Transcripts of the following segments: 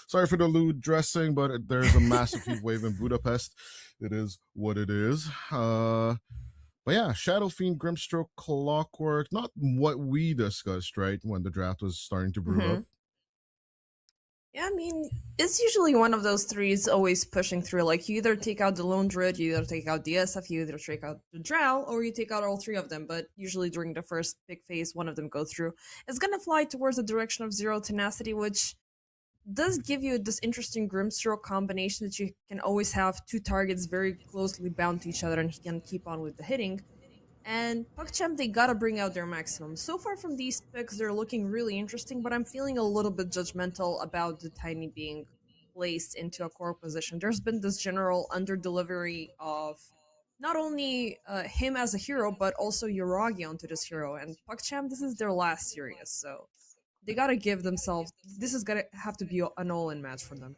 Sorry for the lewd dressing, but there's a massive heat wave in Budapest. It is what it is. But yeah, Shadow Fiend, Grimstroke, Clockwork, not what we discussed, right, when the draft was starting to brew up. Yeah, I mean, it's usually one of those three is always pushing through. Like, you either take out the Lone Druid, you either take out DSF, you either take out the Drow, or you take out all three of them. But usually during the first big phase, one of them goes through. It's gonna fly towards the direction of Zero Tenacity, which does give you this interesting Grimstroke combination that you can always have two targets very closely bound to each other and he can keep on with the hitting. And PugChamp, they gotta bring out their maximum. So far from these picks, they're looking really interesting, but I'm feeling a little bit judgmental about the Tiny being placed into a core position. There's been this general under-delivery of not only him as a hero, but also Yuragi onto this hero. And PugChamp, this is their last series, so they gotta give themselves... This is gonna have to be an all-in match for them.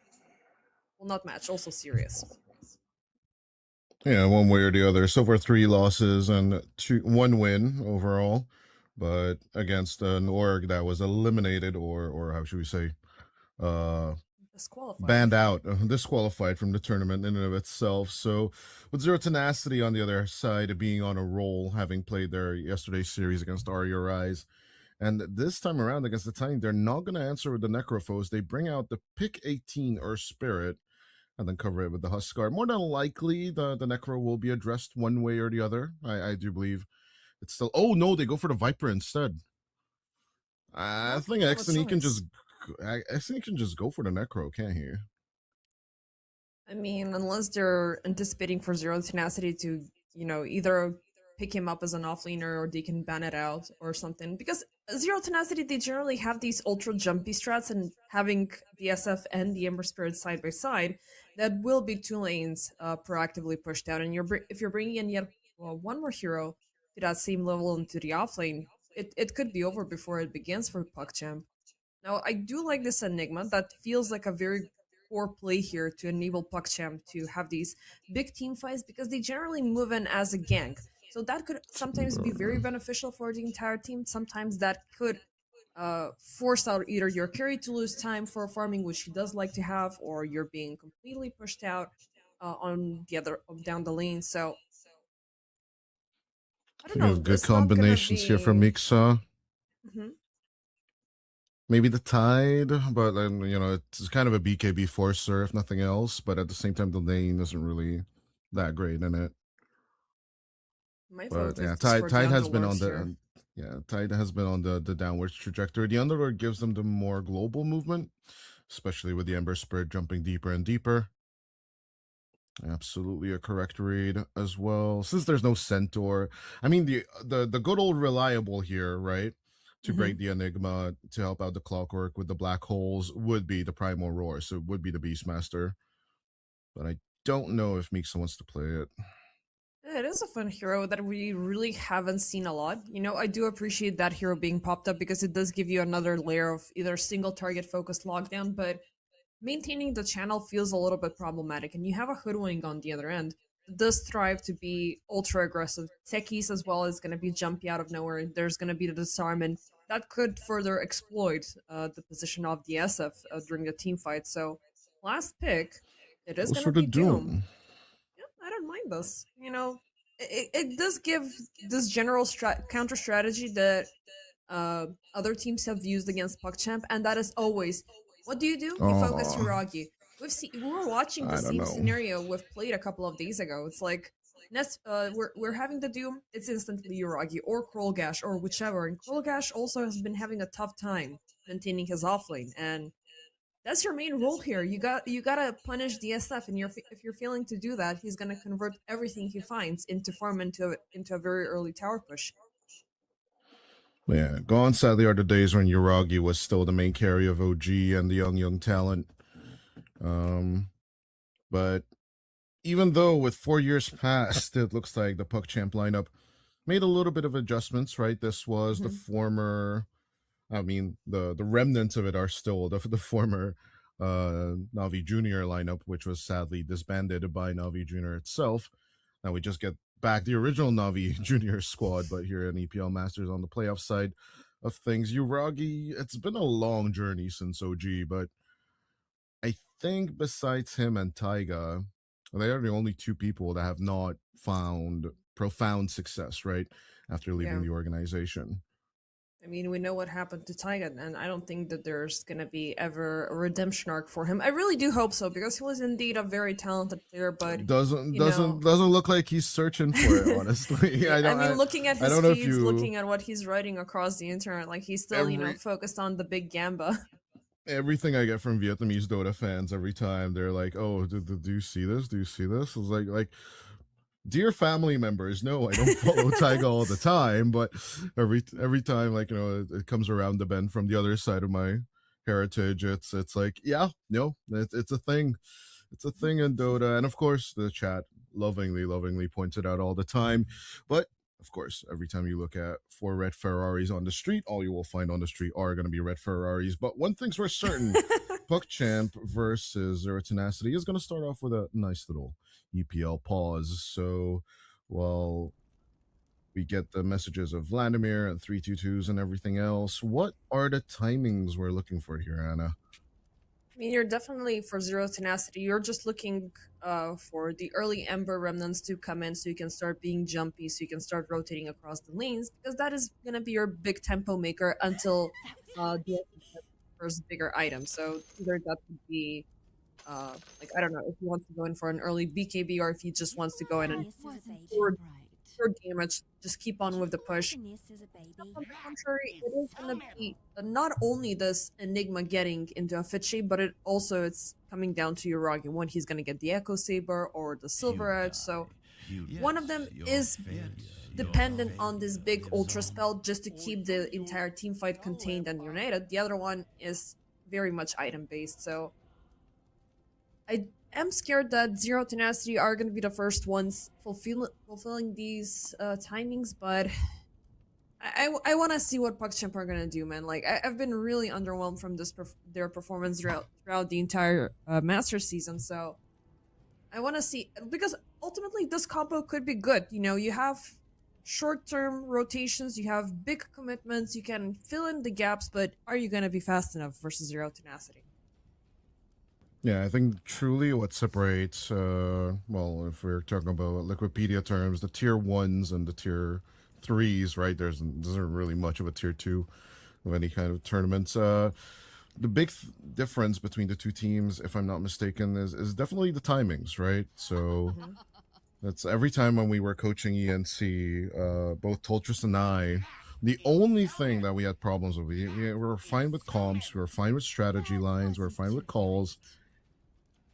Well, not match, also serious. Yeah, one way or the other. So far, 3 losses and 1 win overall, but against an org that was eliminated, or how should we say, Disqualified. banned out, disqualified from the tournament in and of itself. So with Zero Tenacity on the other side, being on a roll, having played their yesterday's series against RABOTYAGI, and this time around against the Tiny, they're not going to answer with the Necrophos. They bring out the Pick 18 Earth Spirit and then cover it with the Huskar. More than likely, the Necro will be addressed one way or the other. I do believe it's still... Oh, no, they go for the Viper instead. I think XNE can just go for the Necro, can't he? I mean, unless they're anticipating for Zero Tenacity to, you know, either pick him up as an offlaner or they can ban it out or something. Because Zero Tenacity, they generally have these ultra jumpy strats, and having the SF and the Ember Spirit side by side, that will be 2 lanes proactively pushed out. And if you're bringing in yet one more hero to that same level into the offlane, it could be over before it begins for PugChamp. Now, I do like this Enigma. That feels like a very core play here to enable PugChamp to have these big team fights, because they generally move in as a gang. So that could sometimes be very beneficial for the entire team. Sometimes that could force out either your carry to lose time for farming, which he does like to have, or you're being completely pushed out on the other down the lane. So I don't know. Good combinations here from Mixa. Maybe the Tide, but then, you know, it's kind of a BKB forcer if nothing else. But at the same time, the lane isn't really that great in it. But yeah, Tide has been on the Tide has been on the downwards trajectory. The Underlord gives them the more global movement, especially with the Ember Spirit jumping deeper and deeper. Absolutely a correct read as well. Since there's no Centaur, I mean the good old reliable here, right? To break the Enigma, to help out the Clockwork with the black holes, would be the Primal Roar, so it would be the Beastmaster. But I don't know if Mixa wants to play it. It is a fun hero that we really haven't seen a lot. You know, I do appreciate that hero being popped up because it does give you another layer of either single target focused lockdown, but maintaining the channel feels a little bit problematic, and you have a Hoodwink on the other end that does thrive to be ultra aggressive. Techies as well is going to be jumpy out of nowhere. There's going to be the disarm, and that could further exploit the position of the SF during the team fight. So last pick, it is going to be Doom. Yeah, I don't mind this. You know, it does give this general counter strategy that other teams have used against PugChamp, and that is always, what do? You focus Yuragi. We were watching the same scenario we've played a couple of days ago. It's like, we're having the Doom, it's instantly Yuragi or Krollgash or whichever, and Krollgash also has been having a tough time maintaining his offlane, and that's your main role here. You gotta punish the SF, and if you're failing to do that, he's gonna convert everything he finds into farm into a very early tower push. Yeah, gone sadly are the days when Yuragi was still the main carry of OG and the young talent. But even though with 4 years past, it looks like the PugChamp lineup made a little bit of adjustments, right? This was the former, I mean, the remnants of it are still the former Navi Junior lineup, which was sadly disbanded by Navi Junior itself. Now we just get back the original Navi Junior squad, but here in EPL Masters on the playoff side of things. Yuragi, it's been a long journey since OG, but I think besides him and Taiga, they are the only two people that have not found profound success, right? After leaving Yeah. the organization. I mean, we know what happened to Taiga, and I don't think that there's gonna be ever a redemption arc for him. I really do hope so because he was indeed a very talented player, but Doesn't you doesn't know, doesn't look like he's searching for it, honestly. yeah, I I don't mean, looking at I his don't know if feeds, you looking at what he's writing across the internet, like he's still, every focused on the big gamba. everything I get from Vietnamese Dota fans every time they're like, "Oh, do you see this? Do you see this?" It's like dear family members, no, I don't follow Taiga all the time, but every time, like, it comes around the bend from the other side of my heritage, it's like, yeah, no, it's a thing. It's a thing in Dota. And of course the chat lovingly points it out all the time. But of course, every time you look at four red Ferraris on the street, all you will find on the street are going to be red Ferraris. But one thing's for certain, PuckChamp versus Zero Tenacity is going to start off with a nice little EPL pause. So while we get the messages of Vladimir and 322s and everything else, what are the timings we're looking for here, Anna? I mean, you're definitely for Zero Tenacity. You're just looking for the early Ember remnants to come in so you can start being jumpy, so you can start rotating across the lanes, because that is going to be your big tempo maker until the first bigger item. So either that would be, like, I don't know, if he wants to go in for an early BKB or if he just wants to go in and pure damage, just keep on with the push. On the contrary, it is going to be not only this Enigma getting into a fit shape, but it's coming down to Uragi when he's going to get the Echo Saber or the Silver Edge. So one of them is dependent on this big Ultra spell just to keep the entire team fight contained and united. The other one is very much item based. So I am scared that Zero Tenacity are going to be the first ones fulfilling these timings, but I want to see what PuckChamp are going to do, man. Like, I've been really underwhelmed from their performance throughout the entire Master season, so I want to see, because ultimately this combo could be good. You have short-term rotations, you have big commitments, you can fill in the gaps, but are you going to be fast enough versus Zero Tenacity? Yeah, I think truly what separates, well, if we're talking about Liquipedia terms, the tier ones and the tier threes, right? There's isn't really much of a tier two of any kind of tournaments. The big difference between the two teams, if I'm not mistaken, is definitely the timings, right? So that's every time when we were coaching ENC, both Toltris and I, the only thing that we had problems with, we were fine with comps, we were fine with strategy lines, we were fine with calls.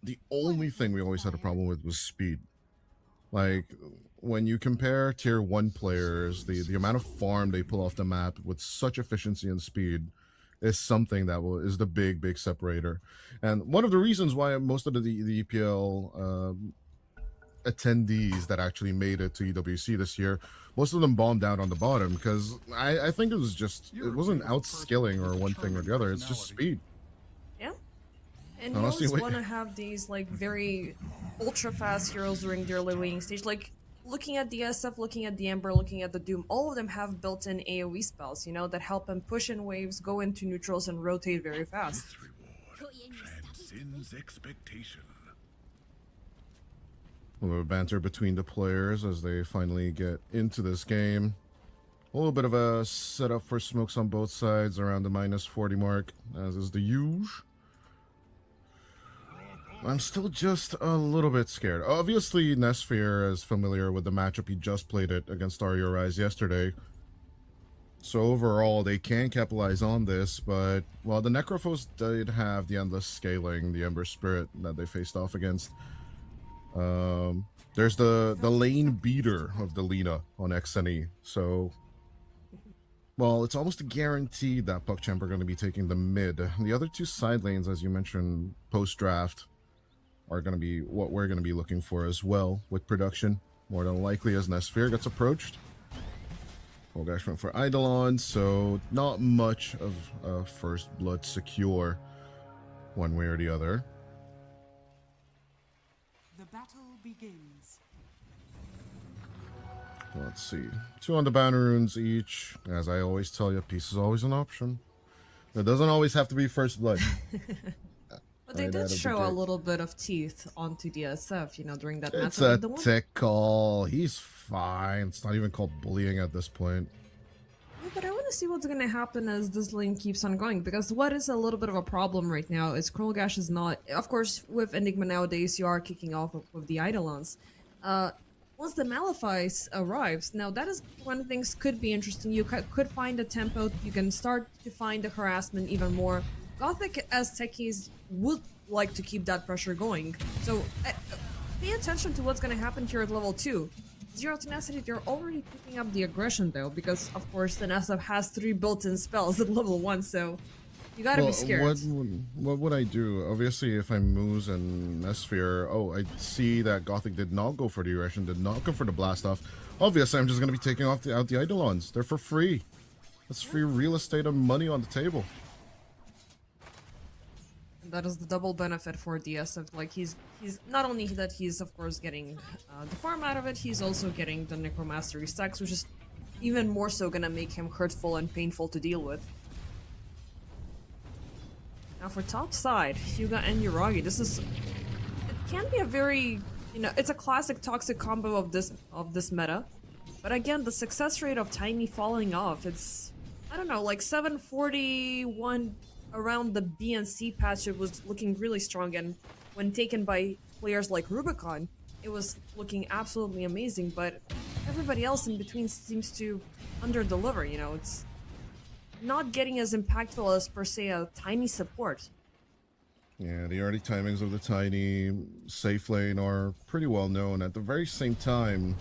The only thing we always had a problem with was speed. Like, when you compare tier 1 players, the amount of farm they pull off the map with such efficiency and speed is something that is the big separator. And one of the reasons why most of the EPL attendees that actually made it to EWC this year, most of them bombed out on the bottom, because I think it wasn't outskilling or one thing or the other, it's just speed. Yeah. And you always want to have these, like, very ultra fast heroes during their waiting stage. Like, looking at the SF, looking at the Ember, looking at the Doom, all of them have built-in AoE spells, that help them push in waves, go into neutrals, and rotate very fast. Transcends expectation. A little banter between the players as they finally get into this game. A little bit of a setup for smokes on both sides around the -40 mark, as is the usual. I'm still just a little bit scared. Obviously, Nesphere is familiar with the matchup. He just played it against RABOTYAGI yesterday. So overall, they can capitalize on this, but, well, the Necrophos did have the Endless Scaling, the Ember Spirit that they faced off against. There's the lane beater of the Lina on XNE, so... Well, it's almost a guarantee that PuckChamp are going to be taking the mid. The other two side lanes, as you mentioned, post-draft, are going to be what we're going to be looking for as well with production. More than likely as Nesphere gets approached. Golgash went for Eidolon, so not much of first blood secure one way or the other. The battle begins. Let's see. 2 on the banner runes each. As I always tell you, peace is always an option. It doesn't always have to be first blood. But But they right did out of the show a gate. little bit of teeth onto DSF, you know, during that It's matchup. a But the one tickle. He's fine. It's not even called bullying at this point. Yeah, but I want to see what's going to happen as this lane keeps on going, because what is a little bit of a problem right now is Krolgash is not, of course, with Enigma nowadays, you are kicking off with the Eidolons. Once the Malefice arrives, now that is when things could be interesting. You could find a tempo, you can start to find the harassment even more. Gothic as techies would like to keep that pressure going, so pay attention to what's going to happen here at level 2. Zero Tenacity, they're already picking up the aggression though, because of course the SF has 3 built-in spells at level 1, so you gotta be scared. What would I do? Obviously, if I'm MOUZ and Nesphere, oh, I see that Gothic did not go for the aggression, did not go for the blast off. Obviously, I'm just gonna be taking out the Eidolons. They're for free. That's free real estate and money on the table. That is the double benefit for DSF. Like he's not only that he's of course getting the farm out of it, he's also getting the Necromastery stacks, which is even more so gonna make him hurtful and painful to deal with. Now for top side, Hyuga and Yuragi, it can be a very, you know, it's a classic toxic combo of this meta. But again, the success rate of Tiny falling off, it's, I don't know, like 741 around the B and C patch, it was looking really strong, and when taken by players like Rubicon, it was looking absolutely amazing, but everybody else in between seems to under-deliver, you know, it's not getting as impactful as, per se, a Tiny support. Yeah, the early timings of the Tiny safe lane are pretty well known. At the very same time,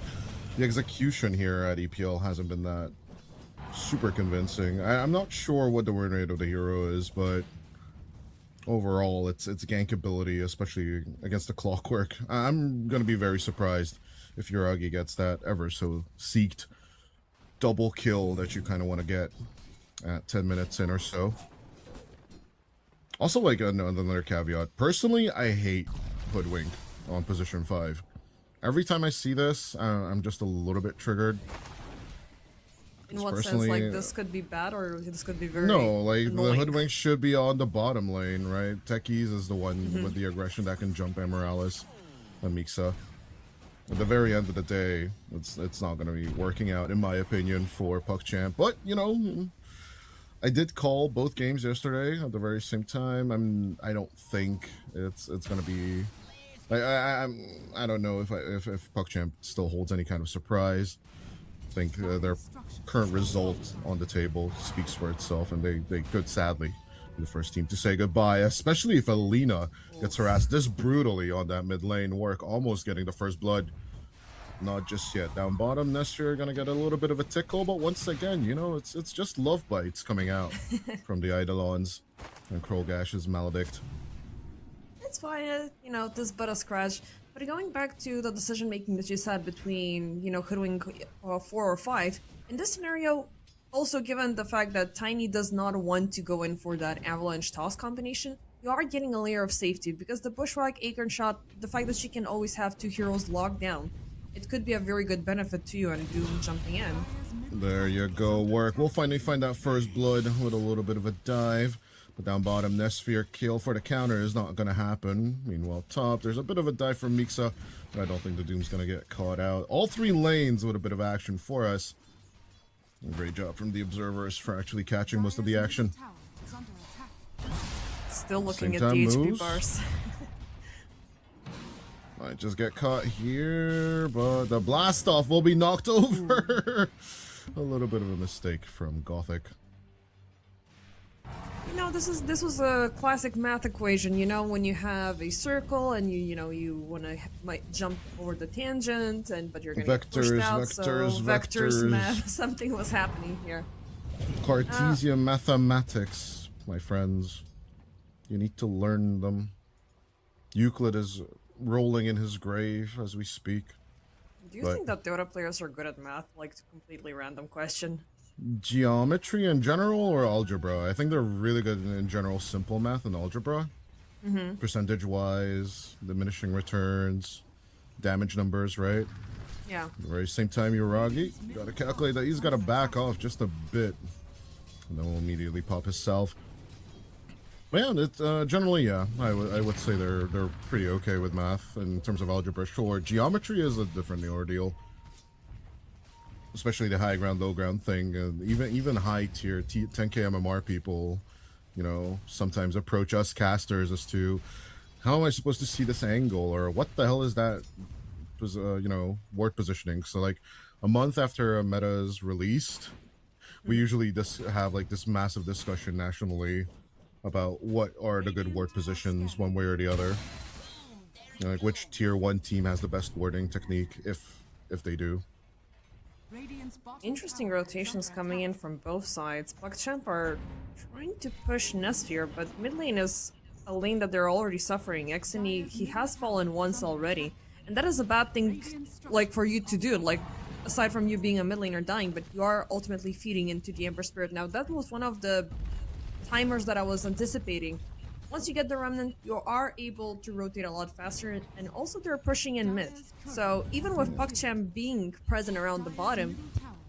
the execution here at EPL hasn't been that super convincing. I'm not sure what the win rate of the hero is, but overall, it's gank ability, especially against the Clockwork. I'm gonna be very surprised if Yuragi gets that ever so seeked double kill that you kind of want to get at 10 minutes in or so. Also, like another caveat, personally, I hate Hoodwink on position 5. Every time I see this, I'm just a little bit triggered. In what sense? Like, this could be bad, or this could be very No, like, annoying? the Hoodwink should be on the bottom lane, right? Techies is the one with the aggression that can jump Emerallis and Mixa. At the very end of the day, it's not going to be working out, in my opinion, for PuckChamp. But, you know, I did call both games yesterday at the very same time. I don't think it's going to be... I don't know if PuckChamp still holds any kind of surprise. I think their current result on the table speaks for itself, and they could sadly be the first team to say goodbye, especially if Alina gets harassed this brutally on that mid lane work, almost getting the first blood. Not just yet. Down bottom, Nesphere gonna get a little bit of a tickle, but once again, you know, it's just love bites coming out from the Eidolons and Krolgash's Maledict. It's fine, you know, this but a scratch. But going back to the decision making that you said between, you know, Hoodwink 4 or 5, in this scenario, also given the fact that Tiny does not want to go in for that Avalanche Toss combination, you are getting a layer of safety, because the Bushwhack, Acorn Shot, the fact that she can always have 2 heroes locked down, it could be a very good benefit to you and Doom jumping in. There you go, work. We'll finally find that first blood with a little bit of a dive. But down bottom, Nesphere kill for the counter is not going to happen. Meanwhile, top, there's a bit of a dive from Mixa, but I don't think the Doom's going to get caught out. All 3 lanes with a bit of action for us. Great job from the observers for actually catching most of the action. Still looking Same at the time, HP MOUZ. bars. Might just get caught here, but the blast off will be knocked over. A little bit of a mistake from Gothic. You know, this was a classic math equation. You know, when you have a circle and you want to might jump over the tangent, but you're going to get pushed out. Vectors math. Something was happening here. Cartesian mathematics, my friends. You need to learn them. Euclid is rolling in his grave as we speak. Do you think that Dota players are good at math? Like, it's a completely random question. Geometry in general or algebra? I think they're really good in general simple math and algebra. Percentage-wise, diminishing returns, damage numbers, right? Yeah. At the very same time, Yuragi, gotta calculate that he's gotta back off just a bit. And then we'll immediately pop his salve. Yeah, it's generally, yeah. I would say they're pretty okay with math in terms of algebra. Sure, geometry is a different ordeal, especially the high ground, low ground thing. And even high tier 10k MMR people, you know, sometimes approach us casters as to how am I supposed to see this angle, or what the hell is that? You know, ward positioning. So like a month after a meta is released, we usually just have like this massive discussion nationally about what are the good ward positions one way or the other. You know, like which tier 1 team has the best warding technique, if they do. Interesting rotations coming in from both sides. PugChamp are trying to push Nesphere, but mid lane is a lane that they're already suffering. Xeni, he has fallen once already, and that is a bad thing, like, for you to do, like, aside from you being a mid laner dying, but you are ultimately feeding into the Ember Spirit. Now, that was one of the timers that I was anticipating. Once you get the Remnant, you are able to rotate a lot faster, and also they're pushing in mid. So even with PugChamp being present around the bottom,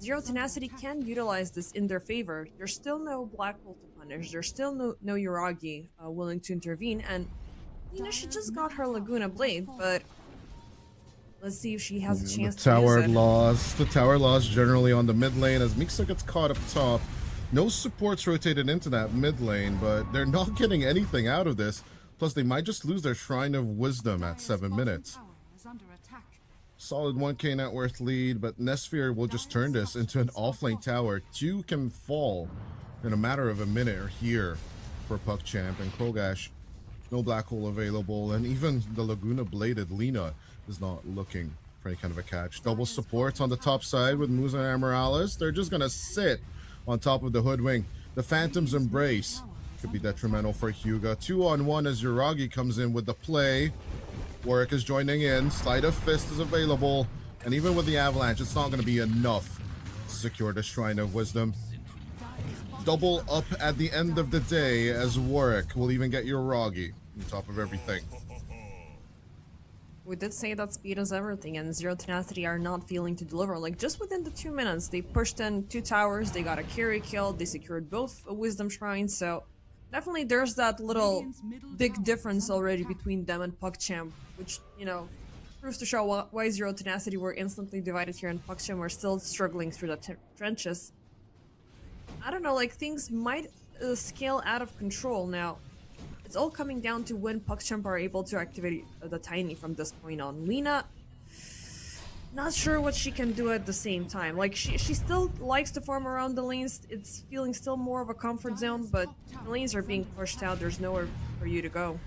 Zero Tenacity can utilize this in their favor. There's still no Black Hole to punish, there's still no Yoragi willing to intervene, and Lina, she just got her Laguna Blade, but let's see if she has a chance to use it. The tower loss generally on the mid lane as Mixa gets caught up top. No supports rotated into that mid lane, but they're not getting anything out of this. Plus, they might just lose their Shrine of Wisdom at 7 minutes. Solid 1k net worth lead, but Nesphere will just turn this into an offlane tower. 2 can fall in a matter of a minute or here for PugChamp and Krogash. No Black Hole available, and even the Laguna Bladed Lina is not looking for any kind of a catch. Double supports on the top side with MOUZ and Amorales. They're just gonna sit on top of the Hoodwink. The Phantom's Embrace could be detrimental for Hyuga. 2-on-1 as Yoragi comes in with the play. Warwick is joining in. Sleight of Fist is available. And even with the Avalanche, it's not going to be enough to secure the Shrine of Wisdom. Double up at the end of the day as Warwick will even get Yoragi on top of everything. We did say that speed is everything, and Zero Tenacity are not failing to deliver. Like, just within the 2 minutes, they pushed in 2 towers, they got a carry kill, they secured both Wisdom Shrines, so definitely there's that little big difference already between them and PugChamp, which, you know, proves to show why Zero Tenacity were instantly divided here, and PugChamp were still struggling through the trenches. I don't know, like, things might scale out of control now. It's all coming down to when PugChamp are able to activate the Tiny from this point on. Lina, not sure what she can do at the same time. Like, she still likes to farm around the lanes. It's feeling still more of a comfort zone, but the lanes are being pushed out. There's nowhere for you to go.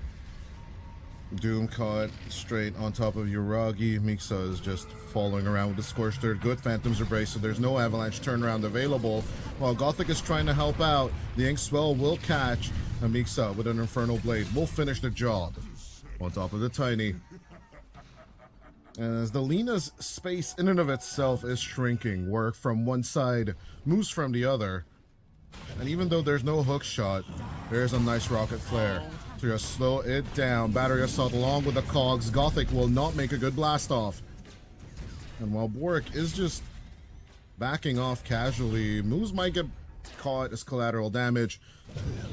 Doom caught straight on top of Yoragi. Mixa is just following around with the Scorched Earth. Good Phantom's Embrace, so there's no Avalanche turnaround available. While Gothic is trying to help out, the Ink Swell will catch. And Mixa with an Infernal Blade will finish the job on top of the Tiny. As the Lina's space in and of itself is shrinking. Work from one side, MOUZ from the other. And even though there's no hook shot, there's a nice rocket flare to just slow it down. Battery Assault along with the cogs. Gothic will not make a good blast off. And while Boric is just backing off casually, MOUZ might get caught as collateral damage,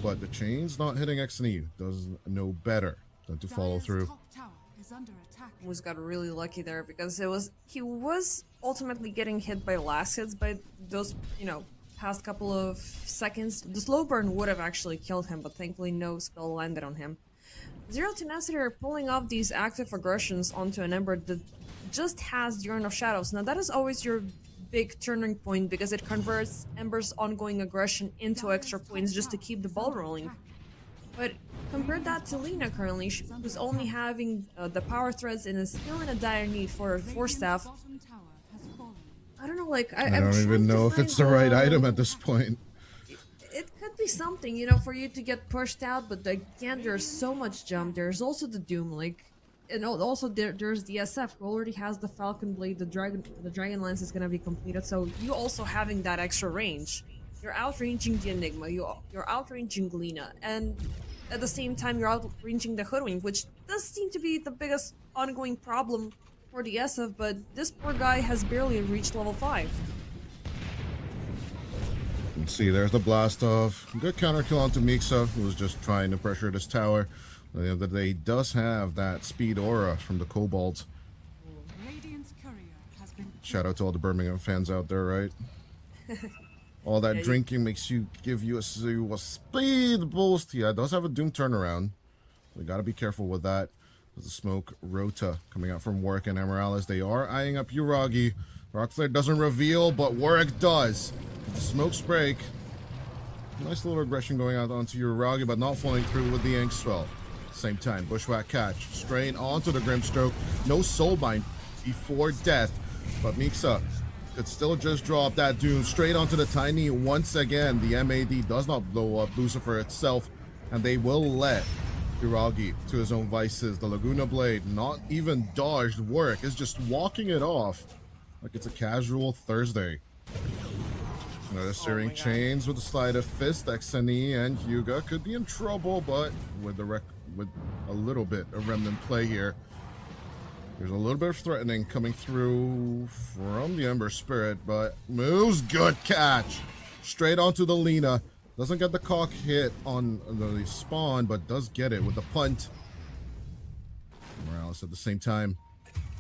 but the chain's not hitting Xeni. Does know better than to follow through. MOUZ got really lucky there because he was ultimately getting hit by last hits by those, you know, past couple of seconds. The slow burn would have actually killed him, but thankfully no spell landed on him. Zero Tenacity are pulling off these active aggressions onto an Ember that just has the Urn of Shadows. Now that is always your big turning point because it converts Ember's ongoing aggression into extra points just to keep the ball rolling. But compare that to Lina currently, who's only having the power threads and is still in a dire need for Force Staff. I don't know, like, I don't even know if it's the right item at this point. It could be something, you know, for you to get pushed out, but again, there's so much jump. There's also the Doom, like, and also there's the SF who already has the Falcon Blade, the Dragon Lance is gonna be completed, so you also having that extra range. You're outranging the Enigma, you're outranging Lina, and at the same time you're outranging the Hoodwink, which does seem to be the biggest ongoing problem for the SF, but this poor guy has barely reached level 5. Let's see, there's the blast off. Good counter kill onto Mixa, who was just trying to pressure this tower. At the end of the day, he does have that speed aura from the Cobalt. Radiant's courier has been Shout out to all the Birmingham fans out there, right? All that Yeah, drinking makes you give you a speed boost. Yeah, it does have a Doom turnaround. We gotta be careful with that. There's a smoke Rota coming out from Warwick and Emerald. They are eyeing up Uragi. Rockflare doesn't reveal, but Warwick does. The smokes break. Nice little aggression going out onto Uragi, but not falling through with the Ink Swell. Same time, Bushwhack catch. Strain onto the Grimstroke. No Soulbind before death. But Mixa could still just drop that Doom straight onto the Tiny once again. The MAD does not blow up Lucifer itself, and they will let Uragi to his own vices. The Laguna Blade, not even dodged. Warwick is just walking it off like it's a casual Thursday. Another Searing Chains with a Slide of Fist. XNE and Hyuga could be in trouble, but with a little bit of remnant play here. There's a little bit of threatening coming through from the Ember Spirit, but MOUZ, good catch. Straight onto the Lina. Doesn't get the cock hit on the spawn, but does get it with the punt. Morales at the same time,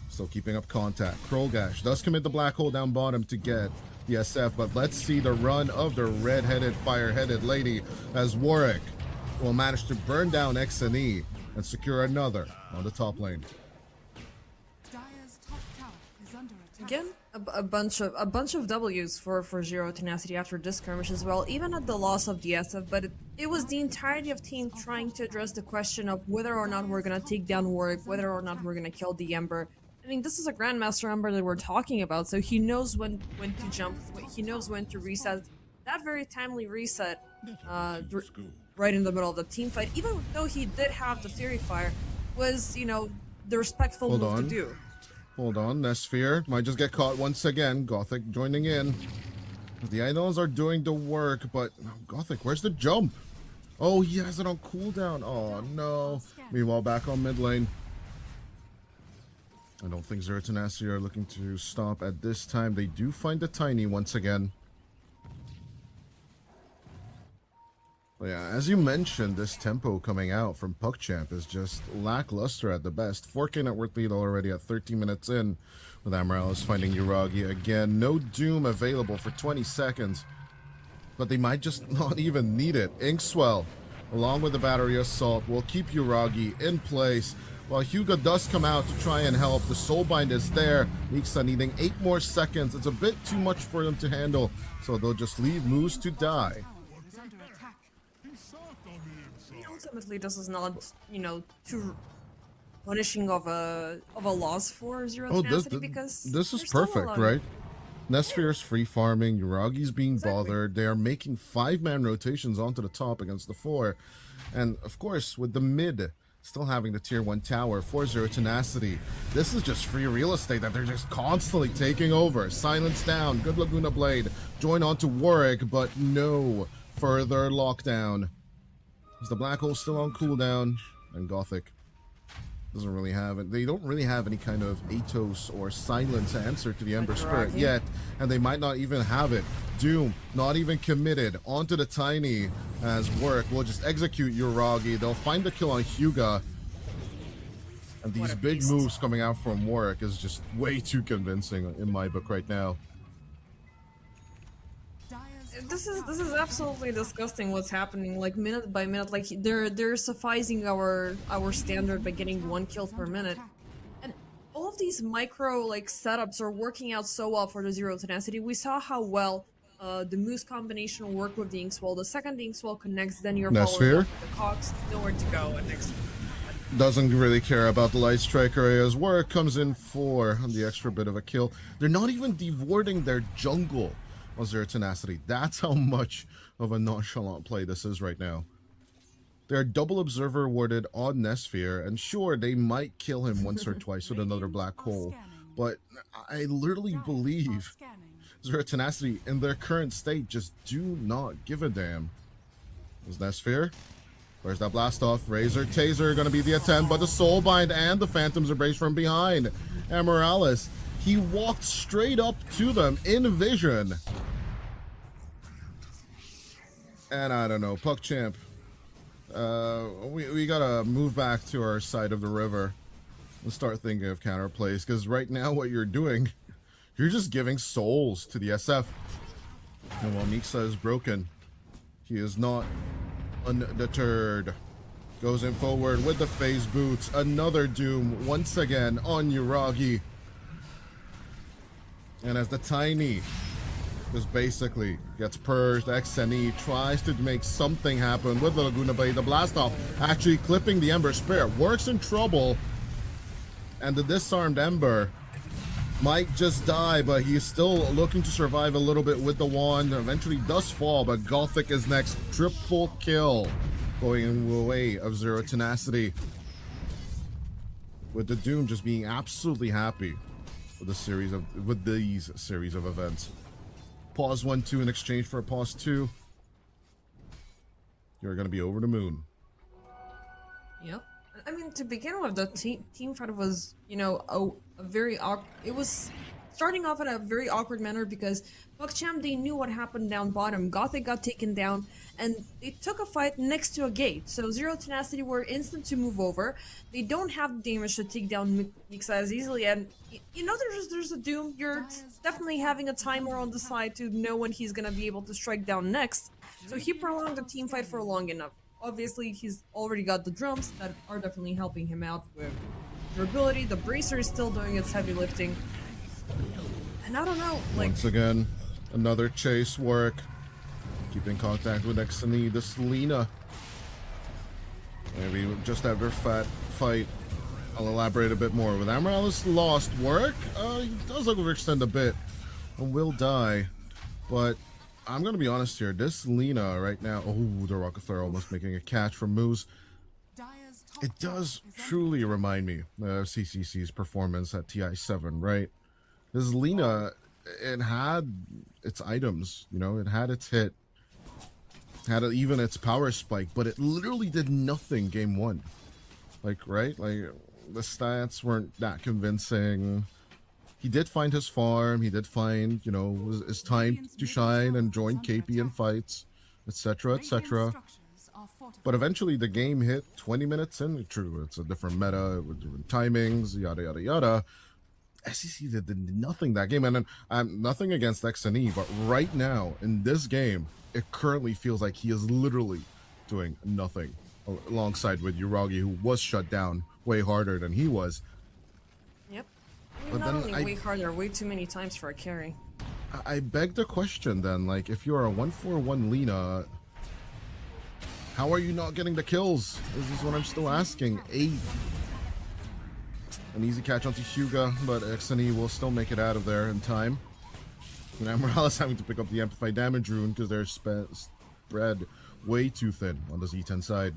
still keeping up contact. Krolgash does commit the black hole down bottom to get the SF, but let's see the run of the red-headed, fire-headed lady as Warwick will manage to burn down XNE and secure another on the top lane. Dire's top tower is under attack. Again, a bunch of W's for Zero Tenacity after this skirmish as well, even at the loss of the SF, but it was the entirety of team trying to address the question of whether or not we're gonna take down Warwick, whether or not we're gonna kill the Ember. I mean, this is a Grandmaster Ember that we're talking about, so he knows when to jump, he knows when to reset. That very timely reset, right in the middle of the team fight, even though he did have the Fury Fire, was, you know, the respectful Hold move on. to do. Hold on, Nesphere might just get caught once again. Gothic joining in. The Idons are doing the work, but Gothic, where's the jump? Oh, he has it on cooldown. Oh, no. Meanwhile, back on mid lane. I don't think Zero Tenacity are looking to stop at this time. They do find the Tiny once again. But yeah, as you mentioned, this tempo coming out from PuckChamp is just lackluster at the best. 4K net worth lead already at 13 minutes in, with Amaryllis finding Uragi again. No Doom available for 20 seconds, but they might just not even need it. Inkswell, along with the Battery Assault, will keep Uragi in place, while Hyuga does come out to try and help. The Soulbind is there. Mixa needing 8 more seconds. It's a bit too much for them to handle, so they'll just leave MOUZ to die. Is under attack. Ultimately, this is not, you know, too punishing of a loss for Zero Tenacity, because this is there's still a perfect, lot- right? Nesphere's free farming, Uragi's being bothered. They are making 5-man rotations onto the top against the 4. And of course, with the mid still having the tier 1 tower for Zero Tenacity, this is just free real estate that they're just constantly taking over. Silence down, good Laguna Blade, join onto Warwick, but no further lockdown. Is the black hole still on cooldown? And Gothic doesn't really have it. They don't really have any kind of Atos or silence answer to the Ember Spirit yet, and they might not even have it. Doom not even committed onto the Tiny as Warwick will just execute Uragi. They'll find the kill on Hyuga, and these big moves coming out from Warwick is just way too convincing in my book right now. This is absolutely disgusting what's happening, like minute by minute. Like they're sufficing our standard by getting 1 kill per minute, and all of these micro like setups are working out so well for the Zero Tenacity. We saw how well the MOUZ combination will work with the Inkswell. The second the Inkswell connects, then you're following up with the Cox, nowhere to go, and next. Doesn't really care about the Light Striker as Warwick comes in for the extra bit of a kill. They're not even dewarding their jungle on Zero Tenacity. That's how much of a nonchalant play this is right now. They're double observer awarded on Nesphere, and sure, they might kill him once or twice with another black hole, but I literally believe Zero Tenacity in their current state just do not give a damn. Is Nesphere? Where's that blast off? Razor, Taser gonna be the attempt, but the Soulbind and the Phantom's Embrace from behind. Amaryllis, he walked straight up to them in vision. And I don't know, Puck Champ. We gotta move back to our side of the river and start thinking of counterplays, because right now what you're doing, you're just giving souls to the SF. And while Miksa is broken, he is not undeterred. Goes in forward with the phase boots. Another doom once again on Uragi. And as the Tiny just basically gets purged, XNE tries to make something happen with the Laguna Blade. The blast off actually clipping the Ember Spirit. Works in trouble. And the disarmed Ember might just die, but he's still looking to survive a little bit with the wand. Eventually does fall, but Gothic is next. Triple kill going in the way of Zero Tenacity. With the Doom just being absolutely happy with these series of events. Pause 1-2 in exchange for a pause 2. You're gonna be over the moon. Yep. I mean, to begin with, the team fight was, you know, a very awkward. It was starting off in a very awkward manner because PugChamp, they knew what happened down bottom. Gothic got taken down, and they took a fight next to a gate. So Zero Tenacity were instant to move over. They don't have the damage to take down Miksa as easily, and you know, there's a Doom. You're definitely having a timer on the side to know when he's gonna be able to strike down next. So he prolonged the team fight for long enough. Obviously, he's already got the drums that are definitely helping him out with durability. The bracer is still doing its heavy lifting. And I don't know, like... Once again, another chase work. Keeping contact with XNE. This Lina. Maybe just after fight, I'll elaborate a bit more. With Amaralis lost work, he does look overextend a bit and will die. But I'm going to be honest here. This Lina right now... Oh, the Rocket Flare almost making a catch from MOUZ. It does truly remind me of CCC's performance at TI7, right? This Lina, it had its items, you know, it had its hit, had even its power spike, but it literally did nothing game one. Like, right? Like, the stats weren't that convincing. He did find his farm, he did find, you know, his time to shine and join KP in fights, etc., etc. But eventually the game hit 20 minutes in. True, it's a different meta with different timings, yada, yada, yada. SEC did nothing that game, and then I'm nothing against XNE, but right now in this game, it currently feels like he is literally doing nothing alongside with Uragi, who was shut down way harder than he was. Yep. I mean, not only way harder, way too many times for a carry. I beg the question then, like, if you're a 1-4-1 Lina, how are you not getting the kills? This is what I'm still asking. 8. An easy catch onto Hyuga, but XNE will still make it out of there in time. And Amaralis having to pick up the amplified damage rune because they're spread way too thin on the Z10 side.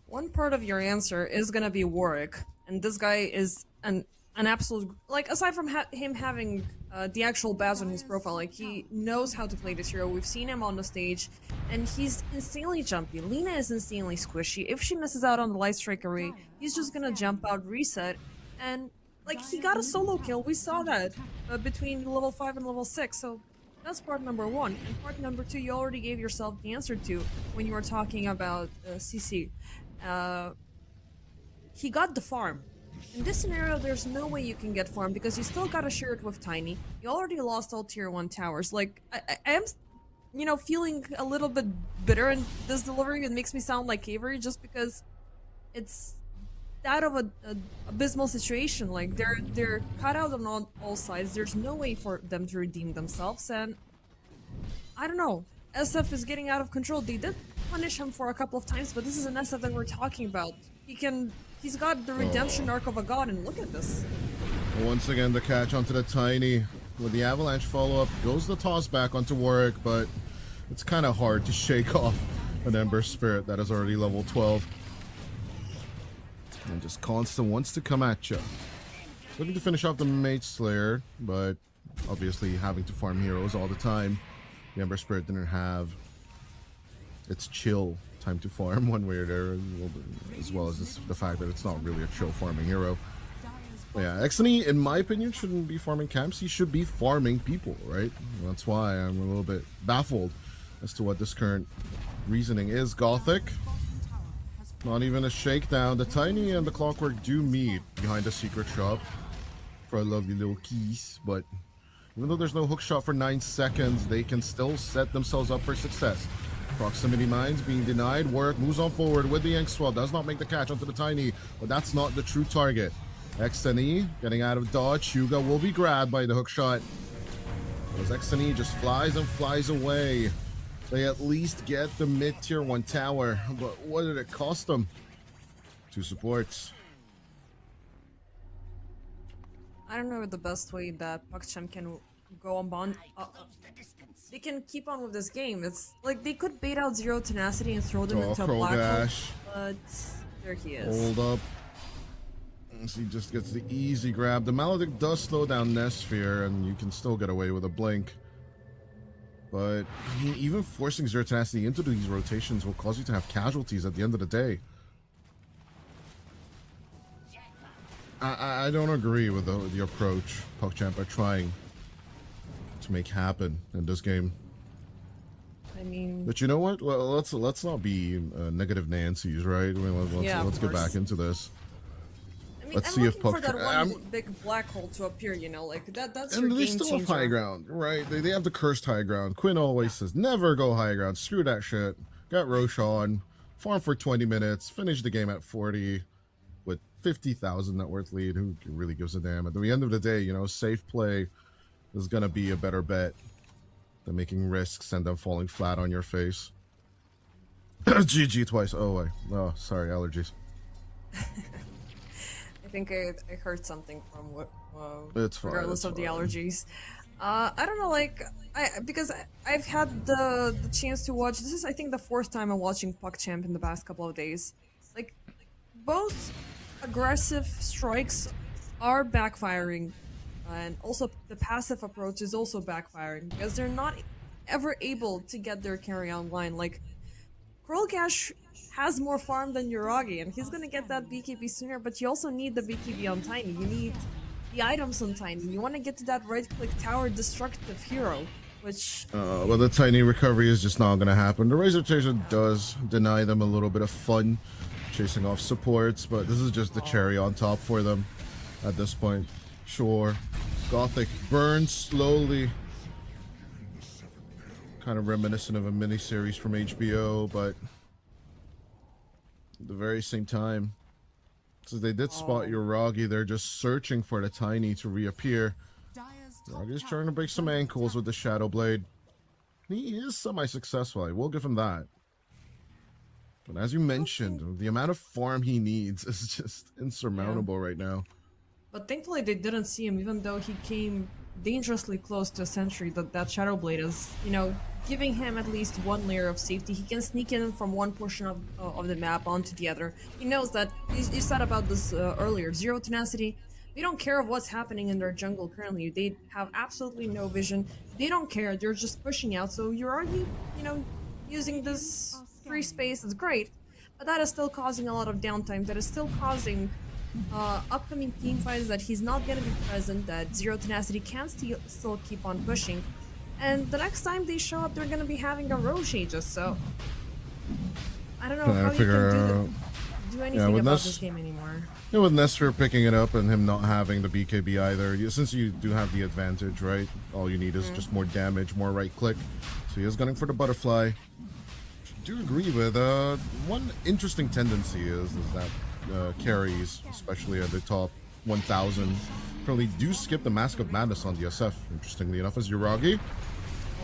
One part of your answer is gonna be Warwick, and this guy is an absolute, like, aside from him having the actual badge on his profile, like, he knows how to play this hero. We've seen him on the stage, and he's insanely jumpy. Lina is insanely squishy. If she misses out on the light strike array, he's just gonna jump out, reset, and, like, he got a solo kill. We saw that between level 5 and level 6, so that's part number 1. And part number 2, you already gave yourself the answer to when you were talking about CC. He got the farm. In this scenario, there's no way you can get farm because you still gotta share it with Tiny. You already lost all tier 1 towers. Like, I am, you know, feeling a little bit bitter in this delivery. It makes me sound like Avery just because it's that of a abysmal situation. Like, they're cut out on all sides. There's no way for them to redeem themselves, and I don't know. SF is getting out of control. They did punish him for a couple of times, but this is an SF that we're talking about. He's got the redemption arc of a god, and look at this. Once again, the catch onto the Tiny. With the avalanche follow-up, goes the toss back onto Warwick, but it's kind of hard to shake off an Ember Spirit that is already level 12. And just constant wants to come at you. Looking to finish off the Mage Slayer, but obviously having to farm heroes all the time. The Ember Spirit didn't have its chill time to farm one way or the other, as well as the fact that it's not really a chill farming hero. But yeah, XNE, in my opinion, shouldn't be farming camps. He should be farming people, right? That's why I'm a little bit baffled as to what this current reasoning is. Gothic, not even a shakedown. The Tiny and the Clockwork do meet behind the secret shop for a lovely little kiss, but even though there's no hook shot for 9 seconds, they can still set themselves up for success. Proximity mines being denied. Warwick moves on forward with the Yank Swell. Does not make the catch onto the Tiny, but that's not the true target. XNE getting out of dodge. Hyuga will be grabbed by the hook shot. As XNE just flies and flies away. They at least get the mid-tier 1 tower, but what did it cost them? 2 supports. I don't know the best way that PogChamp can go on bond. They can keep on with this game. It's like they could bait out Zero Tenacity and throw them into a black hole, Dash. but there he is. Hold up. As he just gets the easy grab. The Maledict does slow down Nesphere, and you can still get away with a blink. But I mean, even forcing Zero Tenacity into these rotations will cause you to have casualties at the end of the day. I don't agree with the approach PogChamp are trying to make happen in this game. I mean, but you know what? Well, let's not be negative Nancy's, right? I mean, let's get back into this. I mean, Let's I'm see if looking for that one big black hole to appear. You know, like that's your and they game still changer. have high ground, right? They have the cursed high ground. Quinn always says, never go high ground. Screw that shit. Got Roshan, farm for 20 minutes, finish the game at 40 with 50,000 net worth lead. Who really gives a damn? At the end of the day, you know, safe play is gonna be a better bet than making risks and then falling flat on your face. GG twice. Oh, sorry, allergies. I think I heard something from what. It's fine. Regardless it's of the fine. allergies. I don't know, like because I've had the chance to watch. This is I think the 4th time I'm watching PogChamp in the past couple of days. Like both aggressive strikes are backfiring, and also the passive approach is also backfiring because they're not ever able to get their carry online. Like Krolcash has more farm than Yuragi, and he's gonna get that BKB sooner, but you also need the BKB on Tiny. You need the items on Tiny. You want to get to that right-click tower destructive hero, which... well, the Tiny recovery is just not gonna happen. The Razor Chaser does deny them a little bit of fun, chasing off supports, but this is just the cherry on top for them at this point. Sure, Gothic burns slowly. Kind of reminiscent of a miniseries from HBO, but at the very same time, since they did spot Yuragi, they're just searching for the Tiny to reappear. Yuragi's trying to break some ankles with the Shadow Blade. He is semi-successful, I will give him that. But as you mentioned, the amount of farm he needs is just insurmountable right now. But thankfully they didn't see him, even though he came dangerously close to a sentry. That Shadow Blade is, you know, giving him at least one layer of safety. He can sneak in from one portion of the map onto the other. He knows that, you said about this earlier, Zero Tenacity, they don't care of what's happening in their jungle currently. They have absolutely no vision. They don't care, they're just pushing out. So you're already, you know, using this free space is great, but that is still causing a lot of downtime. That is still causing upcoming team fights that he's not going to be present, that Zero Tenacity can still keep on pushing. And the next time they show up, they're going to be having a Roche Aegis, so... I don't know how you can do anything about this game anymore. Yeah, with Nestor picking it up and him not having the BKB either, since you do have the advantage, right? All you need is just more damage, more right click. So he is gunning for the butterfly. I do agree with, one interesting tendency is that carries, especially at the top 1,000, probably do skip the Mask of Madness on the SF, interestingly enough, as Yuragi.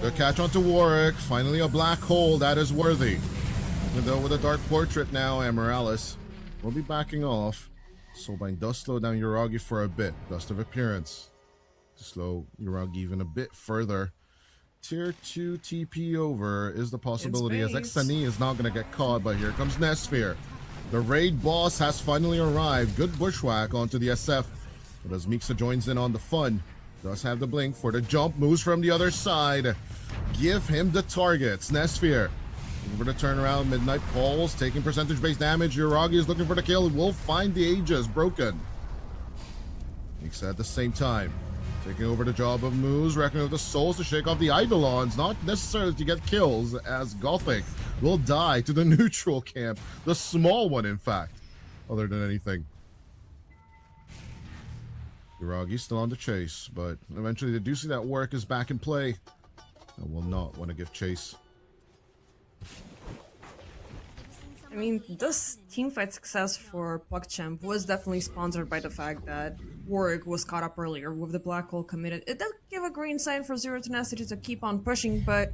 The catch onto Warwick, finally a black hole, that is worthy. Even though with a Dark Portrait now, Amorales will be backing off. Soulbind does slow down Yuragi for a bit, Dust of Appearance to slow Yuragi even a bit further. Tier 2 TP over is the possibility, as XNE is not going to get caught, but here comes Nesphere. The raid boss has finally arrived. Good bushwhack onto the SF. But as Mixa joins in on the fun, does have the blink for the jump, moves from the other side. Give him the targets. Nesphere looking for the turnaround. Midnight Pulse taking percentage-based damage. Yuragi is looking for the kill. Will find the Aegis broken. Mixa at the same time Taking over the job of MOUZ, reckoning with the souls to shake off the Eidolons, not necessarily to get kills, as Gothic will die to the neutral camp. The small one, in fact, other than anything. Uragi's still on the chase, but eventually they do see that Warwick is back in play and will not want to give chase. I mean, this teamfight success for PugChamp was definitely sponsored by the fact that Warwick was caught up earlier with the Black Hole committed. It did give a green sign for Zero Tenacity to keep on pushing, but,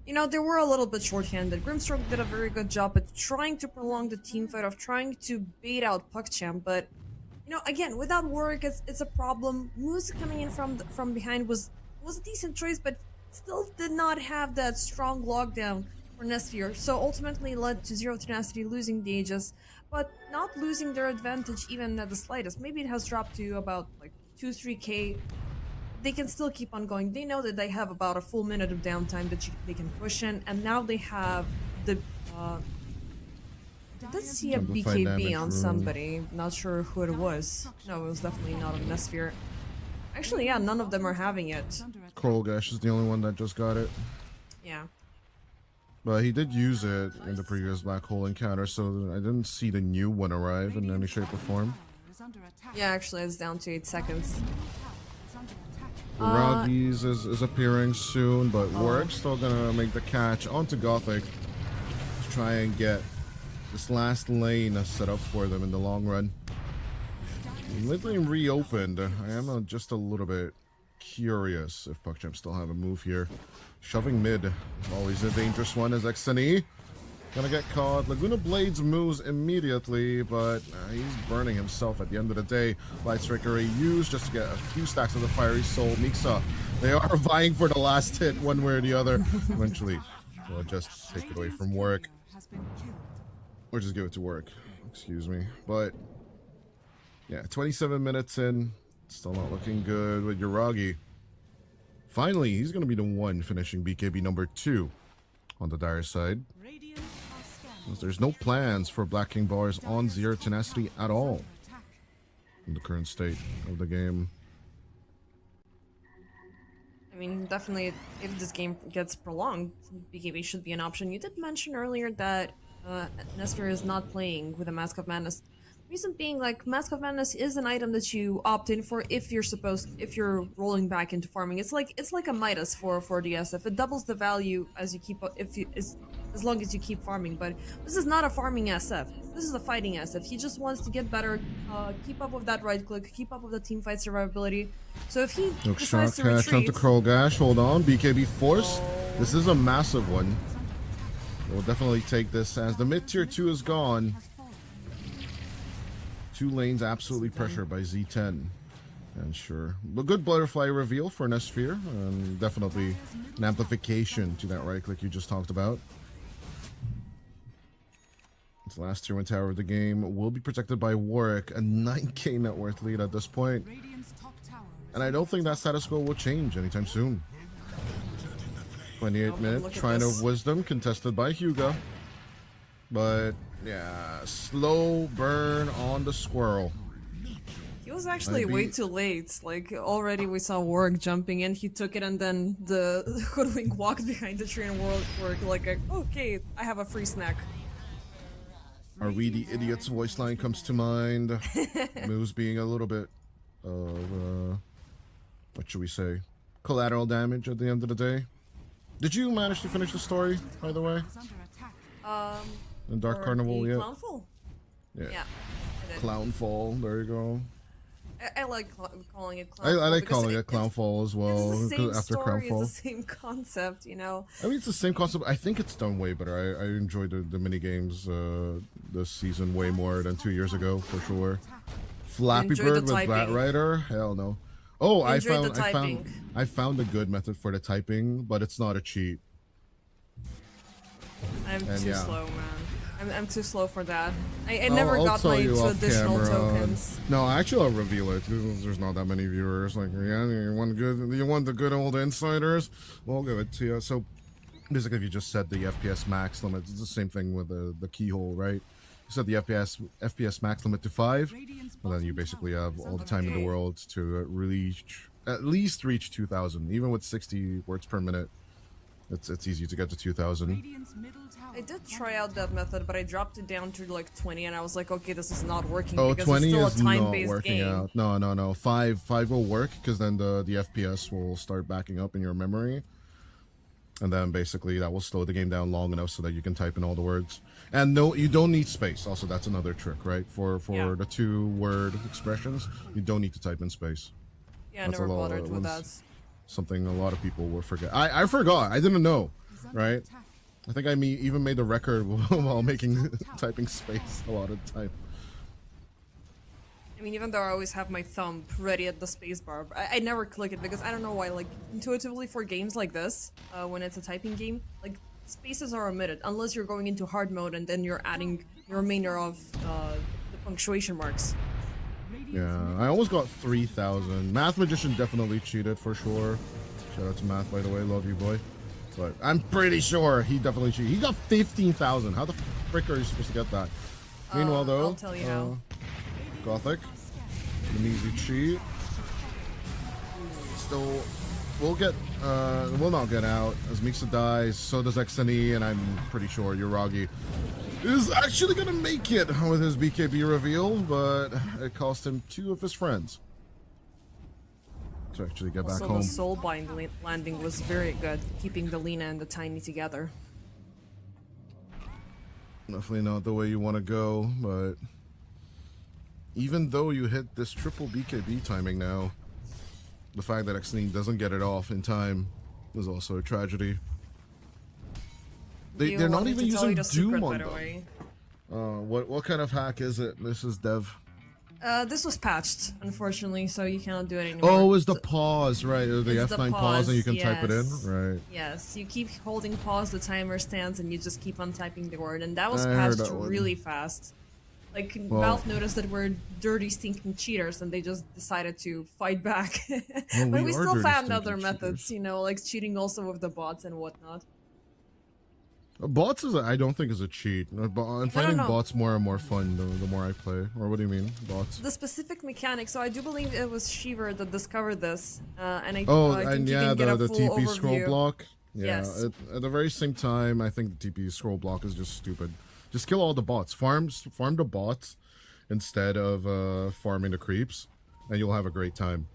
you know, they were a little bit short-handed. Grimstroke did a very good job at trying to prolong the teamfight, of trying to bait out PugChamp, but, you know, again, without Warwick, it's a problem. MOUZ coming in from behind was a decent choice, but still did not have that strong lockdown for Nesphere, so ultimately led to Zero Tenacity losing the Aegis, but not losing their advantage even at the slightest. Maybe it has dropped to about like 2-3k. They can still keep on going. They know that they have about a full minute of downtime that they can push in, and now they have the let's see a BKB on somebody. Not sure who it was. No, it was definitely not on Nesphere. Actually, yeah, none of them are having it. Krolgash is the only one that just got it. Yeah. But he did use it in the previous Black Hole encounter, so I didn't see the new one arrive in any shape or form. Yeah, actually, it's down to 8 seconds. Uragi's is appearing soon, but Warwick's still gonna make the catch onto Gothic to try and get this last lane set up for them in the long run. Mid lane reopened. I am just a little bit curious if PugChamp still have a move here. Shoving mid, always a dangerous one, as XNE gonna get caught. Laguna Blades moves immediately, but he's burning himself at the end of the day. Light Striker used just to get a few stacks of the Fiery Soul. Mixa, they are vying for the last hit one way or the other. Eventually, they'll just take it away from Warwick. Or just give it to Warwick, excuse me. But yeah, 27 minutes in, still not looking good with Uragi. Finally, he's going to be the one finishing BKB number 2 on the Dire side. There's no plans for Black King bars on Zero Tenacity at all in the current state of the game. I mean, definitely, if this game gets prolonged, BKB should be an option. You did mention earlier that Nestor is not playing with a Mask of Madness. Reason being, like, Mask of Madness is an item that you opt in for if you're rolling back into farming. It's like a Midas for the SF. It doubles the value as you keep as long as you keep farming. But this is not a farming SF. This is a fighting SF. He just wants to get better, keep up with that right click, keep up with the teamfight survivability. So if he decides to retreat, onto Krolgash, hold on, BKB force. This is a massive one. We'll definitely take this as the mid tier 2 is gone. 2 lanes absolutely pressured by Z10. And sure, a good butterfly reveal for Nesphere, and definitely an amplification to that right click you just talked about. This last tier 1 tower of the game will be protected by Warwick, a 9k net worth lead at this point. And I don't think that status quo will change anytime soon. 28-minute Shrine of Wisdom contested by Hyuga. But yeah, slow burn on the squirrel. he was actually way too late. Like, already we saw Warwick jumping in, he took it, and then the Hoodwink walked behind the tree and Warwick like, okay, I have a free snack. Are we the idiots voice line comes to mind. MOUZ being a little bit of, what should we say, collateral damage at the end of the day. Did you manage to finish the story, by the way? In Dark Carnival yet? Clownfall? Yeah. Clownfall, there you go. I like calling it Clownfall. I like calling it Clownfall as well. It's the same after story, Clownfall. it's the same concept, you know? I mean, it's the same concept. I think it's done way better. I enjoyed the mini games this season way more than 2 years ago, for sure. Flappy Bird with Bat Rider? Hell no. Oh, I found a good method for the typing, but it's not a cheat. I'm too slow, man. I'm too slow for that. I never got my traditional tokens. No, actually, I'll reveal it. There's not that many viewers. Like, yeah, you want the good old insiders? Well, I'll give it to you. So, basically, if you just set the FPS max limit, it's the same thing with the keyhole, right? You set the FPS max limit to 5, and then you basically have all the time in the world to really at least reach 2,000. Even with 60 words per minute, it's easy to get to 2,000. Radiant's middle tower I did is try under out that method, but I dropped it down to like 20, and I was like, okay, this is not working Oh, because 20 it's still is a not time-based working game. out. No. 5 will work because then the FPS will start backing up in your memory. And then basically that will slow the game down long enough so that you can type in all the words. And no, you don't need space. Also, that's another trick, right? For Yeah. the 2-word expressions, you don't need to type in space. Yeah, I That's a never lot- bothered with that. was Something a lot of people will forget. I forgot. I didn't know, is under right? attack. I think I even made the record while typing space a lot of the time. I mean, even though I always have my thumb ready at the spacebar, I never click it because I don't know why. Like, intuitively for games like this, when it's a typing game, like, spaces are omitted unless you're going into hard mode and then you're adding the remainder of the punctuation marks. Yeah, I almost got 3,000. Math Magician definitely cheated for sure. Shout out to Math, by the way. Love you, boy. But I'm pretty sure he definitely cheated. He got 15,000. How the frick are you supposed to get that? Meanwhile, though, I'll tell you how. Gothic, an easy cheat. Still, we'll not get out. As Miksa dies, so does XNE, and I'm pretty sure Uragi is actually gonna make it with his BKB reveal, but it cost him 2 of his friends to actually get back Also, home. the soulbind landing was very good, keeping the Lina and the Tiny together. Definitely not the way you want to go, but even though you hit this triple BKB timing now, the fact that XNE doesn't get it off in time is also a tragedy. Do you They're not want me even to tell using you the secret, Doom by on the them. way? What kind of hack is it? This is dev. This was patched, unfortunately, so you cannot do it anymore. Oh, is the pause, right? Or the It's the F9 pause and you can type it in? yes. Right. Yes, you keep holding pause, the timer stands, and you just keep on typing the word, and that was I heard patched that one. really fast. Like, Well- Valve noticed that we're dirty, stinking cheaters, and they just decided to fight back. Well, But we we are still dirty, found stinking other methods, cheaters. you know, like cheating also with the bots and whatnot. Bots I don't think is a cheat. I'm finding no. bots more and more fun the more I play. Or what do you mean, bots? The specific mechanic, so I do believe it was Shiver that discovered this, and I Oh, think and you yeah, can get a the full TP scroll overview. block. Yeah, Yes. at the very same time, I think the TP scroll block is just stupid. Just kill all the bots. Farm the bots instead of farming the creeps, and you'll have a great time.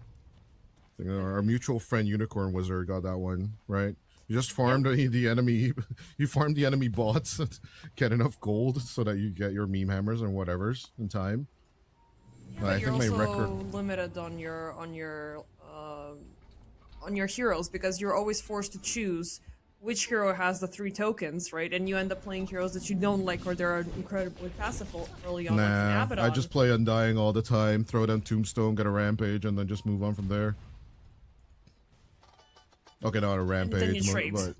I think our mutual friend Unicorn Wizard got that one, right? You just farm the enemy, you farm the enemy bots, get enough gold so that you get your meme hammers and whatever's in time. But I you're think my also record. limited on your heroes because you're always forced to choose which hero has the 3 tokens, right? And you end up playing heroes that you don't like or they're incredibly passive early on, like Nah, an I Abaddon. just play Undying all the time, throw down Tombstone, get a Rampage, and then just move on from there. Okay, not a Rampage, you trade. but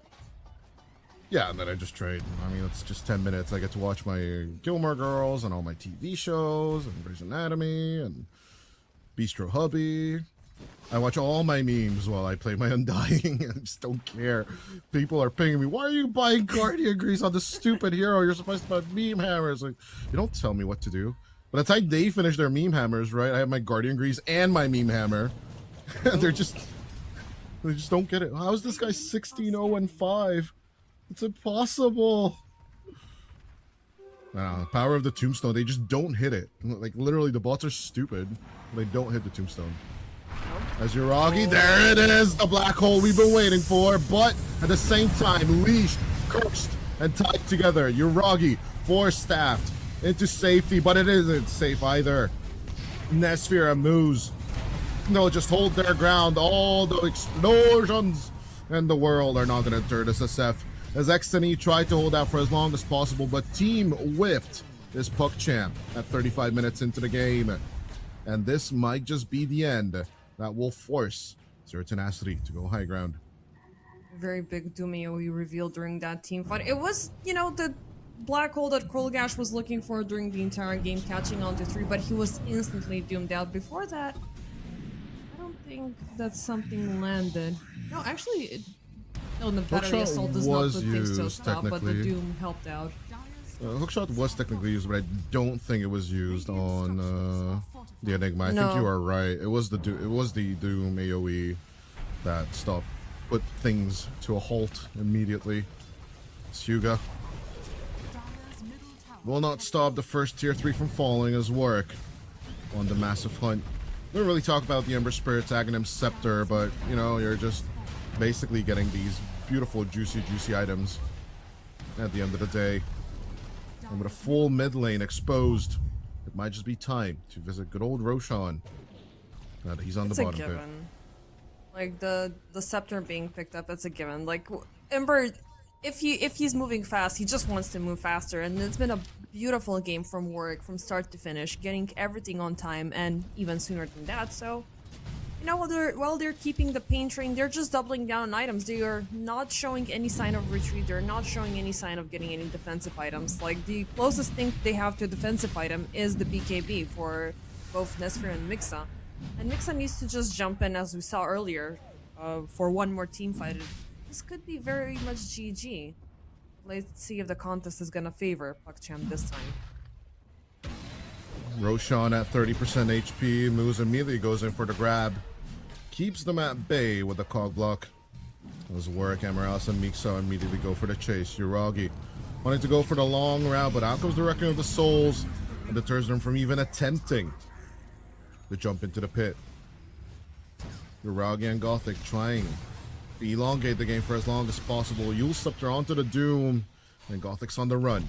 yeah, and then I just trade. I mean, it's just 10 minutes. I get to watch my Gilmore Girls and all my TV shows and Grey's Anatomy and Bistro Hubby. I watch all my memes while I play my Undying. I just don't care. People are pinging me. Why are you buying Guardian Grease on this stupid hero? You're supposed to buy meme hammers. Like, you don't tell me what to do. By the time they finish their meme hammers, right? I have my Guardian Grease and my meme hammer. And they just don't get it. How is this guy 16-0-5? It's impossible. Power of the Tombstone. They just don't hit it. Like, literally, the bots are stupid. They don't hit the Tombstone. As Uragi, there it is, the black hole we've been waiting for, but at the same time, leashed, cursed, and tied together. Uragi, force-staffed into safety, but it isn't safe either. Nesphere and MOUZ, no, just hold their ground. All the explosions in the world are not going to deter this SF. As XNE tried to hold out for as long as possible, but Team whiffed this puck champ at 35 minutes into the game. And this might just be the end that will force Zero Tenacity to go high ground. Very big Dumio we revealed during that team fight. It was, you know, the black hole that Krolgash was looking for during the entire game, catching on to 3, but he was instantly doomed out. Before that, I don't think that something landed. No, actually, no, the battery Hookshot assault does not was put things to a used, stop, but the technically. Doom helped out. Hookshot was technically used, but I don't think it was used on the Enigma. I think you No. are right. It was the Doom AoE that put things to a halt immediately. Hyuga Dire's middle tower will not stop the first tier 3 from falling as Warwick on the massive hunt. We don't really talk about the Ember Spirit's Aghanim Scepter, but you know, you're just basically getting these beautiful, juicy items at the end of the day. And with a full mid lane exposed, it might just be time to visit good old Roshan. He's on It's the a bottom pit. given. Like the scepter being picked up, it's a given. Like Ember, if he's moving fast, he just wants to move faster, and it's been a beautiful game from Warwick from start to finish, getting everything on time and even sooner than that. So, you know, while they're keeping the pain train, they're just doubling down on items. They are not showing any sign of retreat. They're not showing any sign of getting any defensive items. Like the closest thing they have to a defensive item is the BKB for both Nesfer and Mixa. And Mixa needs to just jump in, as we saw earlier, for one more team fight. This could be very much GG. Let's see if the contest is gonna favor PugChamp this time. Roshan at 30% HP. MOUZ immediately goes in for the grab. Keeps them at bay with the cog block. As Warwick, Amaras, and Mixa immediately go for the chase. Yuragi wanting to go for the long route, but out comes the Reckoning of the Souls and deters them from even attempting to jump into the pit. Yuragi and Gothic trying to elongate the game for as long as possible. Yule Scepter onto the Doom, and Gothic's on the run.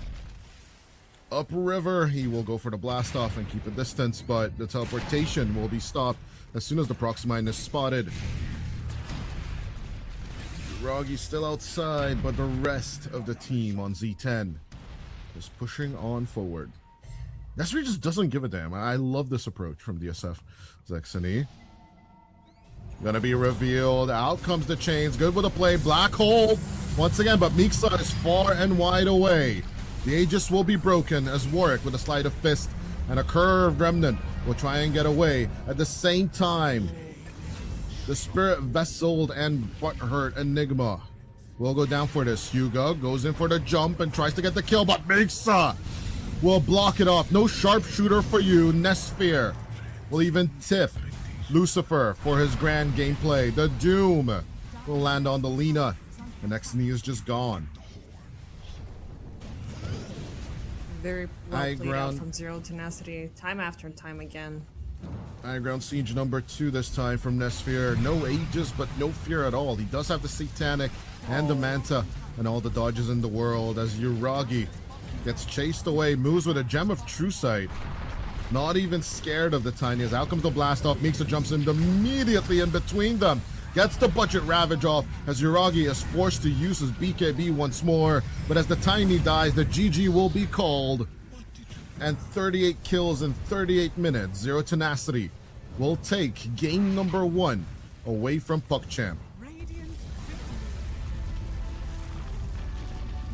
Upriver, he will go for the blast off and keep a distance, but the teleportation will be stopped as soon as the Proximine is spotted. Yuragi still outside, but the rest of the team on Z10 is pushing on forward. Nesri just doesn't give a damn. I love this approach from DSF. Zexani gonna be revealed. Out comes the chains. Good with the play. Black hole once again, but Mixa is far and wide away. The Aegis will be broken as Warwick with a sleight of fist and a curved remnant will try and get away. At the same time, the Spirit Vesseled and Butthurt Enigma will go down for this. Hyuga goes in for the jump and tries to get the kill, but Mixa will block it off. No sharpshooter for you. Nesphere will even tip Lucifer for his grand gameplay. The Doom will land on the Lina. The next knee is just gone. Very well High played out ground. from Zero Tenacity, time after time again. High ground siege number 2 this time from Nesphere. No Aegis, but no fear at all. He does have the Satanic and the Manta and all the dodges in the world as Yuragi gets chased away. MOUZ with a Gem of True Sight. Not even scared of the tiniest. Out comes the blast off. Mixa jumps in immediately in between them. Gets the budget ravage off as Yuragi is forced to use his BKB once more. But as the tiny dies, the GG will be called. And 38 kills in 38 minutes. Zero Tenacity will take game number 1 away from PugChamp. radiant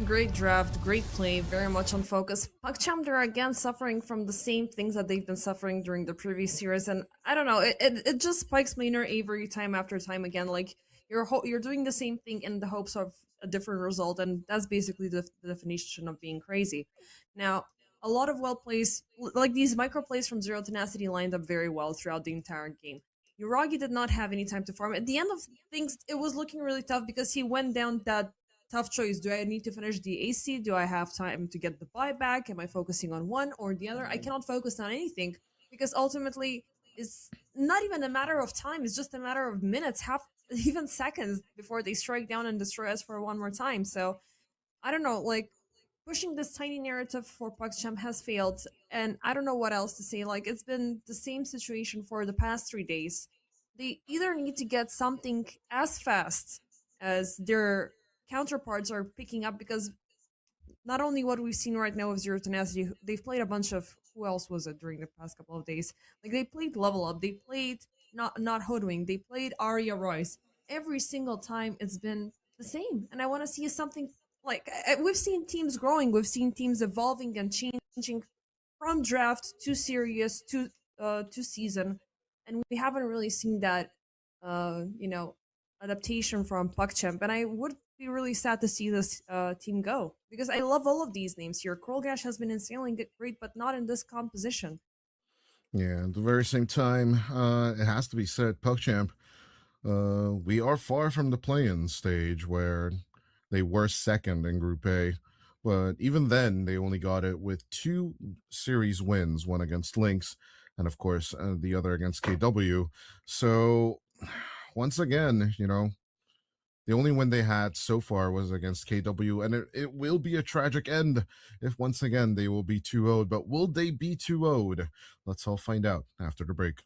Great draft, great play, very much on focus. PugChamp, they're again suffering from the same things that they've been suffering during the previous series, and I don't know, it just spikes my inner Avery time after time again. Like you're doing the same thing in the hopes of a different result, and that's basically the definition of being crazy. Now, a lot of well plays, like these micro plays from Zero Tenacity, lined up very well throughout the entire game. Yuragi did not have any time to farm. At the end of things, it was looking really tough because he went down that tough choice. Do I need to finish the AC? Do I have time to get the buyback? Am I focusing on one or the other? I cannot focus on anything because ultimately it's not even a matter of time. It's just a matter of minutes, half even seconds before they strike down and destroy us for one more time. So I don't know, like pushing this tiny narrative for PugChamp has failed, and I don't know what else to say. Like it's been the same situation for the past 3 days. They either need to get something as fast as their counterparts are picking up, because not only what we've seen right now with Zero Tenacity, they've played a bunch of, who else was it during the past couple of days? Like they played Level Up, they played not Hoodwing, they played Aria Royce. Every single time it's been the same, and I want to see something like we've seen teams growing, we've seen teams evolving and changing from draft to series to season, and we haven't really seen that you know, adaptation from PugChamp, and I would be really sad to see this team go because I love all of these names here. Krolgash has been insanely great, but not in this composition. Yeah, at the very same time, it has to be said, PUCCHAMP, we are far from the play-in stage where they were second in Group A. But even then, they only got it with 2 series wins, one against Lynx, and of course, the other against KW. So, once again, the only win they had so far was against KW, and it will be a tragic end if once again they will be 2-0'd. But will they be 2-0'd? Let's all find out after the break.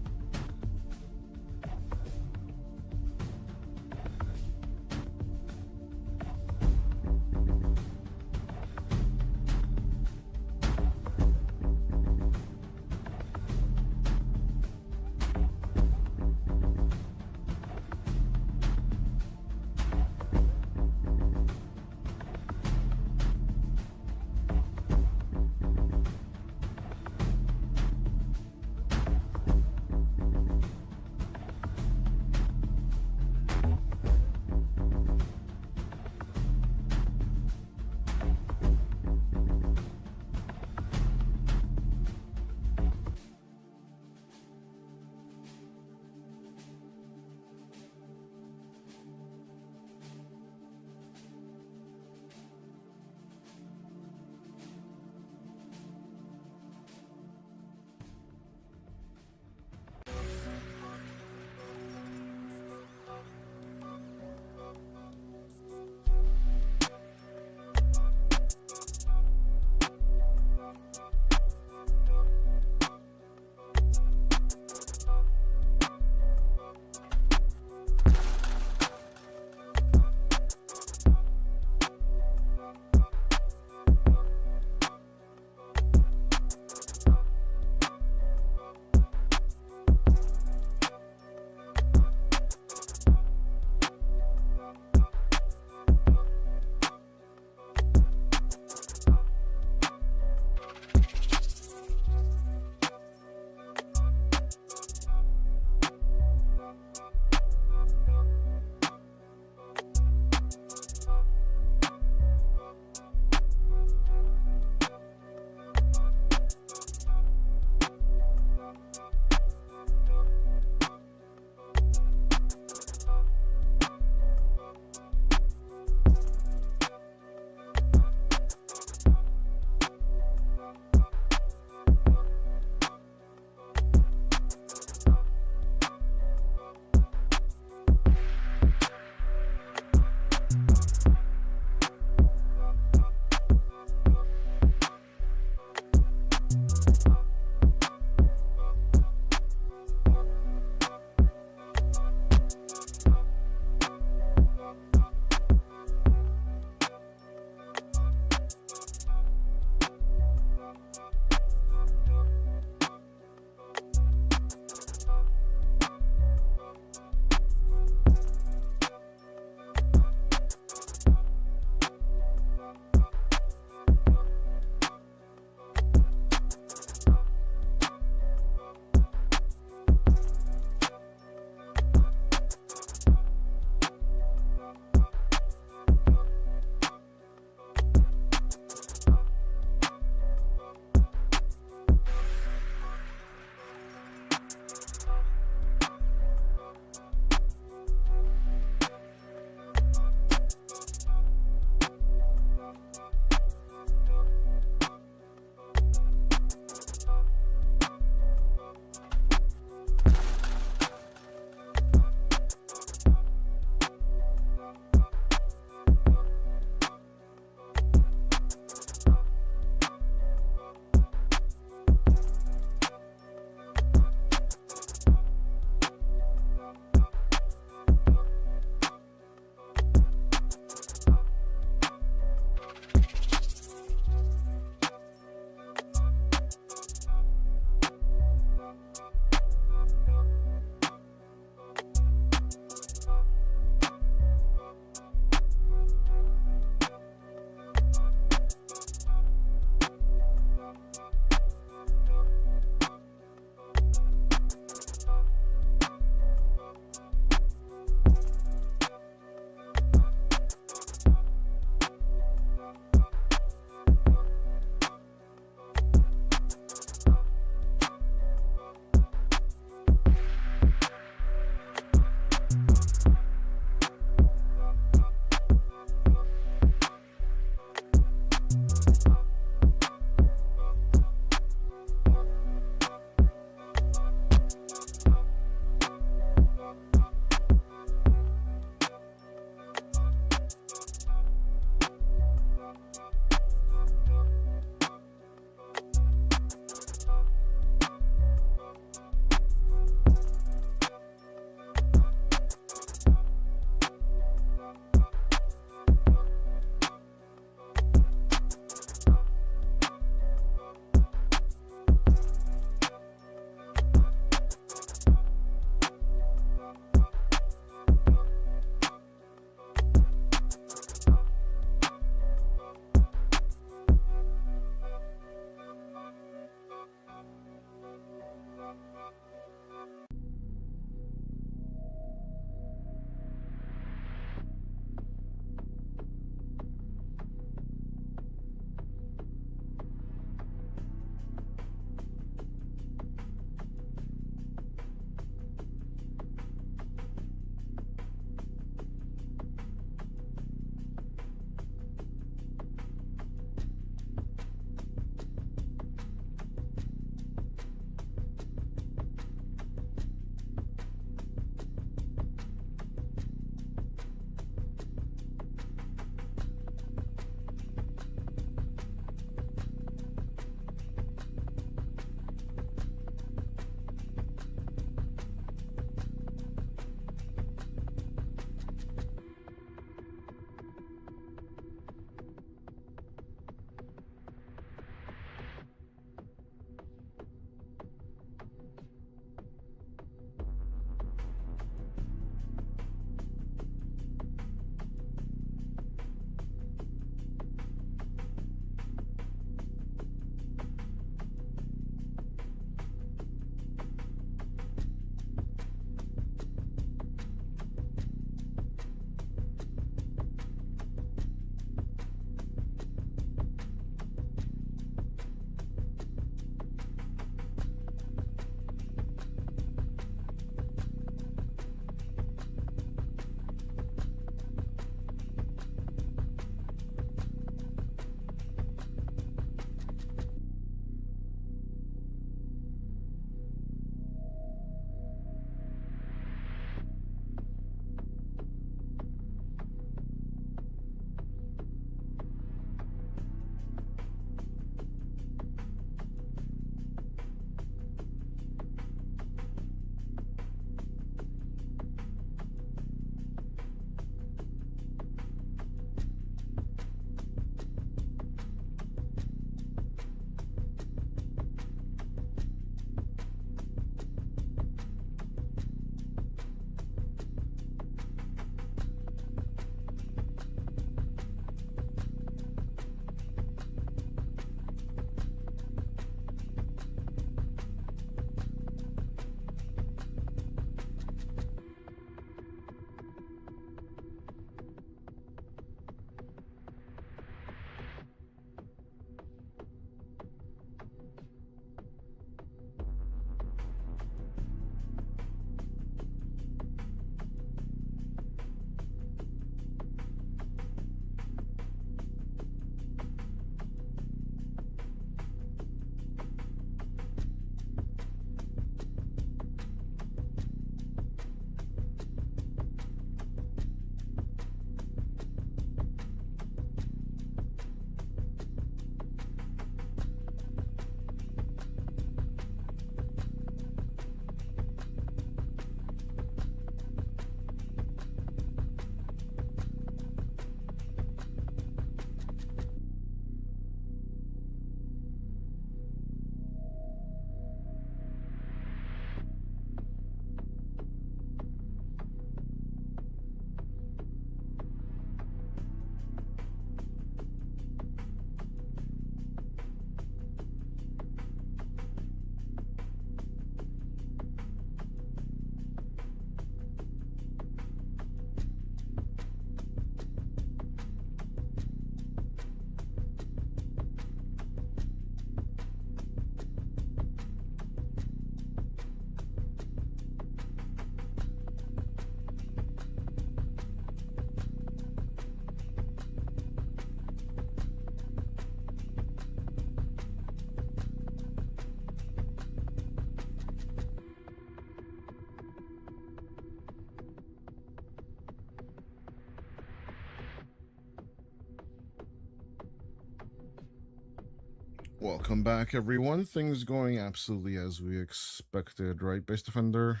Welcome back, everyone. Things going absolutely as we expected, right, Base Defender?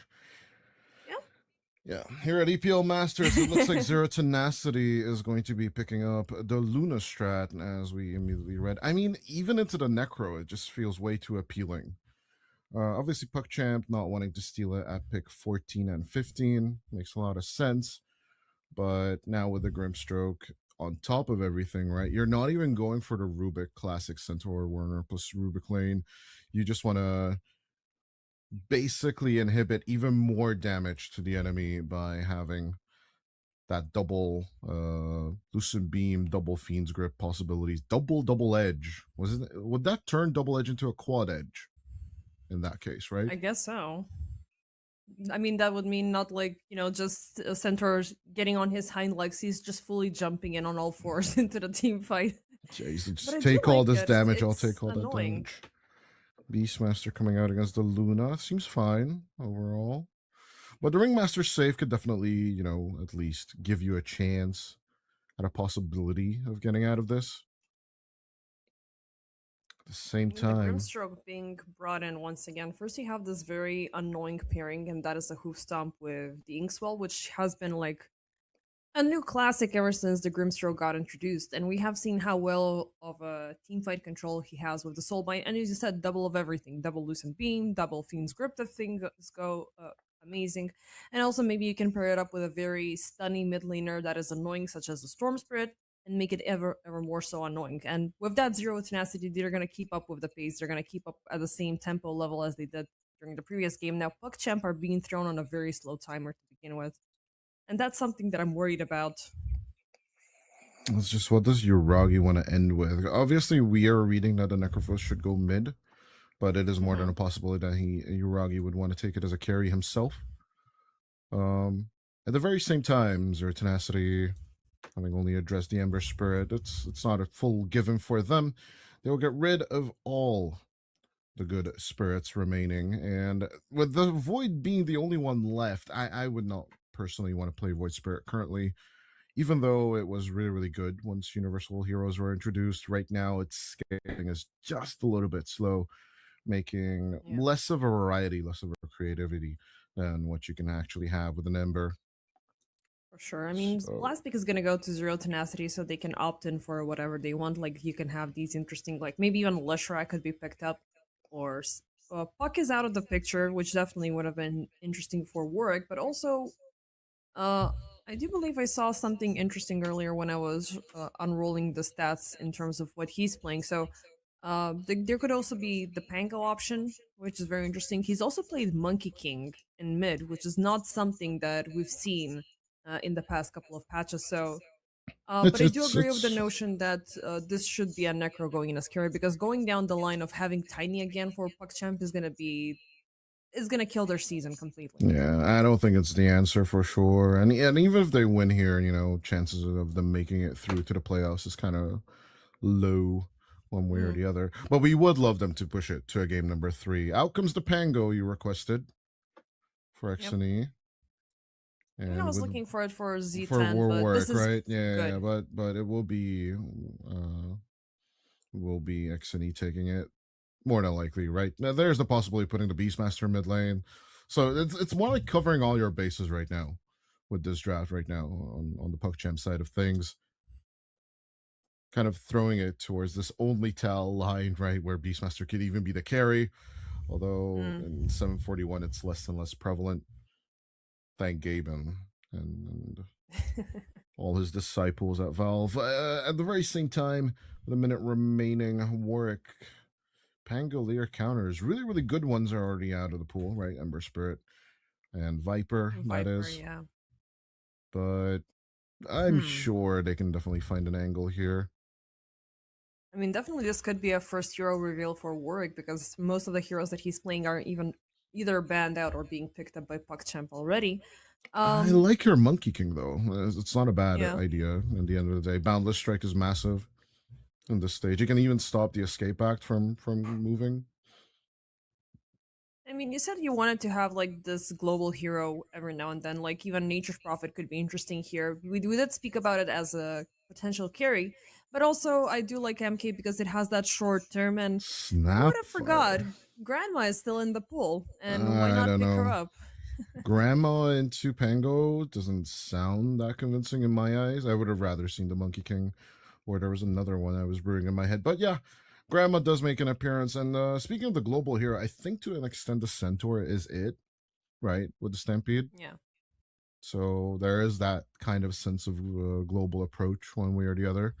Yeah, here at EPL Masters, it looks like Zero Tenacity is going to be picking up the Luna strat, as we immediately read. I mean, even into the Necro, it just feels way too appealing. Obviously, PuckChamp not wanting to steal it at pick 14 and 15 makes a lot of sense. But now with the Grimstroke on top of everything, right? You're not even going for the Rubik Classic Centaur Warner plus Rubik Lane. You just want to basically inhibit even more damage to the enemy by having that double Lucent Beam, double Fiend's Grip possibilities, double edge. Would that turn double edge into a quad edge in that case, right? I guess so. I mean, that would mean not like, just Centaur's getting on his hind legs. He's just fully jumping in on all fours into the team fight. Jeez, But just I do take all like this it. damage. I'll It's take all that annoying. damage. Beastmaster coming out against the Luna seems fine overall. But the Ringmaster save could definitely, at least give you a chance at a possibility of getting out of this. At the same The time, Grimstroke being brought in once again. First, you have this very annoying pairing, and that is the Hoof Stomp with the Inkswell, which has been like a new classic ever since the Grimstroke got introduced. And we have seen how well of a teamfight control he has with the Soulbind. And as you said, double of everything: double Lucent Beam, double Fiend's Grip. The things go amazing. And also, maybe you can pair it up with a very stunning mid laner that is annoying, such as the Storm Spirit, and make it ever more so annoying. And with that zero tenacity, they're gonna keep up with the pace. They're gonna keep up at the same tempo level as they did during the previous game. Now, PuckChamp are being thrown on a very slow timer to begin with, and that's something that I'm worried about. it's just, what does Uragi want to end with? Obviously, we are reading that the Necrophos should go mid, but it is more than a possibility that Uragi would want to take it as a carry himself. At the very same time, Zero Tenacity, having only addressed the Ember Spirit, it's not a full given for them. They will get rid of all the good spirits remaining, and with the Void being the only one left, I would not personally want to play Void Spirit currently, even though it was really good once Universal Heroes were introduced. Right now, its scaling is just a little bit slow, making less of a variety, less of a creativity than what you can actually have with an Ember. For sure. I mean, Last Pick is going to go to Zero Tenacity so they can opt in for whatever they want. Like, you can have these interesting, like, maybe even Leshrac could be picked up, or Puck is out of the picture, which definitely would have been interesting for Warwick. But also, I do believe I saw something interesting earlier when I was unrolling the stats in terms of what he's playing. So, there could also be the Pango option, which is very interesting. He's also played Monkey King in mid, which is not something that we've seen in the past couple of patches. So, but I do agree with the notion that this should be a Necro going in as carry, because going down the line of having Tiny again for PuckChamp is gonna kill their season completely. Yeah, I don't think it's the answer for sure. And even if they win here, chances of them making it through to the playoffs is kind of low one way or the other. But we would love them to push it to a game number 3. Out comes the Pango you requested for XNE. And I was looking for it for Z10, for but Warwick, this is right? Yeah, good. but it will be XNE taking it more than likely, right? Now there's the possibility of putting the Beastmaster mid lane. So it's more like covering all your bases right now with this draft right now on the PuckChamp side of things. Kind of throwing it towards this only tell line, right, where Beastmaster could even be the carry. Although in 741 it's less and less prevalent. Thank Gaben and all his disciples at Valve. At the very same time, with a minute remaining, Warwick Pangolier counters. Really good ones are already out of the pool, right? Ember Spirit and Viper, that is. Yeah. But I'm sure they can definitely find an angle here. I mean, definitely this could be a first hero reveal for Warwick, because most of the heroes that he's playing are either banned out or being picked up by PuckChamp already. I like your Monkey King, though. It's not a bad idea at the end of the day. Boundless Strike is massive in this stage. You can even stop the Escape Act from moving. I mean, you said you wanted to have like this global hero every now and then, like even Nature's Prophet could be interesting here. We did speak about it as a potential carry, but also I do like MK because it has that short term, and who would have forgot? Grandma is still in the pool, and why not pick her up? Grandma into Pango doesn't sound that convincing in my eyes. I would have rather seen the Monkey King, or there was another one I was brewing in my head. But yeah, Grandma does make an appearance. And speaking of the global hero, I think to an extent the Centaur is it, right? With the Stampede. Yeah. So there is that kind of sense of global approach one way or the other.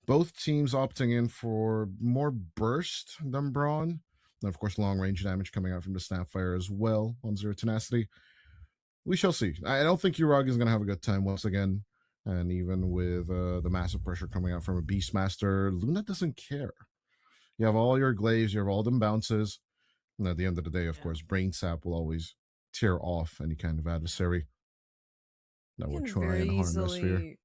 Both teams opting in for more burst than Brawn. And of course, long range damage coming out from the Snapfire as well on Zero Tenacity. We shall see. I don't think Uragi is going to have a good time once again. And even with the massive pressure coming out from a Beastmaster, Luna doesn't care. You have all your glaives, you have all them bounces. And at the end of the day, of course, Brain Sap will always tear off any kind of adversary that would try and harm the sphere.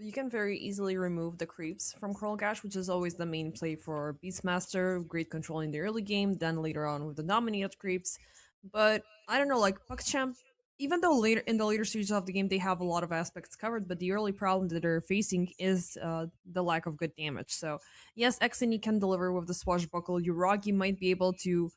You can very easily remove the creeps from Coral Gash, which is always the main play for Beastmaster. Great control in the early game, then later on with the dominated creeps. But I don't know, like PuckChamp, even though later in the later stages of the game they have a lot of aspects covered, but the early problem that they're facing is the lack of good damage. So yes, Xeni can deliver with the Swashbuckle. Uragi might be able to,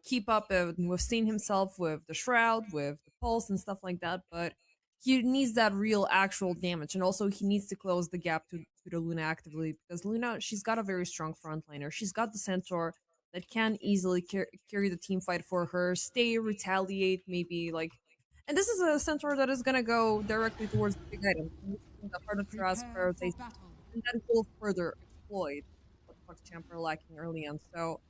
keep up and withstand himself with the Shroud, with the Pulse and stuff like that, but he needs that real actual damage, and also he needs to close the gap to the Luna actively, because Luna, she's got a very strong frontliner. She's got the Centaur that can easily carry the team fight for her, stay, retaliate, maybe like. And this is a Centaur that is gonna go directly towards the big item, the Heart of Tras Prepare for prioritization, battle. and that will further exploit what PuckChamp are lacking early on. So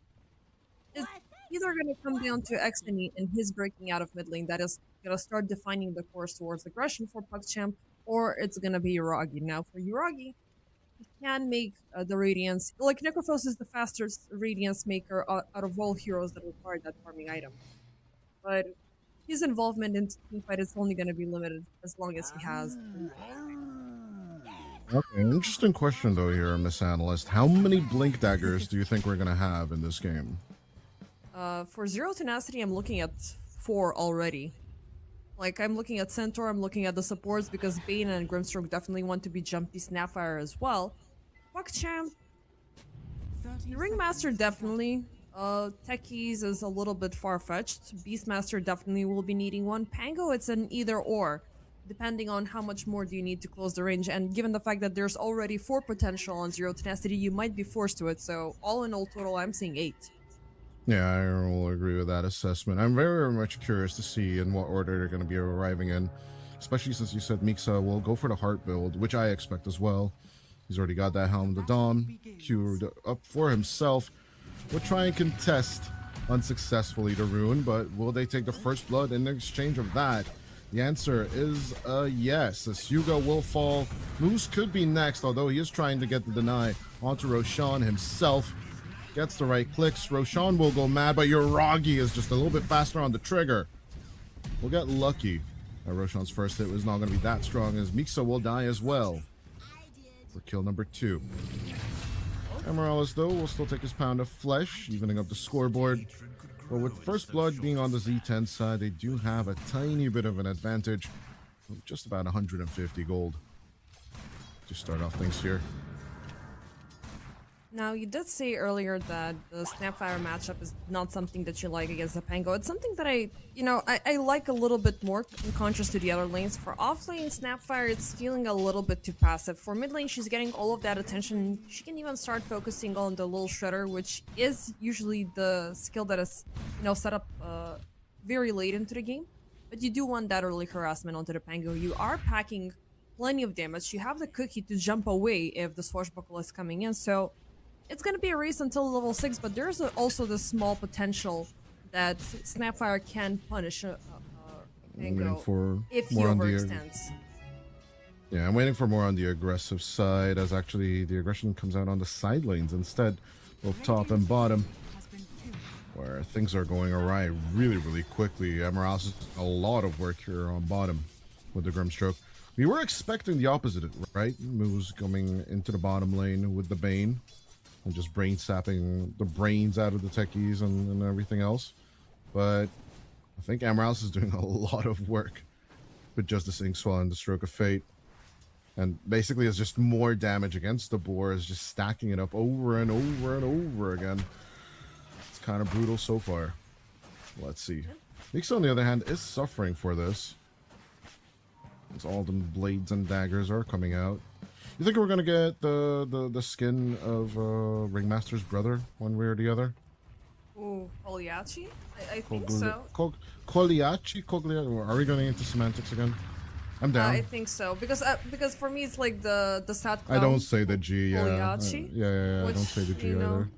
it's either going to come down to Xeni and his breaking out of mid lane that is going to start defining the course towards aggression for PuckChamp, or it's going to be Uragi. Now, for Uragi, he can make the Radiance. Like, Necrophos is the fastest Radiance maker out of all heroes that require that farming item. But his involvement in teamfight is only going to be limited as long as he has. Okay, interesting question though here, Miss Analyst. How many Blink Daggers do you think we're going to have in this game? For Zero Tenacity, I'm looking at 4 already. Like, I'm looking at Centaur, I'm looking at the supports, because Bane and Grimstroke definitely want to be jumpy Snapfire as well. PuckChamp, Ringmaster definitely. Techies is a little bit far-fetched. Beastmaster definitely will be needing one. Pango, it's an either-or, depending on how much more do you need to close the range. And given the fact that there's already 4 potential on Zero Tenacity, you might be forced to it. So all in all total, I'm seeing 8. Yeah, I will agree with that assessment. I'm very much curious to see in what order they're going to be arriving in, especially since you said Mixa will go for the heart build, which I expect as well. He's already got that Helm of the Dawn queued up for himself. Will try and contest unsuccessfully the rune, but will they take the first blood in exchange of that? The answer is yes. As Hugo will fall. MOUZ could be next, although he is trying to get the deny onto Roshan himself. Gets the right clicks. Roshan will go mad, but Uragi is just a little bit faster on the trigger. We'll get lucky. Roshan's first hit was not going to be that strong, as Mixa will die as well for kill number 2. Emeralds, though, will still take his pound of flesh, evening up the scoreboard. But with first blood being on the Z10 side, they do have a tiny bit of an advantage. Just about 150 gold to start off things here. Now, you did say earlier that the Snapfire matchup is not something that you like against the Pango. It's something that I like a little bit more, in contrast to the other lanes. For offlane Snapfire, it's feeling a little bit too passive. For mid lane, she's getting all of that attention. She can even start focusing on the little shredder, which is usually the skill that is, set up very late into the game. But you do want that early harassment onto the Pango. You are packing plenty of damage. You have the cookie to jump away if the Swashbuckle is coming in, so it's going to be a race until level 6, but there's also the small potential that Snapfire can punish Pango if he overextends. Yeah, I'm waiting for more on the aggressive side, as actually the aggression comes out on the side lanes instead, both top and bottom, where things are going awry really, really quickly. Emeralds has a lot of work here on bottom with the Grimstroke. We were expecting the opposite, right? MOUZ coming into the bottom lane with the Bane and just brain sapping the brains out of the techies and everything else. But I think Emeralds is doing a lot of work with just the Sing Swell and the Stroke of Fate. And basically it's just more damage against the boars, just stacking it up over and over and over again. It's kind of brutal so far. Let's see. Mixa, on the other hand, is suffering for this, as all the blades and daggers are coming out. You think we're gonna get the skin of Ringmaster's brother one way or the other? Ooh, Oliachi? I think so. Cogliacci? Are we going into semantics again? I'm down. I think so because for me it's like the sad I clown. don't say the G, yeah. Oliachi, Yeah. I which, don't say the G you know, either.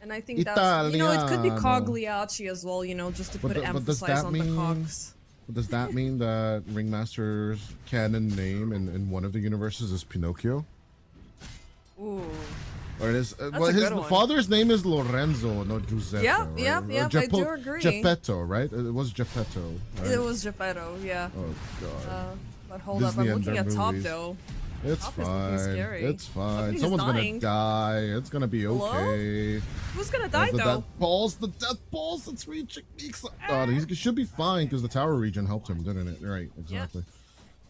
and I think that's, you know, it could be Italiano. Cogliacci as well, you know, just to But put does emphasis that on mean- the cogs. Does that mean that Ringmaster's canon name in one of the universes is Pinocchio? Ooh. Or it is, That's well, a his good one. father's name is Lorenzo, not Giuseppe. Yeah, right? yeah, Or yeah, I do agree. Geppetto, right? It was Geppetto. Right? It was Geppetto, yeah. Oh god. But hold Disney up, I'm and looking their at top movies. though. It's Top is looking fine. scary. It's fine. Somebody's Someone's dying. gonna die. It's gonna be Hello? okay. Who's gonna die the though? death balls, it's reaching Meeksa. Oh, he should be fine because the tower region helped him, didn't it? Right, exactly.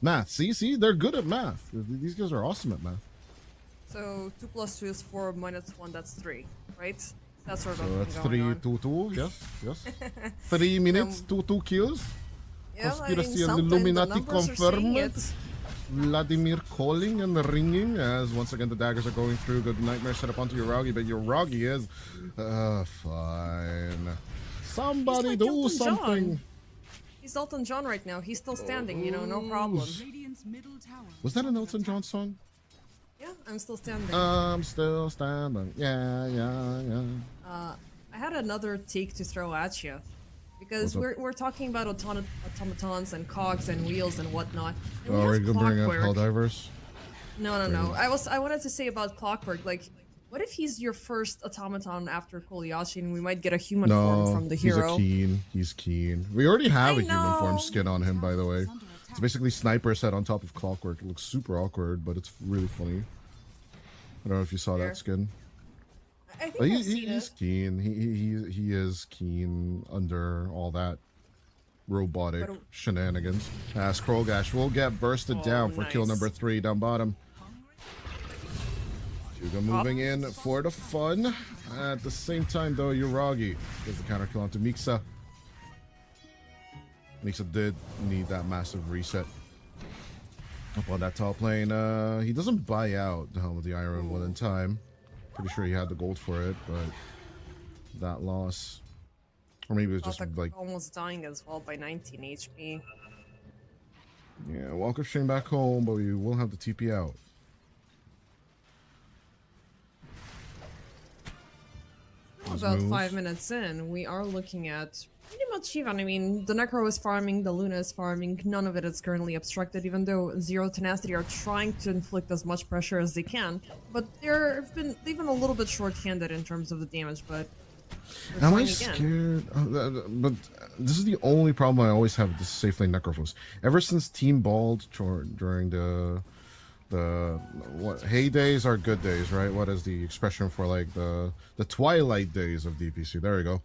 Math, see, they're good at math. These guys are awesome at math. So 2 + 2 is 4 - 1, that's 3, right? That's sort of So that's going 3, on. 2, 2, yes. 3 minutes, 2 kills. Yeah, Conspiracy and something, Illuminati the numbers are saying confirmed. it. Vladimir calling and ringing as once again the daggers are going through. Good nightmare set up onto Uragi, but Uragi is fine. Somebody He's like do Elton something. John. He's Elton John right now. He's still standing, you know, no problem. Radiant's middle tower Was is that an under Elton attack. John song? Yeah, I'm still standing. I'm still standing. Yeah. I had another take to throw at you. Because What's up? we're talking about automatons and cogs and wheels and whatnot. And Oh, we are have you gonna bring up Clockwork. Helldivers? No. I wanted to say about Clockwork, like, what if he's your first automaton after Koliachi and we might get a human form No, from the he's a hero? keen. He's keen. We already have I a human form know. skin on him, by the way. It's basically Sniper set on top of Clockwork. It looks super awkward, but it's really funny. I don't know if you saw Here. that skin. I think But I've seen he's it. keen. He is keen under all that robotic But- shenanigans. Scrollgash will get bursted Oh, down for kill nice. number 3 down bottom. Hugo moving in for the fun. At the same time, though, Uragi gets the counter kill onto Miksa. Miksa did need that massive reset up on that top lane. He doesn't buy out the Helm of the Iron one in time. Pretty sure he had the gold for it, but that loss. Or maybe it was just Gothak like, almost dying as well by 19 HP. yeah, walk of shame back home, but we will have the TP out. Those About moves. 5 minutes in, we are looking at pretty much even. I mean, the Necro is farming, the Luna is farming, none of it is currently obstructed, even though Zero Tenacity are trying to inflict as much pressure as they can. But they've been a little bit short-handed in terms of the damage, but they're Am I trying again. scared? But this is the only problem I always have with this safe lane Necrophos. Ever since Team Bald during the what heydays are good days, right? What is the expression for like the twilight days of DPC? There we go.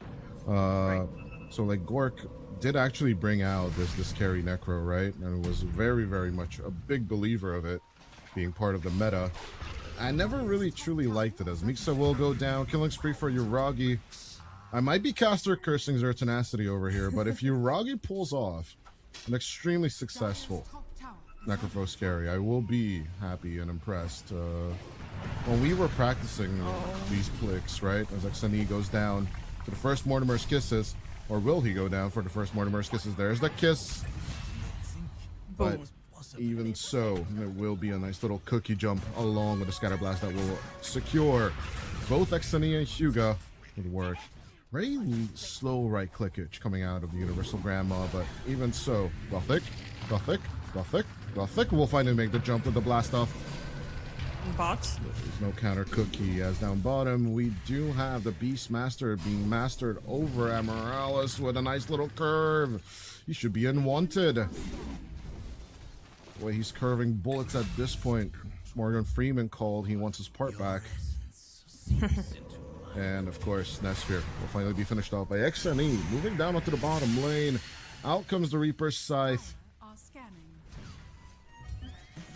So like Gork did actually bring out this carry Necro, right? And was very much a big believer of it being part of the meta. I never really truly liked it as Miksa will go down. Killing spree for Uragi. I might be caster cursing Zero Tenacity over here, but if Uragi pulls off an extremely successful Top tower is Necrophos carry, I will be happy and impressed. When we were practicing these plicks, right, as Xani goes down for the first Mortimer's Kisses, or will he go down for the first Mortimer's Kisses? There's the kiss. But even so, it will be a nice little cookie jump along with the Scatter Blast that will secure both Xani and Hyuga with work. Very slow right clickage coming out of the Universal Grandma, but even so, Gothic will finally make the jump with the blast off. But There's no counter cookie, as down bottom we do have the Beastmaster being mastered over Amorales with a nice little curve. He should be unwanted. The way he's curving bullets at this point. Morgan Freeman called, he wants his part back. And of course, Nesphere will finally be finished off by XNE, moving down onto the bottom lane. Out comes the Reaper's Scythe. are scanning.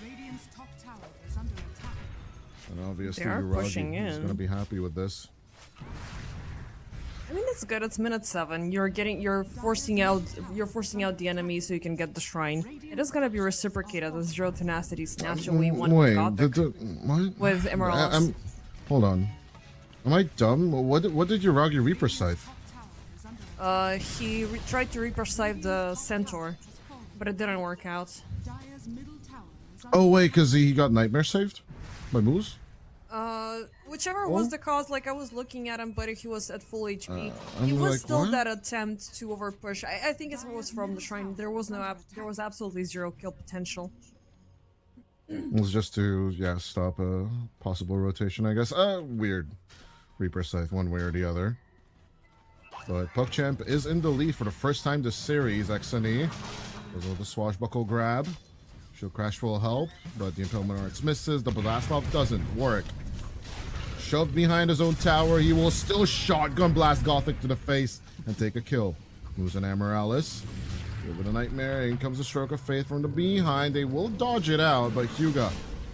Radiant's top tower is under attack. And obviously, They are pushing Uragi is in. going to be happy with this. I mean, it's good. It's minute 7. You're forcing out the enemy so you can get the shrine. It is gonna be reciprocated as Zero Tenacity snatch away one Wait, Gothic what? with Emeralds. Hold on. Am I dumb? What did Yuragi Reaper scythe? He tried to Reaper Scythe the Centaur, but it didn't work out. Dire's middle tower is Oh wait, because he got Nightmare saved by MOUZ? Whichever was the cause, like I was looking at him, but he was at full HP. I'm He was like, still what? that attempt to overpush. I think it was from the shrine. There was there was absolutely zero kill potential. It was just to, yeah, stop a possible rotation, I guess. Weird. Reaper scythe, one way or the other. But PugChamp is in the lead for the first time this series. XNE goes with the swashbuckle grab. Shield Crash will help, but the Impalement Arts misses. The Blast Off doesn't work. Shoved behind his own tower. He will still shotgun blast Gothic to the face and take a kill. Moves an Amaralis. With a Nightmare, in comes a Stroke of Faith from the behind. They will dodge it out, but Hyuga,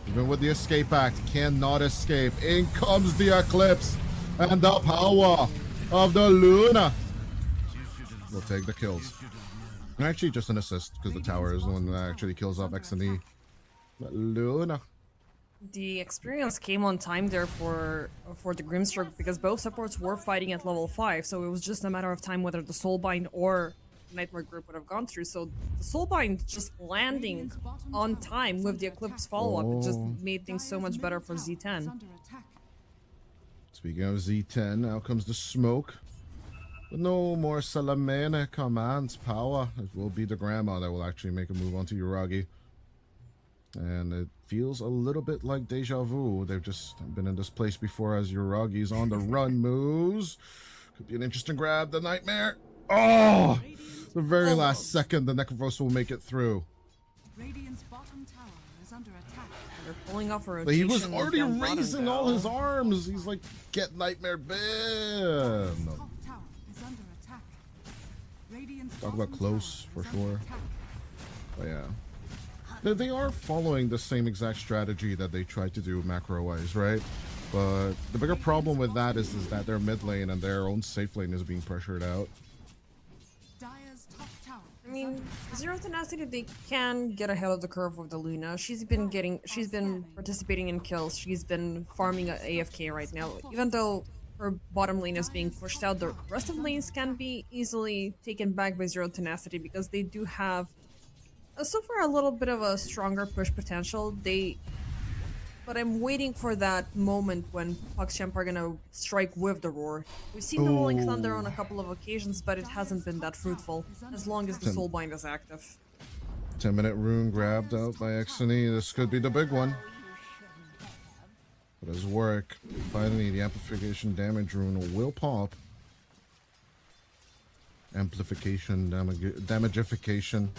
even with the Escape Act, cannot escape. In comes the Eclipse, and the power of the Luna will take the kills. And actually just an assist, because the tower is the one that actually kills off XNE. But Luna. The experience came on time there for the Grimstroke because both supports were fighting at level 5, so it was just a matter of time whether the Soulbind or Nightmare Group would have gone through. So the Soulbind just landing on time with the Eclipse follow-up, it just made things so much better for Z10. under attack. Speaking of Z10, out comes the smoke. But no more Salamene commands power. It will be the grandma that will actually make a move onto Yuragi. And it feels a little bit like deja vu. They've just been in this place before as Yuragi's on the run moves. Could be an interesting grab. The Nightmare. Oh! The very last second, the Necrophos will make it through. Radiant's bottom tower is under attack. They're pulling off a rotation. But he was already down bottom, raising all though. his arms. He's like, get Nightmare, bam! Top tower is under attack. Radiant's Talk about bottom close, tower for is under sure. attack. But yeah. They are following the same exact strategy that they tried to do macro-wise, right? But the bigger problem with that is that their mid lane and their own safe lane is being pressured out. Dire's top tower I mean, Zero Tenacity, they can get ahead of the curve with the Luna. She's been participating in kills. She's been farming at AFK right now. Even though her bottom lane is being pushed out, the rest of the lanes can be easily taken back by Zero Tenacity because they do have so far a little bit of a stronger push potential. But I'm waiting for that moment when PugChamp are gonna strike with the roar. We've seen the Rolling Thunder on a couple of occasions, but it hasn't been that fruitful as long as the Soulbind is active. 10-minute rune grabbed out by XNE. This could be the big one. But his work. Finally, the amplification damage rune will pop. Amplification, damagification.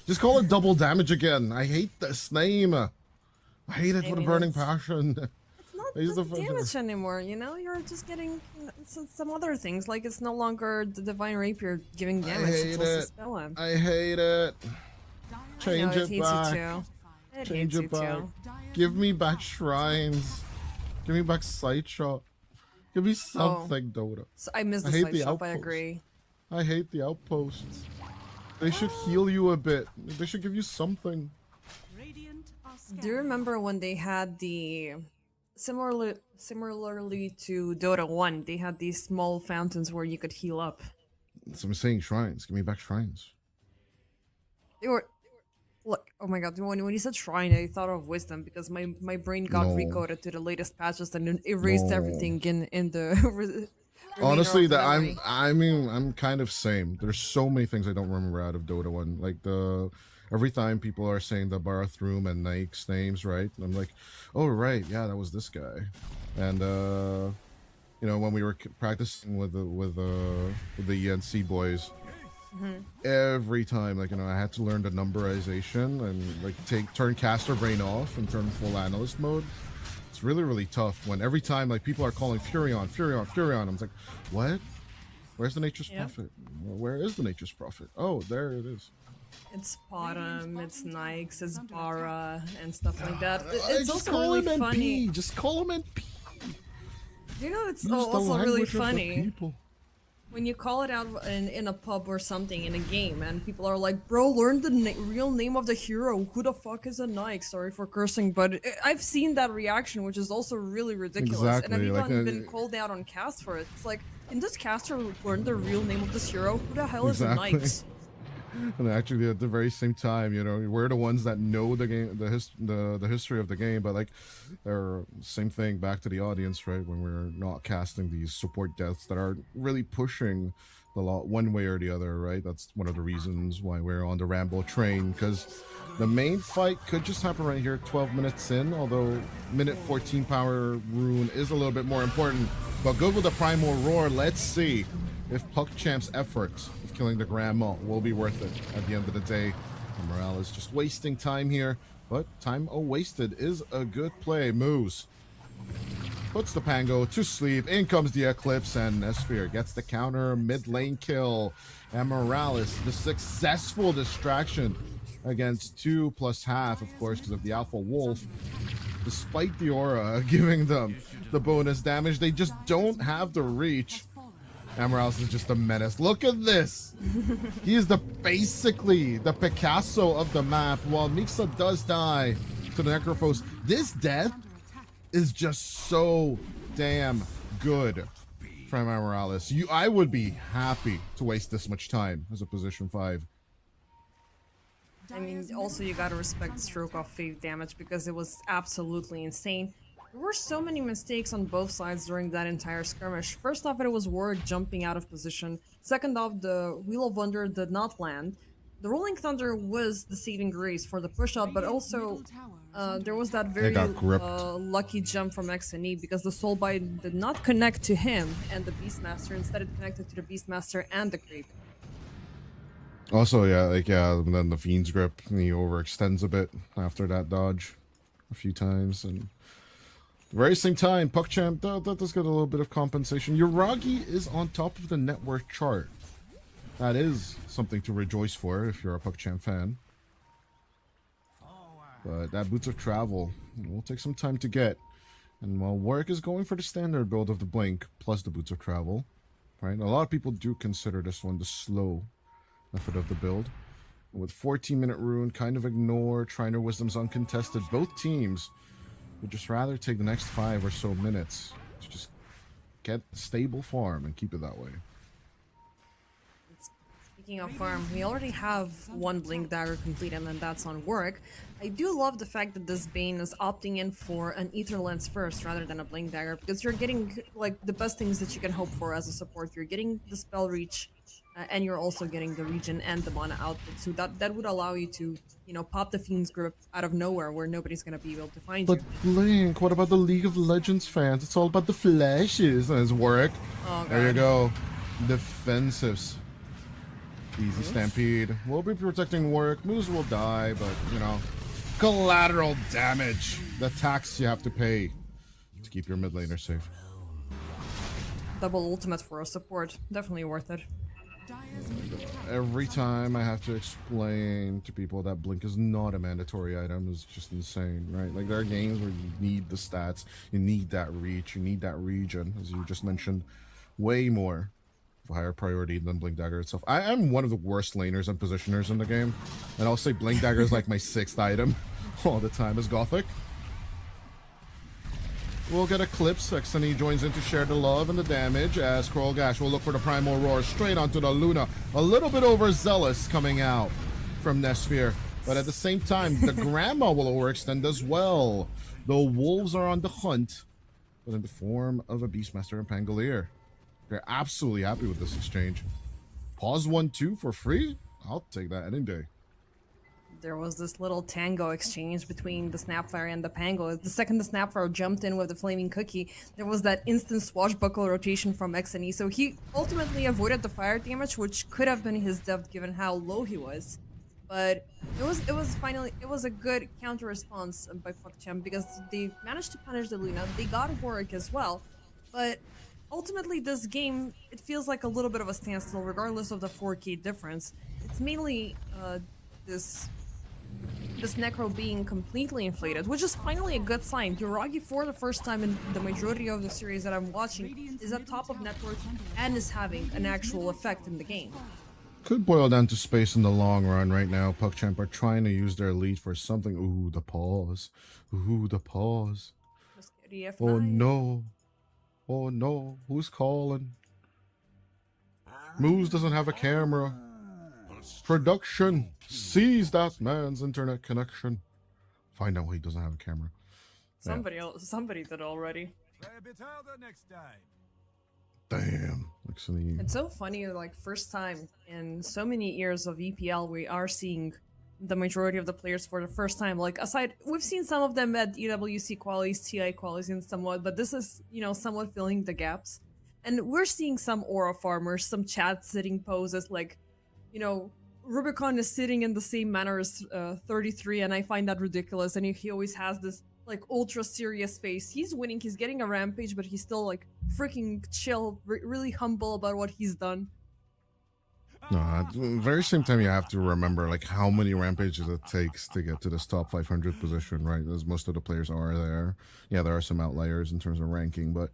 Just call it double damage again. I hate this name. I hate it with a burning passion. It's not He's the the damage anymore, you know? You're just getting some other things, like it's no longer the Divine Rapier giving damage, it's also it. spell him. I hate it. Change No, it hates back. you too. It Change hates it you back. too. Give me back shrines. Give me back sight shot. Give me something, Dota. So I missed I the hate side the shop, I outpost. agree. I hate the outposts. They should heal you a bit. They should give you something. Radiant are Do you remember when they had the similarly to Dota 1, they had these small fountains where you could heal up? So I'm saying shrines. Give me back shrines. They were look, oh my god, when you said shrine, I thought of wisdom because my brain got No. recoded to the latest patches and it erased No. everything in the remainder Honestly, of the that memory. I'm kind of same. There's so many things I don't remember out of Dota 1. Like every time people are saying the Barathrum and Nyx names, right? I'm like, oh right, yeah, that was this guy. And you know, when we were practicing with the ENC boys, every time, like, you know, I had to learn the numberization and like turn caster brain off and turn full analyst mode. It's really, really tough when every time like people are calling Furion. I'm like, what? Where's the Nature's Prophet? Where is the Nature's Prophet? Oh, there it is. It's Bottom, it's Nyx, it's Bara, and stuff like that. Just It's also call really him funny. NP. Just call him NP. You know, it's Use the also really language of the funny. people. when you call it out in a pub or something in a game, and people are like, "Bro, learn the real name of the hero. Who the fuck is a Nike?" Sorry for cursing, but I've seen that reaction, which is also really ridiculous. And I've Exactly, even like, been called out on cast for it. It's like, can this caster learn the real name of this hero? Who the hell is a Exactly. Nike? And actually, at the very same time, you know, we're the ones that know the game, the history of the game. But like, or same thing back to the audience, right? When we're not casting these support deaths that are really pushing the lot one way or the other, right? That's one of the reasons why we're on the Rambo train, because the main fight could just happen right here, 12 minutes in. Although minute 14 power rune is a little bit more important. But good with the primal roar. Let's see if PuckChamp's efforts of killing the grandma will be worth it at the end of the day. And Morales just wasting time here, but time wasted is a good play. MOUZ puts the Pango to sleep. In comes the Eclipse, and Nesphere gets the counter mid lane kill. And Morales, the successful distraction against 2+half, of course, because of the Alpha Wolf. Despite the aura giving them the bonus damage, they just don't have the reach. Morales is just a menace. Look at this. He is basically the Picasso of the map, while Mixa does die to the Necrophos. This death is just so damn good from Morales. I would be happy to waste this much time as a position 5. I mean, also you gotta respect the stroke off fave damage because it was absolutely insane. There were so many mistakes on both sides during that entire skirmish. First off, it was Warwick jumping out of position. Second off, the Wheel of Wonder did not land. The Rolling Thunder was the saving grace for the push out, but also there was that very lucky jump from XNE because the Soulbite did not connect to him and the Beastmaster. Instead, it connected to the Beastmaster and the Creep. Also, and then the Fiend's Grip, he overextends a bit after that dodge a few times. And at the very same time, PuckChamp that does get a little bit of compensation. Yuragi is on top of the net worth chart. That is something to rejoice for if you're a PuckChamp fan. But that Boots of Travel will take some time to get. And while Warwick is going for the standard build of the Blink plus the Boots of Travel, right? A lot of people do consider this one the slow method of the build. With 14-minute rune, kind of ignore Triner Wisdom's uncontested. Both teams would just rather take the next 5 or so minutes to just get a stable farm and keep it that way. Speaking of farm, we already have one Blink Dagger complete, and then that's on work. I do love the fact that this Bane is opting in for an Ether Lens first rather than a Blink Dagger, because you're getting like the best things that you can hope for as a support. You're getting the spell reach, and you're also getting the regen and the mana output. So that would allow you to, you know, pop the Fiend's Grip out of nowhere where nobody's gonna be able to find you. But Blink, what about the League of Legends fans? It's all about the flashes. And it's Warwick. Oh, there you God. go. Defensives. Easy Stampede. We'll be protecting Warwick. MOUZ will die, but, you know, collateral damage. The tax you have to pay to keep your mid laner safe. Double ultimate for a support. Definitely worth it. Every time I have to explain to people that Blink is not a mandatory item is just insane, right? Like, there are games where you need the stats, you need that reach, you need that regen, as you just mentioned, way more of a higher priority than Blink Dagger itself. I am one of the worst laners and positioners in the game, and I'll say Blink Dagger is like my 6th item all the time as Gothic. We'll get Eclipse. XNE joins in to share the love and the damage as Krolgash will look for the Primal Roar straight onto the Luna. A little bit overzealous coming out from Nesphere, but at the same time, the Grandma will overextend as well. The Wolves are on the hunt, but in the form of a Beastmaster and Pangolier. They're absolutely happy with this exchange. Pause 1-2 for free? I'll take that any day. There was this little tango exchange between the Snapfire and the Pango. The second the Snapfire jumped in with the Flaming Cookie, there was that instant swashbuckle rotation from XNE. So he ultimately avoided the fire damage, which could have been his death given how low he was. But it was a good counter response by PuckChamp because they managed to punish the Luna. They got Warwick as well, but ultimately this game, it feels like a little bit of a standstill regardless of the 4K difference. It's mainly this this Necro being completely inflated, which is finally a good sign. Yuragi, for the first time in the majority of the series that I'm watching, is at top of net worth and is having an actual effect in the game. Could boil down to space in the long run right now. PuckChamp are trying to use their lead for something. Ooh, the pause. Ooh, the pause. Oh no. Oh no. Who's calling? MOUZ doesn't have a camera. Production. Seize that man's internet connection. Find out why he doesn't have a camera. Somebody else, somebody did already. Play a bit harder next time. Damn. It's so funny, like, first time in so many years of EPL, we are seeing the majority of the players for the first time. Like, aside, we've seen some of them at EWC qualies, TI qualies, and somewhat, but this is, you know, somewhat filling the gaps. And we're seeing some aura farmers, some chat sitting poses, like, you know, Rubicon is sitting in the same manner as 33, and I find that ridiculous. And he always has this like ultra serious face. He's winning, he's getting a rampage, but he's still like freaking chill, really humble about what he's done. No, at the very same time, you have to remember like how many rampages it takes to get to this top 500 position, right? As most of the players are there. Yeah, there are some outliers in terms of ranking, but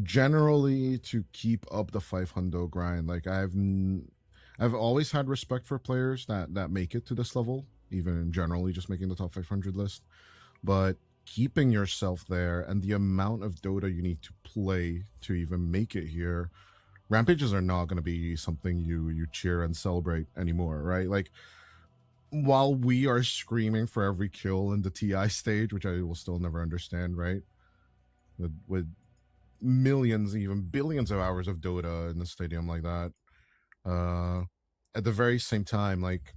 generally to keep up the 500 grind, like I've always had respect for players that make it to this level, even generally just making the top 500 list. But keeping yourself there and the amount of Dota you need to play to even make it here, rampages are not going to be something you cheer and celebrate anymore, right? Like, while we are screaming for every kill in the TI stage, which I will still never understand, right? With millions, even billions of hours of Dota in the stadium like that, at the very same time, like,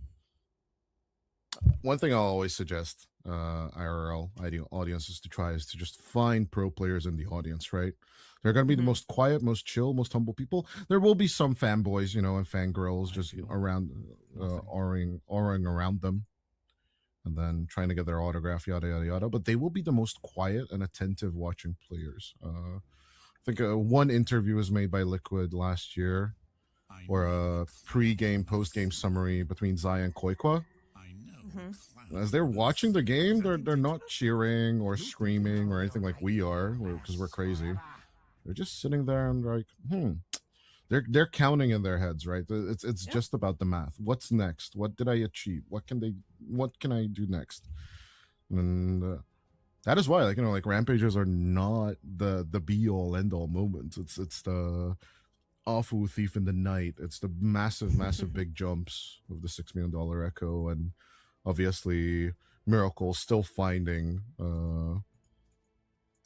one thing I'll always suggest IRL audiences to try is to just find pro players in the audience, right? They're going to be the most quiet, most chill, most humble people. There will be some fanboys, you know, and fangirls just around, auring around them and then trying to get their autograph, yada, yada, yada. But they will be the most quiet and attentive watching players. I think one interview was made by Liquid last year, or a pre-game, post-game summary between Zaya and Koikwa. As they're watching the game, they're not cheering or screaming or anything like we are, because we're crazy. They're just sitting there and like, they're counting in their heads, right? It's just about the math. What's next? What did I achieve? What can I do next? And that is why, like, you know, like rampages are not the be all end all moments. It's the awful thief in the night. It's the massive big jumps of the $6 million echo, and obviously Miracle still finding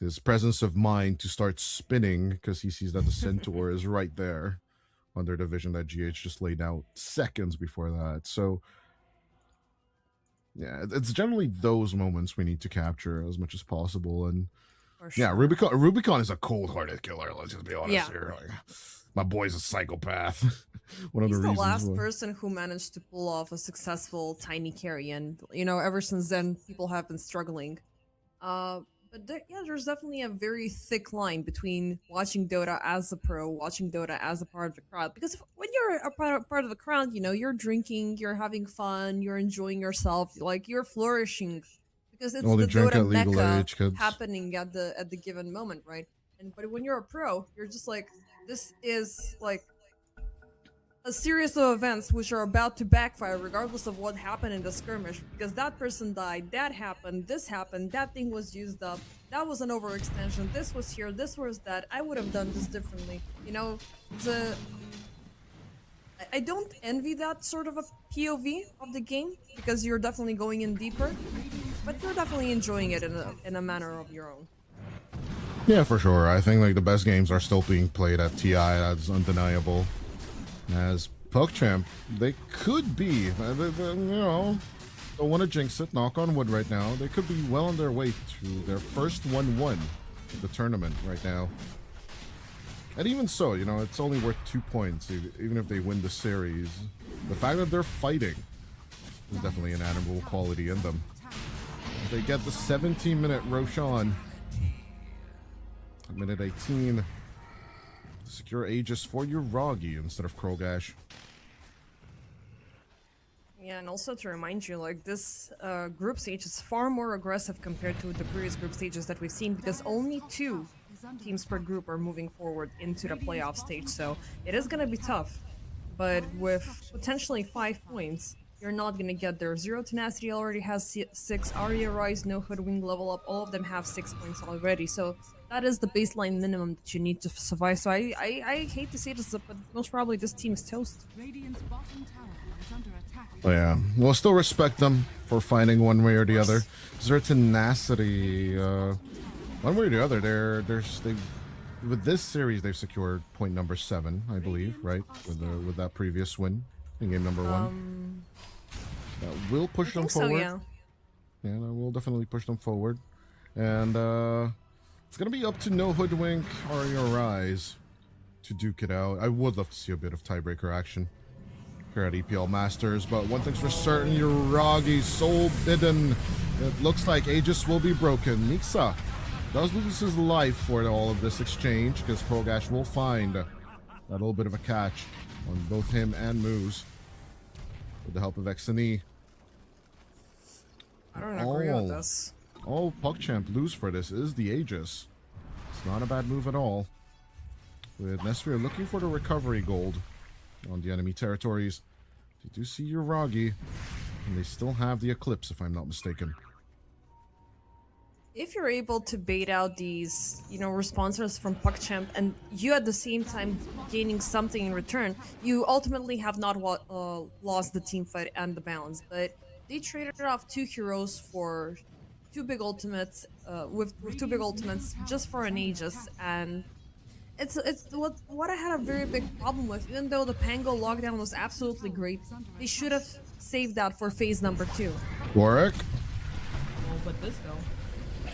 his presence of mind to start spinning because he sees that the Centaur is right there on their division that GH just laid out seconds before that. So yeah, it's generally those moments we need to capture as much as possible. And yeah, Rubicon is a cold-hearted killer. Let's just be honest here. Like, my boy's a psychopath. One He's of the the reasons last why. person who managed to pull off a successful tiny carry, and you know, ever since then, people have been struggling. But there's definitely a very thick line between watching Dota as a pro, watching Dota as a part of the crowd. Because when you're a part of the crowd, you know, you're drinking, you're having fun, you're enjoying yourself, like you're flourishing. Because it's Only the drink Dota at legal mecca age, kids. happening at the given moment, right? But when you're a pro, you're just like, this is like a series of events which are about to backfire regardless of what happened in the skirmish, because that person died, that happened, this happened, that thing was used up, that was an overextension, this was here, this was that, I would have done this differently. You know, I don't envy that sort of a POV of the game, because you're definitely going in deeper, but you're definitely enjoying it in a manner of your own. Yeah, for sure. I think like the best games are still being played at TI. That's undeniable. As PuckChamp, they could be, you know, don't want to jinx it, knock on wood right now. They could be well on their way to their first 1-1 of the tournament right now. And even so, you know, it's only worth 2 points, even if they win the series. The fact that they're fighting is definitely an admirable quality in them. They get the 17-minute Roshan at minute 18. Secure Aegis for Yuragi instead of Krogash. Yeah, and also to remind you, like this group stage is far more aggressive compared to the previous group stages that we've seen because only 2 teams per group are moving forward into the playoff stage. So it is gonna be tough, but with potentially 5 points, you're not gonna get there. Zero Tenacity already has 6. Arya Rise, no Hoodwing level up. All of them have 6 points already. So that is the baseline minimum that you need to survive. So I hate to say this, but most probably this team is toast. Radiant's bottom tower is under attack. Oh, yeah, we'll still respect them for finding one way or the other. Zero Tenacity, one way or the other. They with this series they've secured point number 7, I believe, right? With that previous win in game number 1. That will push them forward. So, yeah. Yeah, that will definitely push them forward. And it's gonna be up to No Hoodwink or Your Rise to duke it out. I would love to see a bit of tiebreaker action here at EPL Masters, but one thing's for certain, Yuragi soul bidden. It looks like Aegis will be broken. Mixa does lose his life for all of this exchange because Krogash will find that little bit of a catch on both him and MOUZ with the help of XNE. I don't agree with this. All PugChamp lose for this is the Aegis. It's not a bad move at all. With Nesphir looking for the recovery gold on the enemy territories. You do see Yuragi, and they still have the Eclipse, if I'm not mistaken. If you're able to bait out these, responses from PugChamp, and you at the same time gaining something in return, you ultimately have not lost the team fight and the balance. But they traded off 2 heroes for 2 big ultimates, with 2 big ultimates just for an Aegis, and it's what I had a very big problem with. Even though the Pango lockdown was absolutely great, they should have saved that for phase number 2. Warwick. Oh, but this though.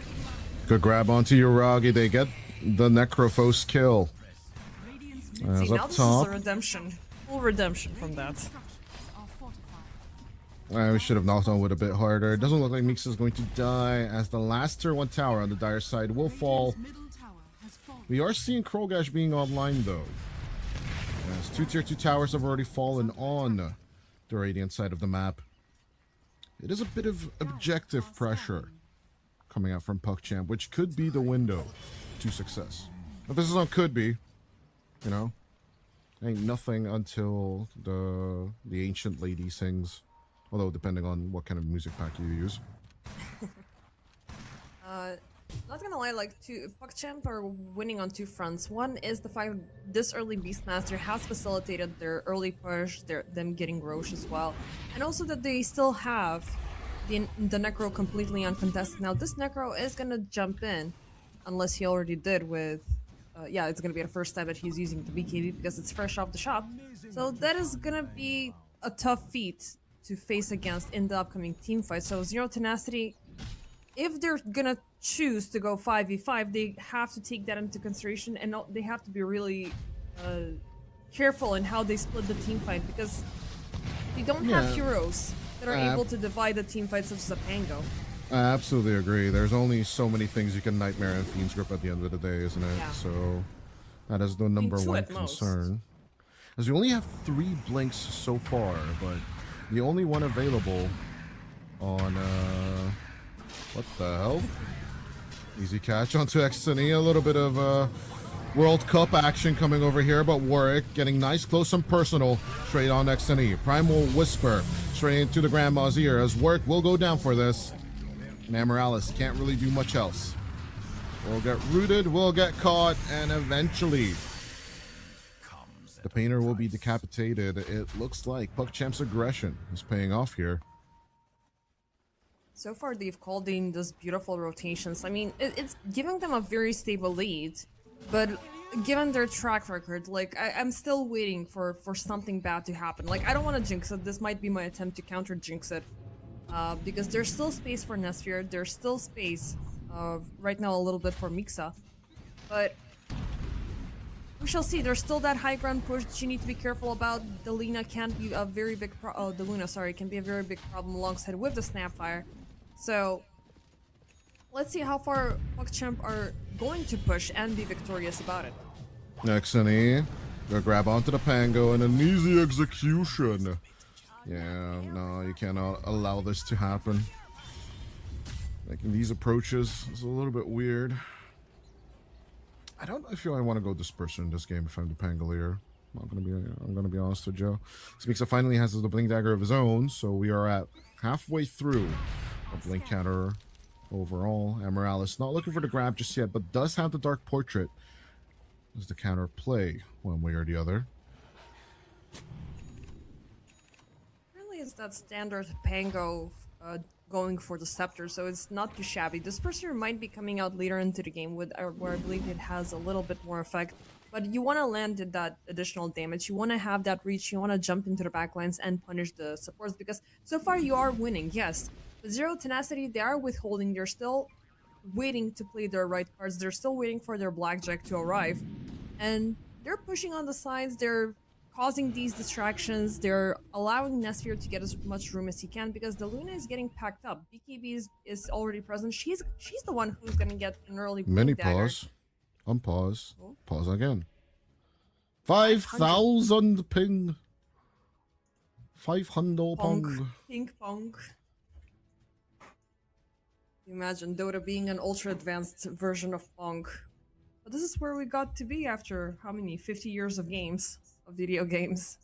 Good grab onto Yuragi. They get the Necrophos kill. As See, now up this top. is a redemption. Full redemption from that. We should have knocked on wood a bit harder. It doesn't look like Mixa's going to die as the last tier 1 tower on the Dire side will fall. We are seeing Krogash being online though. As 2 tier 2 towers have already fallen on the Radiant side of the map. It is a bit of objective pressure coming out from PugChamp, which could be the window to success. But this is on could be, ain't nothing until the ancient lady sings. Although depending on what kind of music pack you use. Not gonna lie, like PugChamp are winning on 2 fronts. One is the fact this early Beastmaster has facilitated their early push, them getting Roche as well, and also that they still have the Necro completely uncontested. Now this Necro is gonna jump in, unless he already did with, it's gonna be the first time that he's using the BKB because it's fresh off the shop. So that is gonna be a tough feat to face against in the upcoming team fight. So Zero Tenacity, if they're gonna choose to go 5v5, they have to take that into consideration, and they have to be really careful in how they split the team fight because they don't have heroes that are able to divide the team fight such as a Pango. I absolutely agree. There's only so many things you can Nightmare and Fiend's Grip at the end of the day, isn't it? Yeah. So that is the number 1 concern. As we only have 3 blinks so far, but the only one available on what the hell? Easy catch onto XNE. A little bit of World Cup action coming over here, but Warwick getting nice, close, and personal straight on XNE. Primal Whisper straight into the Grandma's ear as Warwick will go down for this. Morales can't really do much else. We'll get rooted, we'll get caught, and eventually the painter will be decapitated. It looks like PugChamp's aggression is paying off here. So far, they've called in those beautiful rotations. I mean, it's giving them a very stable lead, but given their track record, like, I'm still waiting for something bad to happen. Like, I don't want to jinx it. This might be my attempt to counter jinx it, because there's still space for Nesphir. There's still space, right now a little bit for Mixa, but we shall see. There's still that high ground push that you need to be careful about. The Luna can be a very big the Luna, sorry, can be a very big problem alongside with the Snapfire. So let's see how far PugChamp are going to push and be victorious about it. XNE, gonna grab onto the Pango and an easy execution Yeah, no, you cannot allow this to happen. Making these approaches is a little bit weird. I don't feel I want to go disperser in this game if I'm the Pangolier. I'm gonna be honest with Joe. Smeeksa finally has the blink dagger of his own, so we are at halfway through a blink counter overall. Amorales not looking for the grab just yet, but does have the dark portrait as the counter play one way or the other. Really, it's that standard Pango going for the scepter, so it's not too shabby. Disperser might be coming out later into the game with where I believe it has a little bit more effect. But you want to land that additional damage. You want to have that reach. You want to jump into the backlines and punish the supports because so far you are winning, yes. But Zero Tenacity, they are withholding. They're still waiting to play their right cards. They're still waiting for their blackjack to arrive. And they're pushing on the sides. They're causing these distractions. They're allowing Nesphere to get as much room as he can because the Luna is getting packed up. BKB is already present. She's the one who's going to get an early Mini dagger. pause. Unpause. Oh. Pause again. 5,000 ping. 500 pong. Ping pong. Imagine Dota being an ultra advanced version of Pong. But this is where we got to be after how many? 50 years of games, of video games.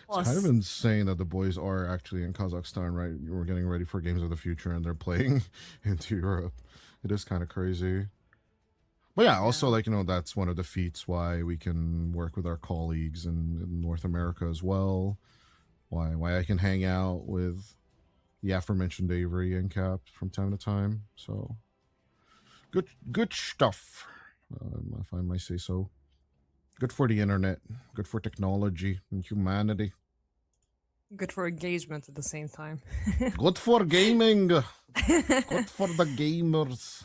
Plus. It's kind of insane that the boys are actually in Kazakhstan, right? We're getting ready for Games of the Future and they're playing into Europe. It is kind of crazy. But yeah, also, like, you know, that's one of the feats why we can work with our colleagues in North America as well. Why I can hang out with the aforementioned Avery and Cap from time to time. So, good stuff, if I might say so. Good for the internet. Good for technology and humanity. Good for engagement at the same time. Good for gaming. Good for the gamers.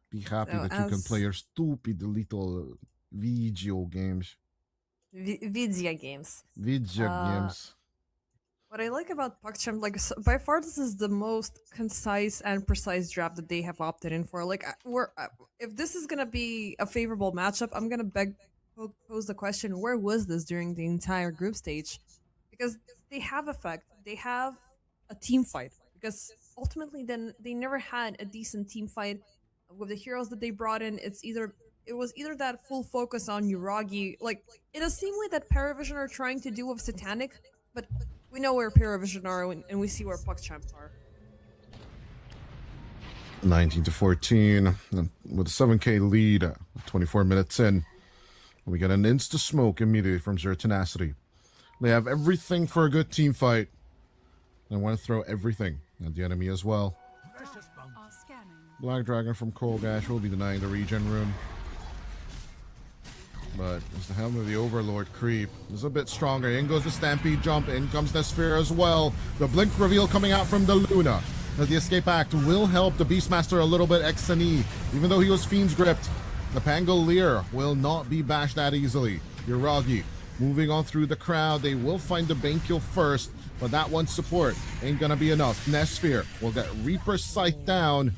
Be happy So that you can play your stupid little video games. Vidya games. Video games. What I like about PogChamp, like, by far this is the most concise and precise draft that they have opted in for. Like, if this is gonna be a favorable matchup, I'm gonna pose the question: where was this during the entire group stage? Because they have effect, they have a team fight. Because ultimately, then they never had a decent team fight with the heroes that they brought in. It was either that full focus on Uragi, like in the same way that Paravision are trying to do with Satanic, but we know where Paravision are and we see where PogChamp are. 19-14 with a 7K lead, 24 minutes in. We get an insta smoke immediately from Zero Tenacity. They have everything for a good team fight. They want to throw everything at the enemy as well. Precious bunk. Are scanning. Black Dragon from Kolgash will be denying the regen rune. But as the helm of the Overlord creep is a bit stronger. In goes the Stampede jump. In comes the Sphere as well. The Blink reveal coming out from the Luna. As the Escape Act will help the Beastmaster a little bit. XNE, even though he was Fiend's gripped, the Pangolier will not be bashed that easily. Uragi moving on through the crowd. They will find the Bane kill first, but that one support ain't gonna be enough. Nesphere will get Reaper Scythe down.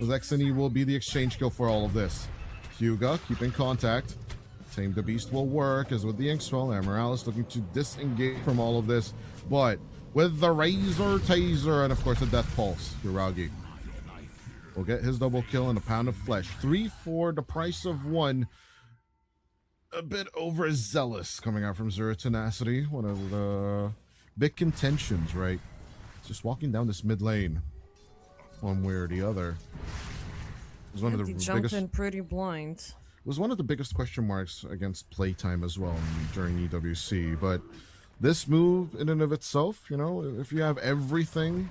As XNE will be the exchange kill for all of this. Hyuga keeping contact. Tame the Beast will work, as with the Inkswell, Amorales looking to disengage from all of this, but with the Razor Taser and of course the Death Pulse, Uragi will get his double kill and a pound of flesh. 3 for the price of 1. A bit overzealous coming out from Zero Tenacity. One of the big contentions, right? Just walking down this mid lane, one way or the other. It was one of the jumped biggest. in pretty blind. Was one of the biggest question marks against playtime as well during EWC. But this move in and of itself, you know, if you have everything,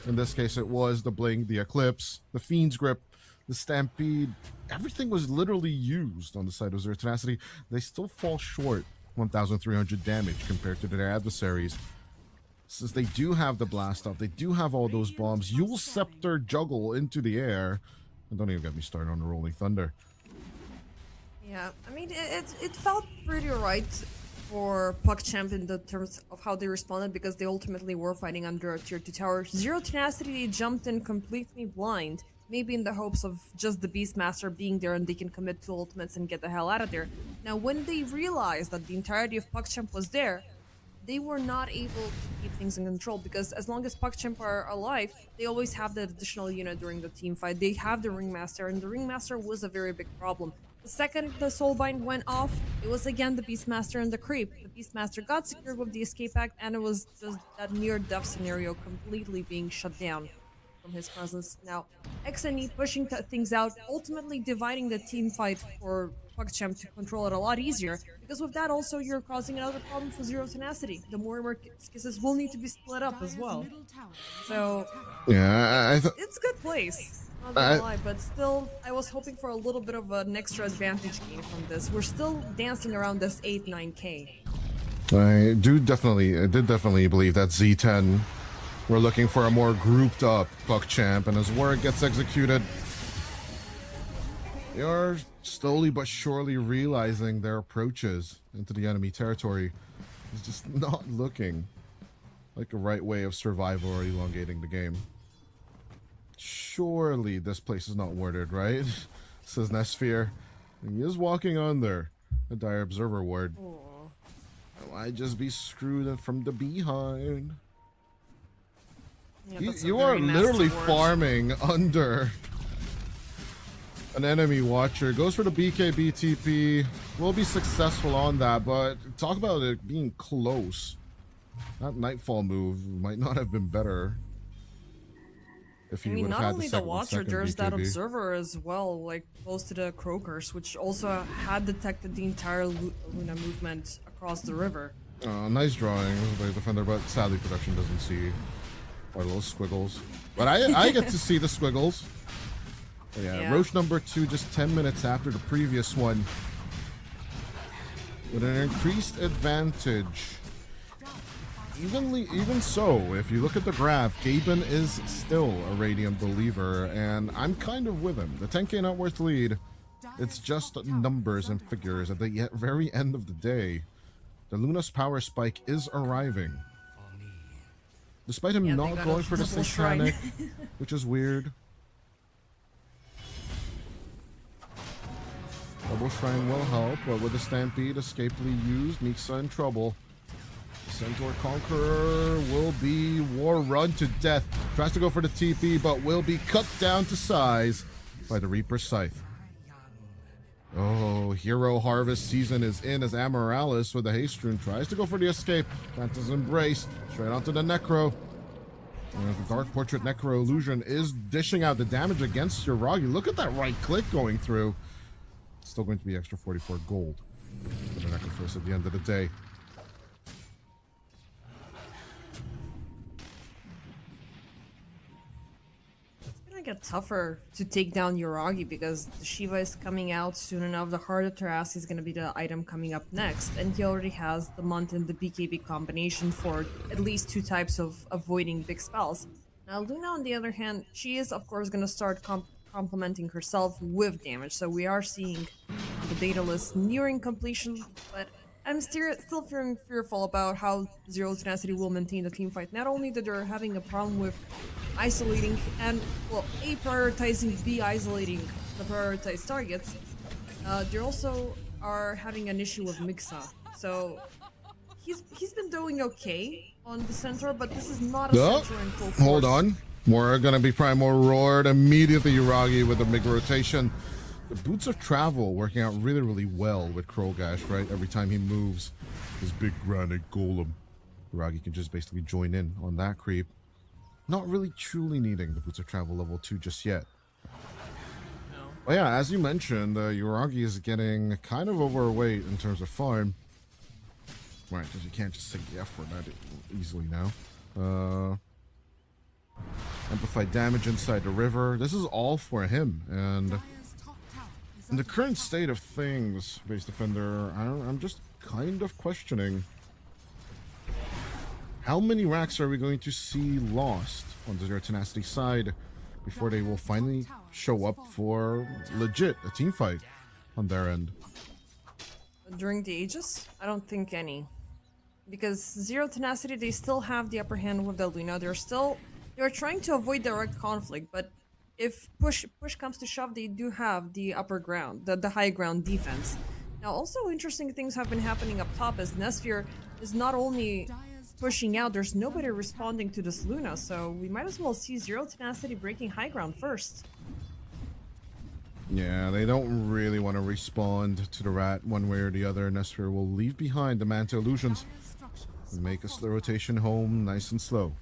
in this case it was the Blink, the Eclipse, the Fiend's Grip, the Stampede, everything was literally used on the side of Zero Tenacity. They still fall short 1,300 damage compared to their adversaries. Since they do have the blast off, they do have all those bombs, Yule Scepter juggle into the air. And don't even get me started on the Rolling Thunder. Yeah, I mean, it felt pretty right for PogChamp in the terms of how they responded because they ultimately were fighting under a tier 2 tower. Zero Tenacity jumped in completely blind, maybe in the hopes of just the Beastmaster being there and they can commit 2 ultimates and get the hell out of there. Now, when they realized that the entirety of PogChamp was there, they were not able to keep things in control because as long as PugChamp are alive, they always have that additional unit during the team fight. They have the Ringmaster, and the Ringmaster was a very big problem. The second the Soulbind went off, it was again the Beastmaster and the Creep. The Beastmaster got secured with the Escape Act, and it was just that near-death scenario completely being shut down from his presence. Now, XNE pushing things out, ultimately dividing the team fight for PugChamp to control it a lot easier, because with that also you're causing another problem for Zero Tenacity. The more kisses will need to be split up as well. So, Yeah, it's a good place. Not gonna lie, but still, I was hoping for a little bit of an extra advantage gain from this. We're still dancing around this 8-9k. I did definitely believe that Z10 we're looking for a more grouped up PugChamp, and as word gets executed, they are slowly but surely realizing their approaches into the enemy territory is just not looking like a right way of survival or elongating the game. Surely this place is not warded, right? Says Nesphere. He is walking under a Dire Observer ward. I might just be screwed from the behind. Yeah, You are literally ward. farming under an enemy watcher. Goes for the BKB TP. Will be successful on that, but talk about it being close. That Nightfall move might not have been better if he would have not had only the the Watcher, second there's that BKB. Observer as well, like close to the Croakers, which also had detected the entire Luna movement across the river. Nice drawing by the defender, but sadly production doesn't see our little squiggles. But I get to see the squiggles. But yeah, Roche number 2 just 10 minutes after the previous one. With an increased advantage. Even so, if you look at the graph, Gaben is still a Radiant believer, and I'm kind of with him. The 10k net worth lead, it's just numbers and figures. At the very end of the day, the Luna's power spike is arriving. Despite him not going for the double shrine. Satanic, which is weird. Double Shrine will help, but with the Stampede escapely used, Mixa in trouble. Centaur Conqueror will be war run to death. Tries to go for the TP, but will be cut down to size by the Reaper Scythe. Oh, Hero Harvest season is in as Amoralis with the Haste Rune tries to go for the escape. Phantom's Embrace, straight onto the Necro. And the Dark Portrait Necro Illusion is dishing out the damage against Yuragi. Look at that right click going through. It's still going to be extra 44 gold for the Necrophist at the end of the day. Get tougher to take down Yuragi because the Shiva is coming out soon enough. The Heart of Terrasi is going to be the item coming up next, and he already has the Munt and the BKB combination for at least 2 types of avoiding big spells. Now Luna, on the other hand, she is of course going to start complementing herself with damage, so we are seeing the data list nearing completion, but I'm still feeling fearful about how Zero Tenacity will maintain the team fight. Not only that they're having a problem with isolating and, well, A, prioritizing, B, isolating the prioritized targets, they also are having an issue with Mixa. So he's been doing okay on the center, but this is not a center in full force. Hold on. We're gonna be Primal Roared immediately. Yuragi with a big rotation. The Boots of Travel working out really, really well with Krogash, right? Every time he moves his big granite golem, Yuragi can just basically join in on that creep. Not really truly needing the Boots of Travel level 2 just yet. No. Well, yeah, as you mentioned, Yuragi is getting kind of overweight in terms of farm. Right, because you can't just sink the F word that easily now. Amplified damage inside the river. This is all for him, and in the current state of things, base defender, I'm just kind of questioning how many racks are we going to see lost on the Zero Tenacity side before they will finally show up for legit a team fight on their end. During the Aegis? I don't think any. Because Zero Tenacity, they still have the upper hand with the Luna. They're trying to avoid direct conflict, but if push comes to shove, they do have the upper ground, the high ground defense. Now, also interesting things have been happening up top as Nesphere is not only pushing out, there's nobody responding to this Luna, so we might as well see Zero Tenacity breaking high ground first. Yeah, they don't really want to respond to the rat one way or the other. Nesphere will leave behind the Manta Illusions and make a slow rotation home nice and slow.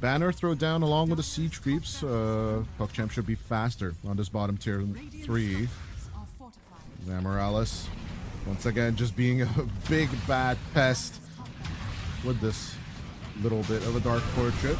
Banner throw down along with the siege creeps. PuckChamp should be faster on this bottom tier 3. Morales, once again, just being a big bad pest with this little bit of a dark portrait.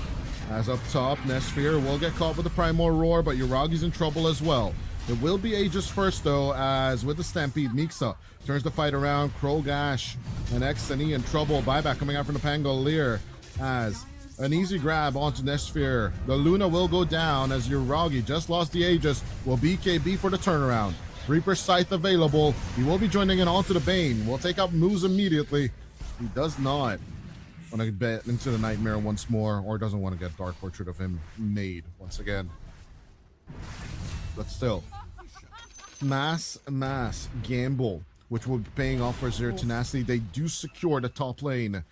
As up top, Nesphere will get caught with the Primal Roar, but Yuragi's in trouble as well. It will be Aegis first, though, as with the Stampede, Mixa turns the fight around. Krogash and XNE in trouble. Buyback coming out from the Pangolier as an easy grab onto Nesphere. The Luna will go down as Yuragi just lost the Aegis. Will BKB for the turnaround. Reaper Scythe available. He will be joining in onto the Bane. Will take out MOUZ immediately. He does not want to bet into the Nightmare once more, or doesn't want to get Dark Portrait of him made once again. But still, mass gamble, which will be paying off for Zero Tenacity. They do secure the top lane,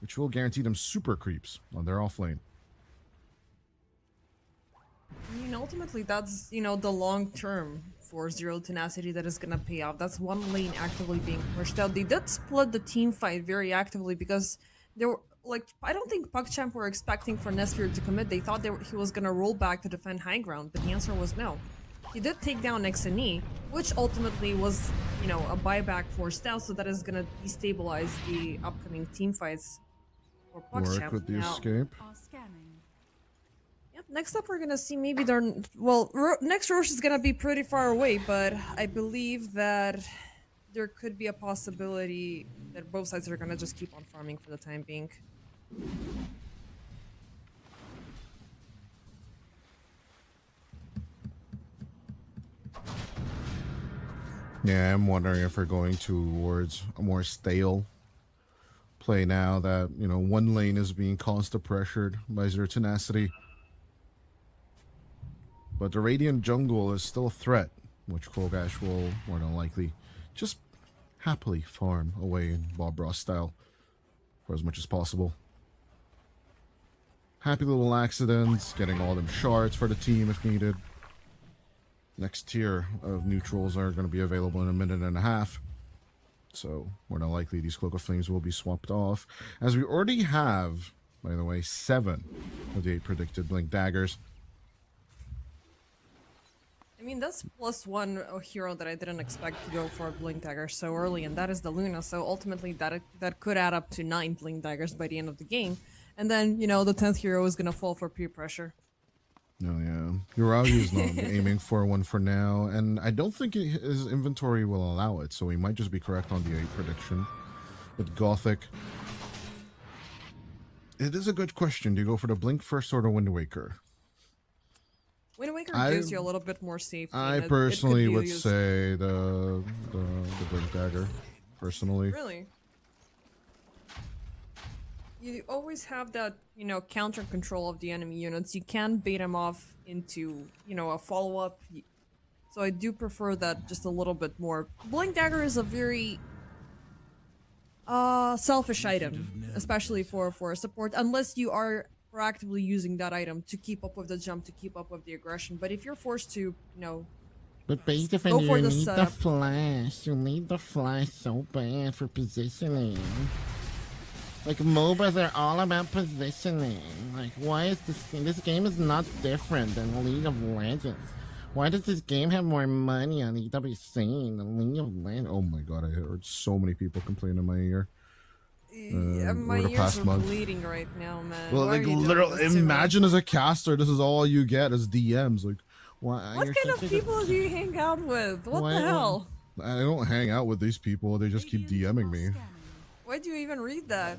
which will guarantee them super creeps on their off lane. I mean, ultimately, that's, you know, the long term for Zero Tenacity that is gonna pay off. That's one lane actively being pushed out. They did split the team fight very actively because they were, like, I don't think PuckChamp were expecting for Nesphere to commit. They thought he was gonna roll back to defend high ground, but the answer was no. He did take down XNE, which ultimately was, you know, a buyback for Stout, so that is gonna destabilize the upcoming team fights for PuckChamp. Work with the escape. Yep, next up we're gonna see maybe their, well, next Roche is gonna be pretty far away, but I believe that there could be a possibility that both sides are gonna just keep on farming for the time being. Yeah, I'm wondering if we're going towards a more stale play now that, you know, one lane is being constant pressured by Zero Tenacity. But the Radiant jungle is still a threat, which Krogash will more than likely just happily farm away in Bob Ross style for as much as possible. Happy little accidents, getting all them shards for the team if needed. Next tier of neutrals are going to be available in a minute and a half. So, more than likely, these Cloak of Flames will be swapped off. As we already have, by the way, 7 of the 8 predicted Blink Daggers. I mean, that's +1 hero that I didn't expect to go for a Blink Dagger so early, and that is the Luna, so ultimately that could add up to 9 Blink Daggers by the end of the game. And then, you know, the 10th hero is gonna fall for peer pressure. Oh, yeah. Yuragi is not aiming for one for now, and I don't think his inventory will allow it, so he might just be correct on the 8 prediction. With Gothic, it is a good question. Do you go for the Blink first or the Wind Waker? Wind Waker gives you a little bit more safety. I personally would say the Blink Dagger, personally. Really? You always have that, you know, counter control of the enemy units. You can bait them off into, you know, a follow-up. So I do prefer that just a little bit more. Blink Dagger is a very selfish item, especially for a support, unless you are proactively using that item to keep up with the jump, to keep up with the aggression. But if you're forced to, you know, but basically you need the flash. You need the flash so bad for positioning. Like, MOBAs are all about positioning. Like, why is this game is not different than League of Legends. Why does this game have more money on EWC than League of Legends? Oh my god, I heard so many people complain in my ear. Yeah, my ears are bleeding right now, man. Well, like, literally, imagine as a caster, this is all you get as DMs. Like, why? What kind of people do you hang out with? What the hell? I don't hang out with these people. They just keep DMing me. Why do you even read that?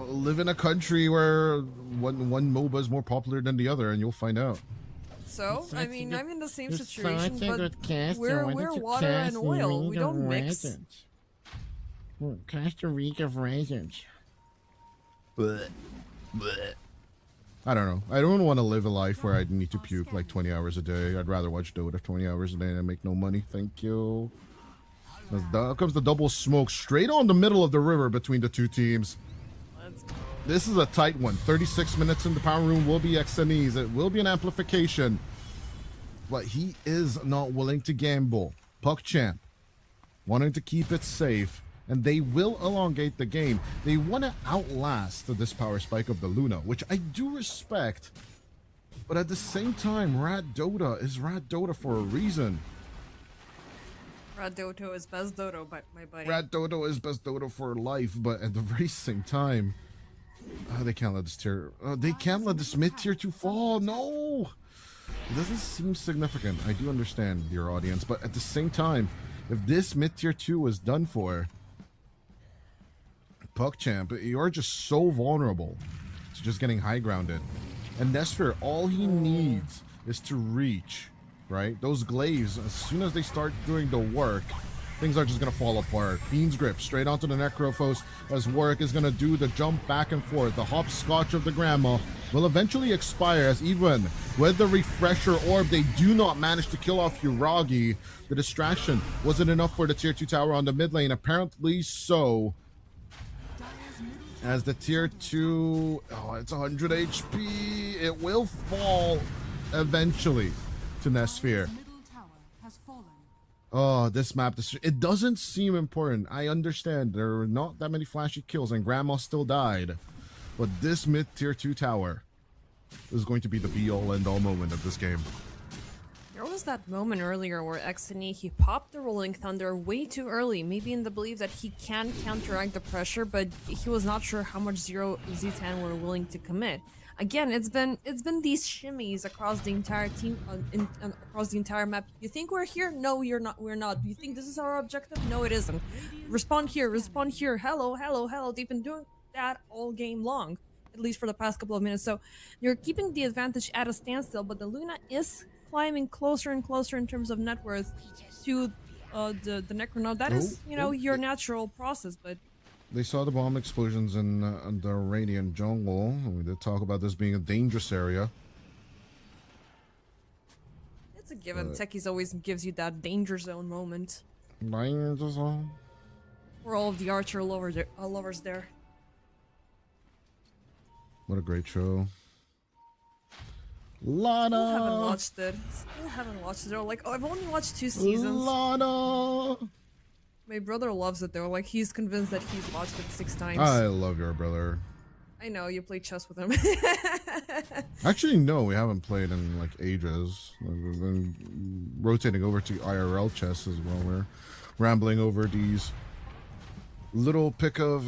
Live in a country where one MOBA is more popular than the other, and you'll find out. So, I mean, I'm in the same situation, but we're water and oil. We don't mix. Cast a League of Legends. I don't know. I don't want to live a life where I need to puke like 20 hours a day. I'd rather watch Dota 20 hours a day and make no money. Thank you. Comes the double smoke straight on the middle of the river between the two teams. This is a tight one. 36 minutes in the power room will be XNEs. It will be an amplification. But he is not willing to gamble. PuckChamp wanting to keep it safe. And they will elongate the game. They want to outlast this power spike of the Luna, which I do respect. But at the same time, Rad Dota is Rad Dota for a reason. Rad Dota is best Dota, my buddy. Rad Dota is best Dota for life, but at the very same time, they can't let this tier. They can't let this mid tier 2 fall. No, it doesn't seem significant. I do understand, dear audience, but at the same time, if this mid tier 2 is done for, PuckChamp, you're just so vulnerable to just getting high grounded. And Nesfer, all he needs is to reach, right? Those glaives, as soon as they start doing the work, things are just going to fall apart. Fiend's Grip straight onto the Necrophos as Warwick is going to do the jump back and forth. The hopscotch of the Grandma will eventually expire as even with the refresher orb, they do not manage to kill off Uragi. The distraction wasn't enough for the tier 2 tower on the mid lane. Apparently so. As the tier 2, it's 100 HP. It will fall eventually to Nesphere. Oh, this map, it doesn't seem important. I understand there are not that many flashy kills and Grandma still died. But this mid tier 2 tower is going to be the be-all end-all moment of this game. There was that moment earlier where XNE, he popped the Rolling Thunder way too early, maybe in the belief that he can counteract the pressure, but he was not sure how much Zero Z10 were willing to commit. Again, it's been these shimmies across the entire team, across the entire map. You think we're here? No, we're not. Do you think this is our objective? No, it isn't. Respond here, hello, hello, hello. They've been doing that all game long, at least for the past couple of minutes. So you're keeping the advantage at a standstill, but the Luna is climbing closer and closer in terms of net worth to the Necronaut. That is, your natural process, but they saw the bomb explosions in the Radiant jungle. We did talk about this being a dangerous area. It's a given. Techies always gives you that danger zone moment. Danger zone? For all of the Archer lovers there. What a great show. Lana! Still haven't watched it. They're like, I've only watched 2 seasons. Lana! My brother loves it though. Like, he's convinced that he's watched it 6 times. I love your brother. I know, you play chess with him. Actually, no, we haven't played in like ages. We've been rotating over to IRL chess as well. We're rambling over these little pick of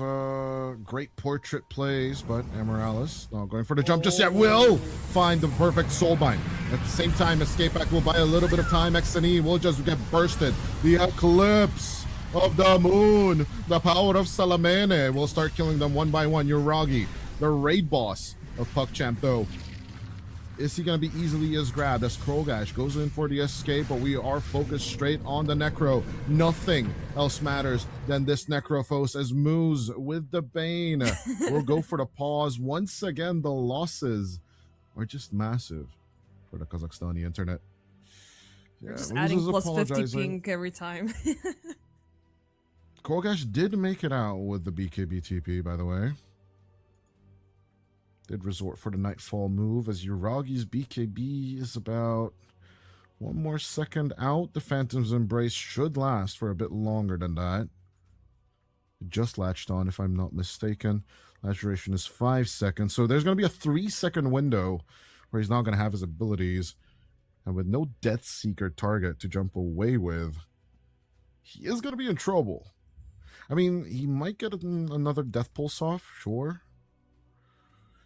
great portrait plays, but Amorales not going for the jump just yet. Will find the perfect soulbind. At the same time, escape back will buy a little bit of time. XNE will just get bursted. The eclipse of the moon, the power of Salamene will start killing them one by one. Uragi, the raid boss of PuckChamp, though. Is he going to be easily as grabbed as Krogash goes in for the escape, but we are focused straight on the Necro. Nothing else matters than this Necrophos as MOUZ with the Bane will go for the pause. Once again, the losses are just massive for the Kazakhstani internet. You're just adding plus 50 ping every time. Krogash did make it out with the BKB TP, by the way. Did resort for the Nightfall move as Uragi's BKB is about 1 more second out. The Phantom's Embrace should last for a bit longer than that. It just latched on, if I'm not mistaken. Last duration is 5 seconds. So there's going to be a 3-second window where he's not going to have his abilities. And with no Death Seeker target to jump away with, he is going to be in trouble. I mean, he might get another Death Pulse off, sure.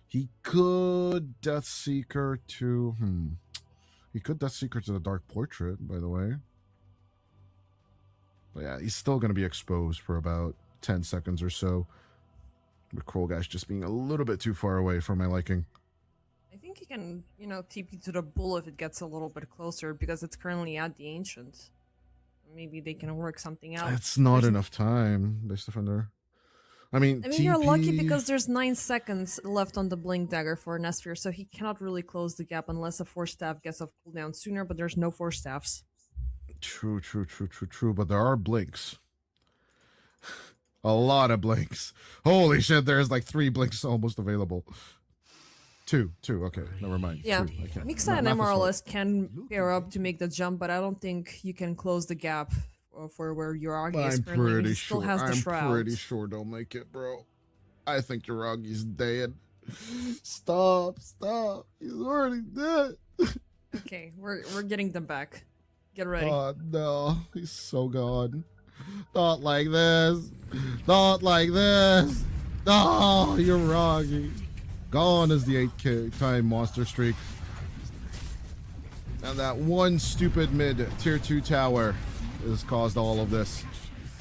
He could Death Seeker to... He could Death Seeker to the Dark Portrait, by the way. But yeah, he's still going to be exposed for about 10 seconds or so. With Krogash just being a little bit too far away for my liking. I think he can, TP to the Bull if it gets a little bit closer, because it's currently at the Ancient. Maybe they can work something out. It's not enough time, Base Defender. I mean, you're lucky because there's 9 seconds left on the Blink Dagger for Nesphere, so he cannot really close the gap unless a Force Staff gets off cooldown sooner, but there's no Force Staffs. True. But there are Blinks. A lot of blinks. Holy shit, there's like 3 blinks almost available. Two. Okay, never mind. Yeah, 2. I can't. Mixa and not this one. MRLS can pair up to make the jump, but I don't think you can close the gap for where Uragi is I'm currently. pretty He still sure. has the I'm shroud. pretty sure they'll make it, bro. I think Uragi's dead. Stop. He's already dead. Okay, we're getting them back. Get ready. Oh no, he's so gone. Not like this. Not like this. No, Uragi. Gone is the 8-time monster streak. And that one stupid mid tier 2 tower has caused all of this.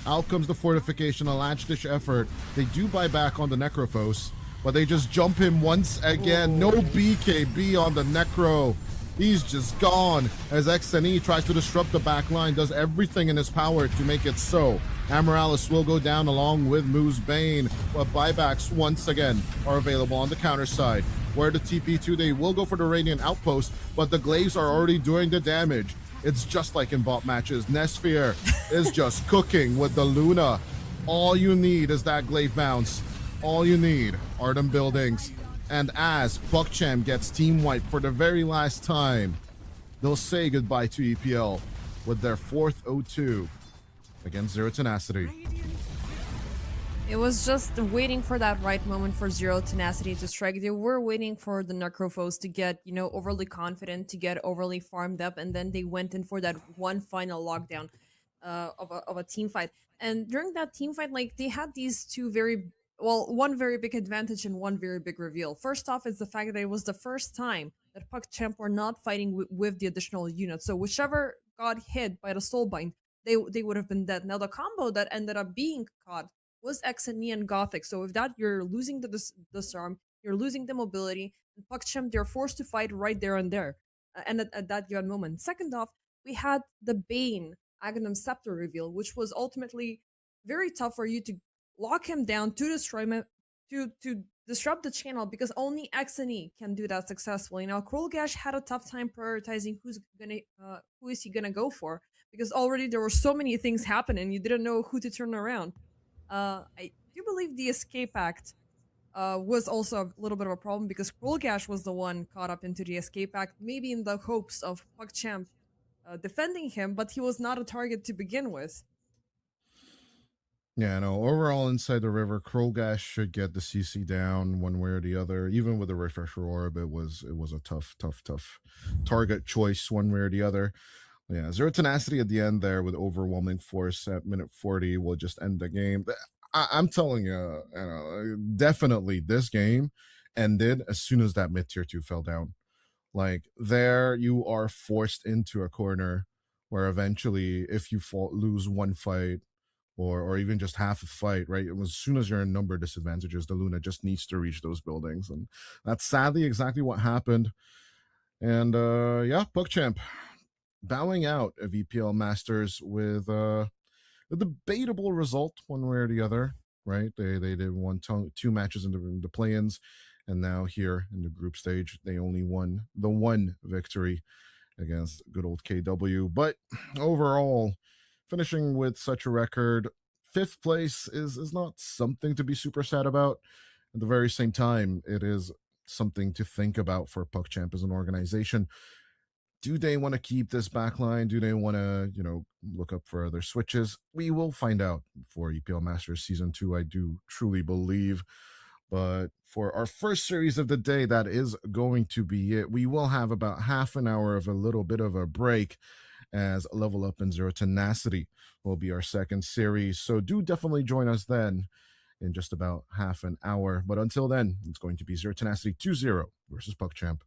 Out comes the fortification, a latch-dish effort. They do buy back on the Necrophos, but they just jump him once again. No BKB on the Necro. He's just gone as XNE tries to disrupt the back line, does everything in his power to make it so. Amorales will go down along with MOUZ Bane, but buybacks once again are available on the counter side. Where the TP2, they will go for the Radiant Outpost, but the Glaives are already doing the damage. It's just like in bot matches. Nesphere is just cooking with the Luna. All you need is that Glaive bounce. All you need are them buildings. And as PugChamp gets team wiped for the very last time, they'll say goodbye to EPL with their 4th 0-2 against Zero Tenacity. It was just waiting for that right moment for Zero Tenacity to strike. They were waiting for the Necrophos to get, overly confident, to get overly farmed up, and then they went in for that one final lockdown of a team fight. And during that team fight, like, they had these one very big advantage and one very big reveal. First off is the fact that it was the first time that PugChamp were not fighting with the additional unit. So whichever got hit by the Soulbind, they would have been dead. Now the combo that ended up being caught was XNE and Gothic. So with that, you're losing the disarm, you're losing the mobility, and PugChamp, they're forced to fight right there and there, and at that given moment. Second off, we had the Bane Aghanim Scepter reveal, which was ultimately very tough for you to lock him down, to destroy him, to disrupt the channel, because only XNE can do that successfully. Now, Krolgash had a tough time prioritizing who is he gonna go for, because already there were so many things happening, you didn't know who to turn around. I do believe the Escape Act was also a little bit of a problem, because Krolgash was the one caught up into the Escape Act, maybe in the hopes of PugChamp defending him, but he was not a target to begin with. Yeah, no, overall inside the river, Krolgash should get the CC down one way or the other. Even with the refresher orb, it was a tough target choice one way or the other. Yeah, Zero Tenacity at the end there with overwhelming force at minute 40 will just end the game. I'm telling you, definitely this game ended as soon as that mid tier 2 fell down. Like, there you are forced into a corner where eventually, if you lose one fight or even just half a fight, right, as soon as you're in number disadvantages, the Luna just needs to reach those buildings, and that's sadly exactly what happened. And yeah, PugChamp bowing out of EPL Masters with a debatable result one way or the other, right? They did won 2 matches in the play-ins, and now here in the group stage, they only won the 1 victory against good old KW. But overall, finishing with such a record, 5th place is not something to be super sad about. At the very same time, it is something to think about for PugChamp as an organization. Do they want to keep this backline? Do they want to, look up for other switches? We will find out for EPL Masters Season 2, I do truly believe. But for our first series of the day, that is going to be it. We will have about half an hour of a little bit of a break, as Level Up and Zero Tenacity will be our second series. So do definitely join us then in just about half an hour. But until then, it's going to be Zero Tenacity 2-0 versus PugChamp.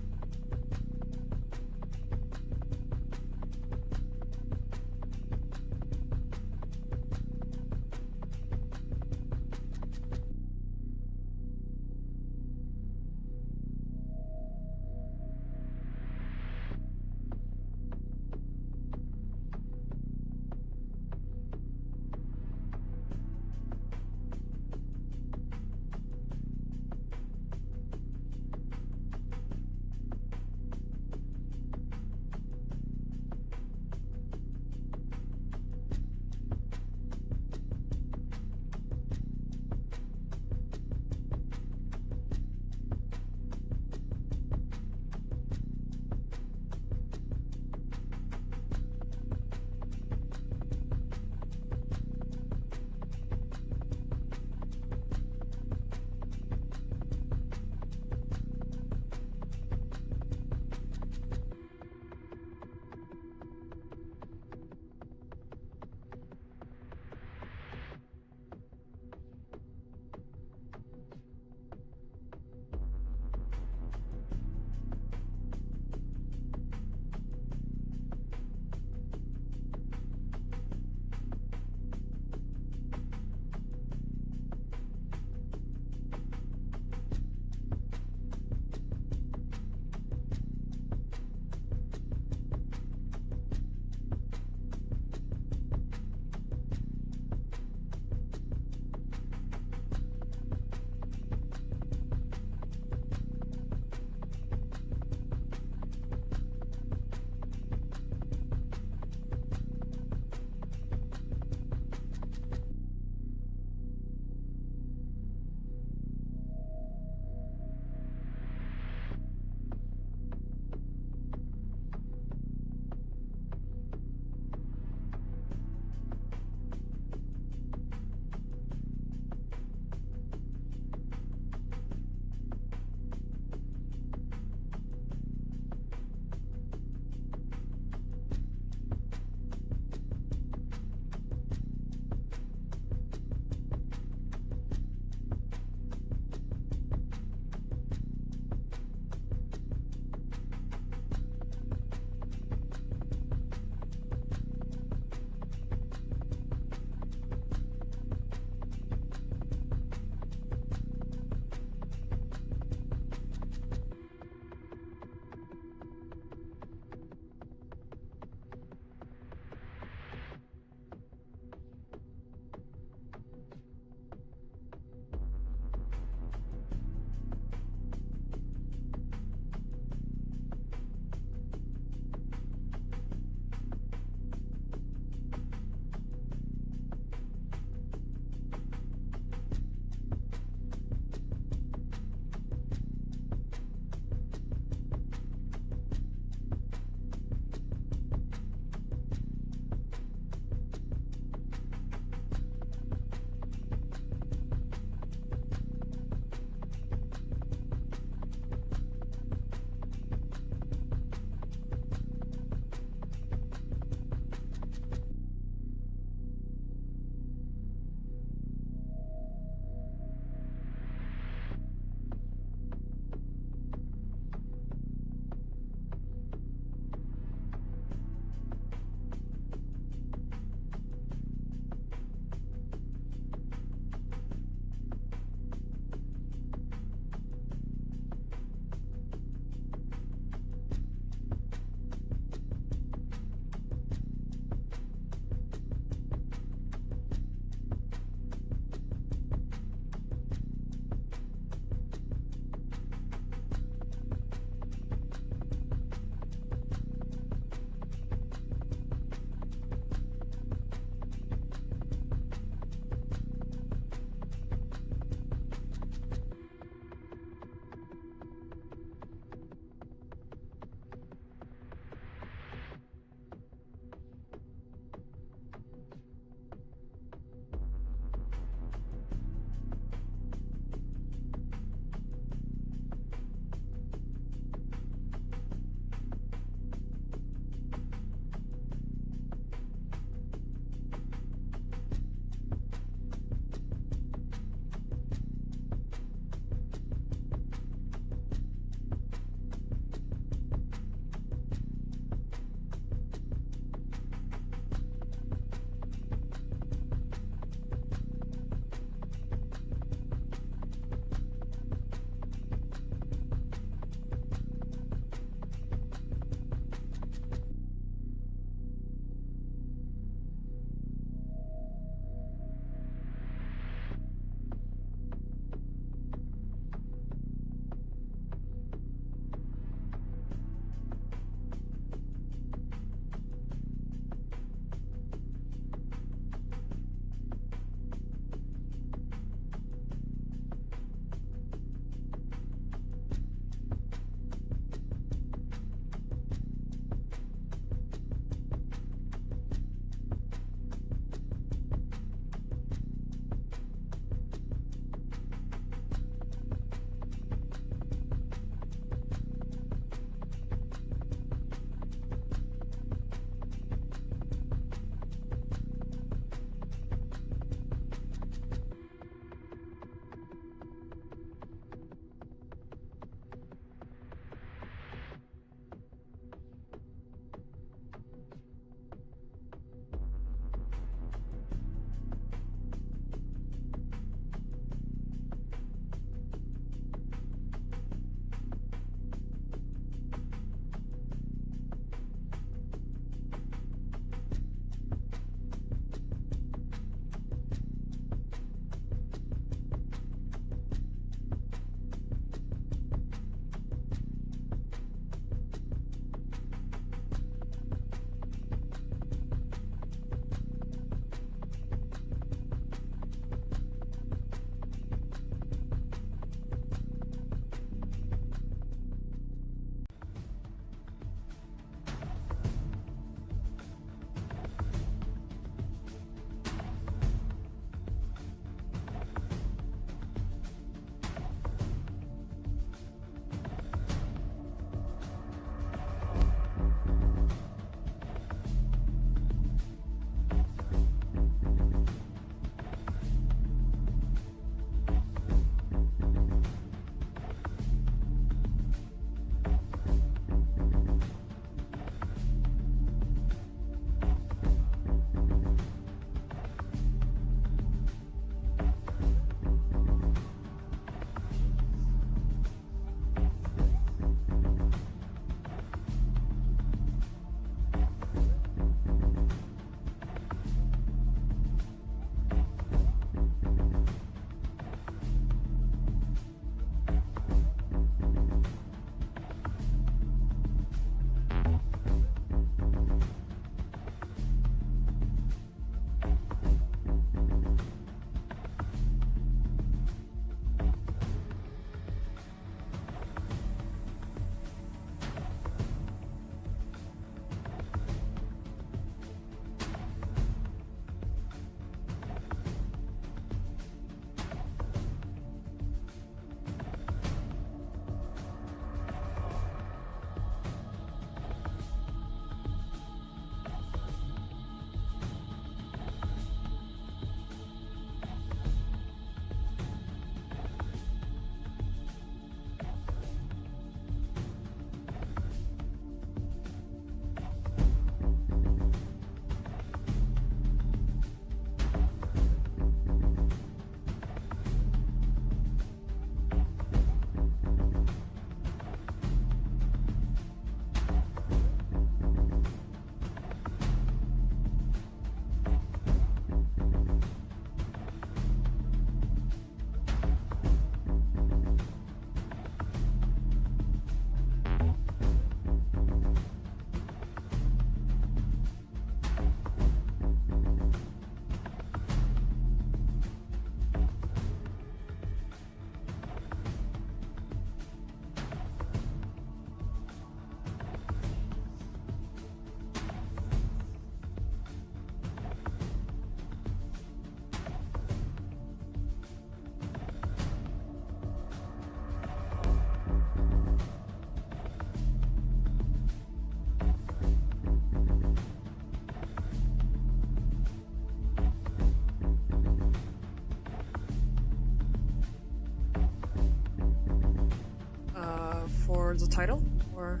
towards the title, or?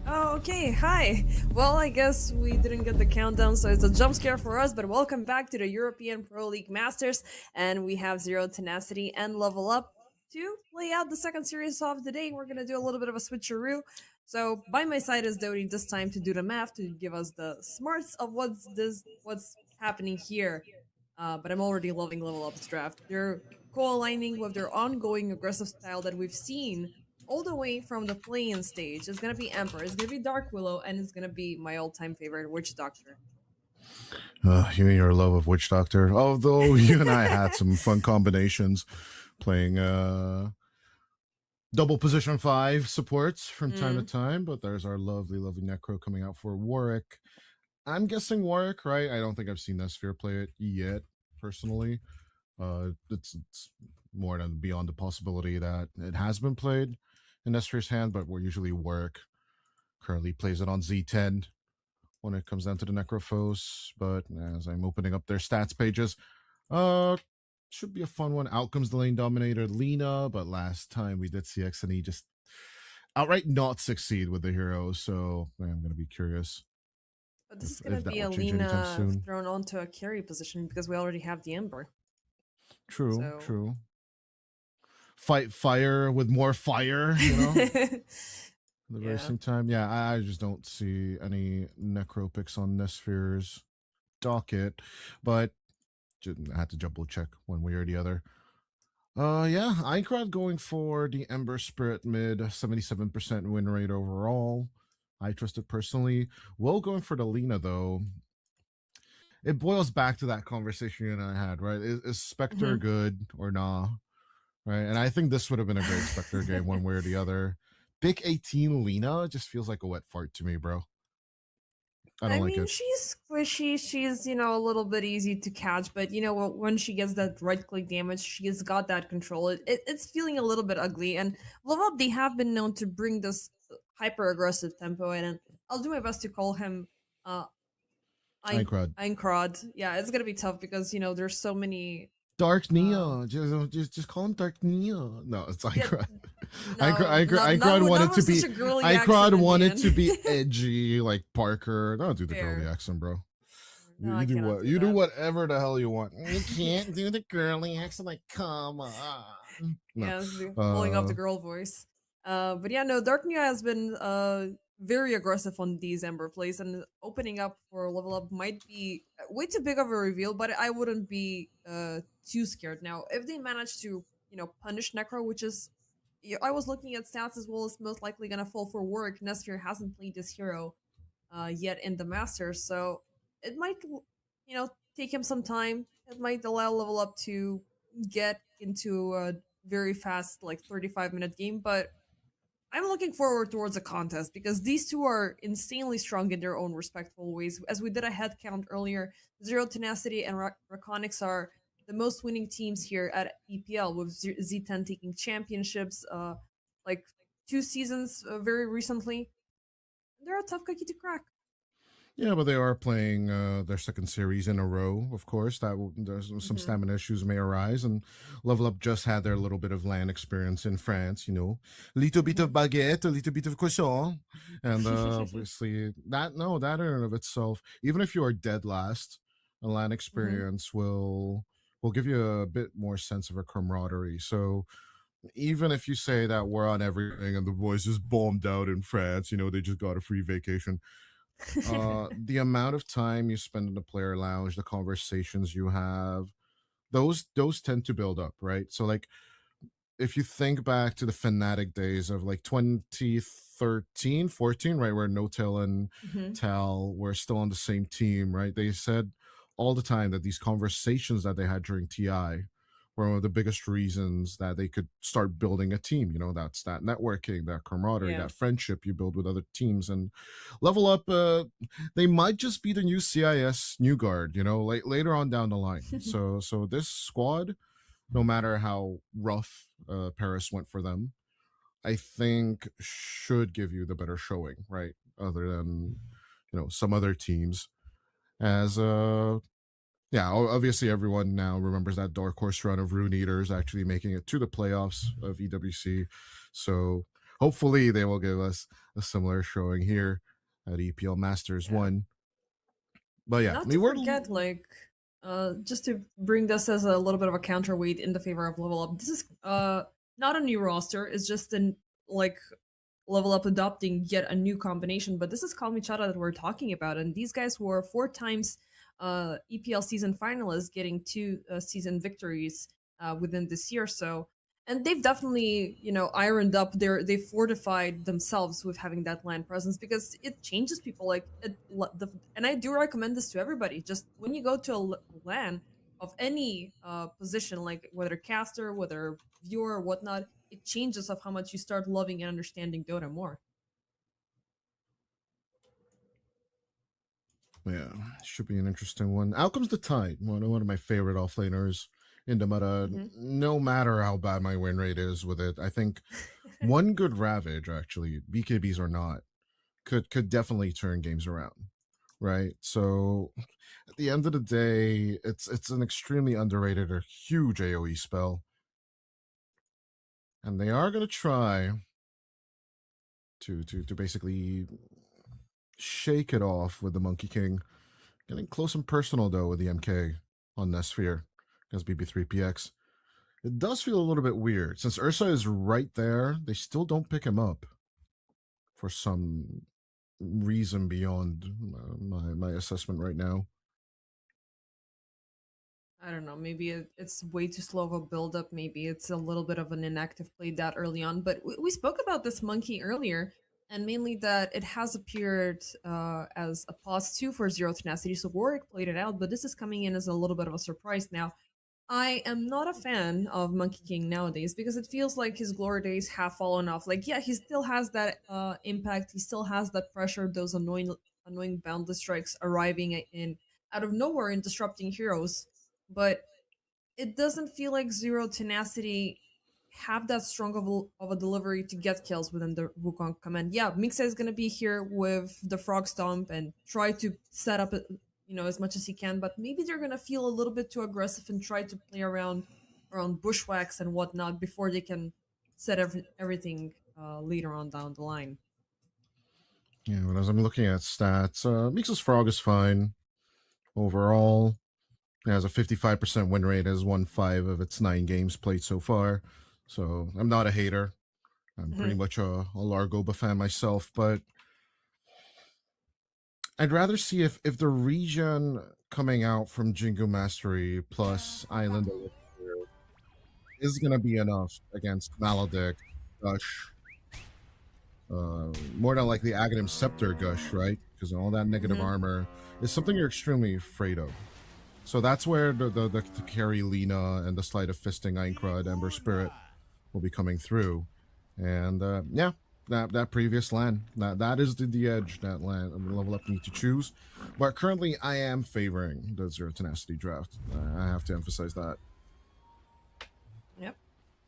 Oh, okay, hi. Well, I guess we didn't get the countdown, so it's a jump scare for us, but welcome back to the European Pro League Masters, and we have Zero, Tenacity, and Level Up to play out the second series of the day. We're gonna do a little bit of a switcheroo. So by my side is Dodi this time to do the math to give us the smarts of what's happening here. But I'm already loving Level Up's draft. They're co-aligning with their ongoing aggressive style that we've seen all the way from the play-in stage. It's gonna be Emperor, it's gonna be Dark Willow, and it's gonna be my all-time favorite, Witch Doctor. You and your love of Witch Doctor. Although you and I had some fun combinations playing double position 5 supports from time to time, but there's our lovely Necro coming out for Warwick. I'm guessing Warwick, right? I don't think I've seen Nesphere play it yet, personally. It's more than beyond the possibility that it has been played in Nesphere's hand, but we're usually Warwick currently plays it on Z10 when it comes down to the Necrophos. But as I'm opening up their stats pages, should be a fun one. Out comes the lane dominator, Lina, but last time we did see XNE just outright not succeed with the hero, so I'm going to be curious. But this is going to be a Lina thrown onto a carry position because we already have the Ember. True. Fight fire with more fire, you know? The very same time. Yeah, I just don't see any Necro picks on Nesphere's docket, but I had to double check one way or the other. Yeah, Einkrad going for the Ember Spirit mid, 77% win rate overall. I trust it personally. Will going for the Lina, though. It boils back to that conversation you and I had, right? Is Spectre good or nah? Right, and I think this would have been a great Spectre game one way or the other. Pick 18 Lina just feels like a wet fart to me, bro. I mean, she's squishy. She's, a little bit easy to catch, but when she gets that right click damage, she's got that control. It's feeling a little bit ugly. And Level Up, they have been known to bring this hyper aggressive tempo in, and I'll do my best to call him Einkrad. Yeah, it's gonna be tough because there's so many. Dark Nia, just call him Dark Nia. No, it's Einkrad. Einkrad wanted to be. Einkrad wanted to be edgy, like Parker. Don't do the girly accent, bro. No, you do whatever the hell you want. You can't do the girly accent. Like, come on. No. Yeah, pulling off the girl voice. But yeah, no, Dark Nia has been very aggressive on these Ember plays, and opening up for Level Up might be way too big of a reveal, but I wouldn't be too scared. Now, if they manage to, punish Necro, which is, I was looking at stats as well, as most likely gonna fall for work. Nesphere hasn't played this hero yet in the Masters, so it might, take him some time. It might allow Level Up to get into a very fast, like 35-minute game, but I'm looking forward towards a contest because these two are insanely strong in their own respectful ways. As we did a head count earlier, Zero, Tenacity, and Raconics are the most winning teams here at EPL, with Z10 taking championships like 2 seasons very recently. They're a tough cookie to crack. Yeah, but they are playing their second series in a row, of course. There's some stamina issues may arise, and Level Up just had their little bit of LAN experience in France, little bit of baguette, a little bit of croissant, and obviously that in and of itself, even if you are dead last, a LAN experience will give you a bit more sense of a camaraderie. So even if you say that we're on everything and the boys just bombed out in France, they just got a free vacation. The amount of time you spend in the player lounge, the conversations you have, those tend to build up, right? So like if you think back to the Fnatic days of like 2013, 14, right, where No-Tail and Tal were still on the same team, right? They said all the time that these conversations that they had during TI were one of the biggest reasons that they could start building a team. That's that networking, that camaraderie, that friendship you build with other teams. And Level Up, they might just be the new CIS New Guard, like later on down the line. So this squad, no matter how rough Paris went for them, I think should give you the better showing, right? Other than, some other teams. As Yeah, obviously everyone now remembers that dark horse run of Rune Eaters actually making it to the playoffs of EWC. So hopefully they will give us a similar showing here at EPL Masters 1. But yeah, Not to forget, like, just to bring this as a little bit of a counterweight in the favor of Level Up, this is not a new roster. It's just an like Level Up adopting yet a new combination. But this is Kalmichara that we're talking about, and these guys were 4 times EPL season finalists, getting 2 season victories within this year. So, and they've definitely, you know, ironed up they fortified themselves with having that LAN presence, because it changes people. Like, and I do recommend this to everybody. Just when you go to a LAN of any position, like whether caster, whether viewer, or whatnot, it changes of how much you start loving and understanding Dota more. Yeah, should be an interesting one. Out comes the Tide, one of my favorite offlaners in the meta. No matter how bad my win rate is with it, I think one good Ravage, actually, BKBs or not, could definitely turn games around, right? So at the end of the day, it's an extremely underrated or huge AoE spell, and they are gonna try to basically shake it off with the Monkey King. Getting close and personal, though, with the MK on Nesphere against BB3PX. It does feel a little bit weird. Since Ursa is right there, they still don't pick him up for some reason beyond my assessment right now. I don't know, maybe it's way too slow of a build-up. Maybe it's a little bit of an inactive play that early on. But we spoke about this Monkey earlier, and mainly that it has appeared as a pause 2 for Zero Tenacity. So Warwick played it out, but this is coming in as a little bit of a surprise now. I am not a fan of Monkey King nowadays, because it feels like his glory days have fallen off. Like, yeah, he still has that impact. He still has that pressure, those annoying boundless strikes arriving in out of nowhere and disrupting heroes. But it doesn't feel like Zero Tenacity have that strong of a delivery to get kills within the Wukong command. Yeah, Mixa is gonna be here with the Frog Stomp and try to set up, you know, as much as he can. But maybe they're gonna feel a little bit too aggressive and try to play around bushwhacks and whatnot before they can set everything later on down the line. Yeah, but as I'm looking at stats, Mix's Frog is fine overall. It has a 55% win rate, has won 5 of its 9 games played so far. So I'm not a hater. I'm pretty much a Largoba fan myself, but I'd rather see if the region coming out from Jingu Mastery plus Island is going to be enough against Maledict, Gush, more than likely Aghanim Scepter Gush, right? Because all that negative armor is something you're extremely afraid of. So that's where the carry Lina and the sleight of fisting Aincrad Ember Spirit will be coming through. And yeah, that previous LAN, that is the edge that LAN level up need to choose. But currently I am favoring the Zero Tenacity draft. I have to emphasize that. Yep.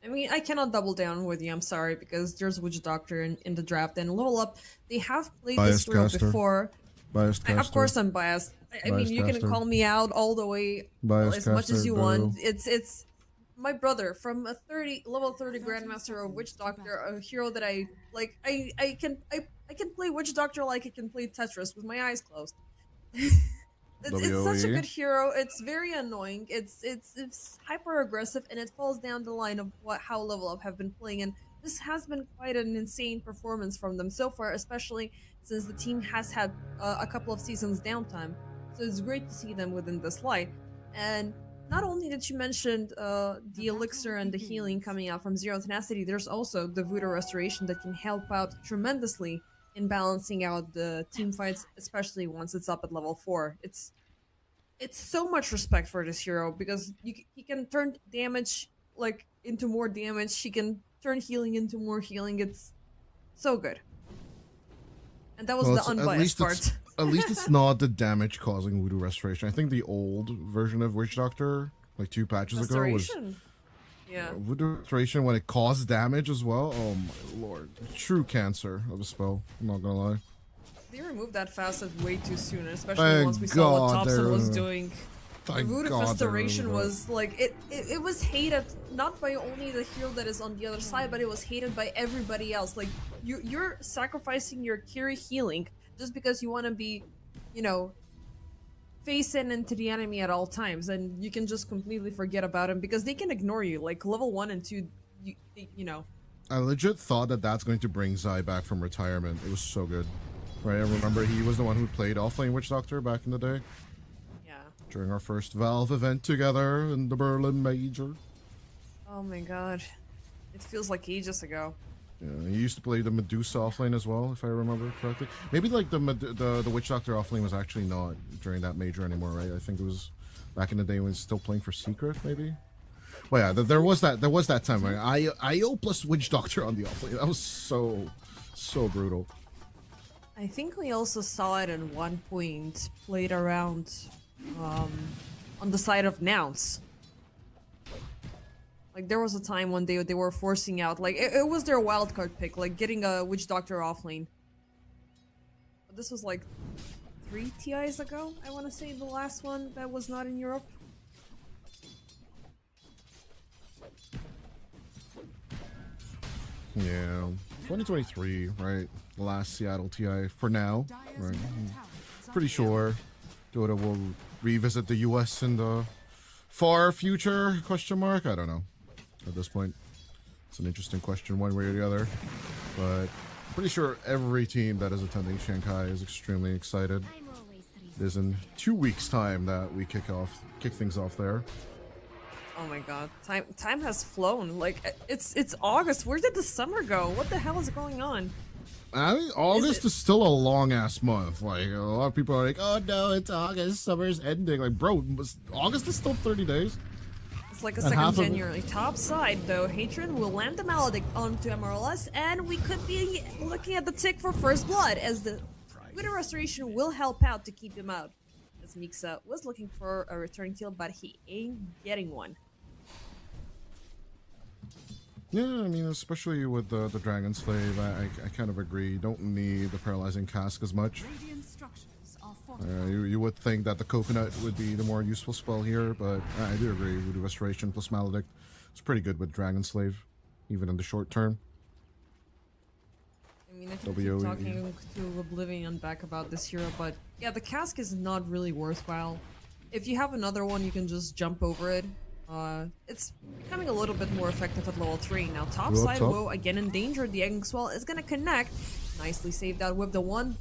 I mean, I cannot double down with you, I'm sorry, because there's Witch Doctor in the draft, and Level Up, they have played this hero before. Biased caster. Of course I'm biased. I mean, you can call me out all the way, as much as you want. It's my brother from a level 30 Grandmaster of Witch Doctor, a hero that I like. I can play Witch Doctor like I can play Tetris with my eyes closed. It's such a good hero. It's very annoying. It's hyper aggressive, and it falls down the line of how Level Up have been playing. And this has been quite an insane performance from them so far, especially since the team has had a couple of seasons downtime. So it's great to see them within this light. And not only did you mention the elixir and the healing coming out from Zero Tenacity, there's also the Voodoo Restoration that can help out tremendously in balancing out the team fights, especially once it's up at level 4. It's so much respect for this hero, because he can turn damage like into more damage. He can turn healing into more healing. It's so good. And that was the unbiased part. At least it's not the damage causing Voodoo Restoration. I think the old version of Witch Doctor, like 2 patches ago, was Voodoo Restoration when it caused damage as well. Oh my lord. True cancer of a spell, I'm not gonna lie. They removed that facet way too soon, especially once we saw what Thompson was doing. Thank Voodoo God they Restoration removed that. was like it was hated not by only the hero that is on the other side, but it was hated by everybody else. Like you're sacrificing your carry healing just because you want to be, you know, facing into the enemy at all times, and you can just completely forget about him because they can ignore you. Like level 1 and 2, you know. I legit thought that that's going to bring Zai back from retirement. It was so good. Right, I remember he was the one who played offlane Witch Doctor back in the day. Yeah. During our first Valve event together in the Berlin Major. Oh my god. It feels like ages ago. Yeah, he used to play the Medusa offlane as well, if I remember correctly. Maybe like the Witch Doctor offlane was actually not during that major anymore, right? I think it was back in the day when he was still playing for Secret, maybe. Well, yeah, there was that time. Right? IO plus Witch Doctor on the offlane. That was so brutal. I think we also saw it at one point played around on the side of Nounce. Like there was a time when they were forcing out, like it was their wildcard pick, like getting a Witch Doctor offlane. But this was like 3 TIs ago, I want to say, the last one that was not in Europe. Yeah, 2023, right? The last Seattle TI for now, right? Pretty sure Dota will revisit the US in the far future, question mark? I don't know. At this point, it's an interesting question one way or the other, but pretty sure every team that is attending Shanghai is extremely excited. It is in 2 weeks' time that we kick things off there. Oh my god, time has flown. Like it's August. Where did the summer go? What the hell is going on? I mean, August is still a long ass month. Like a lot of people are like, "Oh no, it's August. Summer's ending." Like, bro, August is still 30 days. It's like a second January. Top side though, HYDRA will land the Maledict onto MLS, and we could be looking at the tick for first blood, as the Widow Restoration will help out to keep him out. As Mixa was looking for a return kill, but he ain't getting one. Yeah, I mean, especially with the Dragon Slave, I kind of agree. You don't need the Paralyzing Cask as much. You would think that the Coconut would be the more useful spell here, but I do agree. Voodoo Restoration plus Maledict is pretty good with Dragon Slave, even in the short term. I mean, I can keep talking to Oblivion back about this hero, but yeah, the Cask is not really worthwhile. If you have another one, you can just jump over it. It's becoming a little bit more effective at level 3. Now, top side, Woe again endangered. The Egg Swell is gonna connect. Nicely saved out with the one.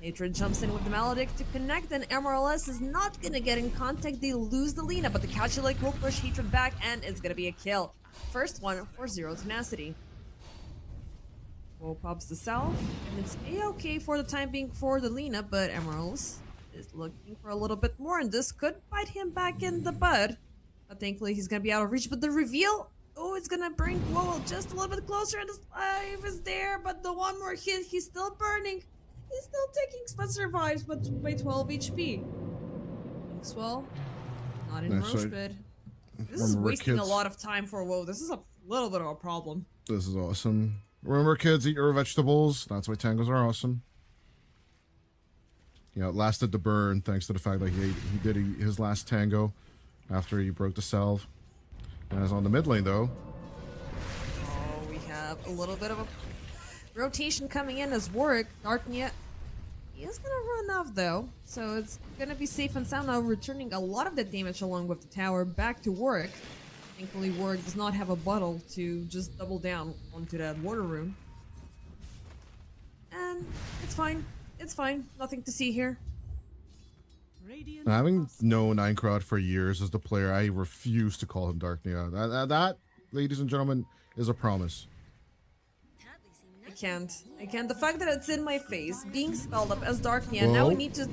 HYDRA jumps in with the Maledict to connect, and MRLS is not gonna get in contact. They lose the Lina, but the Catchy Lake will push HYDRA back, and it's gonna be a kill. First one for Zero Tenacity. Woe pops the South, and it's a-okay for the time being for the Lina, but Emeralds is looking for a little bit more, and this could bite him back in the bud. But thankfully he's gonna be out of reach, but the reveal, oh, it's gonna bring Woe just a little bit closer, and his life is there, but the one more hit, he's still burning. He's still taking, but survives, but by 12 HP. Swell, not in Roche bid. This is wasting a lot of time for Woe. This is a little bit of a problem. This is awesome. Remember, kids, eat your vegetables. That's why tangos are awesome. Yeah, it lasted the burn thanks to the fact that he did his last tango after he broke the salve. And as on the mid lane, though. Oh, we have a little bit of a rotation coming in as Warwick. Darknia, he is gonna run off though, so it's gonna be safe and sound now, returning a lot of that damage along with the tower back to Warwick. Thankfully, Warwick does not have a bottle to just double down onto that water room. And it's fine. It's fine. Nothing to see here. Having known Einkrot for years as the player, I refuse to call him Darknia. That, ladies and gentlemen, is a promise. I can't. The fact that it's in my face, being spelled up as Darknia, now we need to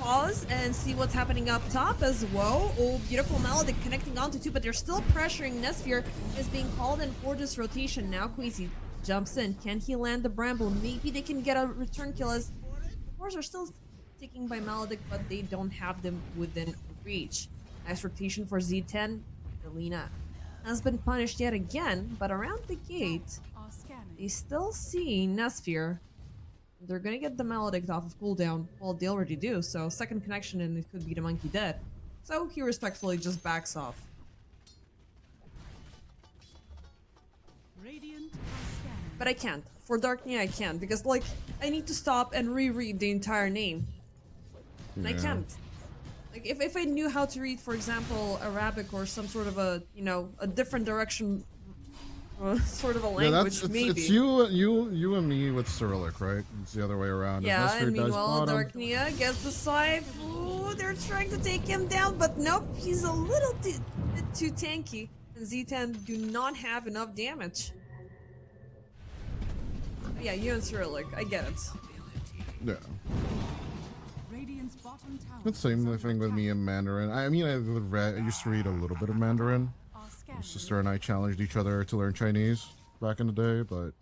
pause and see what's happening up top as well. Oh, beautiful Maledict connecting onto two, but they're still pressuring. Nesphere is being called in for this rotation. Now Queasy jumps in. Can he land the Bramble? Maybe they can get a return kill as the Wars are still taken by Maledict, but they don't have them within reach. Nice rotation for Z10. Delina has been punished yet again, but around the gate, they still see Nesphere. They're gonna get the Maledict off of cooldown. Well, they already do, so second connection and it could be the Monkey dead. So he respectfully just backs off. Radiant are scanning. But I can't. For Darknia, I can't because, like, I need to stop and reread the entire name. And I can't. Like, if I knew how to read, for example, Arabic or some sort of a, you know, a different direction, sort of a language, maybe. It's you and me with Cyrillic, right? It's the other way around. Yeah, Nestor and dies meanwhile, bottom. Darknia gets the scythe. Ooh, they're trying to take him down, but nope, he's a little bit too tanky. And Z10 do not have enough damage. Yeah, you and Cyrillic, I get it. Yeah. Radiant's bottom tower It's the same is thing under with me attack. and Mandarin. I mean, I used to read a little bit of Mandarin. Our My scanning. sister and I challenged each other to learn Chinese back in the day, but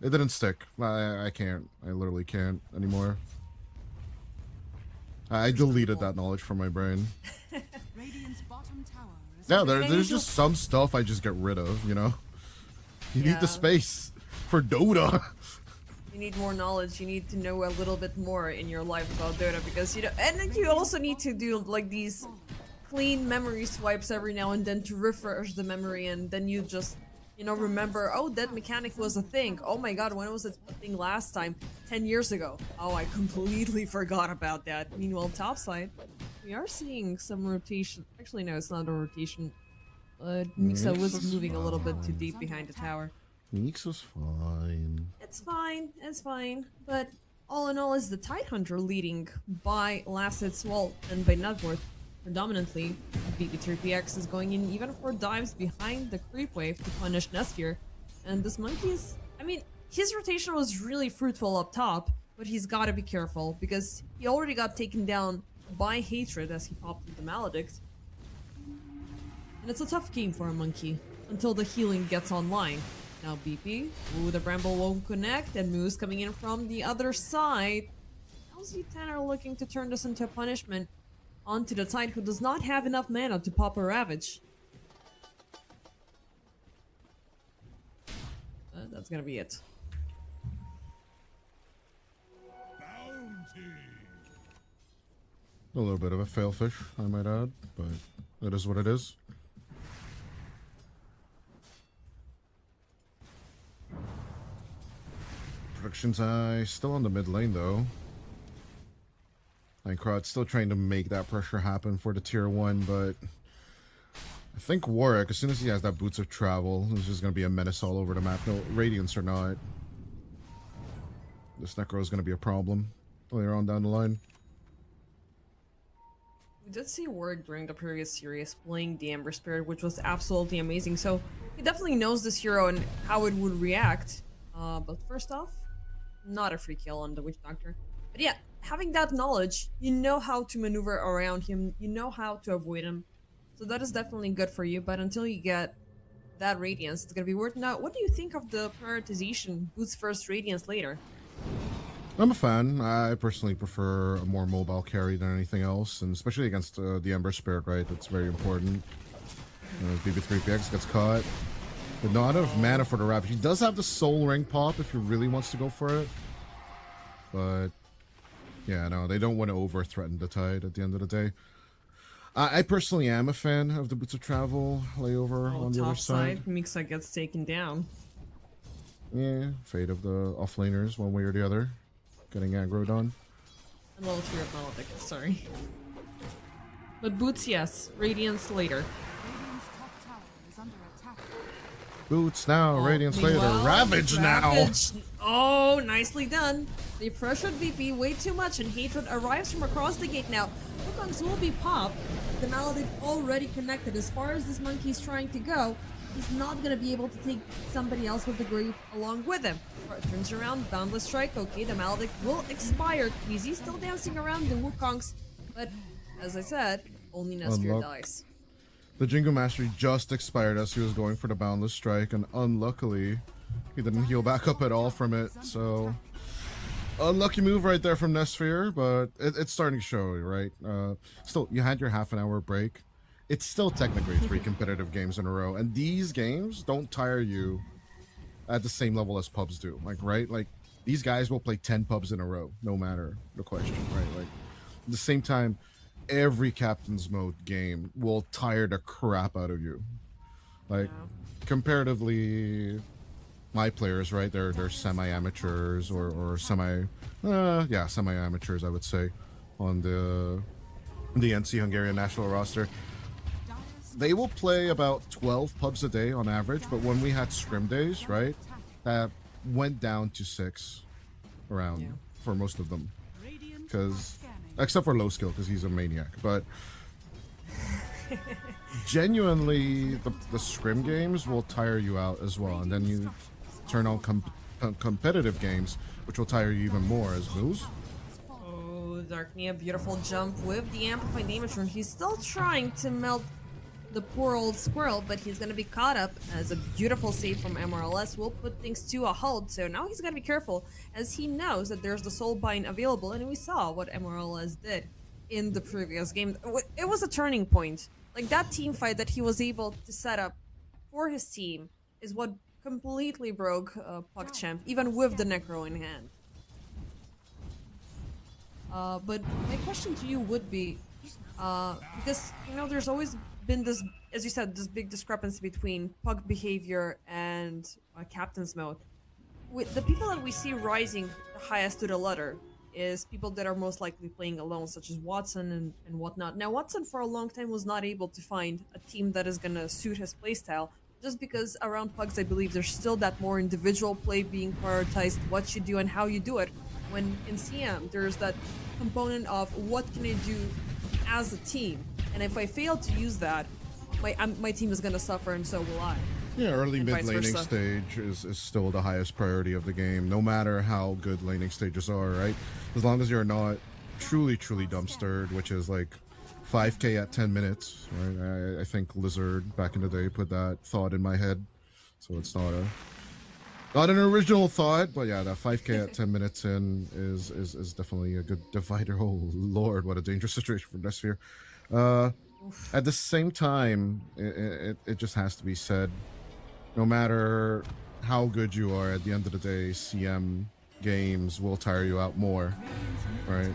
it didn't stick. I can't. I literally can't anymore. I deleted that knowledge from my brain. Radiant's bottom tower is Yeah, under there's just some stuff I just get rid of, you know? You need Yeah. the space for Dota. You need more knowledge. You need to know a little bit more in your life about Dota because you know, and then you also need to do like these clean memory swipes every now and then to refresh the memory, and then you just, you know, remember, oh, that mechanic was a thing. Oh my god, when was it a thing last time? 10 years ago. Oh, I completely forgot about that. Meanwhile, topside, we are seeing some rotation. Actually, no, it's not a rotation. Mixa was moving a little bit too deep behind the tower. Meeks was fine. It's fine. But all in all, is the Tidehunter leading by last hits, well, and by net worth predominantly. BB3PX is going in even for dives behind the creep wave to punish Nesphere. And this monkey is, I mean, his rotation was really fruitful up top, but he's got to be careful because he already got taken down by Hatred as he popped with the Maledict. And it's a tough game for a monkey until the healing gets online. Now BP, ooh, the Bramble won't connect, and MOUZ coming in from the other side. Now Z10 are looking to turn this into a punishment onto the Tide, who does not have enough mana to pop a Ravage. That's gonna be it. A little bit of a failfish, I might add, but it is what it is. Production's Eye still on the mid lane though. Crowd still trying to make that pressure happen for the tier 1, but I think Warwick, as soon as he has that Boots of Travel, is just going to be a menace all over the map. No, Radiance or not. This Necro is going to be a problem later on down the line. We did see Warwick during the previous series playing the Ember Spirit, which was absolutely amazing. So he definitely knows this hero and how it would react. But first off, not a free kill on the Witch Doctor. But yeah, having that knowledge, you know how to maneuver around him, you know how to avoid him. So that is definitely good for you, but until you get that Radiance, it's gonna be worth. Now, what do you think of the prioritization? Boots first, Radiance later? I'm a fan. I personally prefer a more mobile carry than anything else, and especially against the Ember Spirit, right? That's very important. BB3PX gets caught. But not enough mana for the Ravage. He does have the Soul Ring pop if he really wants to go for it. But yeah, no, they don't want to over-threaten the Tide at the end of the day. I personally am a fan of the Boots of Travel layover on the other side. Mixa gets taken down. Yeah, fate of the offlaners one way or the other. Getting aggroed on. And level 3 of Maledict, sorry. But Boots, yes. Radiance later. Radiant's top tower is under attack. Boots now, Radiance Meanwhile, later, Ravage now! Ravage. Oh, nicely done. They pressured VP way too much, and Hatred arrives from across the gate now. Wukong's will be popped. The Maledict already connected. As far as this monkey's trying to go, he's not going to be able to take somebody else with the Grave along with him. Turns around, Boundless Strike. Okay, the Maledict will expire. Queasy still dancing around the Wukongs, but as I said, only Nesphere dies. The Jingo Mastery just expired as he was going for the Boundless Strike, and unluckily, he didn't heal back up at all from it, so... Unlucky move right there from Nesphere, but it's starting to show, right? Still, you had your half an hour break. It's still technically 3 competitive games in a row, and these games don't tire you at the same level as pubs do, like, right? Like, these guys will play 10 pubs in a row, no matter the question, right? Like, at the same time, every captain's mode game will tire the crap out of you. Like, comparatively, my players, right? They're semi-amateurs or semi-amateurs, I would say, on the NC Hungarian national roster. They will play about 12 pubs a day on average, but when we had scrim days, right, that went down to 6 around for most of them. Because, except for low skill, because he's a maniac. But genuinely, the scrim games will tire you out as well, and then you turn on competitive games, which will tire you even more as MOUZ. Oh, Darknia, beautiful jump with the amplified damage rune. He's still trying to melt the poor old squirrel, but he's gonna be caught up as a beautiful save from MRLS will put things to a halt. So now he's gotta be careful, as he knows that there's the soul bind available, and we saw what MRLS did in the previous game. It was a turning point. Like, that team fight that he was able to set up for his team is what completely broke PugChamp, even with the Necro in hand. But my question to you would be, because, you know, there's always been this, as you said, this big discrepancy between Pug behavior and Captain's mode. With the people that we see rising the highest to the ladder is people that are most likely playing alone, such as Watson and whatnot. Now, Watson for a long time was not able to find a team that is gonna suit his playstyle, just because around Pugs, I believe there's still that more individual play being prioritized, what you do and how you do it. When in CM, there's that component of what can I do as a team, and if I fail to use that, my team is gonna suffer, and so will I. Yeah, early And mid vice laning versa. stage is still the highest priority of the game, no matter how good laning stages are, right? As long as you're not truly dumpstered, which is like 5k at 10 minutes, right? I think Lizard back in the day put that thought in my head, so it's not an original thought, but yeah, that 5k at 10 minutes in is definitely a good divider. Oh lord, what a dangerous situation for Nesphere. At the same time, it just has to be said, no matter how good you are, at the end of the day, CM games will tire you out more, right?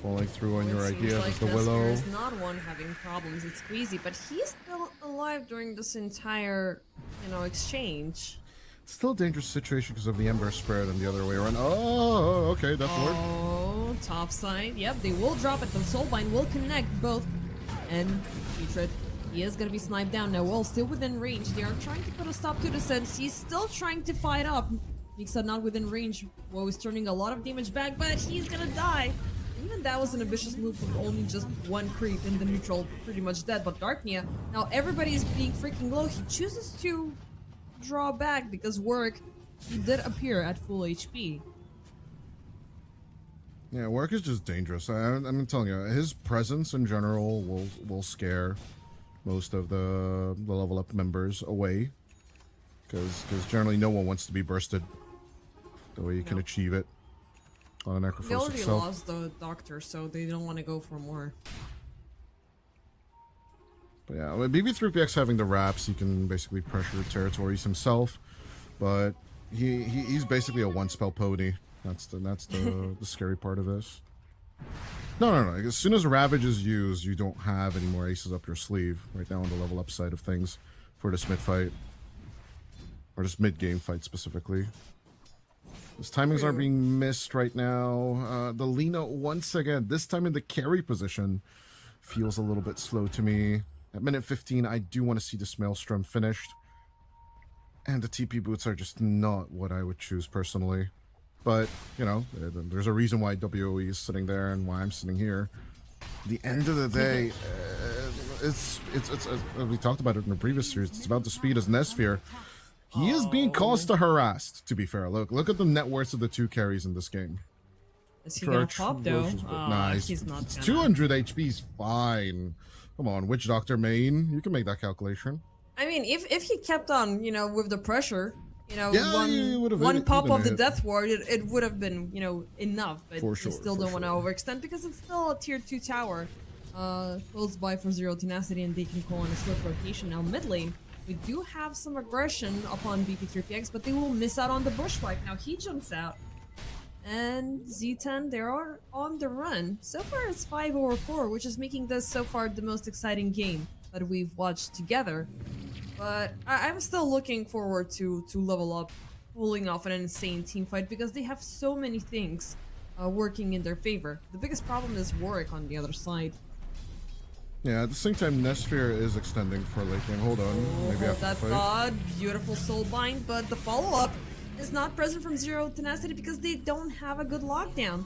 Falling through on your It seems ideas like with the Nesphere Willow. is not one having problems. It's Squeezy, but he's still alive during this entire, you know, exchange. It's still a dangerous situation because of the Ember spread and the other way around. Oh, okay, that's work. Oh, top side. Yep, they will drop it. The Soulbind will connect both. And Hatred, he is going to be sniped down. Now, Wall still within range. They are trying to put a stop to the sense. He's still trying to fight off. Mixa not within range. Woe is turning a lot of damage back, but he's going to die. Even that was an ambitious move with only just one creep in the neutral, pretty much dead. But Darknia, now everybody is being freaking low. He chooses to draw back because Work, he did appear at full HP. Yeah, Work is just dangerous. I'm telling you, his presence in general will scare most of the level up members away, because generally no one wants to be bursted the way you can achieve it on a They Necrophos already itself. lost the doctor, so they don't want to go for more. But yeah, with BB3PX having the wraps, he can basically pressure territories himself, but he's basically a one spell pony. That's the scary part of this. No. As soon as Ravage is used, you don't have any more aces up your sleeve right now on the level up side of things for this mid fight, or this mid game fight specifically. His timings are being missed right now. The Lina once again, this time in the carry position, feels a little bit slow to me. At minute 15, I do want to see this Maelstrom finished, and the TP boots are just not what I would choose personally. But, you know, there's a reason why WOE is sitting there and why I'm sitting here. At the end of the day, it's we talked about it in the previous series. It's about the speed as Nesphere. He is being caused to harassed, to be fair. Look at the net worths of the two carries in this game. Is he gonna pop though? Nah, He's not it's gonna. 200 HP is fine. Come on, Witch Doctor main. You can make that calculation. I mean, if he kept on, you know, with the pressure, you know, Yeah, he would've one hit it, pop even of the hit. Death Ward, it would have been, you know, enough. But For you sure, still for don't want to sure. overextend because it's still a tier 2 tower. Close by for Zero Tenacity, and they can call on a split rotation. Now mid lane, we do have some aggression upon BP3PX, but they will miss out on the bushwhack. Now he jumps out. and Z10, they are on the run. So far it's 5-4, which is making this so far the most exciting game that we've watched together. But I'm still looking forward to level up, pulling off an insane team fight because they have so many things working in their favor. The biggest problem is Warwick on the other side. Yeah, at the same time, Nesphere is extending for late game. Hold on, maybe Hold after that the fight. thought, beautiful soulbind, but the follow-up is not present from Zero Tenacity because they don't have a good lockdown.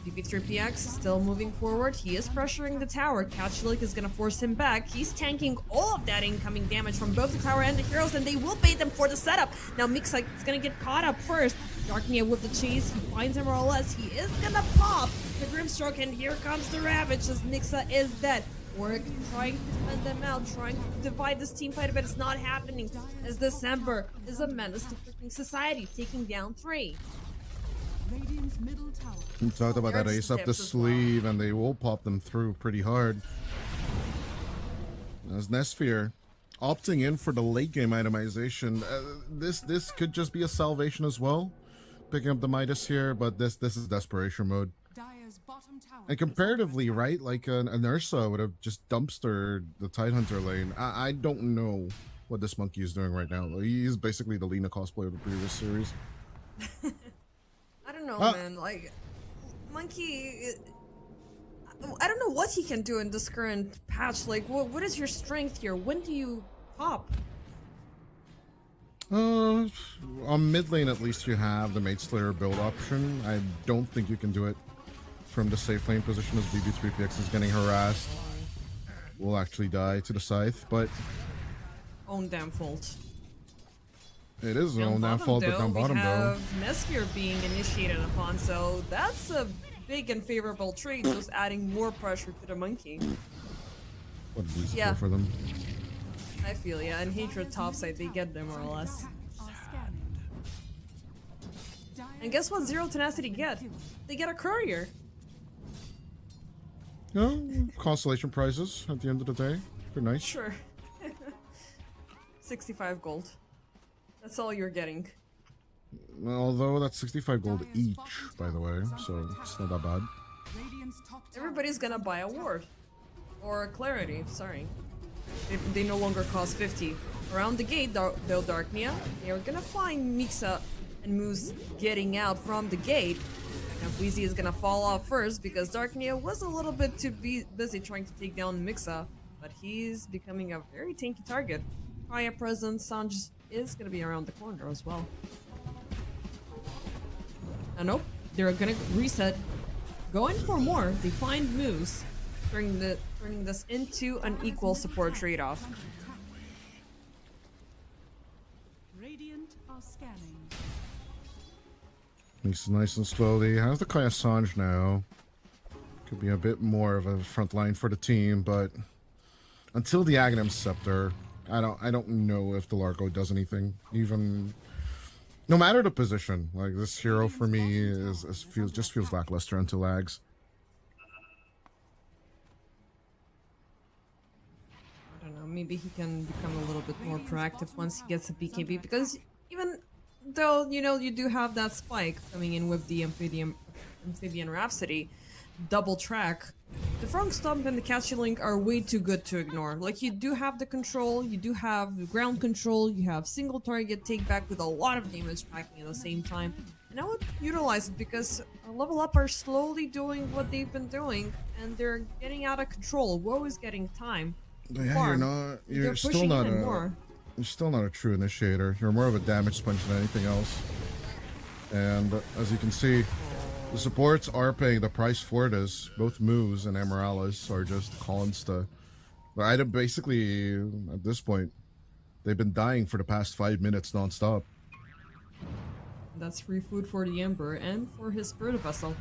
VP3PX is still moving forward. He is pressuring the tower. Catchlick is gonna force him back. He's tanking all of that incoming damage from both the tower and the heroes, and they will bait them for the setup. Now Mixa is gonna get caught up first. Darknia with the chase. He finds him more or less. He is gonna pop the Grimstroke, and here comes the Ravage as Nixa is dead. Warwick trying to defend them out, trying to divide this team fight, but it's not happening as December is a menace to freaking society, taking down 3. Radiant's middle tower. We talked about that ace up the sleeve, and they will pop them through pretty hard. As Nesphere opting in for the late game itemization, this could just be a salvation as well. Picking up the Midas here, but this is desperation mode. Dire's bottom tower. And comparatively, right, like an Ursa would have just dumpstered the Tidehunter lane. I don't know what this monkey is doing right now. He's basically the Lena cosplay of the previous series. I don't know, man. Like, Monkey, I don't know what he can do in this current patch. Like, what is your strength here? When do you pop? On mid lane, at least you have the Mate Slayer build option. I don't think you can do it from the safe lane position as BB3PX is getting harassed. Will actually die to the scythe, but Own damn fault. it is his Down own damn bottom, fault, but though, down we bottom though. have Nesphere being initiated upon, so that's a big and favorable trade, just adding more pressure to the monkey. What a easy Yeah. kill for them. I feel yeah, and Hatred topside, they get them more or less. Are scanning. And guess what Zero Tenacity get? They get a courier. No, constellation prizes at the end of the day. They're nice. Sure. 65 gold. That's all you're getting. Although that's 65 gold each, by the way, so it's not that bad. Radiant's top tower. Everybody's gonna buy a ward. Or clarity, sorry. They no longer cost 50. Around the gate, though, Darknia, they're gonna find Mixa and MOUZ getting out from the gate. Now Wheezy is gonna fall off first because Darknia was a little bit too busy trying to take down Mixa, but he's becoming a very tanky target. Kaya present, Sanj is gonna be around the corner as well. Nope, they're gonna reset. Going for more, they find MOUZ, turning this into an equal support trade-off. Radiant are scanning. He's nice and slowly. Has the Kaya Sanj now. Could be a bit more of a front line for the team, but until the Aghanim Scepter, I don't know if the Largo does anything. Even no matter the position, like this hero for me just feels lackluster until Ags. I don't know, maybe he can become a little bit more proactive once he gets a BKB, because even though, you know, you do have that spike coming in with the Amphibian Rhapsody, double track, the Frog Stomp and the Catchy Link are way too good to ignore. Like, you do have the control, you do have the ground control, you have single target take back with a lot of damage packing at the same time. And I would utilize it because Level Up are slowly doing what they've been doing, and they're getting out of control. Woe is getting time. Yeah, Farm. you're still not you're still not a true initiator. You're more of a damage sponge than anything else. And as you can see, the supports are paying the price for this. Both MOUZ and Emeralds are just consta. But basically, at this point, they've been dying for the past 5 minutes non-stop. That's free food for the Emperor and for his Spirit Vessel.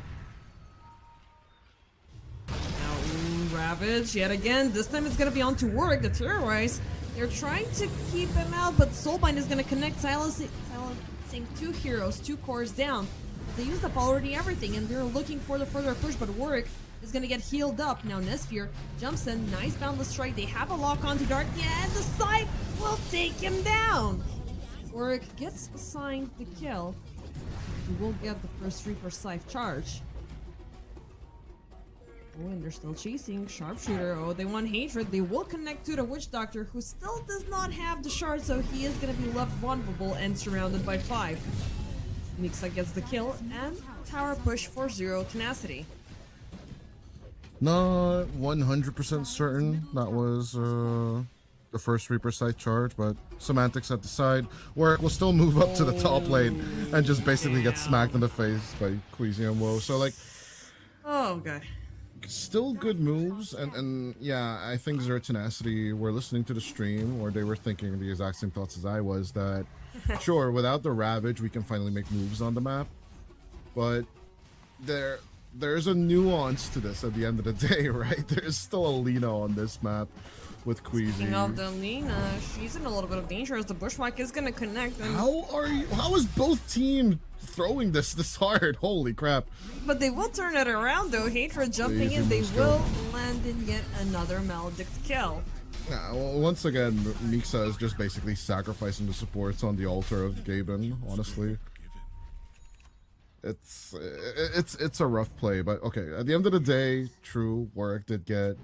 Now, Ravage, yet again, this time it's gonna be on to work, the Terrorize. They're trying to keep him out, but Soulbind is gonna connect, silencing 2 heroes, 2 cores down. They used up already everything, and they're looking for the further push, but Warwick is gonna get healed up. Now Nesphere jumps in, nice boundless strike. They have a lock onto Darknia, and the side will take him down. Warwick gets assigned the kill. he will get the first Reaper Scythe charge. Oh, and they're still chasing Sharpshooter. Oh, they want Hatred. They will connect to the Witch Doctor, who still does not have the shard, so he is going to be left vulnerable and surrounded by 5. Nixa gets the kill, and tower push for 0 Tenacity. Not 100% certain that was the first Reaper Scythe charge, but semantics at the side, where it will still move up to the top lane and just basically get smacked in the face by Queasy and Woe. So like, oh god. Still good moves, and yeah, I think Zero Tenacity were listening to the stream, or they were thinking the exact same thoughts as I was, that sure, without the Ravage, we can finally make moves on the map, but there's a nuance to this at the end of the day, right? There's still a Lina on this map with Queasy. Speaking of the Lina, she's in a little bit of danger as the Bushwhack is gonna connect. And How is both teams throwing this hard? Holy crap. but they will turn it around though. Hatred jumping in, they will land in yet another Maledict kill. Yeah, well, once again, Mixa is just basically sacrificing the supports on the altar of Gaben, honestly. It's a rough play, but okay, at the end of the day, true, Warwick did get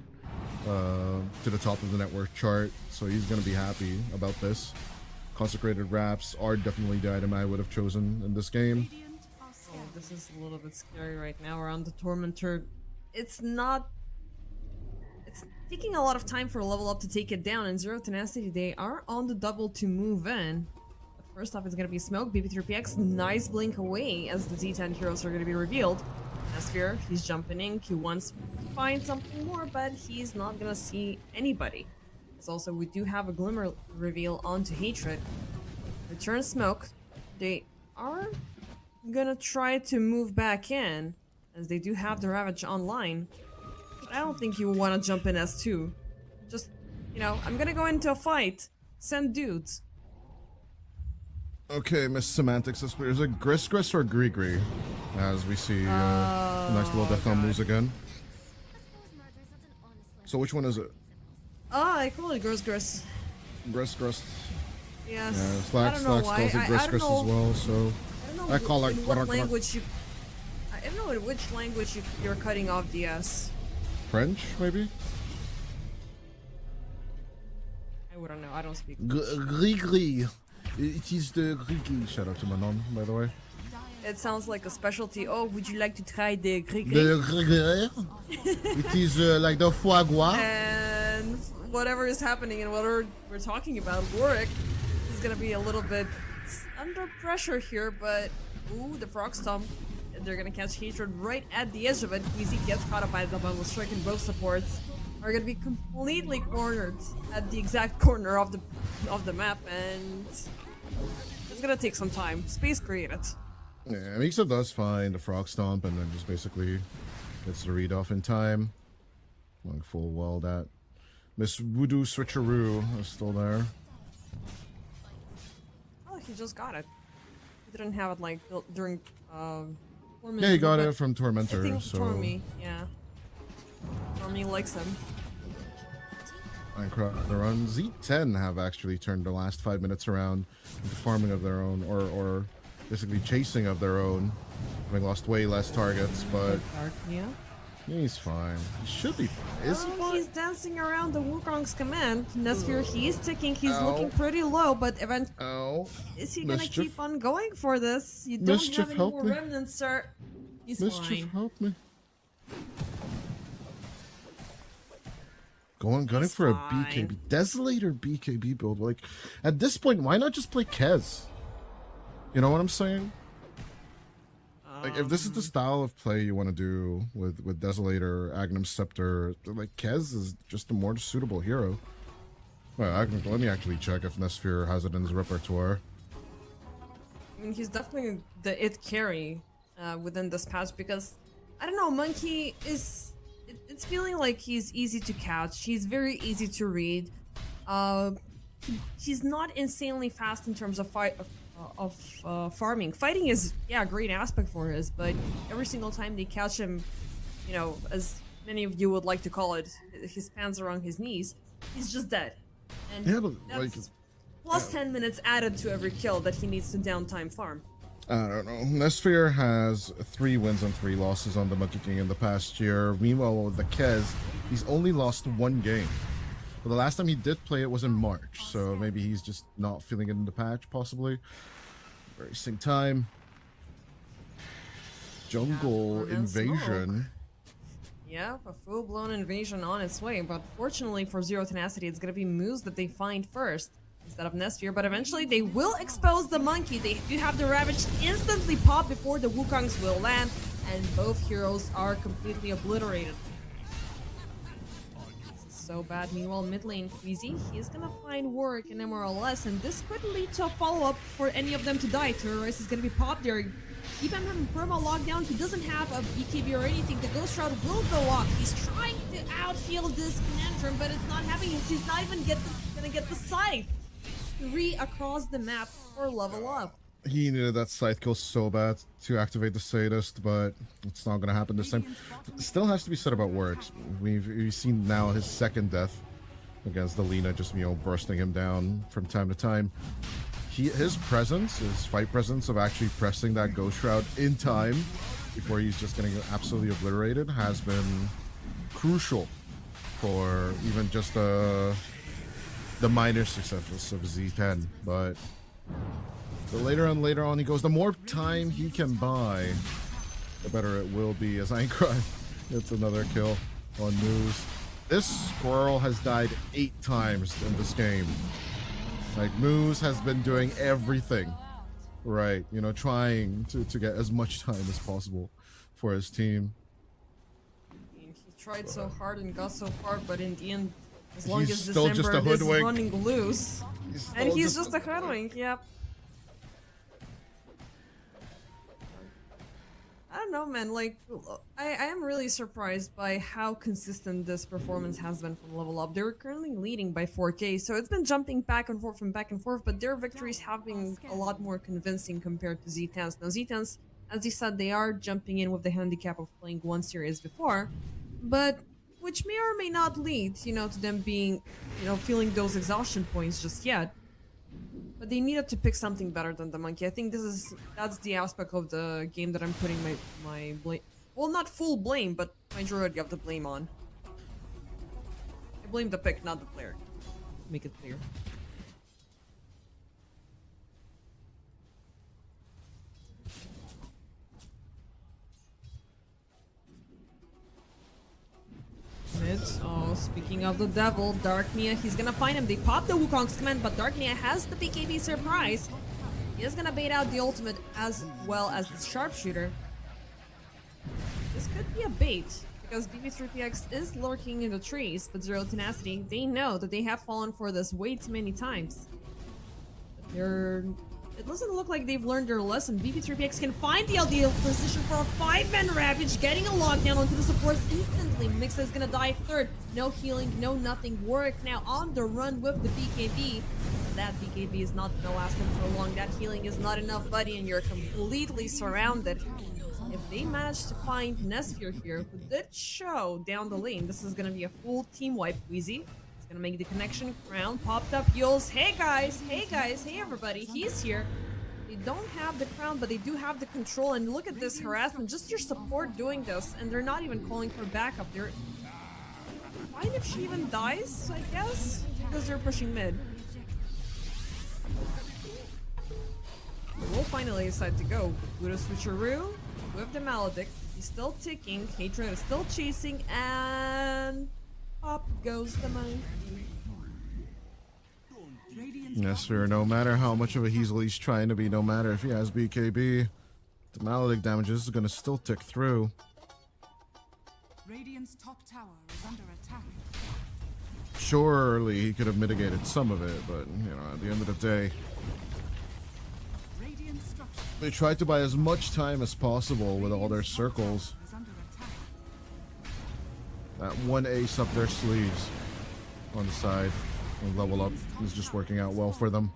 to the top of the network chart, so he's gonna be happy about this. Consecrated Wraps are definitely the item I would have chosen in this game. Oh, this is a little bit scary right now around the Tormentor. It's taking a lot of time for a level up to take it down, and Zero Tenacity, they are on the double to move in. But first off, it's gonna be Smoke, BB3PX, nice blink away as the Z10 heroes are gonna be revealed. Sphere, he's jumping in, he wants to find something more, but he's not gonna see anybody. As also, we do have a Glimmer reveal onto Hatred. Return Smoke. They are gonna try to move back in, as they do have the Ravage online. But I don't think you want to jump in as 2. Just, you know, I'm gonna go into a fight. Send dudes. Okay, Miss Semantics, is it Gris or Gree? As we see nice little death on MOUZ again. So which one is it? I call it Gris. Gris. Yes. Yeah, I Slacks don't know calls why. it Gris I don't as know. well, so I don't know I call it what language you. I don't know in which language you're cutting off the S. French, maybe? I wouldn't know. I don't speak. Gris. It is the Gris. Shout out to Manon, by the way. It sounds like a specialty. Oh, would you like to try the gris? The Gris. It is like the foie gras. And whatever is happening and whatever we're talking about, Warwick is gonna be a little bit under pressure here, but ooh, the frog stomp. They're gonna catch Hatred right at the edge of it. Easy gets caught up by the bubble strike, and both supports are gonna be completely cornered at the exact corner of the map, and it's gonna take some time. Space created. Yeah, Mixa does find the frog stomp and then just basically gets the read off in time. Knowing full well that Miss Voodoo Switcheroo is still there. Oh, he just got it. He didn't have it like during Yeah, he got it from I Tormentor, think so Tormy, yeah. Tormy likes him. Minecraft the run. Z10 have actually turned the last 5 minutes around into farming of their own, or basically chasing of their own. Having lost way less targets, but Yeah. he's fine. He should be fine. Is he fine? He's dancing around the Wukong's command. Nesfir, he is ticking. He's Ow. looking pretty low, but Oh, is he gonna Mischief. keep on going for this? You don't Mischief, have any help more me. remnants, sir. He's Mischief, fine. help me. Gunning for a fine. BKB. Desolator BKB build. Like, at this point, why not just play Kez? You know what I'm saying? Like, if this is the style of play you want to do with Desolator, Agnum Scepter, like, Kez is just a more suitable hero. Well, let me actually check if Nesfir has it in his repertoire. I mean, he's definitely the it carry within this patch because, I don't know, Monkey is... It's feeling like he's easy to catch. He's very easy to read. He's not insanely fast in terms of farming. Fighting is, yeah, a great aspect for his, but every single time they catch him, you know, as many of you would like to call it, his pants around his knees, he's just dead. And Yeah, but, that's like... plus 10 minutes added to every kill that he needs to downtime farm. I don't know. Nesphere has 3 wins and 3 losses on the Monkey King in the past year. Meanwhile, with the Kez, he's only lost 1 game. But the last time he did play it was in March, so maybe he's just not feeling it in the patch, possibly. Racing time. Jungle invasion. Yeah, a full-blown invasion on its way, but fortunately for Zero Tenacity, it's gonna be MOUZ that they find first instead of Nesphere, but eventually they will expose the monkey. They do have the Ravage instantly pop before the Wukongs will land, and both heroes are completely obliterated. This is so bad. Meanwhile, mid lane Queasy, he's gonna find work in MRLS, and this could lead to a follow-up for any of them to die. Terrorize is gonna be popped there. Keep him having perma lockdown. He doesn't have a BKB or anything. The Ghost Shroud will go off. He's trying to outfield this conundrum, but it's not happening. He's not even gonna get the scythe. 3 across the map for level up. He needed that scythe kill so bad to activate the Sadist, but it's not gonna happen this time. Still has to be said about works. We've seen now his 2nd death against the Lina, just bursting him down from time to time. His presence, his fight presence of actually pressing that Ghost Shroud in time before he's just getting absolutely obliterated has been crucial for even just the minor successes of Z10. But the later on he goes, the more time he can buy, the better it will be. As Aincry gets another kill on MOUZ. This squirrel has died 8 times in this game. Like, MOUZ has been doing everything right, trying to get as much time as possible for his team. He tried so hard and got so far, but in the end, as long He's as still just a December is hoodwink. running loose, and he's just a hoodwink, yep. I don't know, man, like, I am really surprised by how consistent this performance has been from Level Up. They're currently leading by 4K, so it's been jumping back and forth, but their victories have been a lot more convincing compared to Z10's. Now, Z10's, as you said, they are jumping in with the handicap of playing 1 series before, but which may or may not lead, to them being, feeling those exhaustion points just yet. But they needed to pick something better than the monkey. I think that's the aspect of the game that I'm putting my blame, well, not full blame, but majority of the blame on. I blame the pick, not the player. Make it clear. Mid. Oh, speaking of the devil, Dark Nia, he's gonna find him. They pop the Wukong's command, but Dark Nia has the BKB surprise. He is gonna bait out the ultimate as well as the sharpshooter. This could be a bait, because BB3PX is lurking in the trees, but Zero Tenacity, they know that they have fallen for this way too many times. It doesn't look like they've learned their lesson. BB3PX can find the ideal position for a 5-man Ravage, getting a lockdown onto the supports instantly. Mixa is gonna die 3rd. No healing, no nothing. Warwick now on the run with the BKB. That BKB is not gonna last him for long. That healing is not enough, buddy, and you're completely surrounded. If they manage to find Nesphere here, who did show down the lane, this is gonna be a full team wipe. Wheezy gonna make the connection. Crown popped up. Yules, hey guys, hey everybody, he's here. They don't have the crown, but they do have the control, and look at this harassment, just your support doing this, and they're not even calling for backup. They're fine if she even dies, I guess, because they're pushing mid. We'll finally decide to go. Buddha switcheroo with the Maledict. He's still ticking. HYDRA is still chasing, and up goes the monkey. Yes, sir. No matter how much of a Hazel he's trying to be, no matter if he has BKB, the Maledict damages is going to still tick through. Radiant's top tower is under attack. Surely he could have mitigated some of it, but, at the end of the day, they tried to buy as much time as possible with all their circles. That one ace up their sleeves on the side and level up is just working out well for them.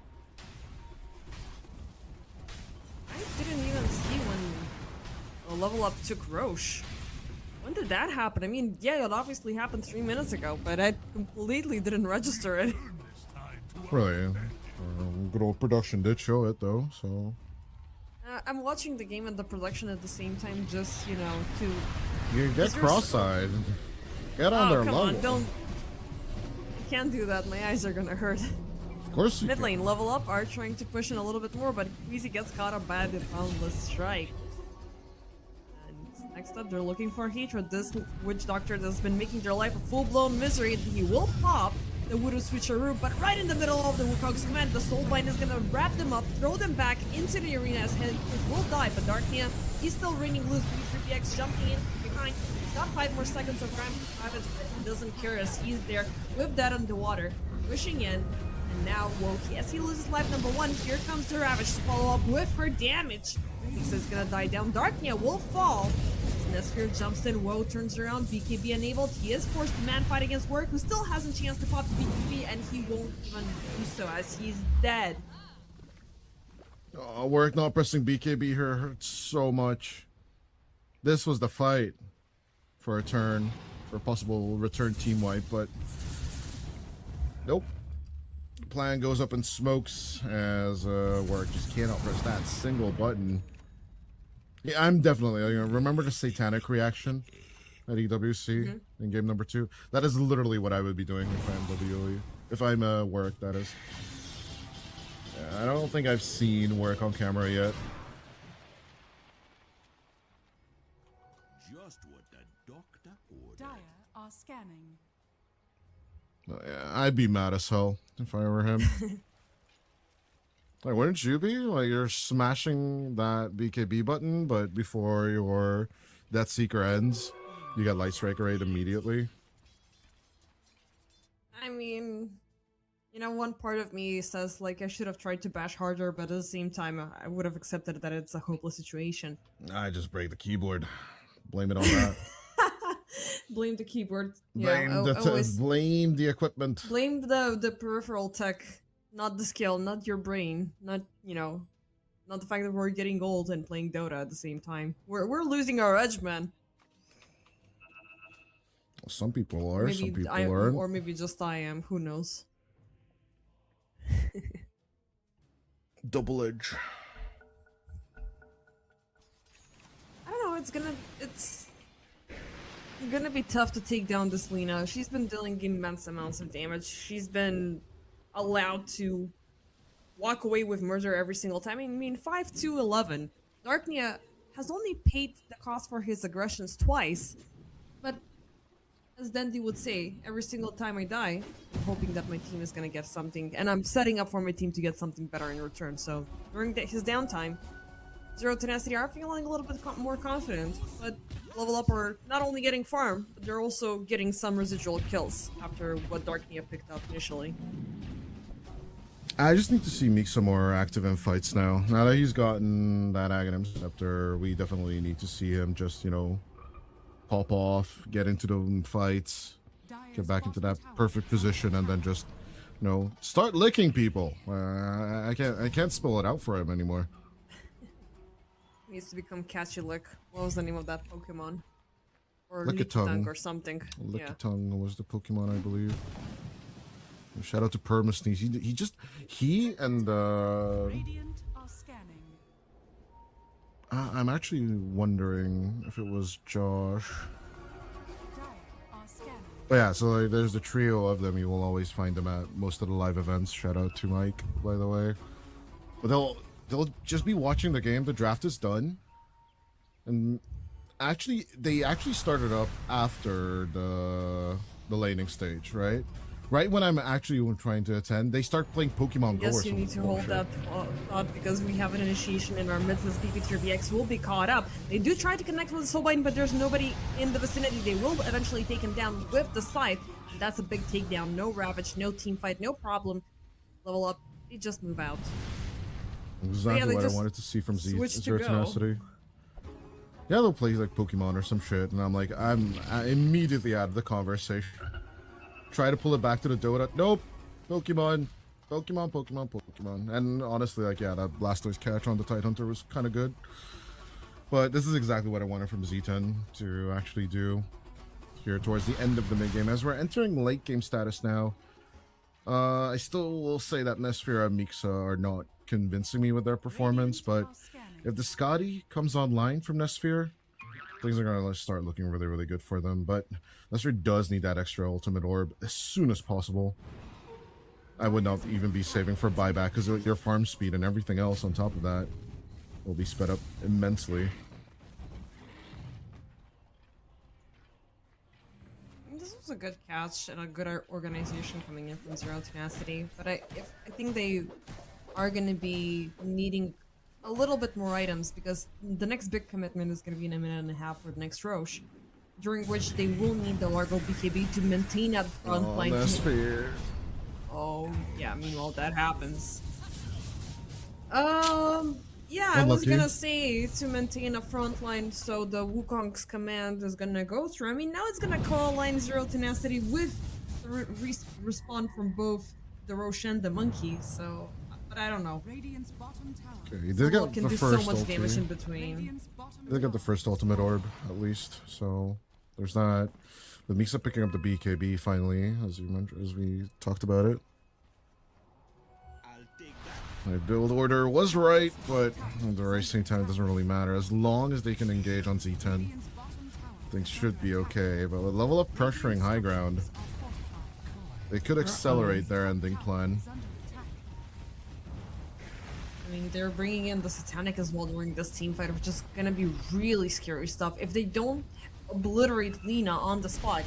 I didn't even see when a level up took Roche. When did that happen? I mean, yeah, it obviously happened 3 minutes ago, but I completely didn't register it. Really? Good old production did show it though, so... I'm watching the game and the production at the same time, just, you know, to... You get cross-eyed. Get on their come level. on, don't... I can't do that, my eyes are gonna hurt. Of course you Mid can. lane, level up, are trying to push in a little bit more, but Queasy gets caught up by the Boundless Strike. And next up, they're looking for HYDRA. This Witch Doctor has been making their life a full-blown misery. He will pop the Voodoo Switcheroo, but right in the middle of the Wukong's command, the Soulbind is gonna wrap them up, throw them back into the arena as Head will die, but Darknia, he's still reigning loose. B3PX jumping in behind. He's got 5 more seconds of Ram Ravage, but he doesn't care as he's there with that underwater, pushing in. And now, Woki, as he loses life number 1, here comes the Ravage to follow up with her damage. Lisa's gonna die down. Darknia will fall. Nesphere jumps in, Woe turns around, BKB enabled. He is forced to man fight against Work, who still has a chance to pop the BKB, and he won't even do so as he's dead. Oh, Work not pressing BKB here hurts so much. This was the fight for a turn, for a possible return team wipe, but nope. Plan goes up in smokes as Work just cannot press that single button. Yeah, I'm definitely, remember the satanic reaction at EWC in game number 2? That is literally what I would be doing if I'm WE. If I'm Work, that is. Yeah, I don't think I've seen Work on camera yet. Just what the doctor ordered. Dire are scanning. Yeah, I'd be mad as hell if I were him. Like, wouldn't you be? Like, you're smashing that BKB button, but before your Death Seeker ends, you got Light Striker raid immediately. I mean, you know, one part of me says, like, I should have tried to bash harder, but at the same time, I would have accepted that it's a hopeless situation. I just break the keyboard. Blame it on that. Blame the keyboard. Blame, blame the equipment. Blame the peripheral tech, not the skill, not your brain, not, you know, not the fact that we're getting old and playing Dota at the same time. We're losing our edge, man. Some people are, Maybe some people I, aren't. or maybe just I am. Who knows? Double edge. I don't know. It's gonna be tough to take down this Lina. She's been dealing immense amounts of damage. She's been allowed to walk away with murder every single time. I mean, 5-2-11. Darknia has only paid the cost for his aggressions twice, but as Dandy would say, every single time I die, I'm hoping that my team is gonna get something, and I'm setting up for my team to get something better in return. So during his downtime, Zero Tenacity are feeling a little bit more confident, but Level Up are not only getting farm, but they're also getting some residual kills after what Darknia picked up initially. I just need to see Meek some more active in fights now. Now that he's gotten that Aghanim Scepter, we definitely need to see him just, you know, pop off, get into the fights, get back into that perfect position, and then just, you know, start licking people. I can't spell it out for him anymore. He needs to become Catchy Lick. What was the name of that Pokemon? Or Lickitung or something. Yeah. Lickitung was the Pokemon, I believe. Shout out to Permasneeze. He and Radiant are scanning. I'm actually wondering if it was Josh. Dire are scanning. But yeah, so like, there's the trio of them. You will always find them at most of the live events. Shout out to Mike, by the way. But they'll just be watching the game. The draft is done, and they actually started up after the laning stage, right? Right when I'm actually trying to attend, they start playing Pokemon Go or Yes, you need to hold that thought because we have an initiation in our midst with BPTRBX will be caught up. They do try to connect with the Soulbind, but there's nobody in the vicinity. They will eventually take him down with the Scythe. That's a big takedown. No Ravage, no team fight, no problem. Level Up, they just move out. Exactly they what I just wanted to see from switch to Zero Go. Tenacity. Yeah, they'll play like Pokemon or some shit, and I'm like, I'm immediately out of the conversation. Try to pull it back to the Dota. Nope. Pokemon. And honestly, like, yeah, that Blastoise catch on the Tidehunter was kind of good. But this is exactly what I wanted from Z10 to actually do here towards the end of the mid-game. As we're entering late game status now, I still will say that Nesphere and Mixa are not convincing me with their performance, but If the Scotty comes online from Nesphere, things are gonna start looking really, really good for them. But Nesphere does need that extra ultimate orb as soon as possible. I would not even be saving for buyback because your farm speed and everything else on top of that will be sped up immensely. This was a good catch and a good organization coming in from Zero Tenacity, but I think they are going to be needing a little bit more items because the next big commitment is going to be in a minute and a half for the next Roche, during which they will need the Largo BKB to maintain that front line. Nesphere. Oh, yeah, meanwhile that happens. Yeah, I Unlucky. was gonna say to maintain a front line so the Wukong's command is gonna go through. I mean, now it's gonna call line Zero Tenacity with the respawn from both the Roche and the Monkey, so... But I don't know. Radiant's bottom tower. Okay, he did get Can the do so first much damage in ulti. between. Radiant's bottom They got the first ultimate orb, at least. So there's that. The Misa picking up the BKB finally, as we talked about it. I'll take that. My build order was right, but at the same time, it doesn't really matter. As long as they can engage on Z10, Radiant's bottom tower. things should be okay. But with level up pressuring high ground, they could accelerate their ending plan. I mean, they're bringing in the Satanic as well during this team fight, which is gonna be really scary stuff. If they don't obliterate Lina on the spot,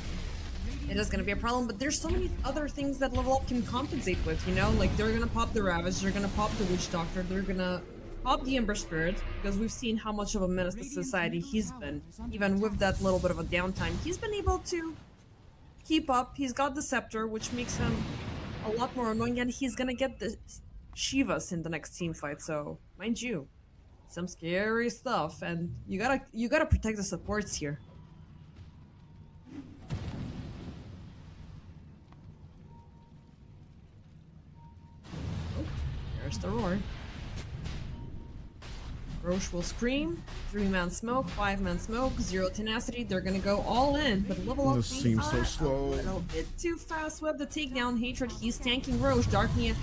it is gonna be a problem. But there's so many other things that level up can compensate with, you know? Like, they're gonna pop the Ravage, they're gonna pop the Witch Doctor, they're gonna pop the Ember Spirit, because we've seen how much of a menace to society he's been. Even with that little bit of a downtime, he's been able to keep up. He's got the Scepter, which makes him a lot more annoying, and he's gonna get the Shivas in the next team fight, so mind you, some scary stuff, and you gotta protect the supports here. Oh, there's the roar. Roche will scream. 3-man smoke, 5-man smoke, Zero Tenacity. They're gonna go all in, but level up This seems so slow. a little bit too fast. Web the takedown. Hatred. He's tanking Roche. Darknia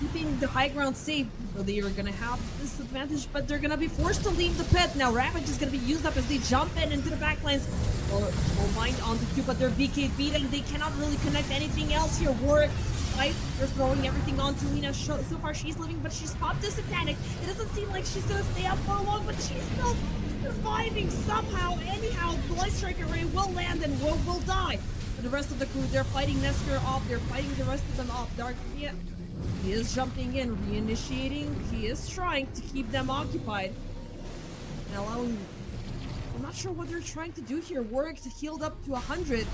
keeping the high ground safe. So they are gonna have this advantage, but they're gonna be forced to leave the pit. Now Ravage is gonna be used up as they jump in into the backlines. Will mind on the Q, but they're BKB'd and they cannot really connect anything else here. Warwick, right? They're throwing everything onto Lina. So far she's living, but she's popped this Satanic. It doesn't seem like she's gonna stay up for long, but she's still surviving somehow. Anyhow, the Light Strike Array will land and Rogue will die. For the rest of the crew, they're fighting Nesphere off. They're fighting the rest of them off. Darknia, he is jumping in, reinitiating. He is trying to keep them occupied and allowing. I'm not sure what they're trying to do here. Warwick healed up to 100. It's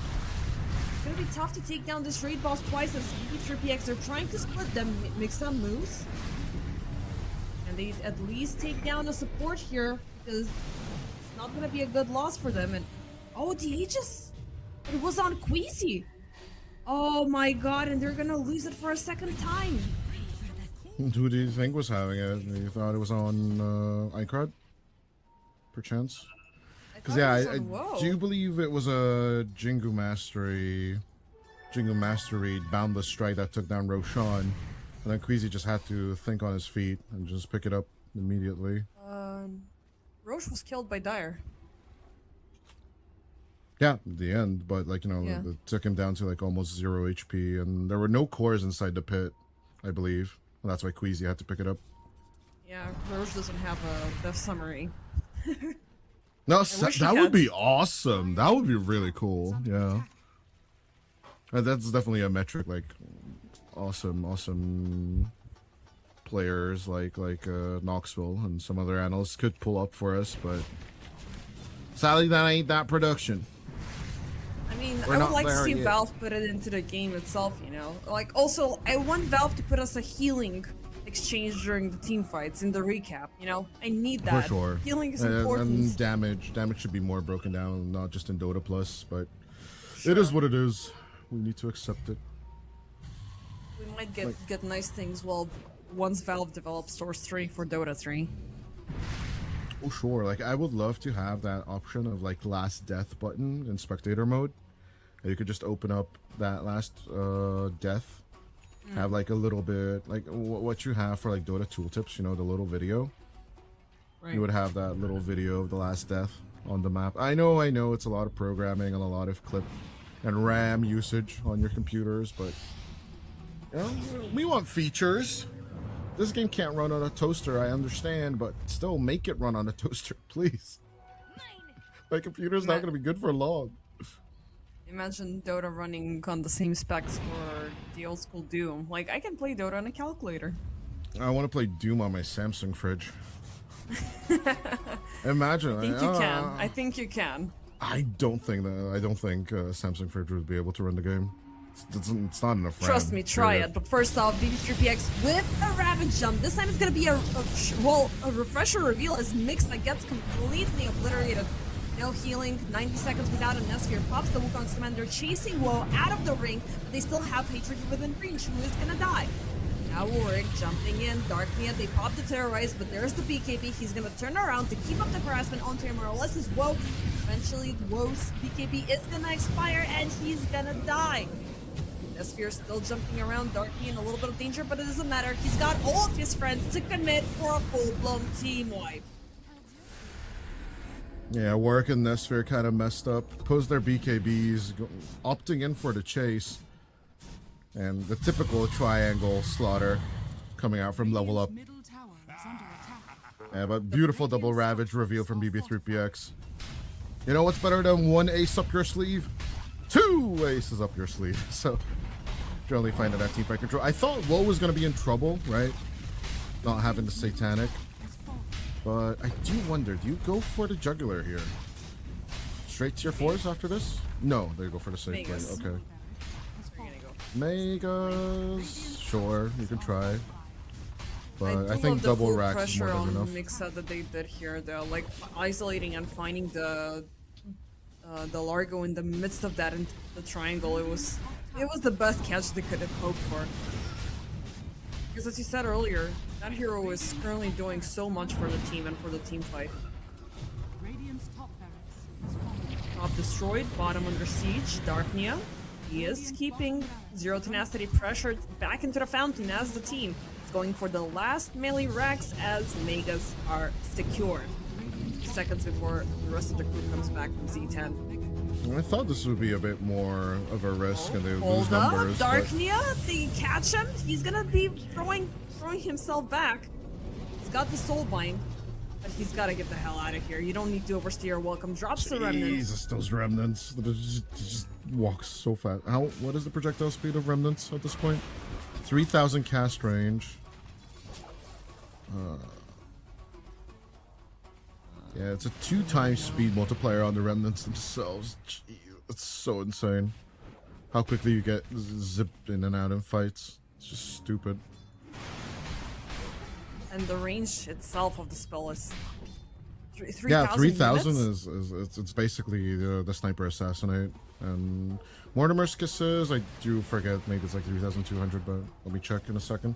gonna be tough to take down this raid boss twice as PX. They're trying to split them, mix them moves. And they at least take down a support here because it's not gonna be a good loss for them. And oh, the Aegis! It was on Queasy! Oh my god, and they're gonna lose it for a second time. Who do you think was having it? You thought it was on iCrowd? Perchance? Because yeah, I do believe it was a Jingu Mastery Boundless Strike that took down Roshan, and then Queasy just had to think on his feet and just pick it up immediately. Roche was killed by Dire. Yeah, at the end, but like, you know, Yeah. it took him down to like almost 0 HP, and there were no cores inside the pit, I believe. And that's why Queasy had to pick it up. Yeah, Roche doesn't have a death summary. No, wish that he would had. be awesome. That would be really cool. Yeah. That's definitely a metric, like awesome players like Knoxville and some other analysts could pull up for us, but sadly that ain't that production. I mean, We're I would not like to there see yet. Valve put it into the game itself, you know? Like, also, I want Valve to put us a healing exchange during the team fights in the recap, you know? I need that. For sure. Healing is And important. damage should be more broken down, not just in Dota Plus, but it is what it is. We need to accept it. We might get nice things, well, once Valve develops Source 3 for Dota 3. Oh sure, like I would love to have that option of like last death button in spectator mode. You could just open up that last death, have like a little bit like what you have for like Dota tooltips, you know, the little video. you would have that little video of the last death on the map. I know, it's a lot of programming and a lot of clip and RAM usage on your computers, but you know, we want features. This game can't run on a toaster, I understand, but still make it run on a toaster, please. My computer's not going to be good for long. Imagine Dota running on the same specs for the old school Doom. Like, I can play Dota on a calculator. I want to play Doom on my Samsung fridge. Imagine. I think you can. I think you can. I don't think Samsung fridge would be able to run the game. It's not enough RAM. Trust me, try it. But first off, VV3PX with a Ravage jump. This time it's gonna be a refresher reveal as Mixa gets completely obliterated. No healing, 90 seconds without a Nesphere. Pops the Wukong's commander, chasing Woe out of the ring, but they still have Hatred within reach. Who is gonna die? Now Warwick jumping in, Darknia, they pop the Terrorize, but there's the BKB. He's gonna turn around to keep up the harassment onto him, more or less his Woe. Eventually, Woe's BKB is gonna expire, and he's gonna die. Nesphere still jumping around, Darknia in a little bit of danger, but it doesn't matter. He's got all of his friends to commit for a full-blown team wipe. Yeah, Warwick and Nesphere kind of messed up. Posed their BKBs, opting in for the chase. And the typical triangle slaughter coming out from level up. Yeah, but beautiful double Ravage reveal from BB3PX. You know what's better than one ace up your sleeve? Two aces up your sleeve. So, generally find that teamfight control. I thought Woe was going to be in trouble, right? Not having the Satanic. But I do wonder, do you go for the jugular here? Straight tier 4s after this? No, they go for the safe play. Okay. Megas, sure, you can try. But I think double racks is more than enough. Mixa that they did here, though, like isolating and finding the Largo in the midst of that in the triangle. It was the best catch they could have hoped for. Because as you said earlier, that hero is currently doing so much for the team and for the team fight. Top destroyed, bottom under siege, Darknia. He is keeping Zero Tenacity pressured back into the fountain as the team is going for the last melee racks as Megas are secured. Seconds before the rest of the crew comes back from Z10. I thought this would be a bit more of a risk and they would lose Hold up, numbers. Darknia, they catch him. He's gonna be throwing himself back. He's got the soul bind, but he's gotta get the hell out of here. You don't need to overstay your welcome. Drops the remnants. Jesus, those remnants. Just walks so fast. What is the projectile speed of remnants at this point? 3,000 cast range. Yeah, it's a 2x speed multiplier on the remnants themselves. Jeez, it's so insane. How quickly you get zipped in and out in fights. It's just stupid. And the range itself of the spell is 3,000. Yeah, 3,000 is it's basically the sniper assassinate. And Mortimer's kisses, I do forget, maybe it's like 3,200, but let me check in a second.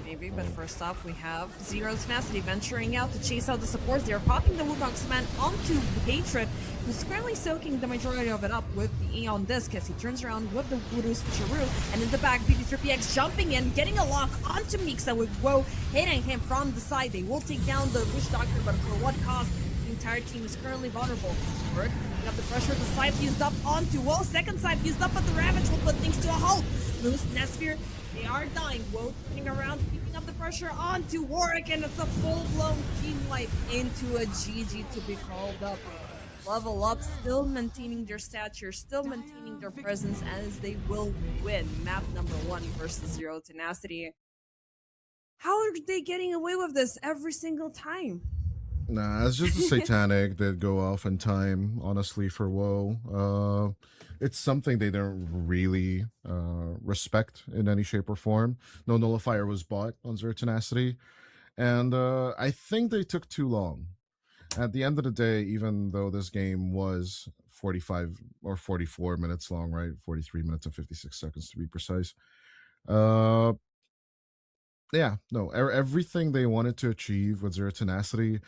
Maybe, but first off, we have Zero Tenacity venturing out to chase out the supports. They are popping the Wukong's command onto Hatred, who's currently soaking the majority of it up with the Aeon Disc as he turns around with the Voodoo Switcheroo. And in the back, BB3PX jumping in, getting a lock onto Mixa with Woe hitting him from the side. They will take down the Witch Doctor, but for what cost? The entire team is currently vulnerable. Work, picking up the pressure, the scythe used up onto Woe. Second scythe used up, but the Ravage will put things to a halt. Loose Nesphere. They are dying. Woe turning around, picking up the pressure onto Warwick, and it's a full-blown team wipe into a GG to be called up. Level up, still maintaining their stature, still maintaining their presence as they will win map number 1 versus Zero Tenacity. How are they getting away with this every single time? Nah, it's just a Satanic that go off in time, honestly, for Woe. It's something they don't really respect in any shape or form. No Nullifier was bought on Zero Tenacity, and I think they took too long. At the end of the day, even though this game was 45 or 44 minutes long, right? 43 minutes and 56 seconds to be precise. Yeah, no, everything they wanted to achieve with Zero Tenacity,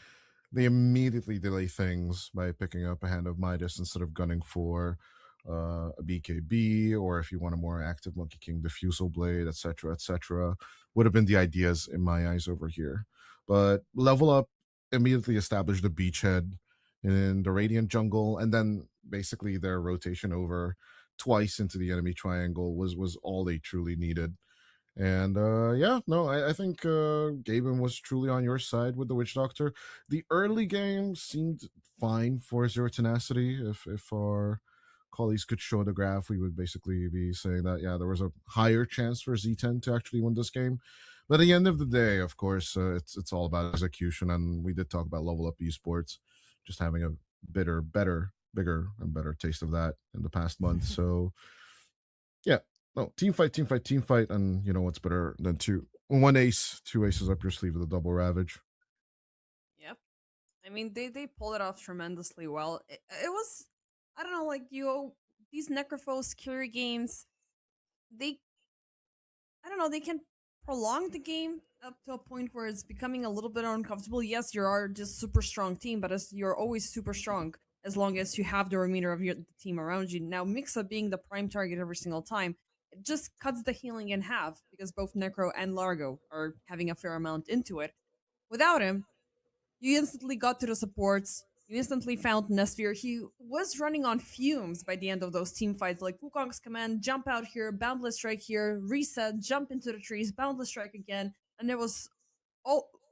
they immediately delay things by picking up a Hand of Midas instead of gunning for a BKB, or if you want a more active Monkey King Diffusal Blade, etc., etc., would have been the ideas in my eyes over here. But level up immediately established the beachhead in the Radiant jungle, and then basically their rotation over twice into the enemy triangle was all they truly needed. And yeah, no, I think Gaben was truly on your side with the Witch Doctor. The early game seemed fine for Zero Tenacity. If our colleagues could show the graph, we would basically be saying that, yeah, there was a higher chance for Z10 to actually win this game. But at the end of the day, of course, it's all about execution. And we did talk about Level Up Esports just having a bigger, and better taste of that in the past month. So yeah, no, team fight, and you know what's better than one ace, two aces up your sleeve with a double ravage. Yep. I mean, they pulled it off tremendously well. It was, I don't know, like these Necrophos carry games, they, I don't know, they can prolong the game up to a point where it's becoming a little bit uncomfortable. Yes, you are just super strong team, but you're always super strong as long as you have the remainder of the team around you. Now, Mixa being the prime target every single time, it just cuts the healing in half because both Necro and Largo are having a fair amount into it. Without him, you instantly got to the supports. You instantly found Nesfir. He was running on fumes by the end of those team fights, like Wukong's command, jump out here, boundless strike here, reset, jump into the trees, boundless strike again. And there was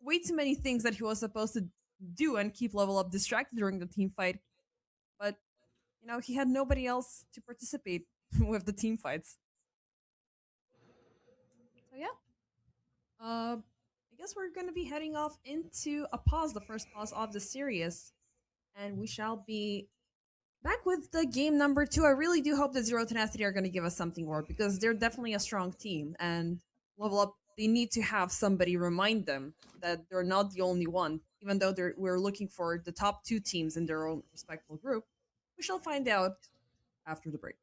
way too many things that he was supposed to do and keep level up distracted during the team fight. But, you know, he had nobody else to participate with the team fights. So yeah. I guess we're going to be heading off into a pause, the first pause of the series. And we shall be back with the game number 2. I really do hope that Zero Tenacity are going to give us something more because they're definitely a strong team. And Level Up, they need to have somebody remind them that they're not the only one. Even though we're looking for the top 2 teams in their own respectful group, we shall find out after the break.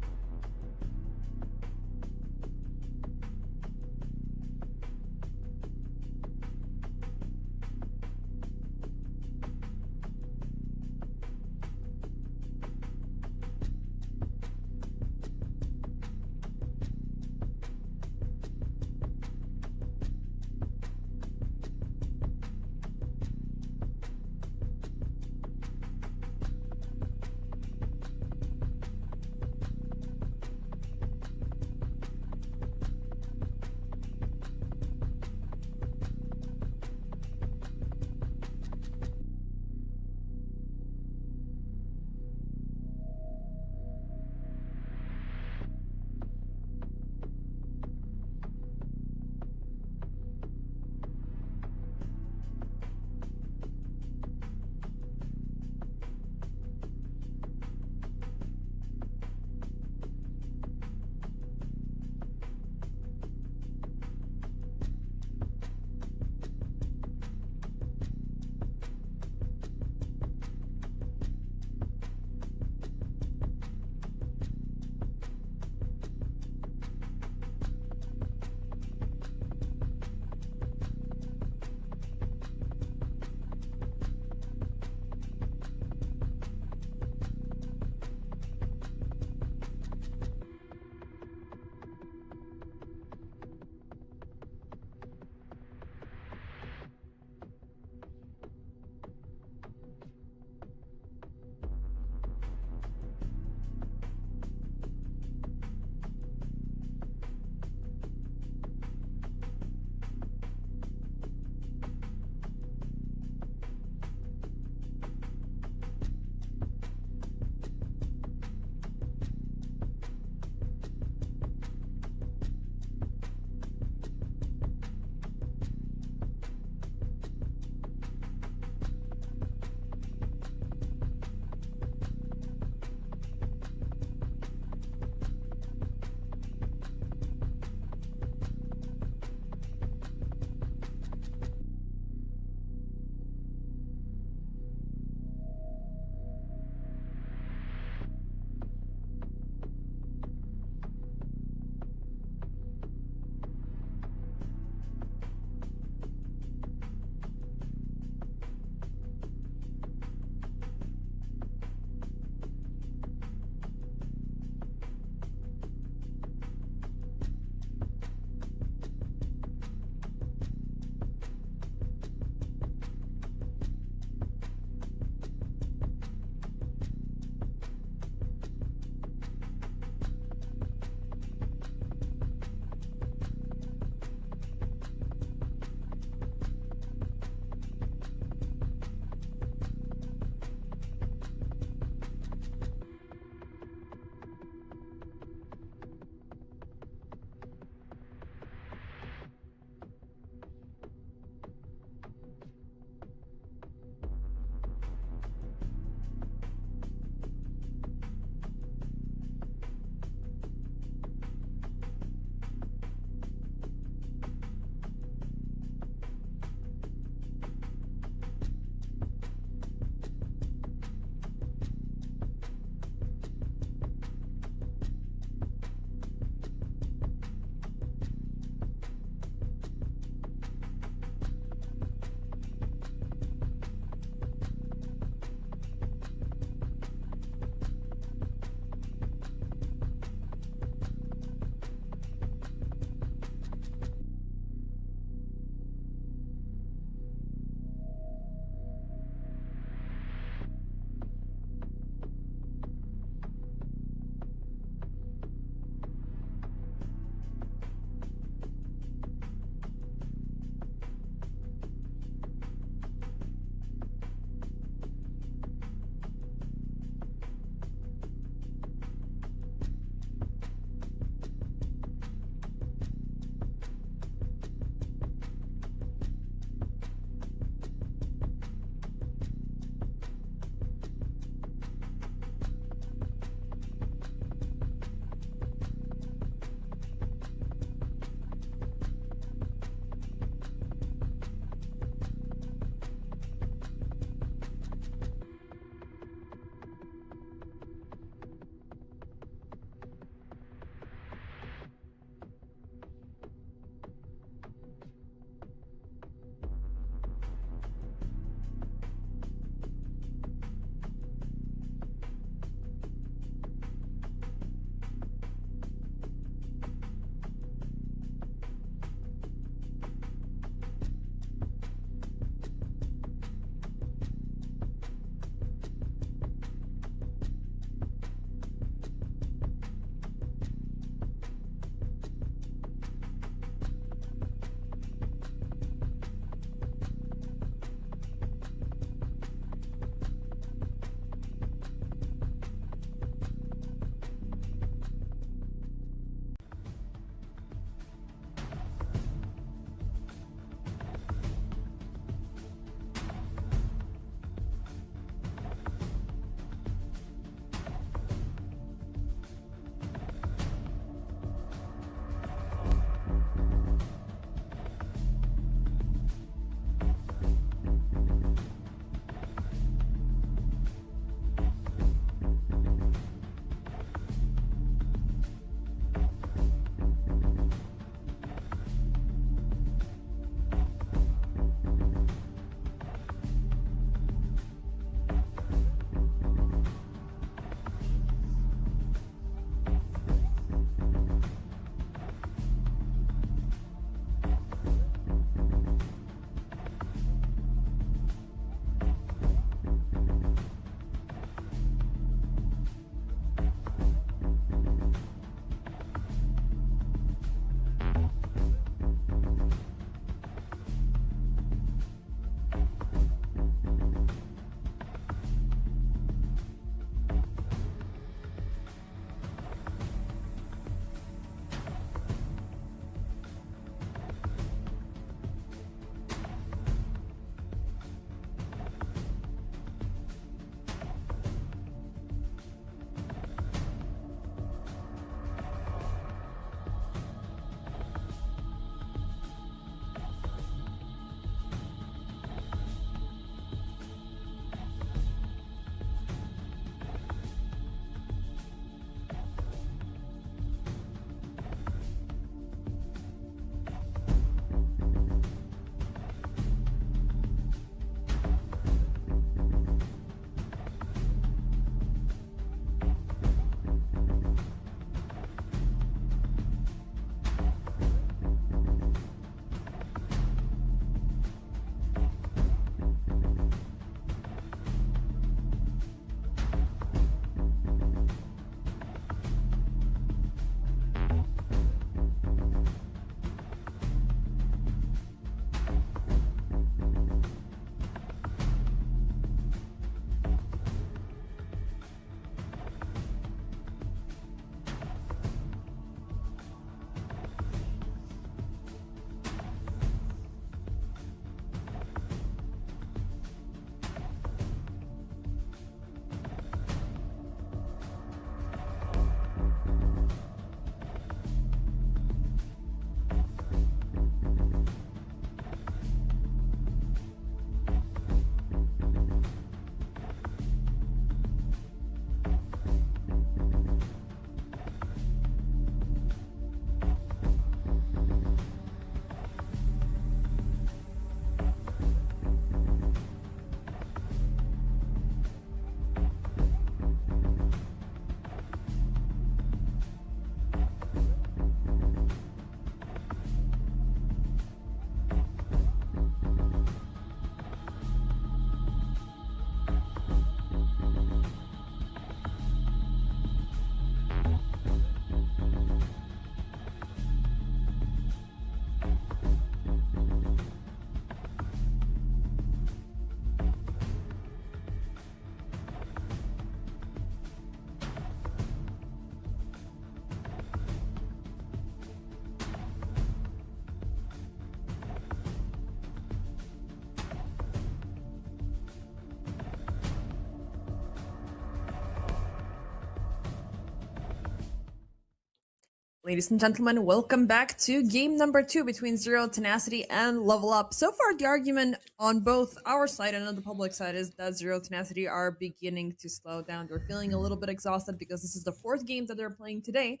Ladies and gentlemen, welcome back to game number 2 between Zero, Tenacity, and Level Up. So far, the argument on both our side and on the public side is that Zero, Tenacity are beginning to slow down. They're feeling a little bit exhausted because this is the 4th game that they're playing today.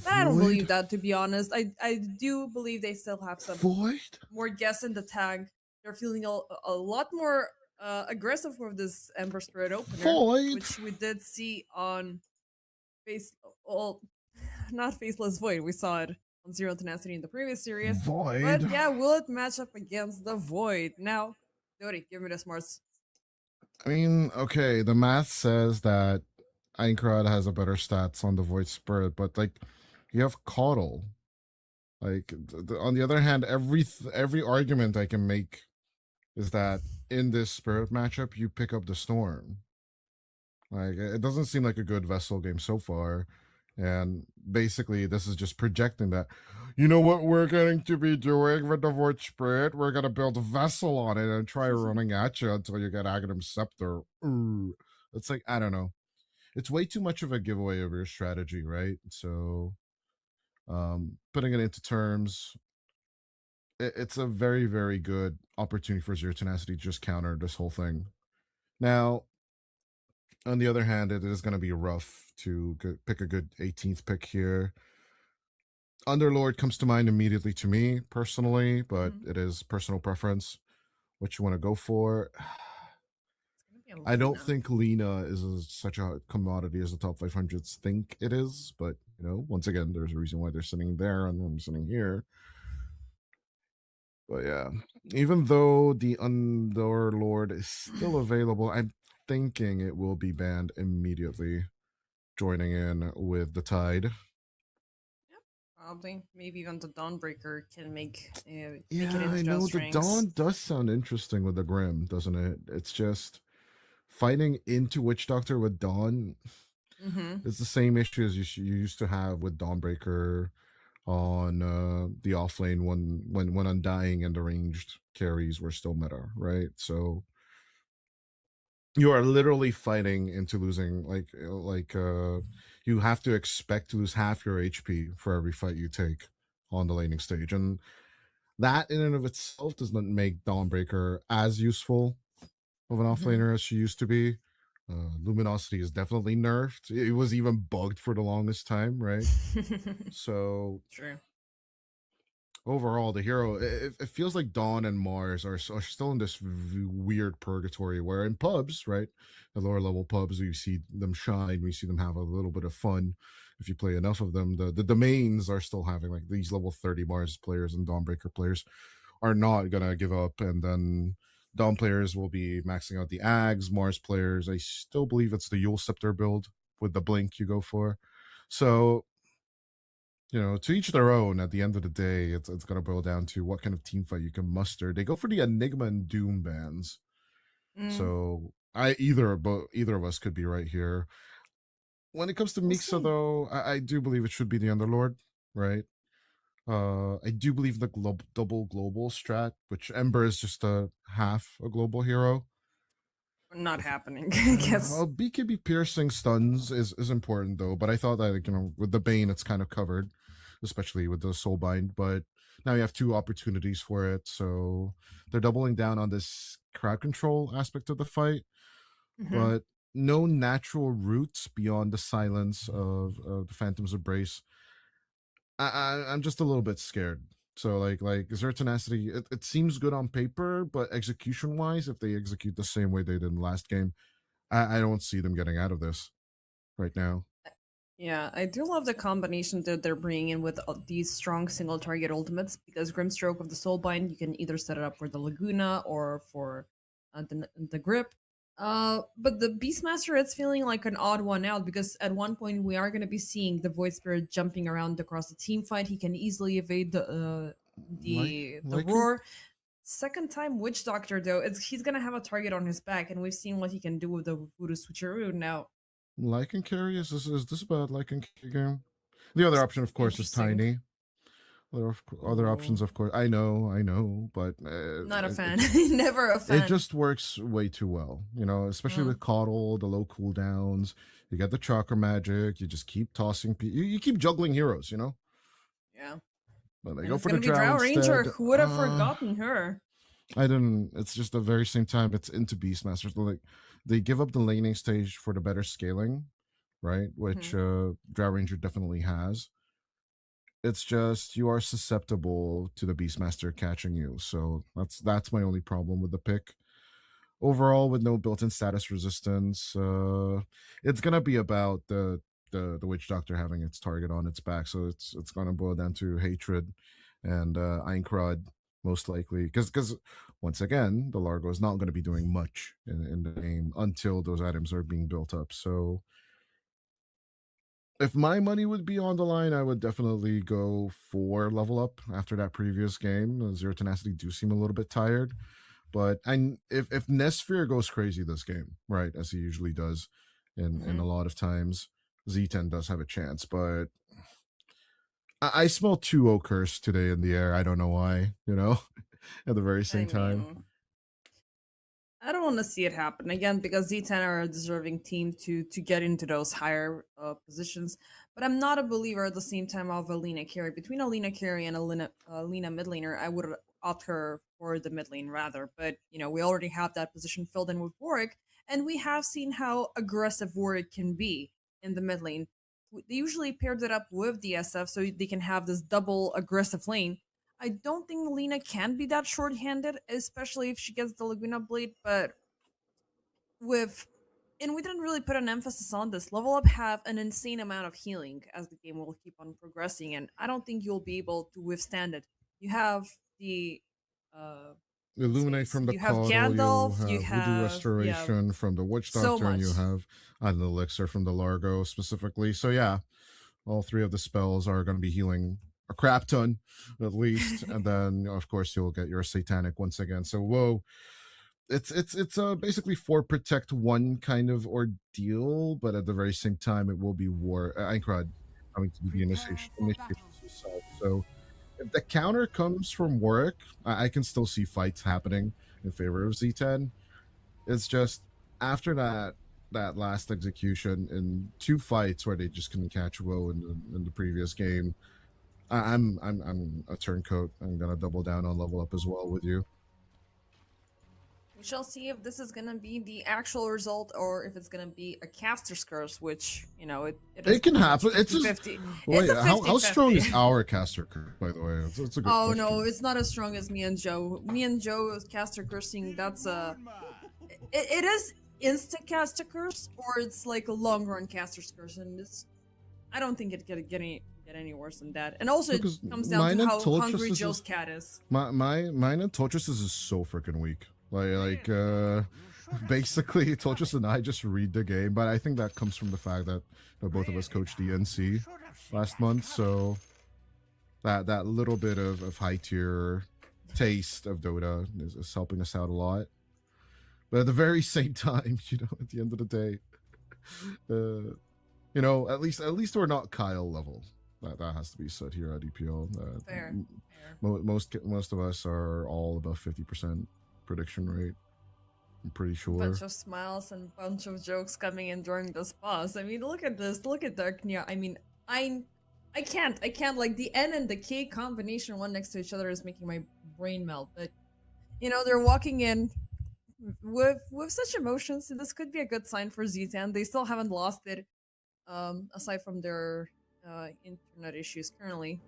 But I don't believe that, to be honest. I do believe they still have some more gas in the tank. They're feeling a lot more aggressive with this Ember Spirit opener, which we did see on not Faceless Void. We saw it on Zero Tenacity in the previous series. But yeah, will it match up against the Void? Now, Dori, give me the smarts. I mean, okay, the math says that Aincrad has a better stats on the Void Spirit, but like, you have Coddle. Like, on the other hand, every argument I can make is that in this Spirit matchup, you pick up the Storm. Like, it doesn't seem like a good Vessel game so far. And basically, this is just projecting that, you know what we're going to be doing with the Void Spirit? We're going to build a Vessel on it and try running at you until you get Aghanim Scepter. Ooh. It's like, I don't know. It's way too much of a giveaway of your strategy, right? So, putting it into terms, it's a very, very good opportunity for Zero Tenacity to just counter this whole thing. Now, on the other hand, it is going to be rough to pick a good 18th pick here. Underlord comes to mind immediately to me, personally, but it is personal preference. What you want to go for. I don't think Lena is such a commodity as the top 500s think it is, but, you know, once again, there's a reason why they're sitting there and I'm sitting here. But yeah, even though the Underlord is still available, I'm thinking it will be banned immediately, joining in with the Tide. Probably. Maybe even the Dawnbreaker can make it Yeah, into I know those the ranks. Dawn does sound interesting with the Grim, doesn't it? It's just fighting into Witch Doctor with Dawn. It's the same issue as you used to have with Dawnbreaker on the offlane when Undying and the ranged carries were still meta, right? So you are literally fighting into losing, you have to expect to lose half your HP for every fight you take on the laning stage, and that in and of itself does not make Dawnbreaker as useful of an offlaner as she used to be. Luminosity is definitely nerfed. It was even bugged for the longest time, right? So True. Overall, the hero, it feels like Dawn and Mars are still in this weird purgatory where in pubs, right, the lower level pubs, we see them shine, we see them have a little bit of fun. If you play enough of them, the domains are still having, like, these level 30 Mars players and Dawnbreaker players are not gonna give up, and then Dawn players will be maxing out the Ags. Mars players, I still believe it's the Yule Scepter build with the blink you go for. So, you know, to each their own. At the end of the day, it's going to boil down to what kind of team fight you can muster. They go for the Enigma and Doom bans. So either of us could be right here. When it comes to Mixa, though, I do believe it should be the Underlord, right? I do believe the double global strat, which Ember is just a half a global hero. Not happening, I guess. BKB piercing stuns is important, though, but I thought that, you know, with the Bane, it's kind of covered, especially with the Soulbind, but now you have 2 opportunities for it, so they're doubling down on this crowd control aspect of the fight, but no natural routes beyond the silence of the Phantom's Embrace. I'm just a little bit scared. So, like Zero Tenacity, it seems good on paper, but execution-wise, if they execute the same way they did in the last game, I don't see them getting out of this right now. Yeah, I do love the combination that they're bringing in with these strong single target ultimates, because Grimstroke of the Soulbind, you can either set it up for the Laguna or for the Grip. But the Beastmaster, it's feeling like an odd one out, because at one point we are going to be seeing the Void Spirit jumping around across the team fight. He can easily evade the roar. Second time Witch Doctor, though, he's going to have a target on his back, and we've seen what he can do with the Voodoo Switcheroo now. Lycan Carry? Is this a bad Lycan Carry game? The other option, of course, is Tiny. Other options, of course. I know, but not a fan. Never a fan. It just works way too well, you know, especially with Coddle, the low cooldowns. You get the Chakra Magic. You just keep tossing. You keep juggling heroes, you know. Yeah. But they And go it's for the gonna be Drow Ranger. instead. Who would have forgotten her? I didn't. It's just the very same time it's into Beastmasters. Like they give up the laning stage for the better scaling, right? Which Drow Ranger definitely has. It's just you are susceptible to the Beastmaster catching you. So that's my only problem with the pick. Overall, with no built-in status resistance, it's gonna be about the Witch Doctor having its target on its back. So it's gonna boil down to hatred and Einkrod most likely, because once again the Largo is not going to be doing much in the game until those items are being built up. So if my money would be on the line, I would definitely go for level up after that previous game. Zero Tenacity do seem a little bit tired, but if Nesphere goes crazy this game, right, as he usually does in a lot of times, Z10 does have a chance. But I smell 2-0 curse today in the air. I don't know why, at the very same time. I don't want to see it happen again because Z10 are a deserving team to get into those higher positions. But I'm not a believer at the same time of a Lina carry. Between a Lina carry and a Lina mid laner, I would opt her for the mid lane rather. But we already have that position filled in with Warwick, and we have seen how aggressive Warwick can be in the mid lane. They usually paired it up with the SF so they can have this double aggressive lane. I don't think Lina can be that short-handed, especially if she gets the Laguna Blade, but we didn't really put an emphasis on this. Level Up have an insane amount of healing as the game will keep on progressing, and I don't think you'll be able to withstand it. You have the Illuminate from the you have Coddle, Gandalf, you have Voodoo Restoration from the Witch Doctor, and you have an Elixir from the Largo specifically. So yeah, all three of the spells are going to be healing a crap ton at least, and then of course you'll get your Satanic once again. So whoa, it's basically 4 protect 1 kind of ordeal, but at the very same time it will be Einkrod coming to the initiation itself. So if the counter comes from Warwick, I can still see fights happening in favor of Z10. It's just after that last execution in 2 fights where they just couldn't catch Woe in the previous game, I'm a turncoat. I'm gonna double down on level up as well with you. We shall see if this is gonna be the actual result or if it's gonna be a caster's curse, which it can happen. 50-50. Wait, It's a 50-50. how strong is our caster curse, by the way? It's a good question. No, it's not as strong as me and Joe. Me and Joe caster cursing. That's it is instant caster curse, or it's like a long run caster's curse, and I don't think it get any worse than that. And also, because it comes down to how hungry Joe's cat is. Mine and Toltris is so freaking weak. Basically, Toltris and I just read the game, but I think that comes from the fact that both of us coached DNC last month, so that little bit of high tier taste of Dota is helping us out a lot. But at the very same time, at the end of the day, at least we're not Kyle level. That has to be said here at EPL. Fair. Most of us are all above 50% prediction rate. I'm pretty sure. Bunch of smiles and bunch of jokes coming in during this pause. I mean, look at this. Look at Darknia. I mean, I can't. Like the N and the K combination one next to each other is making my brain melt. But they're walking in with such emotions. So this could be a good sign for Z10. They still haven't lost it, aside from their internet issues currently.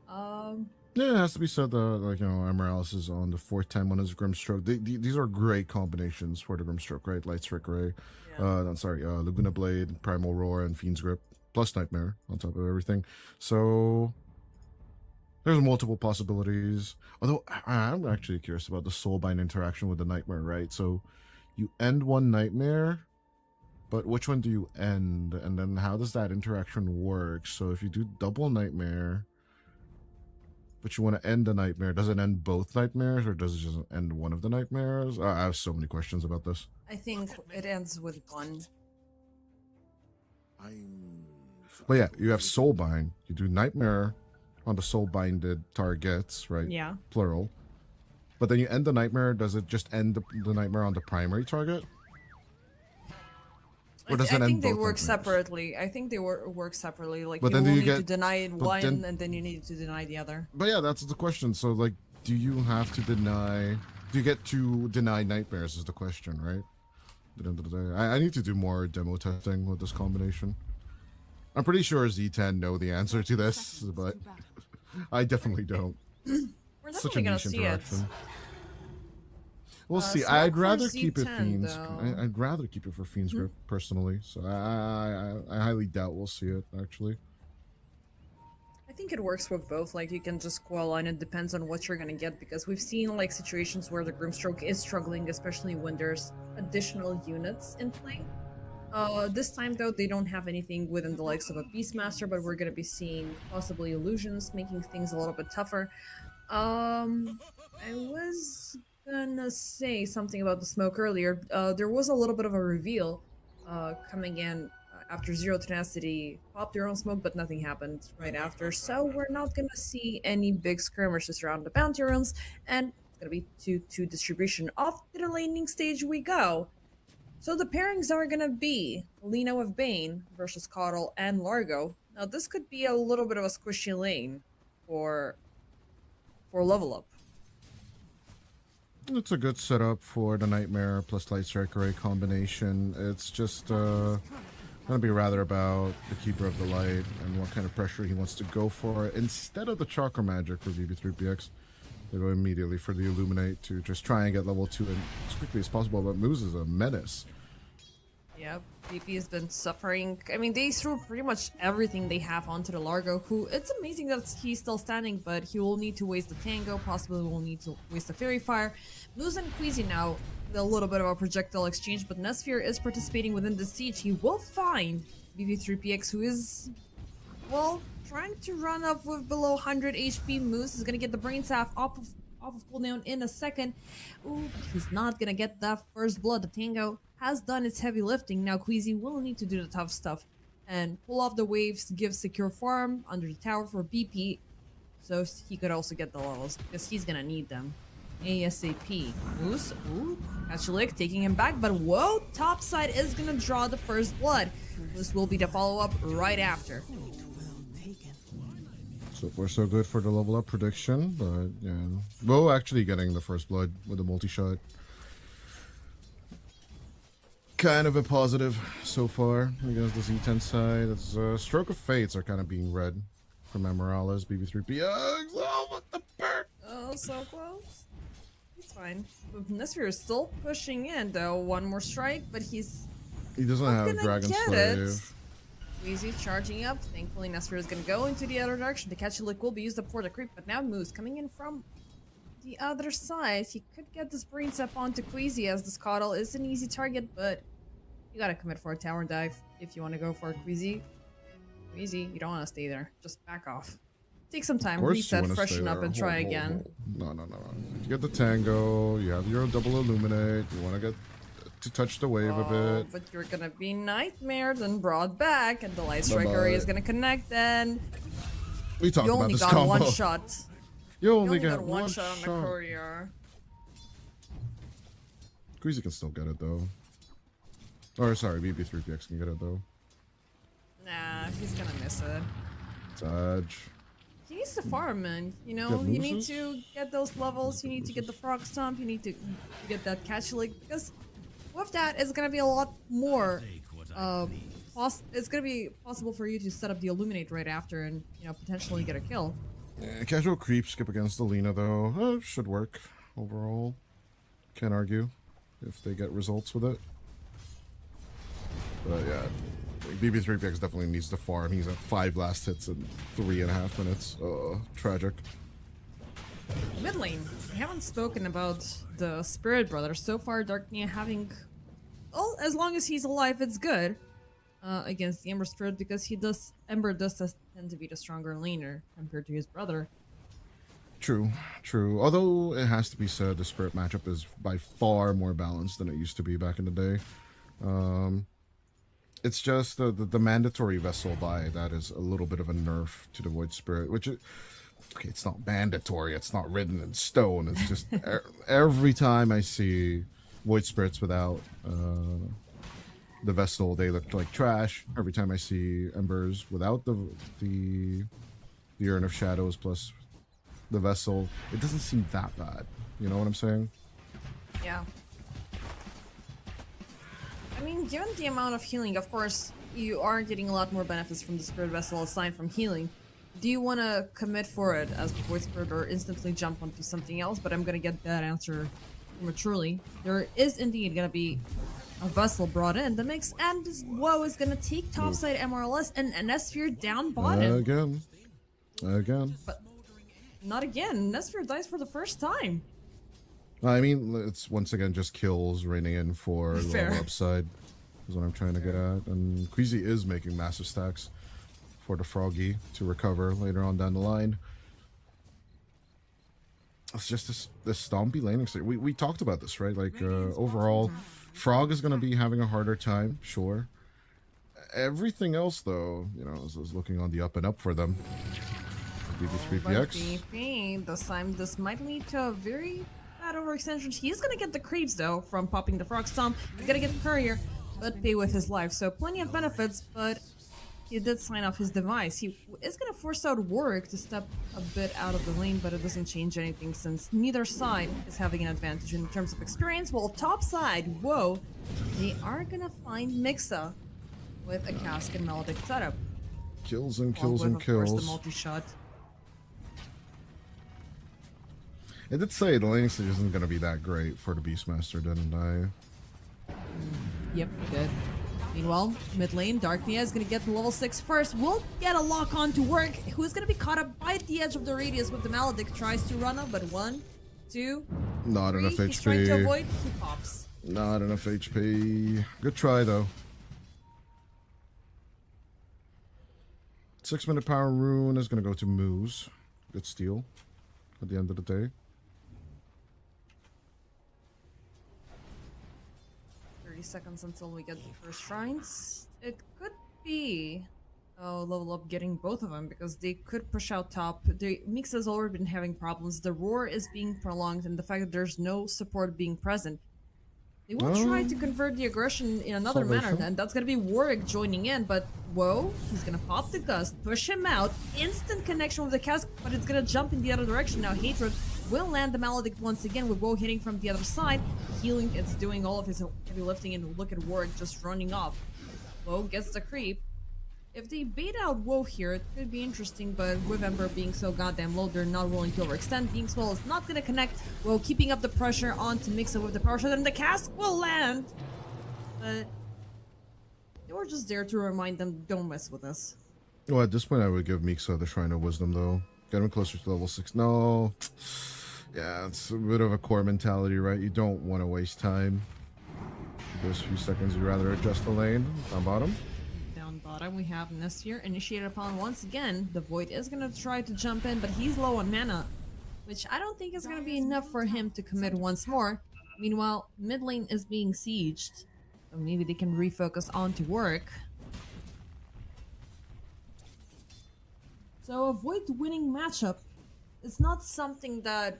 Yeah, it has to be said that Emerald is on the 4th time on his Grimstroke. These are great combinations for the Grimstroke, right? Light Strike Ray, Laguna Blade, Primal Roar, and Fiend's Grip, plus Nightmare on top of everything. So there's multiple possibilities. Although I'm actually curious about the Soulbind interaction with the Nightmare, right? So you end one Nightmare, but which one do you end? And then how does that interaction work? So if you do double Nightmare, but you want to end the Nightmare, does it end both Nightmares or does it just end one of the Nightmares? I have so many questions about this. I think it ends with one. But yeah, you have Soulbind. You do Nightmare on the Soulbinded targets, right? Yeah. Plural. But then you end the Nightmare. Does it just end the Nightmare on the primary target? Or does it I end think they both work nightmares? separately. I think they work separately. Like, But you then do will you need to get- deny but one, then- and then you need to deny the other. But yeah, that's the question. So like, do you have to deny? Do you get to deny nightmares? Is the question, right? At the end of the day, I need to do more demo testing with this combination. I'm pretty sure Z10 know the answer to this, but I definitely don't. We're Such definitely a gonna niche see it. interaction. We'll see. Smoke I'd for rather keep it Z10 Fiends. though. I'd rather keep it for Fiends Grip personally. So I highly doubt we'll see it actually. I think it works with both. Like, you can just go align. It depends on what you're gonna get, because we've seen like situations where the Grimstroke is struggling, especially when there's additional units in play. This time though, they don't have anything within the likes of a Beastmaster, but we're gonna be seeing possibly illusions, making things a little bit tougher. I was gonna say something about the smoke earlier. There was a little bit of a reveal coming in after Zero Tenacity popped their own smoke, but nothing happened right after. So we're not gonna see any big skirmishes around the bounty runs, and it's gonna be 2-2 distribution. Off to the laning stage we go. So the pairings are gonna be Lina with Bane versus Coddle and Largo. Now this could be a little bit of a squishy lane for level up. It's a good setup for the Nightmare plus Light Strike Array combination. It's just gonna be rather about the Keeper of the Light and what kind of pressure he wants to go for. Instead of the Chakra Magic for VB3PX, they go immediately for the Illuminate to just try and get level 2 in as quickly as possible. But MOUZ is a menace. Yeah, BP has been suffering. I mean, they threw pretty much everything they have onto the Largo, who, it's amazing that he's still standing, but he will need to waste the Tango, possibly will need to waste the Fairy Fire. MOUZ and Queasy now, a little bit of a projectile exchange, but Nesphere is participating within the siege. He will find BB3PX, who is, well, trying to run up with below 100 HP. MOUZ is gonna get the Brain Staff off of cooldown in a second. Ooh, he's not gonna get that first blood. The Tango has done its heavy lifting. Now Queasy will need to do the tough stuff and pull off the waves, give secure farm under the tower for BP, so he could also get the levels, because he's gonna need them ASAP. MOUZ, ooh, Catchlick taking him back, but whoa, topside is gonna draw the first blood. This will be the follow-up right after. So far so good for the level up prediction, but yeah. Bo actually getting the first blood with a multi-shot. Kind of a positive so far against the Z10 side. It's Stroke of Fates are kind of being read from Emeraldas, BB3PX. Oh, what the bird! Oh, so close. He's fine. Nesphere is still pushing in, though. One more strike, but he doesn't have gonna Dragon get Slave. it. Queasy charging up. Thankfully, Nesphere is going to go into the other direction. The Catchlick will be used up for the creep, but now MOUZ coming in from the other side. He could get this Brain Step onto Queasy, as this Coddle is an easy target, but you gotta commit for a tower dive if you want to go for a Queasy. Queasy, you don't want to stay there. Just back off. Take some time, Of course you reset, wanna freshen stay up, there. and try again. No. You get the Tango, you have your double Illuminate, you want to get to touch the wave a bit. But you're gonna be nightmared and brought back, and the Light Strike Bye-bye. Array is gonna connect, and We talked you about only this got combo. one shot. You You only only got got one shot on the courier. Queasy can still get it though. Or sorry, BB3PX can get it though. Nah, he's gonna miss it. Dodge. He needs to farm, man. You know, Get you need loses? to get those levels. You need to get the Frog Stomp. You need to get that Catchlick, because with that, it's gonna be a lot more. It's gonna be possible for you to set up the Illuminate right after, and potentially get a kill. Yeah, casual creep skip against Alina though. Should work overall. Can't argue if they get results with it. But yeah, BB3PX definitely needs to farm. He's at 5 last hits in 3.5 minutes. Tragic. Mid lane, we haven't spoken about the Spirit Brothers so far. Darknia having, well, as long as he's alive, it's good against the Ember Spirit, because Ember does tend to be the stronger laner compared to his brother. True. Although it has to be said, the Spirit matchup is by far more balanced than it used to be back in the day. It's just the mandatory vessel buy that is a little bit of a nerf to the Void Spirit, which is, okay, it's not mandatory, it's not written in stone, it's just every time I see Void Spirits without the Vestal, they look like trash. Every time I see Embers without the Urn of Shadows plus the Vessel, it doesn't seem that bad. You know what I'm saying? Yeah. I mean, given the amount of healing, of course, you are getting a lot more benefits from the Spirit Vessel aside from healing. Do you want to commit for it as the Void Spirit or instantly jump onto something else? But I'm going to get that answer prematurely. There is indeed going to be a Vessel brought in the mix, and this WoW is going to take topside MRLS and S-Sphere down bottom. Again. But not again. S-Sphere dies for the first time. I mean, it's once again just kills raining in for Fair. level upside is what I'm trying to get at. And Queasy is making massive stacks for the Froggy to recover later on down the line. It's just this stompy laning state. We talked about this, right? Like, overall, Frog is going to be having a harder time, sure. Everything else, though, you know, is looking on the up and up for them. BB3PX. BP, this might lead to a very bad overextension. He's gonna get the creeps though from popping the frog stomp. He's gonna get the courier, but pay with his life. So plenty of benefits, but he did sign off his device. He is gonna force out Warwick to step a bit out of the lane, but it doesn't change anything since neither side is having an advantage in terms of experience. While top side, whoa, they are gonna find Mixa with a cask and melodic setup. Kills and kills With, and of course, kills. the multi-shot. I did say the laning stage isn't going to be that great for the Beastmaster, didn't I? Yep, good. Meanwhile, mid lane, Darknia is going to get to level 6 first. Will get a lock on to work. Who's going to be caught up by the edge of the radius with the Maledict. Tries to run up, but 1, 2, Not 3. enough He's trying to HP. avoid. He pops. Not enough HP. Good try, though. 6-minute power rune is going to go to MOUZ. Good steal at the end of the day. 30 seconds until we get the first shrines. It could be level up getting both of them because they could push out top. The Mix has already been having problems. The roar is being prolonged, and the fact that there's no support being present. They will try to convert the aggression in another manner, and that's gonna be Warwick joining in, but whoa, he's gonna pop the gust, push him out, instant connection with the cask, but it's gonna jump in the other direction. Now HYDRA will land the Maledict once again with Woe hitting from the other side. Healing, it's doing all of his heavy lifting, and look at Warwick just running off. Woe gets the creep. If they bait out Woe here, it could be interesting, but with Ember being so goddamn low, they're not willing to overextend. Being Swell is not gonna connect. Woe keeping up the pressure on to Mixa with the power shot, and the cask will land! But they were just there to remind them, don't mess with us. Well, at this point, I would give Mixa the Shrine of Wisdom, though. Get him closer to level 6. No. Yeah, it's a bit of a core mentality, right? You don't want to waste time. Those few seconds, you'd rather adjust the lane on bottom. Down bottom, we have Nesir initiated upon once again. The Void is going to try to jump in, but he's low on mana, which I don't think is going to be enough for him to commit once more. Meanwhile, mid lane is being sieged, so maybe they can refocus on to work. So a Void winning matchup, it's not something that,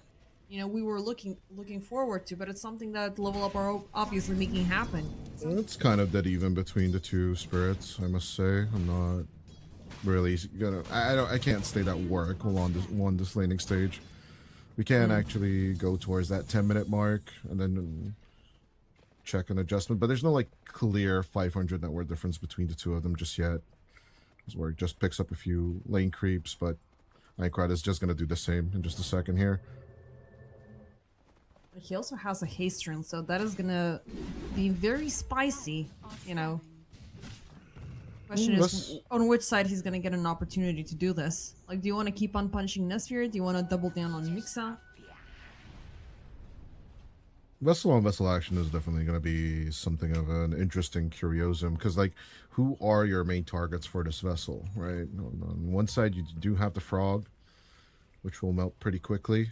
you know, we were looking forward to, but it's something that Level Up are obviously making happen. It's kind of dead even between the two spirits, I must say. I'm not really gonna. I can't stay that work on this laning stage. We can actually go towards that 10-minute mark and then check an adjustment, but there's no like clear 500 net worth difference between the two of them just yet. This work just picks up a few lane creeps, but Nightcrawler is just gonna do the same in just a second here. He also has a haste rune, so that is gonna be very spicy, you know. Question is on which side he's gonna get an opportunity to do this. Like, do you want to keep on punching Nesir? Do you want to double down on Mixa? Vessel on Vessel action is definitely going to be something of an interesting curiosum, because, like, who are your main targets for this Vessel, right? On one side, you do have the Frog, which will melt pretty quickly.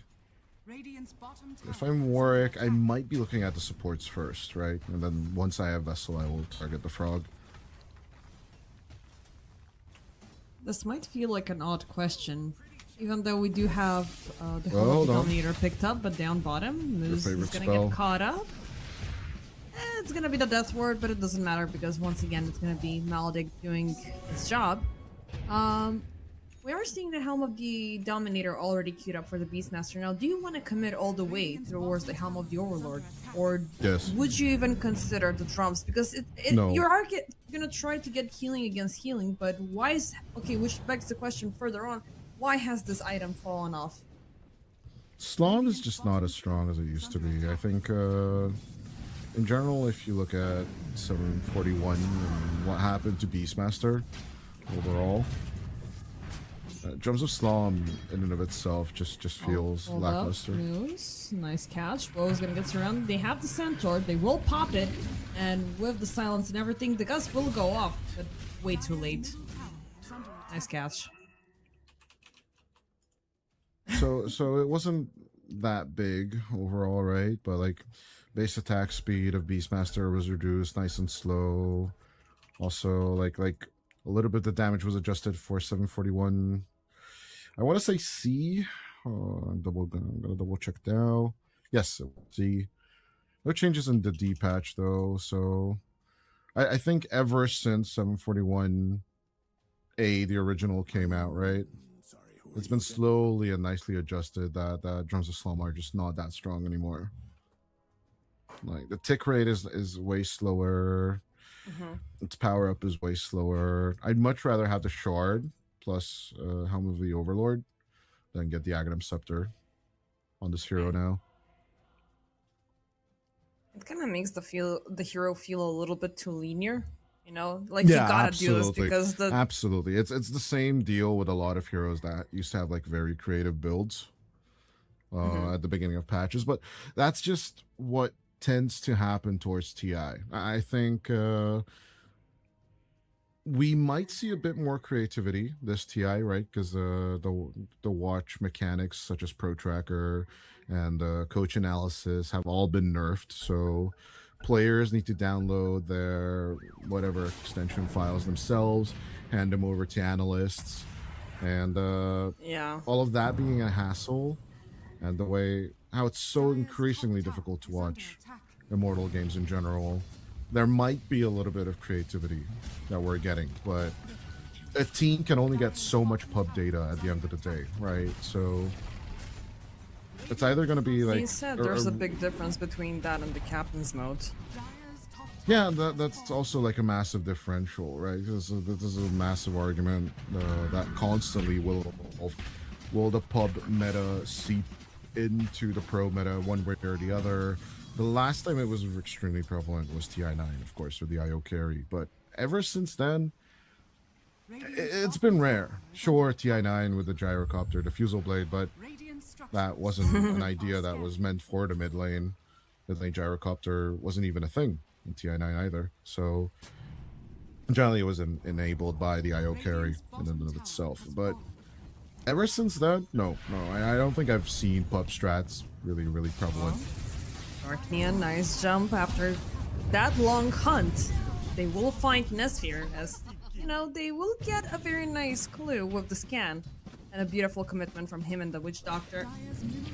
If I'm Warwick, I might be looking at the supports first, right? And then once I have Vessel, I will target the Frog. This might feel like an odd question, even though we do have the Hold on. Dominator picked up, but down bottom, MOUZ is favorite gonna spell. get caught up. it's gonna be the death ward, but it doesn't matter because once again, it's gonna be Maledict doing its job. We are seeing the Helm of the Dominator already queued up for the Beastmaster. Now, do you want to commit all the way towards the Helm of the Overlord? Or Yes. would you even consider the drums? Because No. you're gonna try to get healing against healing, but why is... Okay, which begs the question further on, why has this item fallen off? Slom is just not as strong as it used to be. I think, in general, if you look at 741 and what happened to Beastmaster overall, Drums of Slom in and of itself just feels Hold lackluster. Up, MOUZ. Nice catch. Wo's gonna get surrounded. They have the Centaur. They will pop it, and with the silence and everything, the gust will go off, but way too late. Nice catch. So it wasn't that big overall, right? But like base attack speed of Beastmaster was reduced, nice and slow. Also, like a little bit the damage was adjusted for 741. I want to say C. I'm gonna double check now. Yes, C. No changes in the D patch though. So I think ever since 741A, the original came out, right? It's been slowly and nicely adjusted that Drums of Slum are just not that strong anymore. Like the tick rate is way slower. Its power up is way slower. I'd much rather have the Shard plus Helm of the Overlord than get the Aghanim Scepter on this hero now. It kind of makes the hero feel a little bit too linear, you know? Like you gotta do this because the Absolutely. It's the same deal with a lot of heroes that used to have like very creative builds at the beginning of patches, but that's just what tends to happen towards TI. I think we might see a bit more creativity this TI, right? Because the watch mechanics such as Pro Tracker and coach analysis have all been nerfed. So players need to download their whatever extension files themselves, hand them over to analysts, and all of that being a hassle, and the way how it's so increasingly difficult to watch Immortal games in general. There might be a little bit of creativity that we're getting, but a team can only get so much pub data at the end of the day, right? So it's either going to be like... You said there's a big difference between that and the captain's mode. Yeah, that's also like a massive differential, right? This is a massive argument that constantly will the pub meta seep into the pro meta one way or the other. The last time it was extremely prevalent was TI9, of course, with the IO carry. But ever since then, it's been rare. Sure, TI9 with the gyrocopter, the Fusel Blade, but that wasn't an idea that was meant for the mid lane. Mid lane gyrocopter wasn't even a thing in TI9 either. So generally it was enabled by the IO carry in and of itself. But ever since then, no, I don't think I've seen pub strats really prevalent. Darknia, nice jump after that long hunt. They will find Nesphere as, you know, they will get a very nice clue with the scan and a beautiful commitment from him and the Witch Doctor.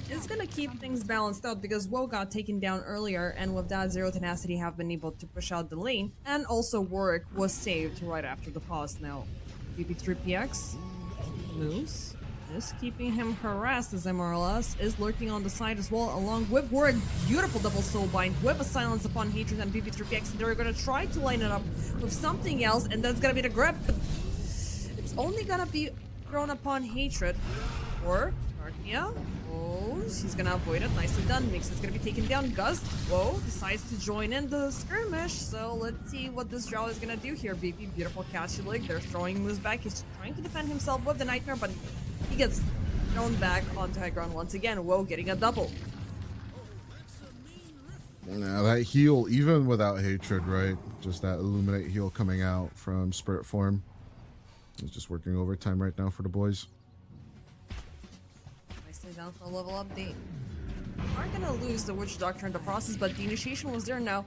It's gonna keep things balanced out because Wo got taken down earlier, and with that, Zero Tenacity have been able to push out the lane, and also Warwick was saved right after the pause. Now, VP3PX, MOUZ is keeping him harassed as MLS is lurking on the side as well, along with Warwick. Beautiful double soulbind with a silence upon Hatred and VP3PX. They're gonna try to line it up with something else, and that's gonna be the grip. It's only gonna be thrown upon Hatred or Darknia. Oh, she's gonna avoid it. Nicely done. Mix is gonna be taken down. Gust, whoa, decides to join in the skirmish. So let's see what this draw is gonna do here. VP, beautiful catchy leg. They're throwing MOUZ back. He's trying to defend himself with the Nightmare, but he gets thrown back onto high ground once again. Whoa, getting a double. Yeah, that heal, even without Hatred, right? Just that Illuminate heal coming out from Spirit Form. It's just working overtime right now for the boys. Nicely done for a level update. Aren't gonna lose the Witch Doctor in the process, but the initiation was there now.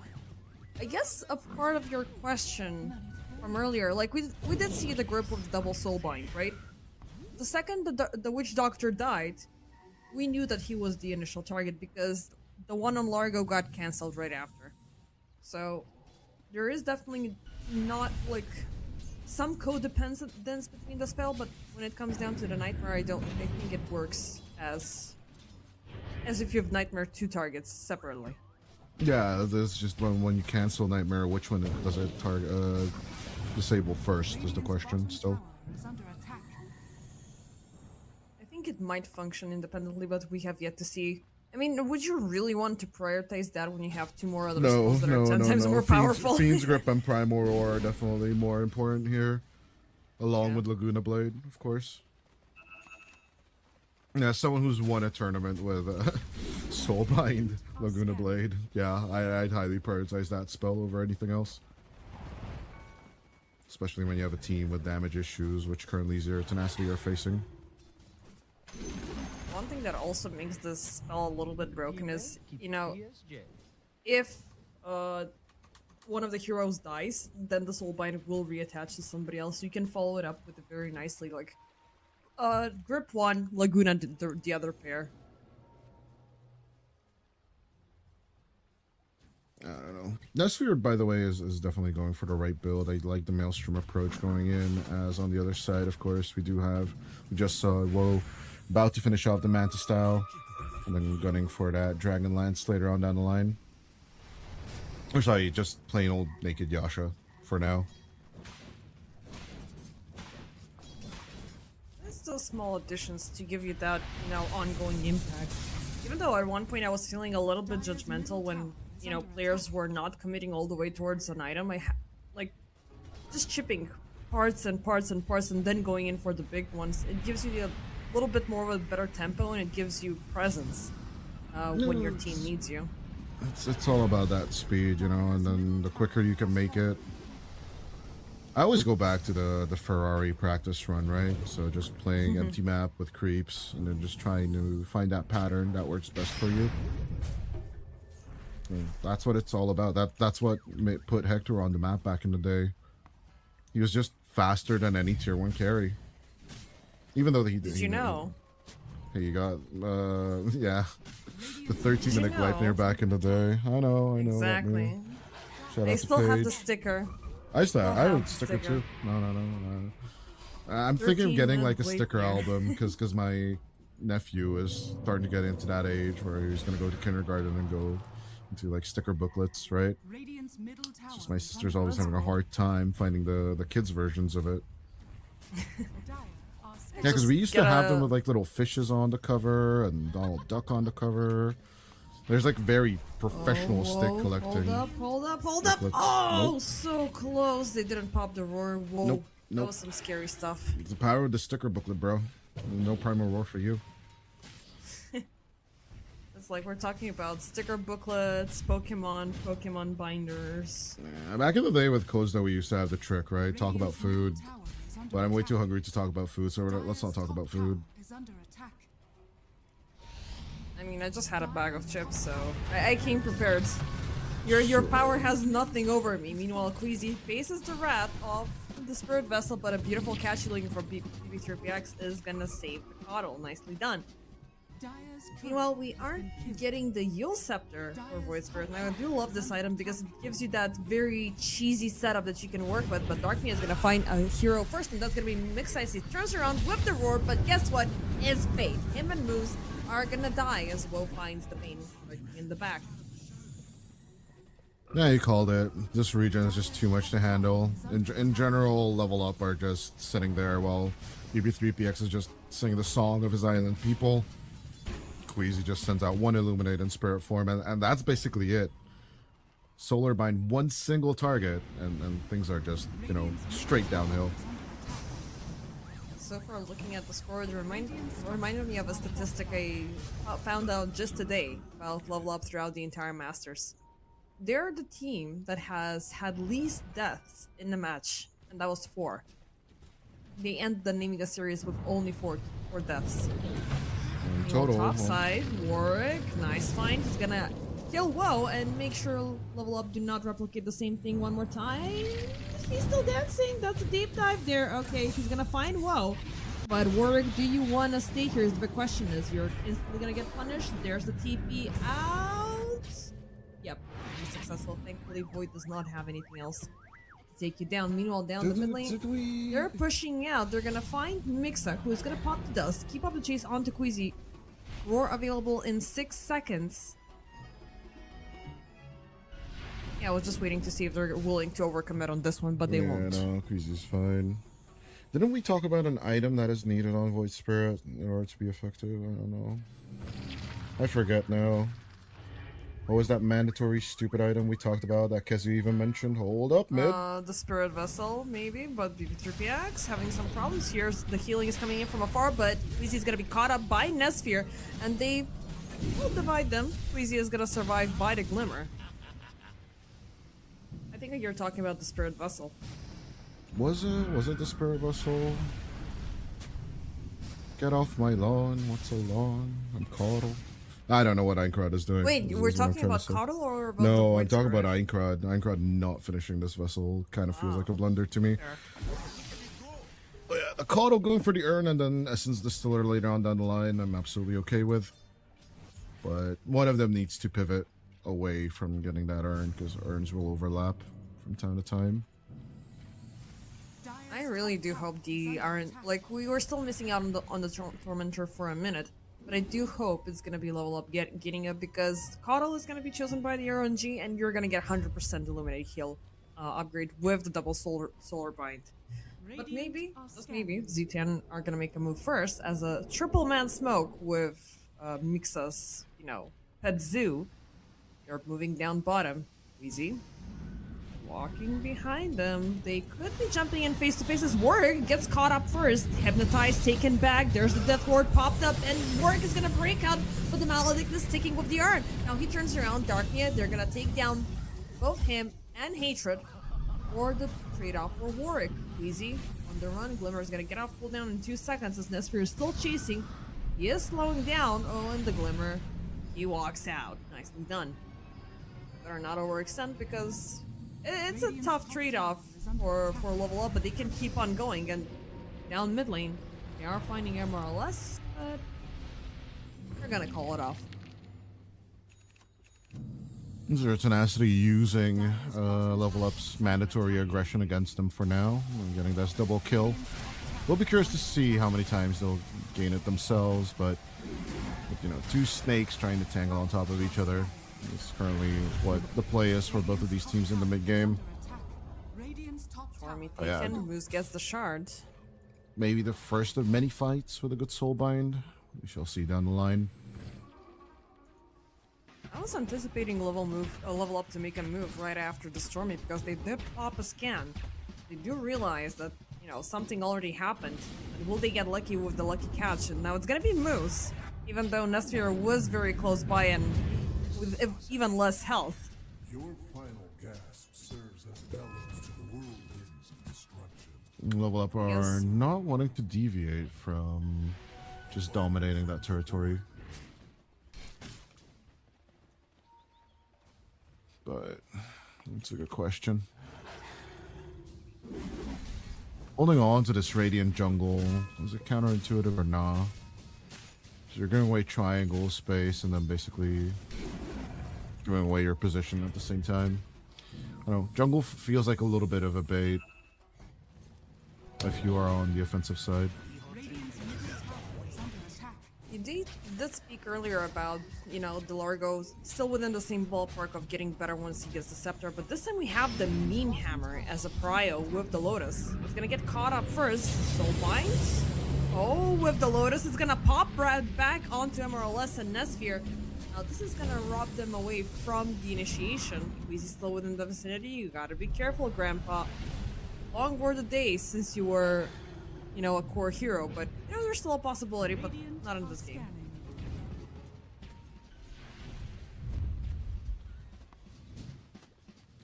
I guess a part of your question from earlier, like we did see the grip of the double soulbind, right? The second the Witch Doctor died, we knew that he was the initial target because the one on Largo got cancelled right after. So there is definitely not like some codependence between the spell, but when it comes down to the Nightmare, I think it works as if you have Nightmare 2 targets separately. Yeah, there's just when you cancel Nightmare, which one does it target disable first is the question still. Is under attack. I think it might function independently, but we have yet to see. I mean, would you really want to prioritize that when you have 2 more other spells that are 10 times more powerful? Fiend's Grip and Primal Roar are definitely more important here, along with Laguna Blade, of course. Yeah, someone who's won a tournament with Soulbind, Laguna Blade. Yeah, I'd highly prioritize that spell over anything else. Especially when you have a team with damage issues, which currently Zero Tenacity are facing. One thing that also makes this spell a little bit broken is, you know, if one of the heroes dies, then the Soulbind will reattach to somebody else. So you can follow it up with it very nicely, like grip 1, Laguna the other pair. I don't know. Nesphere, by the way, is definitely going for the right build. I like the Maelstrom approach going in, as on the other side, of course, we just saw WoW about to finish off the Manta style, and then gunning for that Dragon Lance later on down the line. Or sorry, just plain old Naked Yasha for now. There's still small additions to give you that, you know, ongoing impact. Even though at one point I was feeling a little bit judgmental when, you know, players were not committing all the way towards an item, like just chipping parts and parts and parts and then going in for the big ones. It gives you a little bit more of a better tempo, and it gives you presence when your team needs you. It's all about that speed, you know, and then the quicker you can make it. I always go back to the Ferrari practice run, right? So just playing empty map with creeps, and then just trying to find that pattern that works best for you. And that's what it's all about. That's what put Hector on the map back in the day. He was just faster than any tier 1 carry. Even though he did. Did you know? Hey, you got yeah, the 13-minute Gleipnir back in the day. I know. Exactly. Shout I out to still have Paige. the sticker. I would have sticker sticker. too. No. I'm thinking of getting like a 13-minute sticker Gleipnir. album because my nephew is starting to get into that age where he's gonna go to kindergarten and go into like sticker booklets, right? Radiant's middle tower. It's just my is sister's under always having a attack. hard time finding the kids versions of it. Dire are Yeah, because Just we used to have them get a- with like little fishes on the cover and Donald Duck on the cover. There's like very professional stick Whoa, collecting. Hold up. Booklets. Oh, Nope. so close. They didn't pop the roar. Whoa. Nope, That nope. was some scary stuff. It's the power of the sticker booklet, bro. No Primal Roar for you. It's like we're talking about sticker booklets, Pokemon binders. Yeah, back in the day with codes that we used to have the trick, right? Talk about food. Tower is under But I'm way attack. too hungry to talk about food, so let's not talk about food. Is under attack. I mean, I just had a bag of chips, so I came prepared. Your power has nothing over me. Meanwhile, Queasy faces the wrath of the Spirit Vessel, but a beautiful catch looking for BB3PX is gonna save the Coddle. Nicely done. Dire's turret Meanwhile, we has aren't been killed. getting the Yule Scepter for Void Spirit. Now, I do love this item because it gives you that very cheesy setup that you can work with, but Darkmia is gonna find a hero first, and that's gonna be Mixice. He turns around, whip the roar, but guess what? It's fate. Him and MOUZ are gonna die as Woe finds the pain lurking in the back. Yeah, you called it. This region is just too much to handle. In general, Level Up are just sitting there while BB3PX is just singing the song of his island people. Queasy just sends out one Illuminate in spirit form, and that's basically it. Solar bind one single target, and things are just, you know, straight downhill. So far, looking at the score, it reminded me of a statistic I found out just today about Level Up throughout the entire Masters. They're the team that has had least deaths in the match, and that was 4. They end the Nemiga series with only 4 deaths. In Meanwhile, total, top well, side, Warwick, nice find. He's gonna kill Woe and make sure Level Up do not replicate the same thing one more time. He's still dancing. That's a deep dive there. Okay, he's gonna find Woe. But Warwick, do you want to stay here? The big question is, you're instantly gonna get punished. There's the TP out. Yep, successful. Thankfully, Void does not have anything else to take you down. Meanwhile, down the mid lane, they're pushing out. They're gonna find Mixa, who's gonna pop the dust, keep up the chase onto Queasy. Roar available in 6 seconds. Yeah, I was just waiting to see if they're willing to overcommit on this one, but they won't. No, Queasy's fine. Didn't we talk about an item that is needed on Void Spirit in order to be effective? I don't know. I forget now. What was that mandatory stupid item we talked about that Kezu even mentioned? Hold up, mid. The Spirit Vessel, maybe, but BB3PX having some problems here. The healing is coming in from afar, but Queasy's gonna be caught up by Nesphere, and they will divide them. Queasy is gonna survive by the Glimmer. I think you're talking about the Spirit Vessel. Was it the Spirit Vessel? Get off my lawn. What's a lawn? I'm coddle. I don't know what Aincrad is doing. Wait, This we're is what I'm talking trying to about say. Coddle or about the No, Void I'm talking Spirit? about Aincrad. Aincrad not finishing this vessel kind of feels like a blunder to me. Fair. But yeah, the Coddle going for the Urn and then Essence Distiller later on down the line, I'm absolutely okay with. But one of them needs to pivot away from getting that Urn because Urns will overlap from time to time. I really do hope the aren't like we were still missing out on the Tormentor for a minute, but I do hope it's gonna be level up getting up because Coddle is gonna be chosen by the RNG and you're gonna get 100% Illuminate heal upgrade with the double solar bind. But maybe, just maybe, Z10 are gonna make a move first as a triple man smoke with Mixa's, you know, pet zoo. They're moving down bottom. Easy. Walking behind them. They could be jumping in face to face as Warwick gets caught up first. Hypnotized, taken back. There's the Death Ward popped up, and Warwick is gonna break out, but the Maledict is sticking with the Urn. Now he turns around, Darknia. They're gonna take down both him and Hatred for the trade-off for Warwick. Wheezy on the run. Glimmer is gonna get off cooldown in 2 seconds as Nesphere is still chasing. He is slowing down. Oh, and the Glimmer. He walks out. Nicely done. Better not overextend because it's a tough trade-off for level up, but they can keep on going. And down mid lane, they are finding MRLS, but they're gonna call it off. Zero Tenacity using level up's mandatory aggression against them for now. And getting this double kill. We'll be curious to see how many times they'll gain it themselves, but you know, 2 snakes trying to tangle on top of each other. It's currently what the play is for both of these teams in the mid game. Army Oh, yeah. taken, MOUZ gets the shard. Maybe the first of many fights with a good soulbind. We shall see down the line. I was anticipating a level up to make a move right after the Stormy because they did pop a scan. They do realize that, you know, something already happened. And will they get lucky with the lucky catch? And now it's gonna be MOUZ, even though Nesphere was very close by and with even less health. Your final gasp serves as balance to the whirlwinds of destruction. Level up are Yes. not wanting to deviate from just dominating that territory. But that's a good question. Holding on to this Radiant jungle, is it counterintuitive or nah? So you're giving away triangle space and then basically giving away your position at the same time. I don't know, jungle feels like a little bit of a bait if you are on the offensive side. You did speak earlier about, you know, Delargo still within the same ballpark of getting better once he gets the scepter, but this time we have the meme hammer as a prio with the Lotus. He's gonna get caught up first. Soulbind. Oh, with the Lotus, it's gonna pop right back onto MRLS and Nesphere. Now this is gonna rob them away from the initiation. Queasy's still within the vicinity. You gotta be careful, Grandpa. Long were the days since you were, you know, a core hero, but you know, there's still a possibility, but not in this game.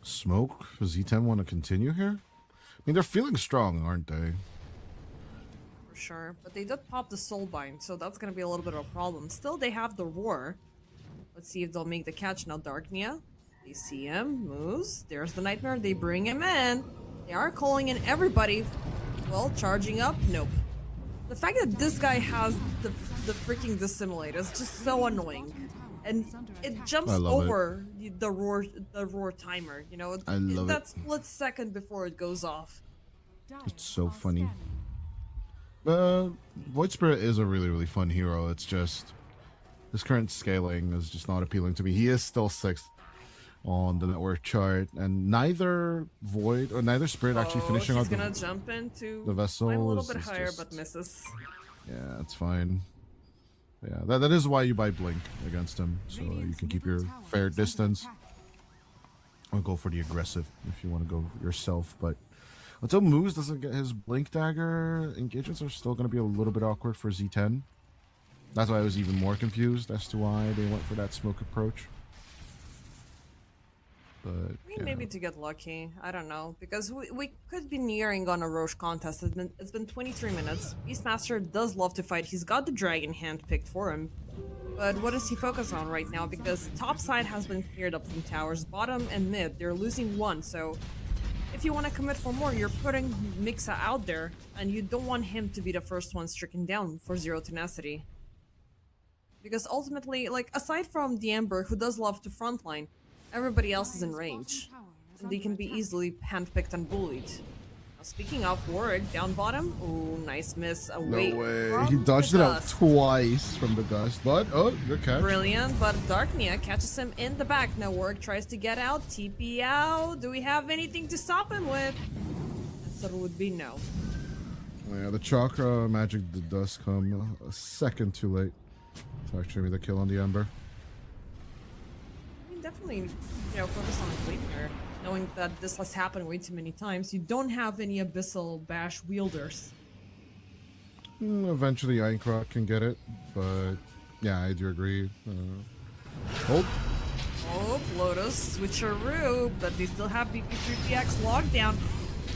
Smoke? Does Z10 want to continue here? I mean, they're feeling strong, aren't they? For sure, but they did pop the Soulbind, so that's gonna be a little bit of a problem. Still, they have the Roar. Let's see if they'll make the catch now. Darknia, they see him, MOUZ. There's the Nightmare, they bring him in. They are calling in everybody. Well, charging up, nope. The fact that this guy has the freaking Dissimulate is just so annoying. and it jumps I love it. over the roar timer. You know, I love that it. split second before it goes off. It's so funny. Void Spirit is a really fun hero. It's just his current scaling is just not appealing to me. He is still 6th on the network chart, and neither Void or neither Spirit actually finishing he's out gonna jump into the vessel climb a little is- bit is higher, just- but misses. Yeah, it's fine. Yeah, that is why you buy Blink against him, so you can keep your fair distance. Or go for the aggressive if you want to go yourself, but until MOUZ doesn't get his Blink Dagger, engagements are still going to be a little bit awkward for Z10. That's why I was even more confused as to why they went for that smoke approach. But yeah. Maybe to get lucky. I don't know, because we could be nearing on a Roche contest. It's been 23 minutes. Beastmaster does love to fight. He's got the dragon handpicked for him. But what does he focus on right now? Because top side has been cleared up from towers. Bottom and mid, they're losing 1. So if you want to commit for more, you're putting Mixa out there. And you don't want him to be the first one stricken down for 0 tenacity. Because ultimately, like, aside from the Ember, who does love to frontline, everybody else is in range. And they can be easily handpicked and bullied. Now, speaking of Warwick, down bottom. Ooh, nice miss. Away No way. from He dodged the it out dust. twice from the dust. But, oh, good catch. Brilliant, but Darknia catches him in the back. Now Warwick tries to get out. TP out. Do we have anything to stop him with? Answer would be no. Yeah, the Chakra magic does come a second too late to actually make the kill on the Ember. I mean, definitely, focus on Gleipnir, knowing that this has happened way too many times. You don't have any Abyssal Bash wielders. Eventually, Einkrot can get it, but yeah, I do agree. Hold. Oh, Lotus switcheroo, but they still have BP3PX lockdown.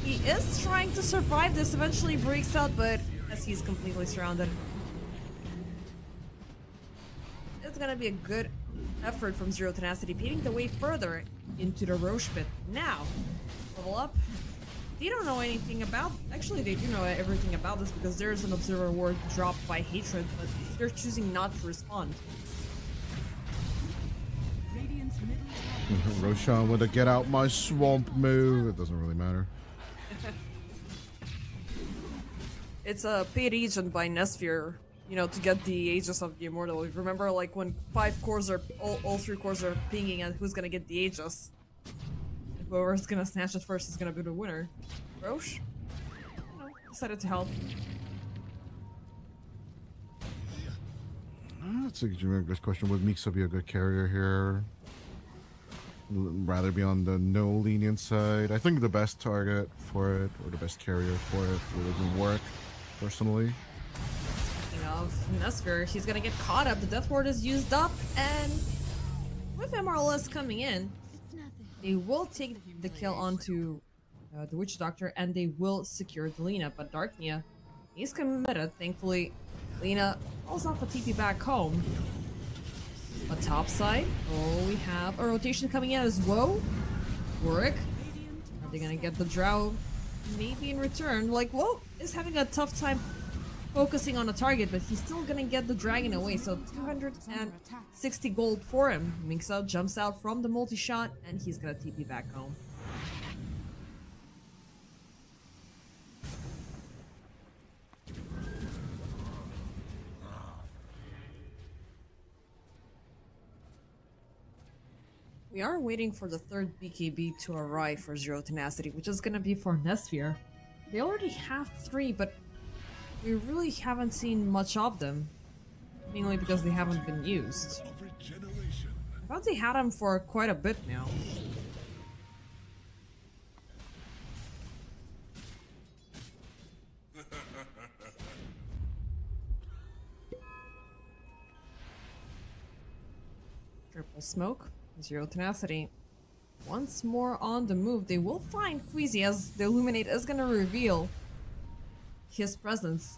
He is trying to survive this, eventually breaks out, but as he's completely surrounded. It's gonna be a good effort from 0 Tenacity, paving the way further into the Roche pit. Now, level up. They don't know anything about... Actually, they do know everything about this because there is an Observer Ward dropped by Hatred, but they're choosing not to respond. Radiant's middle tower Roshan with a get out my swamp move. It doesn't really matter. It's a paid agent by Nesphere, to get the Aegis of the Immortal. Remember, like, when 5 cores are, all 3 cores are pinging at who's gonna get the Aegis. Whoever's gonna snatch it first is gonna be the winner. Roche? Decided to help. That's a good question. Would Mixa be a good carrier here? Rather be on the no lenient side. I think the best target for it, or the best carrier for it, would even work, personally. Speaking of Nesphere, he's gonna get caught up. The Death Ward is used up, and with MRLS coming in, they will take the kill onto the Witch Doctor, and they will secure the Lina. But Darknia, he's committed. Thankfully, Lina calls off a TP back home. But top side, we have a rotation coming in as well. Warwick, are they gonna get the Drow? Maybe in return. Like, Woe is having a tough time focusing on a target, but he's still gonna get the dragon away. So 260 gold for him. Mixa jumps out from the multi-shot, and he's gonna TP back home. We are waiting for the 3rd BKB to arrive for 0 Tenacity, which is gonna be for Nesphere. They already have 3, but we really haven't seen much of them. Mainly because they haven't been used. I thought they had them for quite a bit now. Triple smoke. 0 Tenacity. Once more on the move, they will find Queasy as the Illuminate is gonna reveal his presence.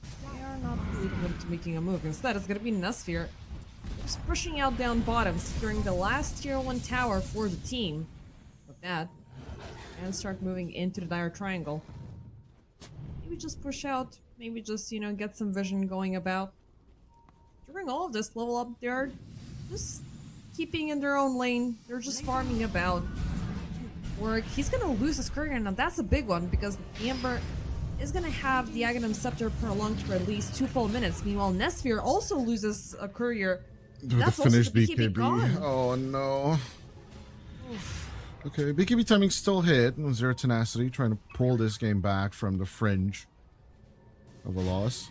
They are not leading him to making a move. Instead, it's gonna be Nesphere just pushing out down bottom, securing the last tier 1 tower for the team. With that, and start moving into the dire triangle. Maybe just push out, maybe just, get some vision going about. during all of this level up, they're just keeping in their own lane. They're just farming about. Work. He's gonna lose his courier, and that's a big one because the Ember is gonna have the Aghanim Scepter prolonged for at least 2 full minutes. Meanwhile, Nesphere also loses a courier. With That's the also finished the BKB BKB. gone. Oh no. Okay, BKB timing still hit. Zero Tenacity trying to pull this game back from the fringe of a loss.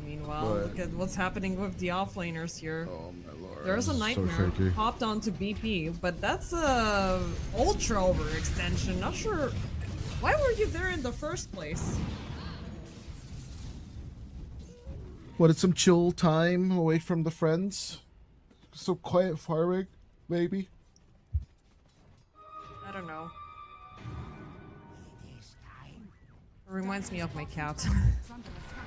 Meanwhile, look at what's happening with the offlaners here. Oh my lord. There's a this is so nightmare shaky. popped onto BP, but that's a ultra overextension. Not sure why were you there in the first place. Wanted some chill time away from the friends. So quiet firing, maybe. I don't know. It reminds me of my cat.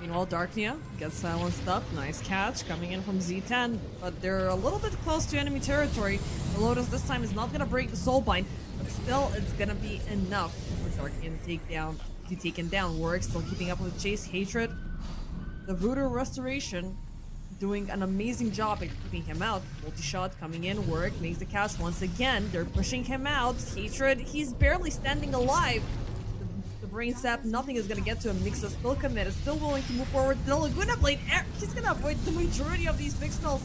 Meanwhile, Darknia gets silenced up. Nice catch coming in from Z10, but they're a little bit close to enemy territory. The Lotus this time is not gonna break the Soulbind, but still, it's gonna be enough for Darknia to be taken down. Warwick still keeping up with the chase. Hatred, the Voodoo Restoration, doing an amazing job at keeping him out. Multi-shot coming in. Warwick makes the catch once again. They're pushing him out. Hatred, he's barely standing alive. The brain sap, nothing is gonna get to him. Nixa still committed, still willing to move forward. The Laguna Blade, he's gonna avoid the majority of these big spells.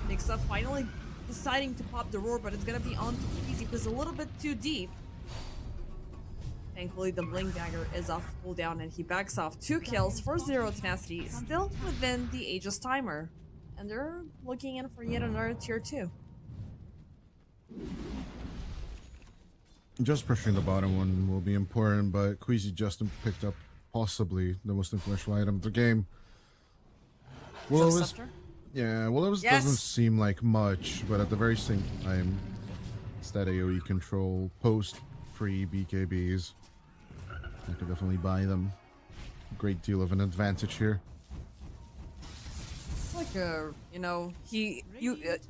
Nixa finally deciding to pop the roar, but it's gonna be on to easy because a little bit too deep. Thankfully, the Blink Dagger is off cooldown and he backs off. 2 kills for Zero Tenacity, still within the Aegis timer. And they're looking in for yet another tier 2. Just pushing the bottom one will be important, but Queasy Justin picked up possibly the most influential item of the game. Well, it was, yeah, well, it was, Yes! doesn't seem like much, but at the very same time, it's that AoE control post pre BKBs. I could definitely buy them. Great deal of an advantage here. It's like a, you know, you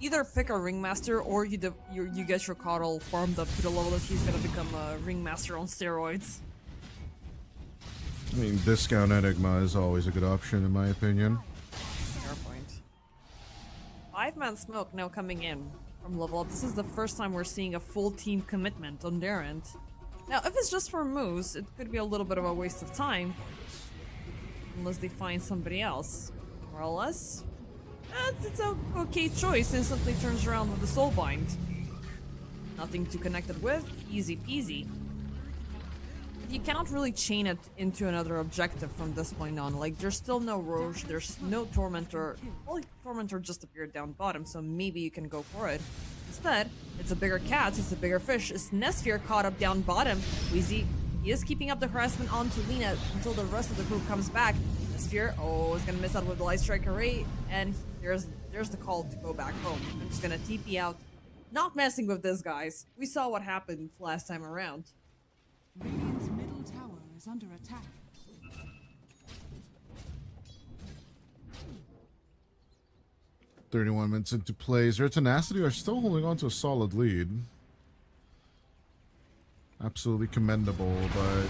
either pick a ringmaster or you get your Coddle farmed up to the level that he's gonna become a ringmaster on steroids. I mean, discount Enigma is always a good option in my opinion. Fair point. 5-man smoke now coming in from level up. This is the first time we're seeing a full team commitment on their end. Now, if it's just for MOUZ, it could be a little bit of a waste of time. Unless they find somebody else. More or less, it's an okay choice. Instantly turns around with the Soulbind. Nothing to connect it with. Easy peasy. But you can't really chain it into another objective from this point on. Like, there's still no Roche, there's no Tormentor. Well, Tormentor just appeared down bottom, so maybe you can go for it. Instead, it's a bigger catch, it's a bigger fish. Is Nesphere caught up down bottom? Wheezy, he is keeping up the harassment onto Lina until the rest of the group comes back. Nesphere, oh, is gonna miss out with the Light Strike Array, and there's the call to go back home. I'm just gonna TP out. Not messing with this, guys. We saw what happened last time around. Radiant's middle tower is under attack. .31 minutes into play. Zero Tenacity are still holding on to a solid lead. Absolutely commendable, but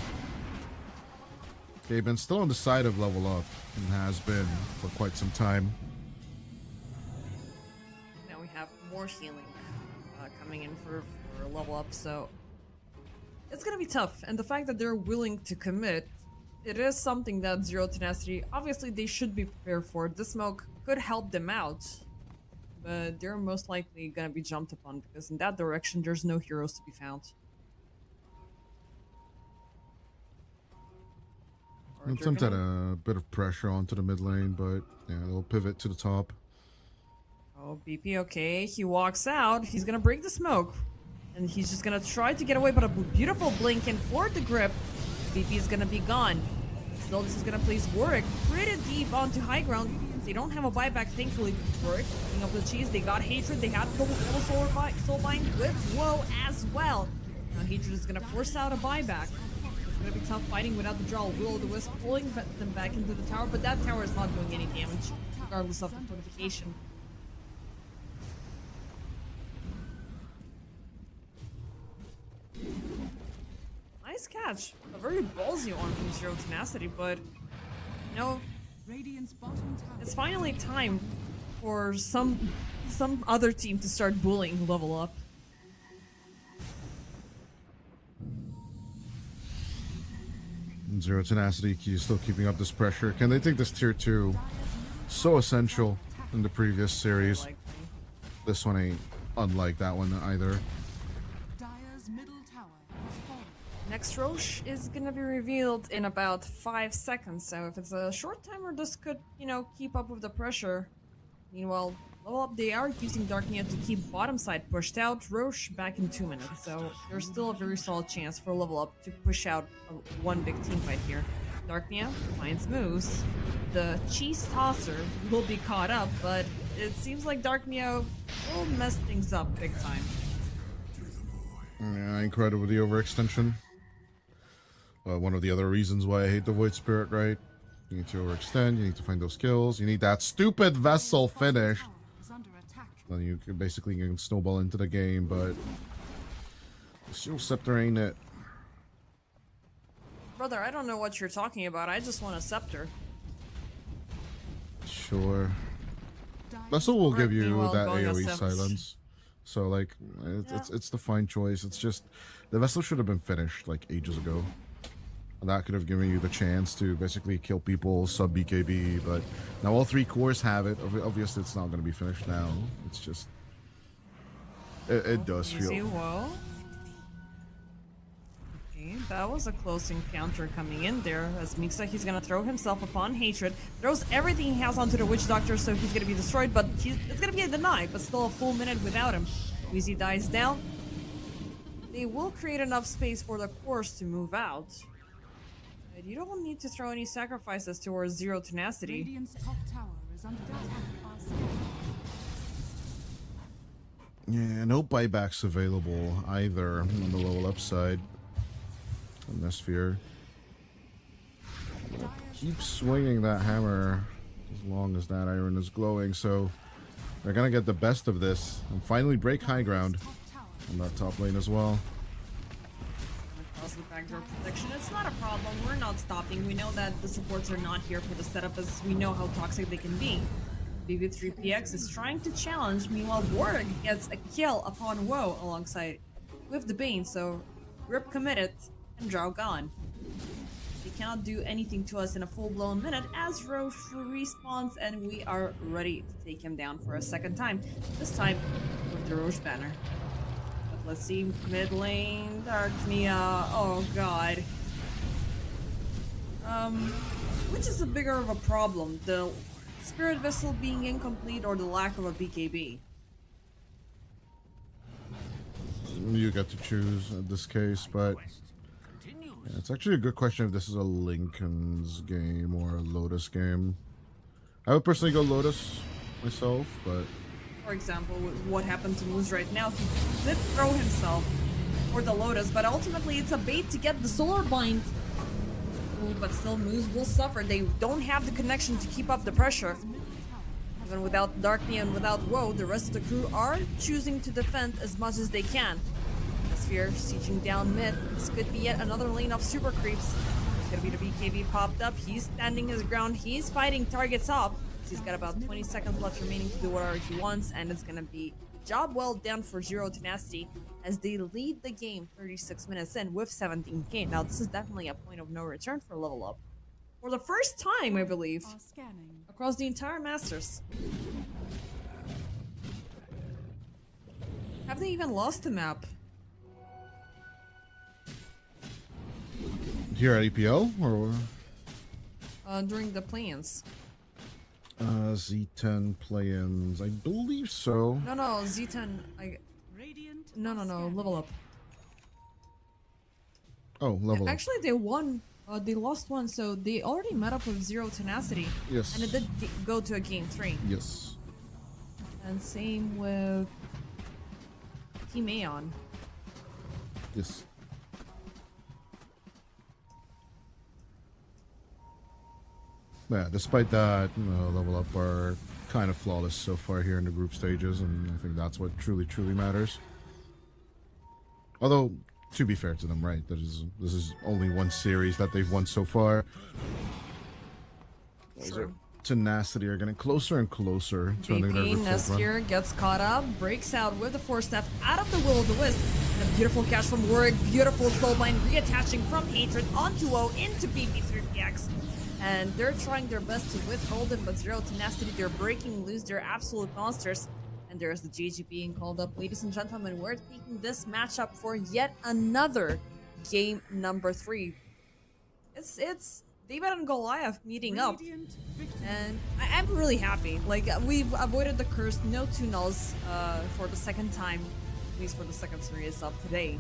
they've been still on the side of level up and has been for quite some time. Now we have more healing coming in for a level up, so it's gonna be tough. And the fact that they're willing to commit, it is something that Zero Tenacity, obviously they should be prepared for. This smoke could help them out, but they're most likely gonna be jumped upon because in that direction there's no heroes to be found. Attempt at a bit of pressure onto the mid lane, but yeah, they'll pivot to the top. Oh, BP, okay. He walks out. He's gonna break the smoke. And he's just gonna try to get away, but a beautiful blink in for the grip. BP is gonna be gone. Still, this is gonna place Warwick pretty deep onto high ground. They don't have a buyback, thankfully. Warwick picking up the cheese. They got Hatred. They had double Soulbind with Woe as well. Now Hatred is gonna force out a buyback. It's gonna be tough fighting without the draw. Will-o'-the-Wisp pulling them back into the tower, but that tower is not doing any damage, regardless of the fortification. Nice catch. A very ballsy one from Zero Tenacity, but you know, Radiant's bottom tower. It's finally time for some other team to start bullying level up. Zero Tenacity still keeping up this pressure. Can they take this tier 2? So essential in the previous series. This one ain't unlike that one either. Dire's middle tower has fallen. Next Roche is gonna be revealed in about 5 seconds, so if it's a short timer, this could, you know, keep up with the pressure. Meanwhile, level up, they are using Darknia to keep bottom side pushed out, Roche back in 2 minutes, so there's still a very solid chance for level up to push out one big team fight here. Darknia finds MOUZ. The cheese tosser will be caught up, but it seems like Darknia will mess things up big time. Yeah, incredible the overextension. One of the other reasons why I hate the Void Spirit, right? You need to overextend, you need to find those kills, you need that stupid vessel finish. Is under attack. Then you can basically snowball into the game, but Steel Scepter ain't it. Brother, I don't know what you're talking about, I just want a scepter. Sure. Vessel will give you Meanwhile, that going AoE S7. silence. So like it's the fine choice. It's just the vessel should have been finished like ages ago. And that could have given you the chance to basically kill people, sub BKB, but now all 3 cores have it. Obviously it's not going to be finished now. It's just it does Easy, feel whoa. Okay, that was a close encounter coming in there, as Mixa, he's gonna throw himself upon Hatred, throws everything he has onto the Witch Doctor, so he's gonna be destroyed, but it's gonna be a deny, but still a full minute without him. Wheezy dies down. They will create enough space for the cores to move out. But you don't need to throw any sacrifices towards Zero Tenacity. Radiant's top tower is under attack. yeah, no buybacks available either on the level up side. On this sphere. Keep swinging that hammer as long as that iron is glowing, so they're gonna get the best of this and finally break high ground on that top lane as well. Across the backdoor protection, it's not a problem, we're not stopping. We know that the supports are not here for the setup, as we know how toxic they can be. VIVO3PX is trying to challenge, meanwhile Warwick gets a kill upon Woe alongside with the Bane, so Rip committed and Drow gone. They cannot do anything to us in a full-blown minute as Roche respawns, and we are ready to take him down for a second time, this time with the Roche banner. But let's see, mid lane, Darknia, oh god. Which is a bigger of a problem, the Spirit Vessel being incomplete or the lack of a BKB? You get to choose in this case, but yeah, it's actually a good question if this is a Lincoln's game or a Lotus game. I would personally go Lotus myself, but For example, with what happened to MOUZ right now, he did throw himself for the Lotus, but ultimately it's a bait to get the Solar Bind. Ooh, but still MOUZ will suffer. They don't have the connection to keep up the pressure. Even without Darknia and without Woe, the rest of the crew are choosing to defend as much as they can. Sphere sieging down mid. This could be yet another lane of super creeps. It's gonna be the BKB popped up. He's standing his ground. He's fighting targets up. He's got about 20 seconds left remaining to do whatever he wants, and it's gonna be job well done for Zero Tenacity as they lead the game 36 minutes in with 17k. Now this is definitely a point of no return for level up. For the first time, I believe, Are scanning. across the entire Masters. Have they even lost the map? here at EPL or During the play-ins. Z10 play-ins, I believe so. No, Z10. Radiant No, level up. Oh, level up. Actually, they won. They lost one, so they already met up with Zero Tenacity. Yes. And it did go to a game 3. Yes. And same with Team Aeon. Yes. Yeah, despite that, level up are kind of flawless so far here in the group stages, and I think that's what truly matters. Although, to be fair to them, right, this is only one series that they've won so far. True. Tenacity are getting closer and closer to ending their VP group stage run. Nestir gets caught up, breaks out with the 4-step out of the will-o'-the-wisp. And a beautiful catch from Warwick, beautiful slowbind reattaching from Hatred onto O into BB3PX. And they're trying their best to withhold him, but Zero Tenacity, they're breaking loose, they're absolute monsters. And there's the GG being called up. Ladies and gentlemen, we're taking this matchup for yet another game number 3. It's David and Goliath meeting up. And I'm really happy. Like, we've avoided the curse, no 2 nulls for the second time, at least for the second series of today.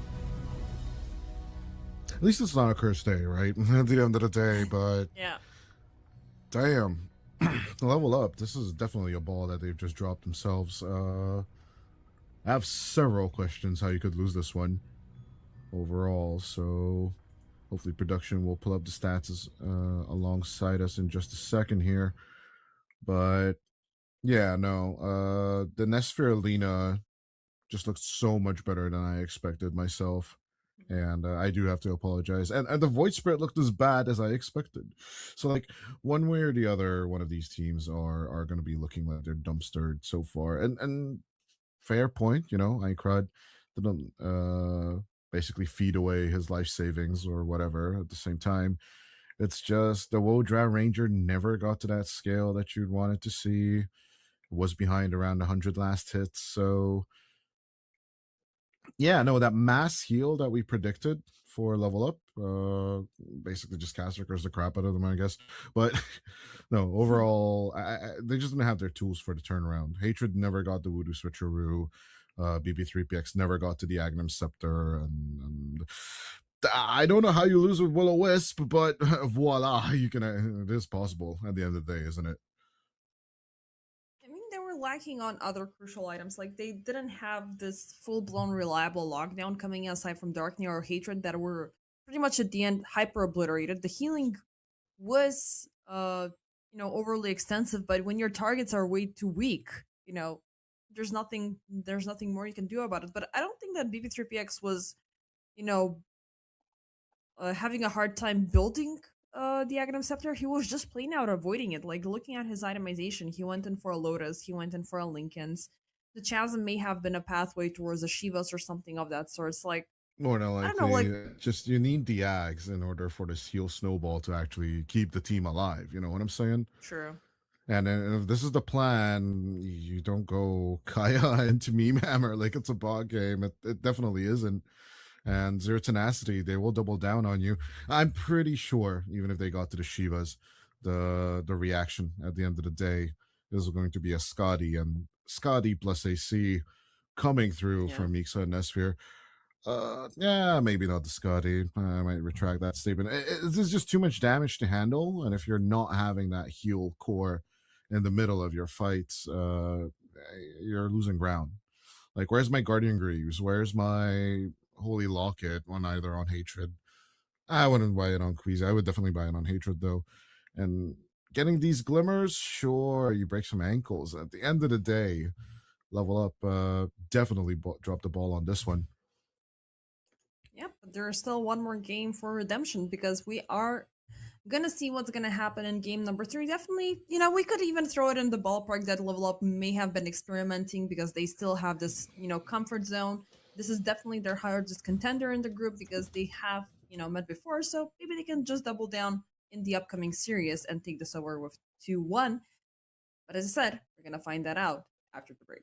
At least it's not a cursed day, right? At the end of the day, but Yeah. damn. Level up. This is definitely a ball that they've just dropped themselves. I have several questions how you could lose this one overall, so hopefully production will pull up the stats alongside us in just a second here. But yeah, no, the Nesphere Lena just looked so much better than I expected myself. And I do have to apologize. And the Void Spirit looked as bad as I expected. So, like, one way or the other, one of these teams are going to be looking like they're dumpstered so far. And fair point, you know, Ikrod didn't basically feed away his life savings or whatever at the same time. It's just the Wodra Ranger never got to that scale that you'd wanted to see. Was behind around 100 last hits, so yeah, no, that mass heal that we predicted for level up, basically just cast recurs the crap out of them, I guess. But no, overall, they just didn't have their tools for the turnaround. Hatred never got the Voodoo Switcheroo. BB3PX never got to the Agnum Scepter, and I don't know how you lose with Will-O-Wisp, but voila, you can. It is possible at the end of the day, isn't it? I mean, they were lacking on other crucial items. Like, they didn't have this full-blown reliable lockdown coming in aside from Darkness or Hatred that were pretty much at the end hyper-obliterated. The healing was, overly extensive, but when your targets are way too weak, there's nothing more you can do about it. But I don't think that BB3PX was, having a hard time building the Agnum Scepter. He was just plain out avoiding it. Like, looking at his itemization, he went in for a Lotus, he went in for a Lincoln's. The Chasm may have been a pathway towards a Shivas or something of that sort. It's like, more than likely, I don't know, like, just you need the Ags in order for this heal snowball to actually keep the team alive. You know what I'm saying? true. And if this is the plan, you don't go Kaya into Meme Hammer like it's a bot game. It definitely isn't. And Zero Tenacity, they will double down on you. I'm pretty sure, even if they got to the Shivas, the reaction at the end of the day is going to be a Scotty, and Scotty plus AC coming through from Mixa and Nesphere. Yeah, maybe not the Scotty. I might retract that statement. This is just too much damage to handle, and if you're not having that heal core in the middle of your fights, you're losing ground. Like, where's my Guardian Greaves? Where's my Holy Locket on either on Hatred? I wouldn't buy it on Queasy. I would definitely buy it on Hatred, though. And getting these glimmers, sure, you break some ankles. At the end of the day, level up, definitely drop the ball on this one. Yep, but there is still one more game for redemption because we are gonna see what's gonna happen in game number 3. Definitely, we could even throw it in the ballpark that level up may have been experimenting because they still have this, comfort zone. This is definitely their hardest contender in the group because they have, met before, so maybe they can just double down in the upcoming series and take this over with 2-1. But as I said, we're gonna find that out after the break.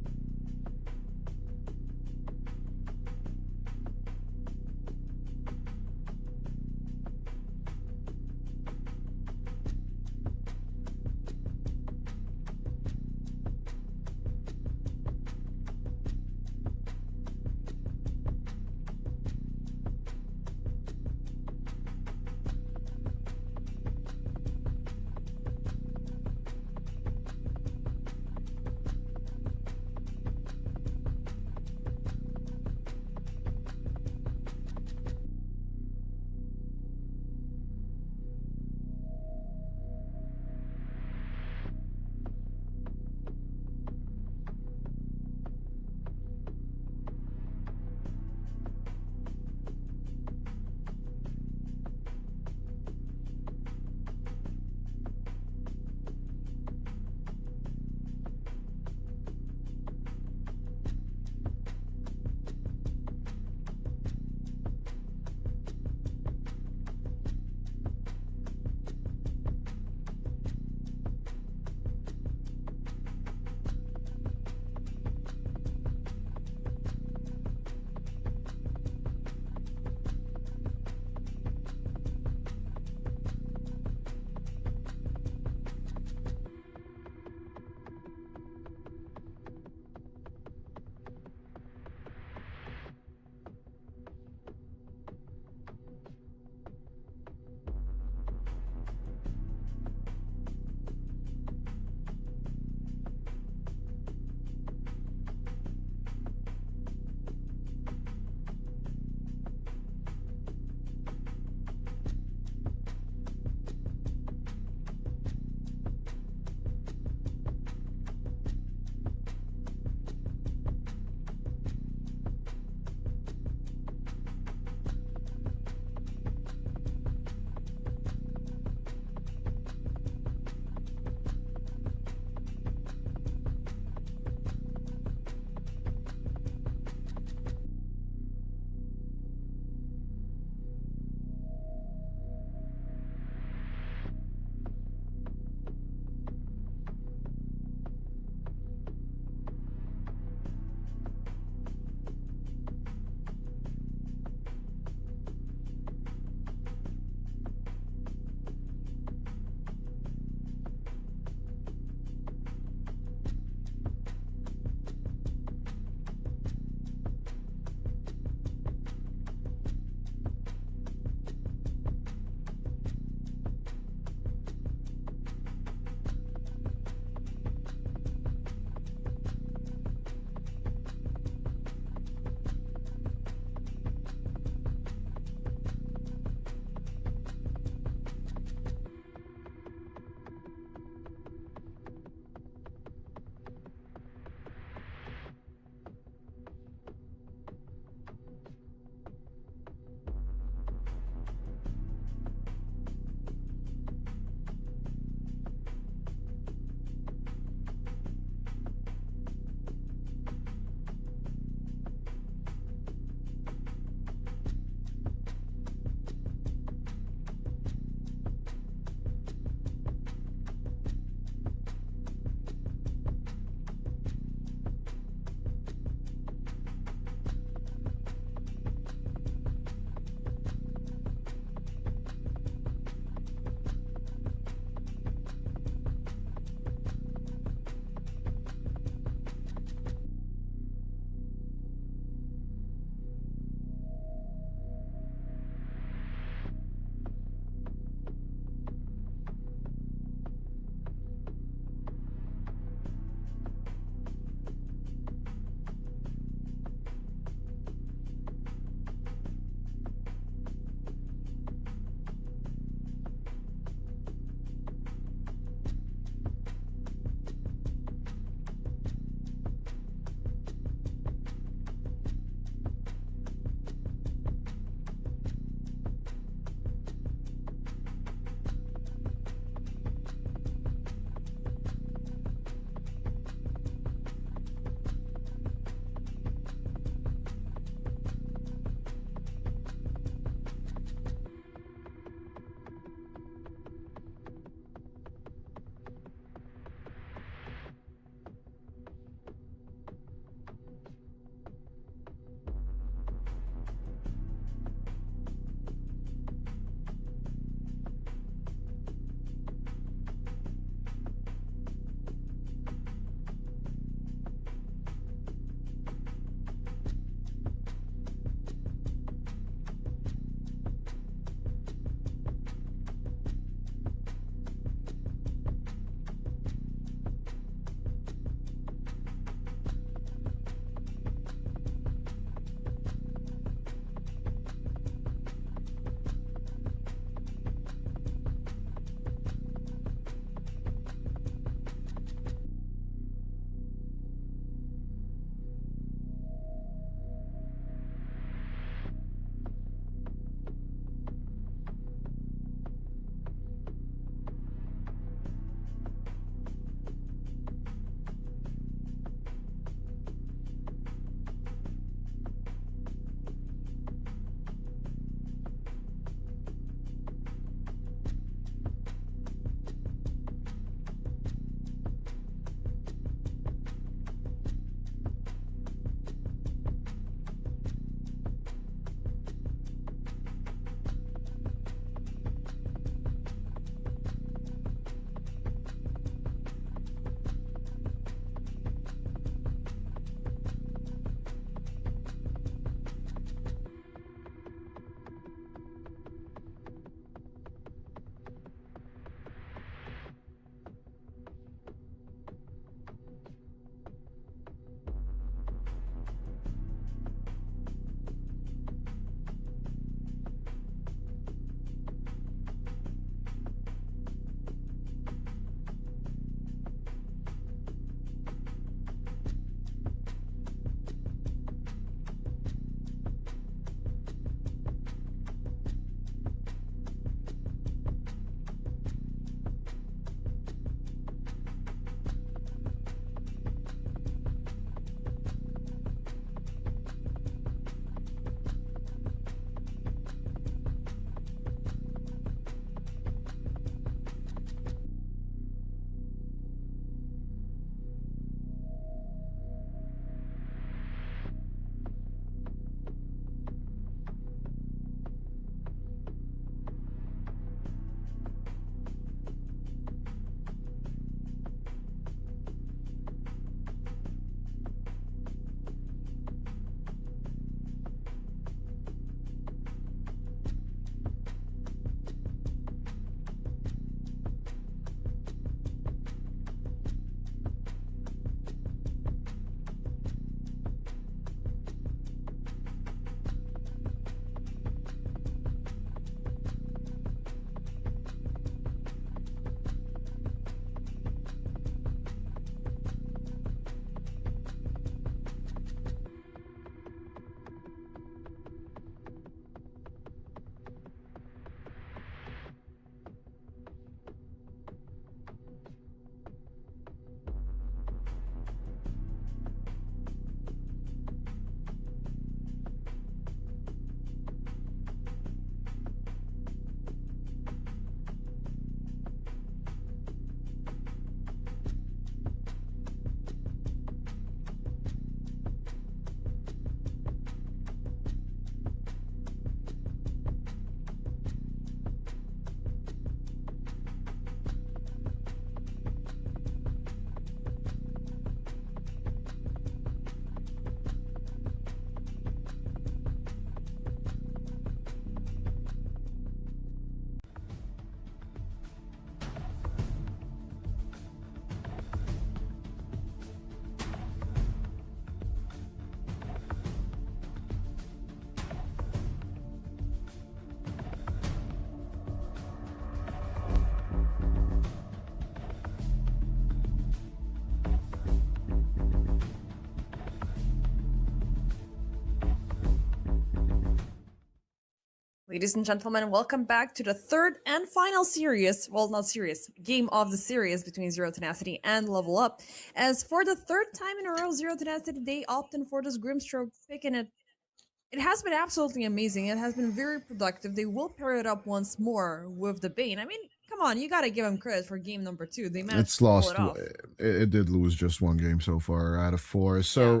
Ladies and gentlemen, welcome back to the third and final series, well, not series, game of the series between Zero Tenacity and Level Up. As for the third time in a row, Zero Tenacity, they opted for this Grimstroke pick, and it has been absolutely amazing. It has been very productive. They will pair it up once more with the Bane. I mean, come on, you gotta give them credit for game number 2. They managed It's to pull lost. it off. It did lose just one game so far out of 4. So Yeah.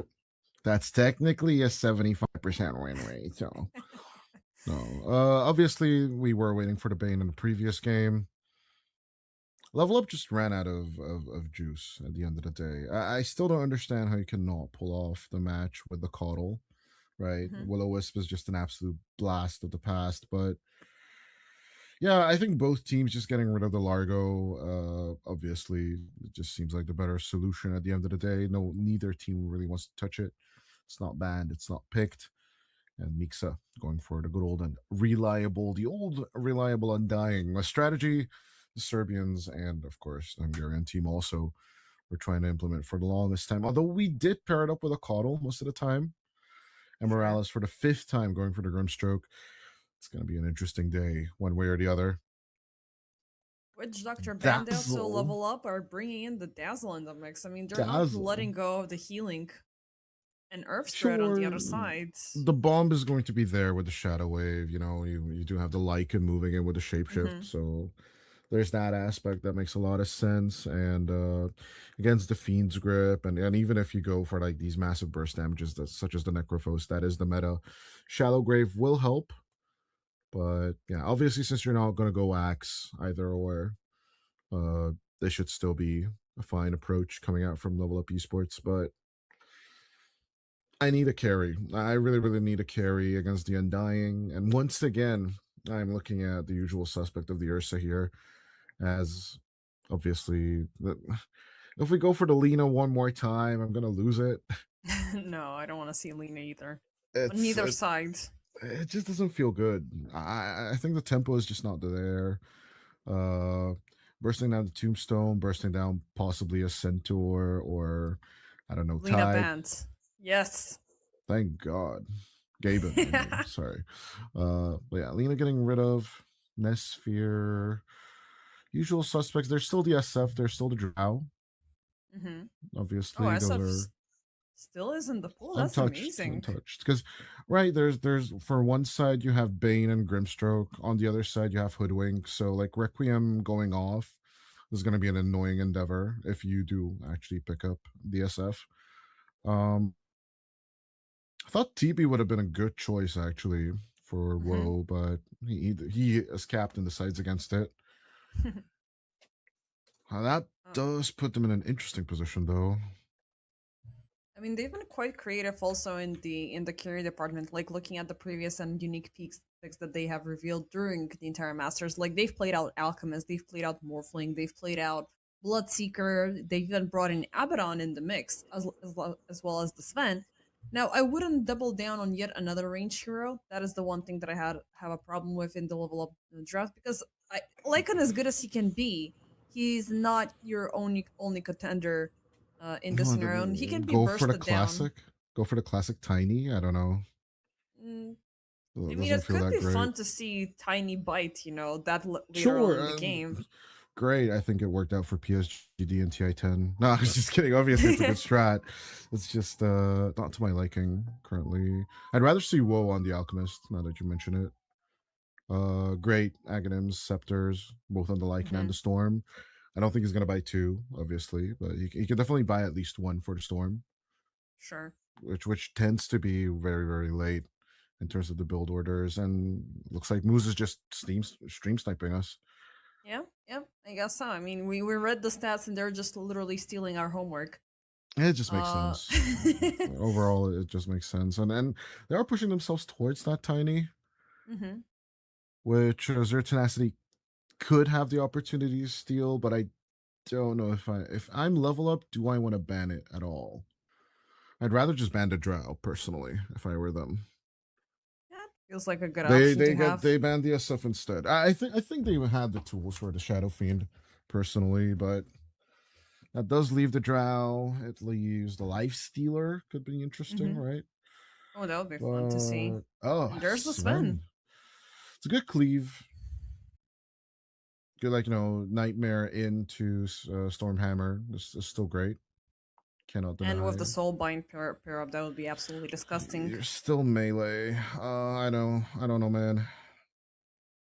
that's technically a 75% win rate. So no, obviously we were waiting for the Bane in the previous game. Level Up just ran out of juice at the end of the day. I still don't understand how you cannot pull off the match with the Coddle, right? Mhm. Will-O-Wisp is just an absolute blast of the past, but yeah, I think both teams just getting rid of the Largo, obviously, it just seems like the better solution at the end of the day. No, neither team really wants to touch it. It's not banned, it's not picked. And Mixa going for the good old and reliable, the old reliable undying. A strategy the Serbians and, of course, the Hungarian team also were trying to implement for the longest time. Although we did pair it up with a Coddle most of the time. And Sure. Morales for the 5th time going for the Grimstroke. It's going to be an interesting day, one way or the other. Witch Doctor banned out, so Dazzle. Level Up are bringing in the Dazzle in the mix. I mean, they're not letting go of the healing and Earth Thread on the other side. The bomb is going to be there with the Shadow Wave. You know, you do have the Lycan moving in with the Shapeshift. So there's that aspect that makes a lot of sense. And against the Fiend's Grip, and even if you go for like these massive burst damages, such as the Necrophos, that is the meta. Shallow Grave will help. But yeah, obviously, since you're not going to go Axe either or, this should still be a fine approach coming out from Level Up Esports. But I need a carry. I really, really need a carry against the Undying. And once again, I'm looking at the usual suspect of the Ursa here, as obviously, if we go for the Lina one more time, I'm going to lose it. No, I don't want to see Lina either. On neither side. It just doesn't feel good. I think the tempo is just not there. Bursting down the Tombstone, bursting down possibly a Centaur, or I don't know, Lina Tide. banned. Yes. Thank God. Gaben, sorry. But yeah, Lina getting rid of Nesphere. Usual suspects. There's still the SF. There's still the Drow. Obviously, Oh, those SF are still is in the pool. That's amazing. Untouched. Because right, there's for one side you have Bane and Grimstroke. On the other side you have Hoodwink. So like Requiem going off is going to be an annoying endeavor if you do actually pick up the SF. I thought TB would have been a good choice actually for Woe, but he as captain decides against it. That does put them in an interesting position, though. I mean, they've been quite creative also in the carry department, like looking at the previous and unique picks that they have revealed during the entire Masters. Like they've played out Alchemist, they've played out Morphling, they've played out Bloodseeker, they've even brought in Abaddon in the mix, as well as the Sven. Now, I wouldn't double down on yet another range hero. That is the one thing that I have a problem with in the Level Up draft, because Lycan, as good as he can be, he's not your only contender in this scenario. And he can be bursted for the classic. down. Go for the classic Tiny. I don't know. I mean, it could be fun to see Tiny bite, that later on in the game. Great. I think it worked out for PSGD and TI10. No, I was just kidding. Obviously, it's a good strat. It's just not to my liking currently. I'd rather see Woe on the Alchemist, now that you mention it. Great. Aghanims, Scepters, both on the Lycan and the Storm. I don't think he's going to buy 2, obviously, but he can definitely buy at least 1 for the Storm. Sure. Which tends to be very, very late in terms of the build orders, and looks like MOUZ is just stream sniping us. Yeah, I guess so. I mean, we read the stats and they're just literally stealing our homework. It just makes sense. Overall, it just makes sense. And they are pushing themselves towards that Tiny, which Zero Tenacity could have the opportunity to steal, but I don't know if I'm Level Up, do I want to ban it at all? I'd rather just ban the Drow, personally, if I were them. Feels like a good option. They banned the SF instead. I think they had the tools for the Shadow Fiend, personally, but that does leave the Drow. It leaves the Life Stealer. Could be interesting, right? Oh, that would be fun to see. Oh, and there's the Sven. It's a good cleave. Good, like, Nightmare into Stormhammer. This is still great. Cannot deny. And with the Soulbind pair up, that would be absolutely disgusting. You're still melee. I don't know, man.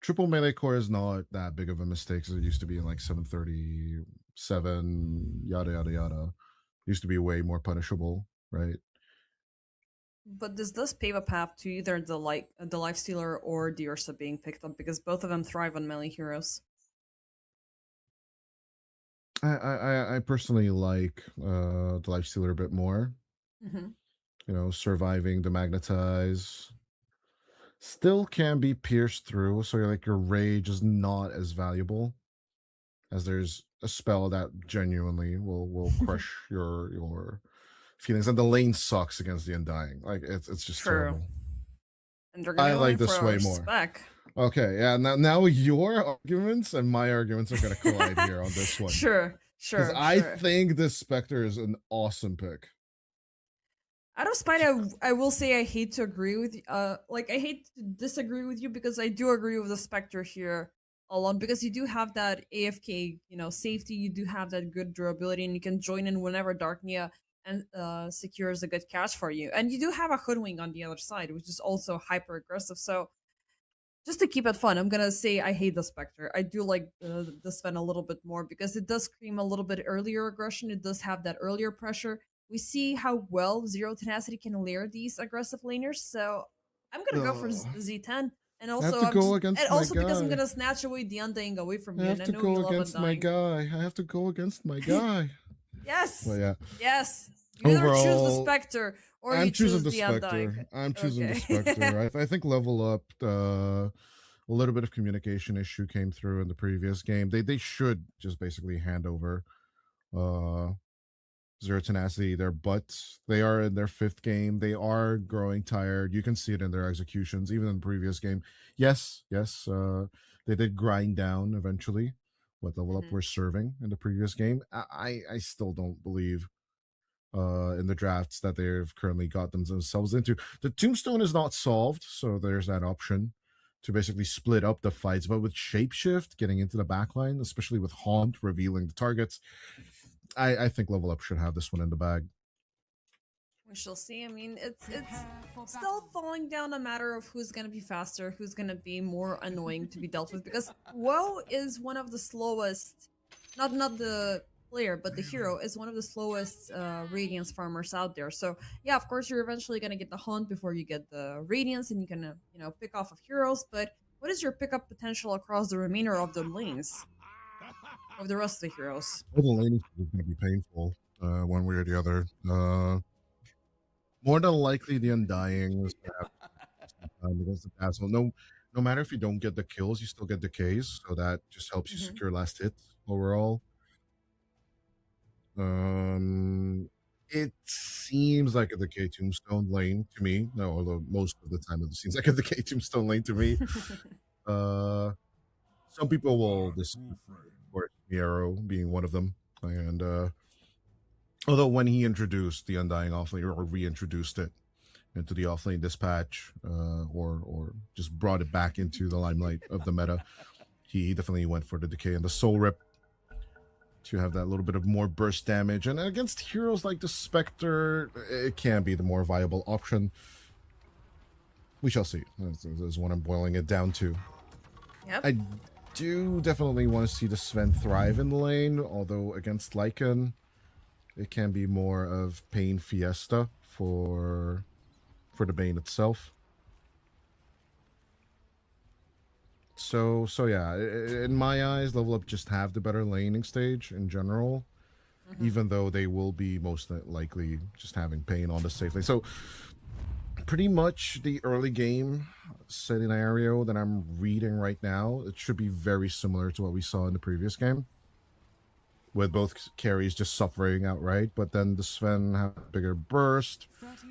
Triple melee core is not that big of a mistake as it used to be in like 737, yada yada yada. It used to be way more punishable, right? But this does pave a path to either the Lifestealer or the Ursa being picked up, because both of them thrive on melee heroes. I personally like the Lifestealer a bit more. Surviving the Magnetize still can be pierced through, so your rage is not as valuable, as there's a spell that genuinely will crush your feelings, and the lane sucks against the Undying. Like it's just terrible. And they're gonna like this way more. Spec. Okay, yeah. Now your arguments and my arguments are gonna collide here on this one. Sure. Because I think this Spectre is an awesome pick. Out of spite, I will say I hate to agree with you. I hate to disagree with you, because I do agree with the Spectre here a lot, because you do have that AFK, safety. You do have that good durability, and you can join in whenever Darknia and secures a good catch for you. And you do have a Hoodwink on the other side, which is also hyper aggressive. So just to keep it fun, I'm gonna say I hate the Spectre. I do like the Sven a little bit more, because it does scream a little bit earlier aggression. It does have that earlier pressure. We see how well Zero Tenacity can layer these aggressive laners, so I'm gonna go for Z10. And also, because I'm gonna snatch away the Undying away from you. I have to go against my guy. Yes. Well, yeah. Yes. You either choose the Spectre or I'm you choose the the Spectre. Undying. I'm choosing the Spectre. I think level up. A little bit of communication issue came through in the previous game. They should just basically hand over Zero Tenacity their butts. They are in their 5th game. They are growing tired. You can see it in their executions, even in the previous game. Yes. They did grind down eventually what level up we're serving in the previous game. I still don't believe in the drafts that they've currently got themselves into. The Tombstone is not solved, so there's that option to basically split up the fights. But with Shapeshift getting into the backline, especially with Haunt revealing the targets, I think level up should have this one in the bag. We shall see. I mean, it's still falling down a matter of who's going to be faster, who's going to be more annoying to be dealt with, because WoW is one of the slowest, not the player, but the hero is one of the slowest Radiance farmers out there. So yeah, of course, you're eventually going to get the Hunt before you get the Radiance, and you can pick off of heroes. But what is your pickup potential across the remainder of the lanes? Of the rest of the heroes? Well, the lane is going to be painful one way or the other. More than likely, the Undying is going to have against the Dazzle. No matter if you don't get the kills, you still get the Ks, so that just helps you secure last hit overall. It seems like a decay Tombstone lane to me. No, although most of the time it seems like a decay Tombstone lane to me. Some people will disagree, of course, Miero being one of them. And although when he introduced the Undying offlane, or reintroduced it into the offlane dispatch, or just brought it back into the limelight of the meta, he definitely went for the decay and the soul rip to have that little bit of more burst damage. And against heroes like the Spectre, it can be the more viable option. We shall see. That's what I'm boiling it down to. Yep. I do definitely want to see the Sven thrive in the lane, although against Lycan, it can be more of pain fiesta for the Bane itself. So yeah, in my eyes, level up just have the better laning stage in general, even though they will be most likely just having pain on the safe lane. So pretty much the early game scenario that I'm reading right now, it should be very similar to what we saw in the previous game, with both carries just suffering outright, but then the Sven have a bigger burst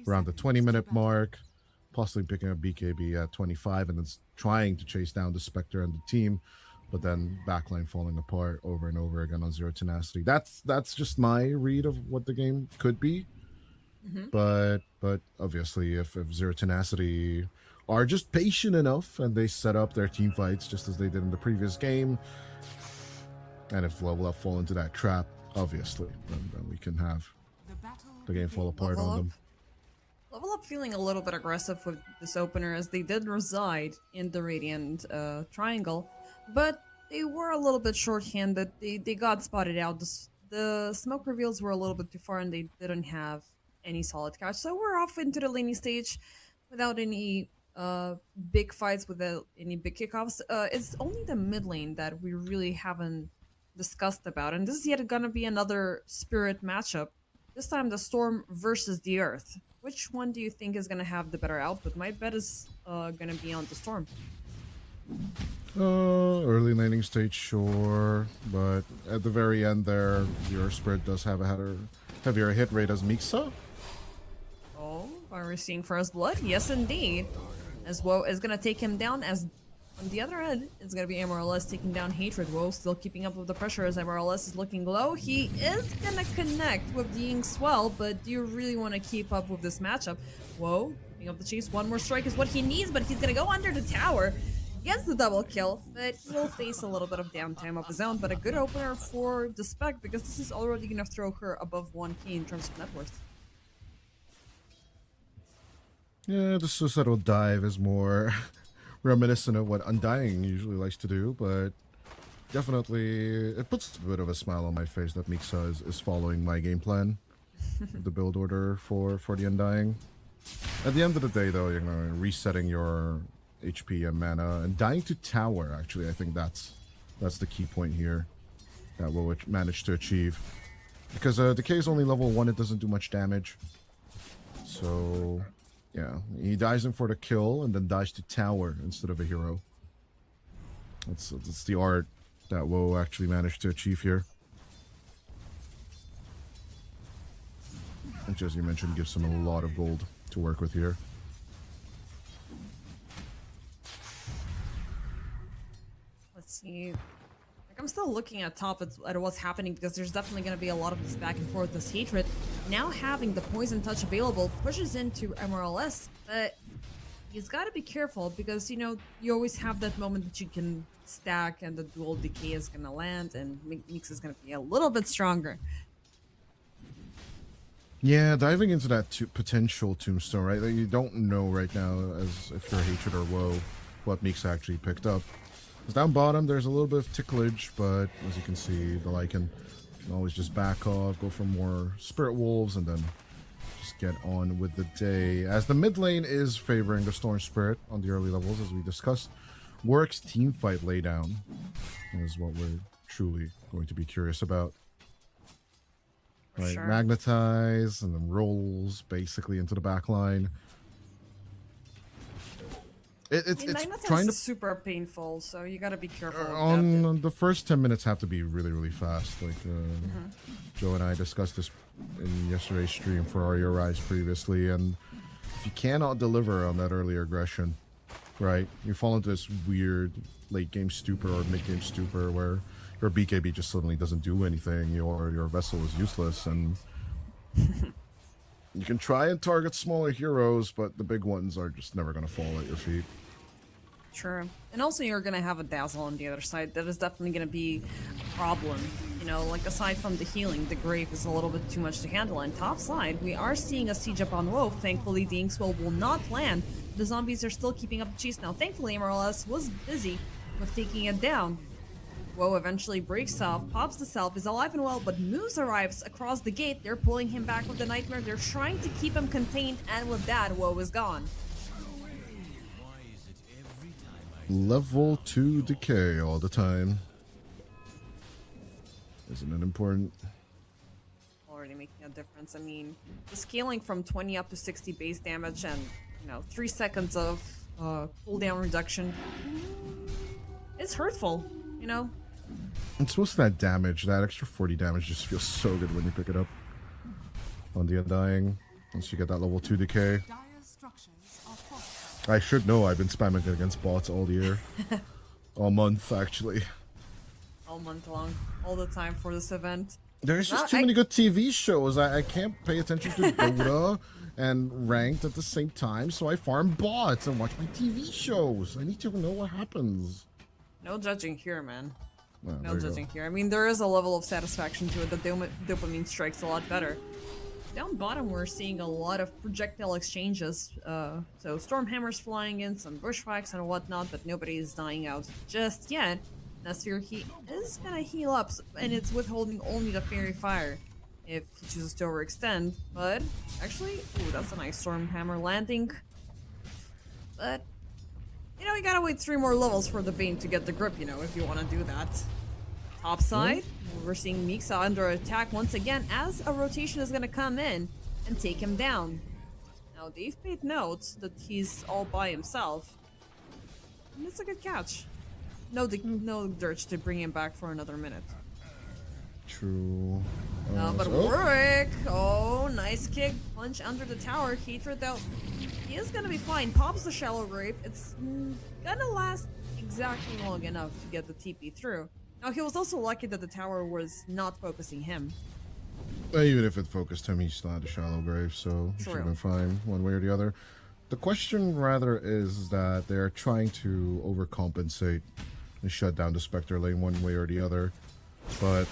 around the 20-minute mark, possibly picking up BKB at 25, and then trying to chase down the Spectre and the team, but then backline falling apart over and over again on Zero Tenacity. That's just my read of what the game could be. But obviously, if Zero Tenacity are just patient enough and they set up their team fights just as they did in the previous game. And if level up fall into that trap, obviously, then we can have the game fall apart on them. Level up feeling a little bit aggressive with this opener as they did reside in the Radiant Triangle, but they were a little bit short-handed. They got spotted out. The smoke reveals were a little bit too far and they didn't have any solid catch. So we're off into the laning stage without any big fights, without any big kickoffs. It's only the mid lane that we really haven't discussed about, and this is yet gonna be another spirit matchup. This time the Storm versus the Earth. Which one do you think is gonna have the better output? My bet is gonna be on the Storm. Early laning stage, sure, but at the very end there, your Spirit does have a heavier hit rate as Mixa. Oh, are we seeing first blood? Yes, indeed. As WoW is gonna take him down, as on the other end, it's gonna be MRLS taking down Hatred. WoW still keeping up with the pressure as MRLS is looking low. He is gonna connect with the Inkswell, but do you really want to keep up with this matchup? WoW, picking up the chase. One more strike is what he needs, but he's gonna go under the tower. Gets the double kill, but he will face a little bit of downtime of his own, but a good opener for the Spec, because this is already gonna throw her above 1k in terms of net worth. Yeah, the suicidal dive is more reminiscent of what Undying usually likes to do, but definitely it puts a bit of a smile on my face that Mixa is following my game plan, the build order for the Undying. At the end of the day, though, you know, resetting your HP and mana and dying to tower, actually, I think that's the key point here that we'll manage to achieve, because Decay is only level 1, it doesn't do much damage, so yeah, he dies in for the kill and then dies to tower instead of a hero. That's the art that we'll actually manage to achieve here, which, as you mentioned, gives him a lot of gold to work with here. Let's see. Like, I'm still looking at top at what's happening, because there's definitely going to be a lot of this back and forth. This Hatred now having the poison touch available pushes into MRLS, but he's got to be careful, because, you know, you always have that moment that you can stack and the dual decay is going to land and Mix is going to be a little bit stronger. Yeah, diving into that potential tombstone, right? That you don't know right now, as if you're Hatred or WoW, what Meeks actually picked up. Down bottom, there's a little bit of ticklage, but as you can see, the Lycan can always just back off, go for more Spirit Wolves, and then just get on with the day. As the mid lane is favoring the Storm Spirit on the early levels, as we discussed, Warwick's team fight laydown is what we're truly going to be curious about. Right, sure. Magnetize and then rolls basically into the back line. It's trying to super painful, so you gotta be careful. On the first 10 minutes have to be really fast. Like Joe and I discussed this in yesterday's stream for RABOTYAGI previously, and if you cannot deliver on that early aggression, right, you fall into this weird late game stupor or mid game stupor where your BKB just suddenly doesn't do anything. Your vessel is useless, and you can try and target smaller heroes, but the big ones are just never going to fall at your feet. True. And also you're going to have a Dazzle on the other side. That is definitely going to be a problem. You know, like, aside from the healing, the Grave is a little bit too much to handle. And top side, we are seeing a siege up on WoW. Thankfully, the Inkswell will not land. The zombies are still keeping up the chase now. Thankfully, MRLS was busy with taking it down. WoW eventually breaks off, pops the self, is alive and well, but MOUZ arrives across the gate. They're pulling him back with the Nightmare. They're trying to keep him contained, and with that, WoW is gone. Level 2 decay all the time. Isn't it important? Already making a difference. I mean, the scaling from 20 up to 60 base damage and, you know, 3 seconds of cooldown reduction. It's hurtful, you know? It's supposed to that damage, that extra 40 damage just feels so good when you pick it up on the Undying. Once you get that level 2 decay. I should know, I've been spamming it against bots all year. All month, actually. All month long. All the time for this event. There's just too many good TV shows. I can't pay attention to Dota and ranked at the same time, so I farm bots and watch my TV shows. I need to know what happens. No judging here, man. Well, No there you judging go. here. I mean, there is a level of satisfaction to it. The dopamine strikes a lot better. Down bottom, we're seeing a lot of projectile exchanges. So Stormhammers flying in, some bushwhacks and whatnot, but nobody is dying out just yet. Nesphere, he is gonna heal up, and it's withholding only the Fairy Fire if he chooses to overextend. But actually, ooh, that's a nice Stormhammer landing. But you know, you gotta wait 3 more levels for the Bane to get the grip, you know, if you want to do that. Top side, we're seeing Mixa under attack once again as a rotation is gonna come in and take him down. Now, they've paid note that he's all by himself. And it's a good catch. No Dirge to bring him back for another minute. True. No, but So- Warwick! Oh, nice kick. Punch under the tower. Hatred, though, he is gonna be fine. Pops the shallow grave. It's gonna last exactly long enough to get the TP through. Now, he was also lucky that the tower was not focusing him. Even if it focused him, he still had a shallow grave, so he should have True. been fine one way or the other. The question rather is that they're trying to overcompensate and shut down the Spectre lane one way or the other. But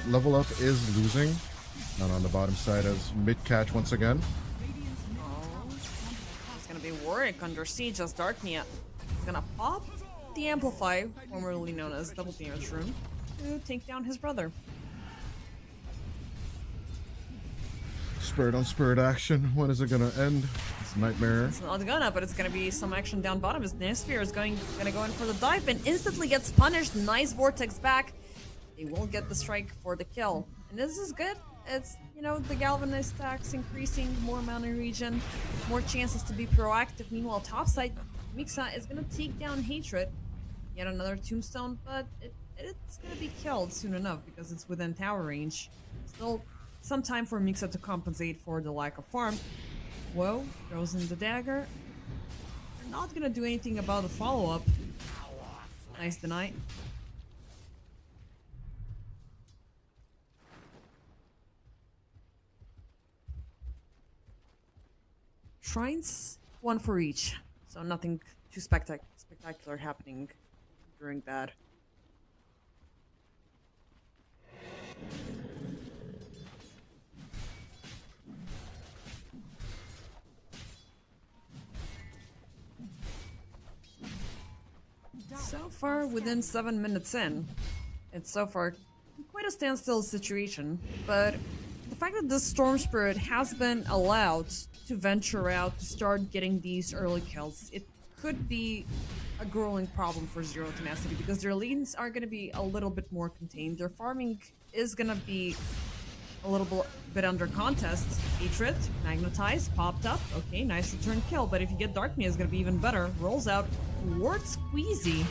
Level Up is losing. Not on the bottom side as mid-catch once again. Oh, it's gonna be Warwick under siege as Darknia is gonna pop the Amplify, formerly known as Double Damage Room, to take down his brother. Spirit on spirit action. When is it gonna end? It's a nightmare. It's not gonna, but it's gonna be some action down bottom as Nesphere is gonna go in for the dive and instantly gets punished. Nice Vortex back. They will get the strike for the kill. And this is good. It's, you know, the galvanized stacks increasing, more mana regen, more chances to be proactive. Meanwhile, topside, Mixa is gonna take down Hatred. Yet another tombstone, but it's gonna be killed soon enough because it's within tower range. Still some time for Mixa to compensate for the lack of farm. Whoa, throws in the dagger. They're not gonna do anything about the follow-up. Nice deny. Shrines, 1 for each. So nothing too spectacular happening during that. So far, within 7 minutes in, it's so far quite a standstill situation, but the fact that the Storm Spirit has been allowed to venture out to start getting these early kills, it could be a growing problem for Zero Tenacity because their lanes are going to be a little bit more contained. Their farming is going to be a little bit under contest. Hatred, Magnetize, popped up. Okay, nice return kill, but if you get Darknia, it's going to be even better. Rolls out towards Squeezy.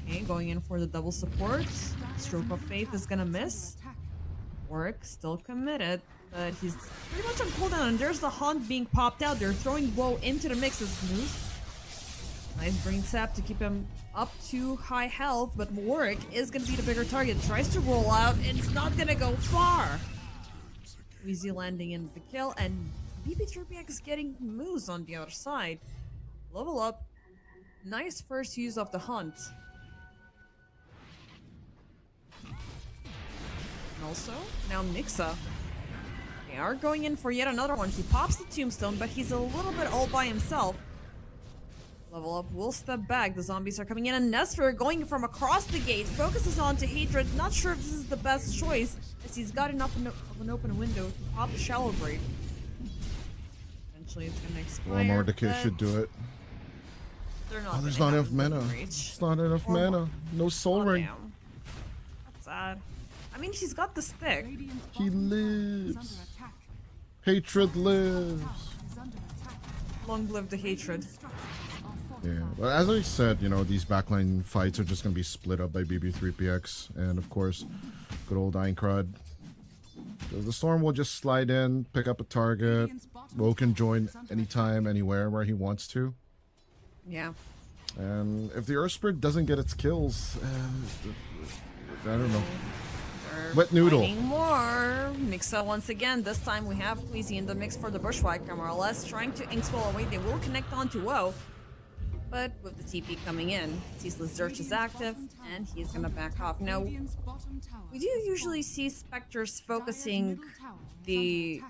Okay, going in for the double support. Stroke of Faith is going to miss. Warwick still committed, but he's pretty much on cooldown, and there's the Hunt being popped out. They're throwing Woe into the mix as MOUZ. Nice brain sap to keep him up to high health, but Warwick is going to be the bigger target. Tries to roll out, and it's not going to go far. Easy landing in the kill, and BB3PX is getting MOUZ on the other side. Level up. Nice first use of the Hunt. And also, now Nixa. They are going in for yet another one. He pops the tombstone, but he's a little bit all by himself. Level up will step back. The zombies are coming in, and Nesphere going from across the gate focuses on to Hatred. Not sure if this is the best choice, as he's got enough of an open window to pop the shallow grave. Eventually, it's gonna expire. One more decay but should do it. they're not Oh, there's gonna not have enough the mana. reach. It's not enough Or mana. No soul Oh, ring. damn. That's sad. I mean, he's got the stick. Radiant's He bottom tower is lives. under attack. Hatred lives. Is under attack. Long live the hatred. Structures are Yeah, fortified. but as I said, you know, these backline fights are just going to be split up by BB3PX. And of course, good old Dying Crud. The Storm will just slide in, pick up a target. Radiant's bottom Wo can tower join is under anytime, anywhere, where he wants to. Yeah. And if the Earth Spirit doesn't get its kills, I don't know. They're Wet noodle. finding more. Mixa once again. This time we have Queasy in the mix for the Bushwhacker, more or less, trying to Inkswell away. They will connect onto Woe, but with the TP coming in, Ceaseless Dirge is active, and he's gonna back off. Now, we do usually see Spectres focusing the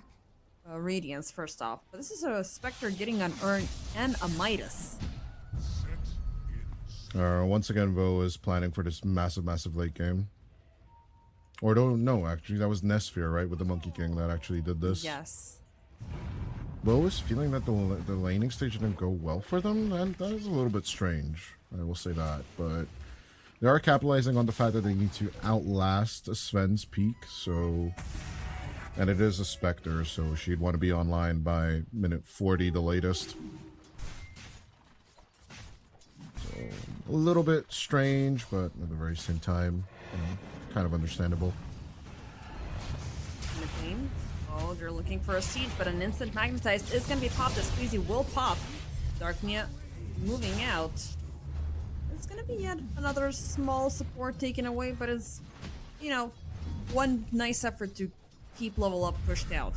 Radiance first off, but this is a Spectre getting an Urn and a Midas. Once again, Vo is planning for this massive late game. Or don't know, actually, that was Nesphere, right, with the Monkey King that actually did this. Yes. Vo is feeling that the laning stage didn't go well for them, and that is a little bit strange. I will say that, but they are capitalizing on the fact that they need to outlast Sven's peak, so... And it is a Spectre, so she'd want to be online by minute 40, the latest. So, a little bit strange, but at the very same time, you know, kind of understandable. Oh, they're looking for a siege, but an instant magnetized is going to be popped. As Queasy will pop. Darknia moving out. It's going to be yet another small support taken away, but it's, you know, one nice effort to keep level up pushed out.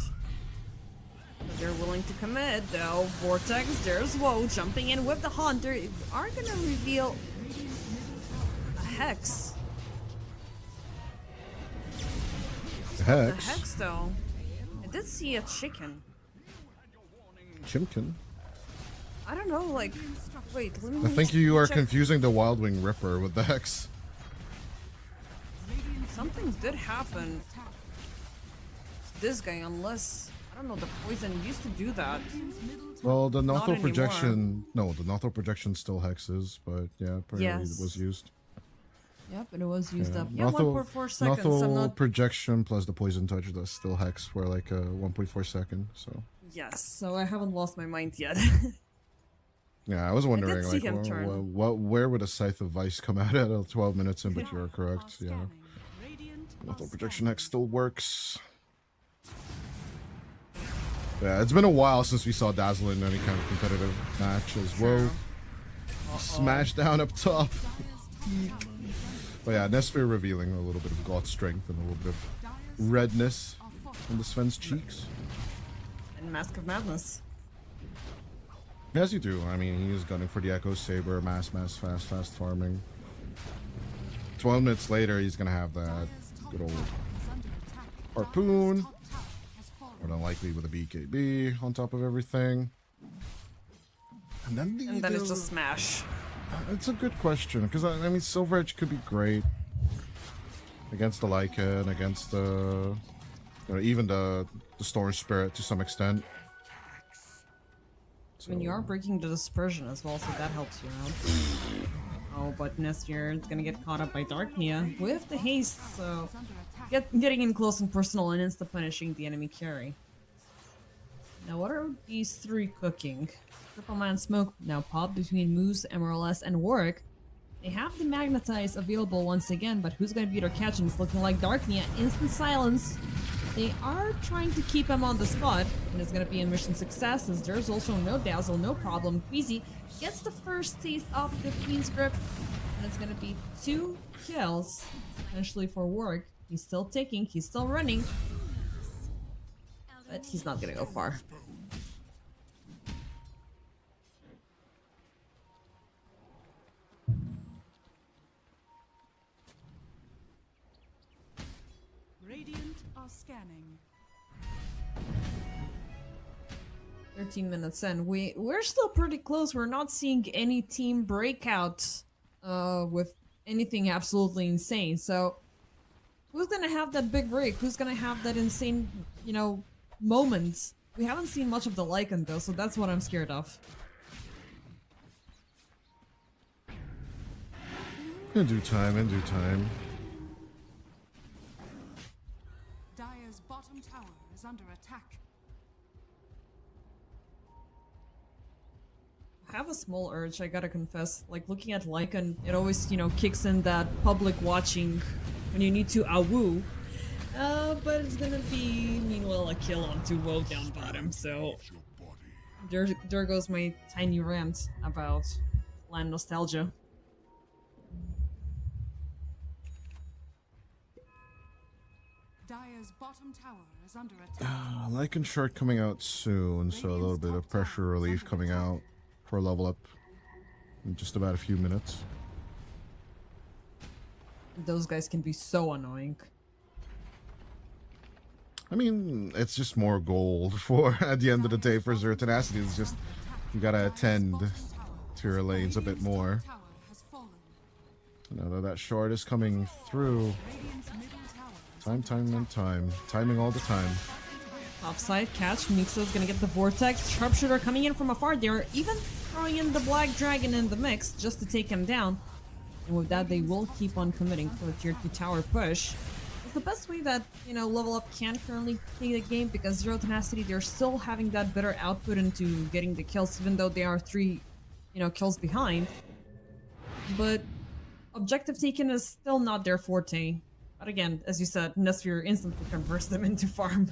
But they're willing to commit, though. Vortex, there's Woe jumping in with the Hunter. Are going to reveal a Hex. Hex? The Hex, though. I did see a chicken. Chimkin? I don't know, like... Wait, let me I think you are check. confusing the Wild Wing Ripper with the Hex. Something did happen to this guy, unless... I don't know, the poison used to do that. Well, the Not Nothel anymore. projection... No, the Nothel projection still hexes, but yeah, apparently Yes. it was used. Yep, and it was used Yeah. up. Yeah, 1.4 seconds. I'm Nothel not... projection plus the poison touch does still hex for like 1.4 second, so... Yes, so I haven't lost my mind yet. Yeah, I was wondering, see like, him turn. where would a Scythe of Vice come out at 12 minutes in, but you're correct, yeah. Nothel projection hex still works. Yeah, it's been a while since we saw Dazzle in any kind of competitive match as well. Smash down up top. But yeah, Nesphere revealing a little bit of god strength and a little bit of redness on the Sven's cheeks. And Mask of Madness. As you do. I mean, he is gunning for the Echo Saber, fast farming. 12 minutes later, he's gonna have that good old harpoon. More than likely with a BKB on top of everything. And then it's just Smash. It's a good question, because I mean, Silver Edge could be great against the Lycan, against the, you know, even the Storm Spirit to some extent. I mean, you are breaking the dispersion as well, so that helps you out. Oh, but Nesphere is gonna get caught up by Darknia with the haste, so getting in close and personal and insta-punishing the enemy carry. Now, what are these three cooking? Triple Man Smoke now popped between MOUZ, MLS, and Warwick. They have the Magnetize available once again, but who's gonna be their catch? And it's looking like Darknia. Instant silence. They are trying to keep him on the spot, and it's gonna be a mission success, as there's also no Dazzle, no problem. Queasy gets the first taste of the Queen's Grip, and it's gonna be 2 kills, potentially for Warwick. He's still ticking, he's still running, but he's not gonna go far. Radiant are scanning. 13 minutes in. We're still pretty close. We're not seeing any team breakout with anything absolutely insane. So who's gonna have that big break? Who's gonna have that insane, you know, moment? We haven't seen much of the Lycan though, so that's what I'm scared of. In due time, in due time. Dire's bottom tower is under attack. I have a small urge, I gotta confess. Like, looking at Lycan, it always, you know, kicks in that public watching when you need to awoo. But it's gonna be, meanwhile, a kill onto Woe down bottom, so... There goes my tiny rant about land nostalgia. Dire's bottom tower is under attack. Lycan short coming out soon, so a little bit of pressure relief coming out for level up in just about a few minutes. Those guys can be so annoying. I mean, it's just more gold for at the end of the day for Zero Tenacity. It's just you gotta attend to your lanes a bit more. Now that short is coming through. Timing all the time. Offside catch. Mixo's gonna get the vortex. Sharpshooter coming in from afar. They're even throwing in the Black Dragon in the mix just to take him down. And with that, they will keep on committing for a tier 2 tower push. It's the best way that, you know, Level Up can currently play the game, because Zero Tenacity, they're still having that better output into getting the kills, even though they are 3, you know, kills behind. But objective taken is still not their forte. But again, as you said, Nesphere instantly converts them into farm.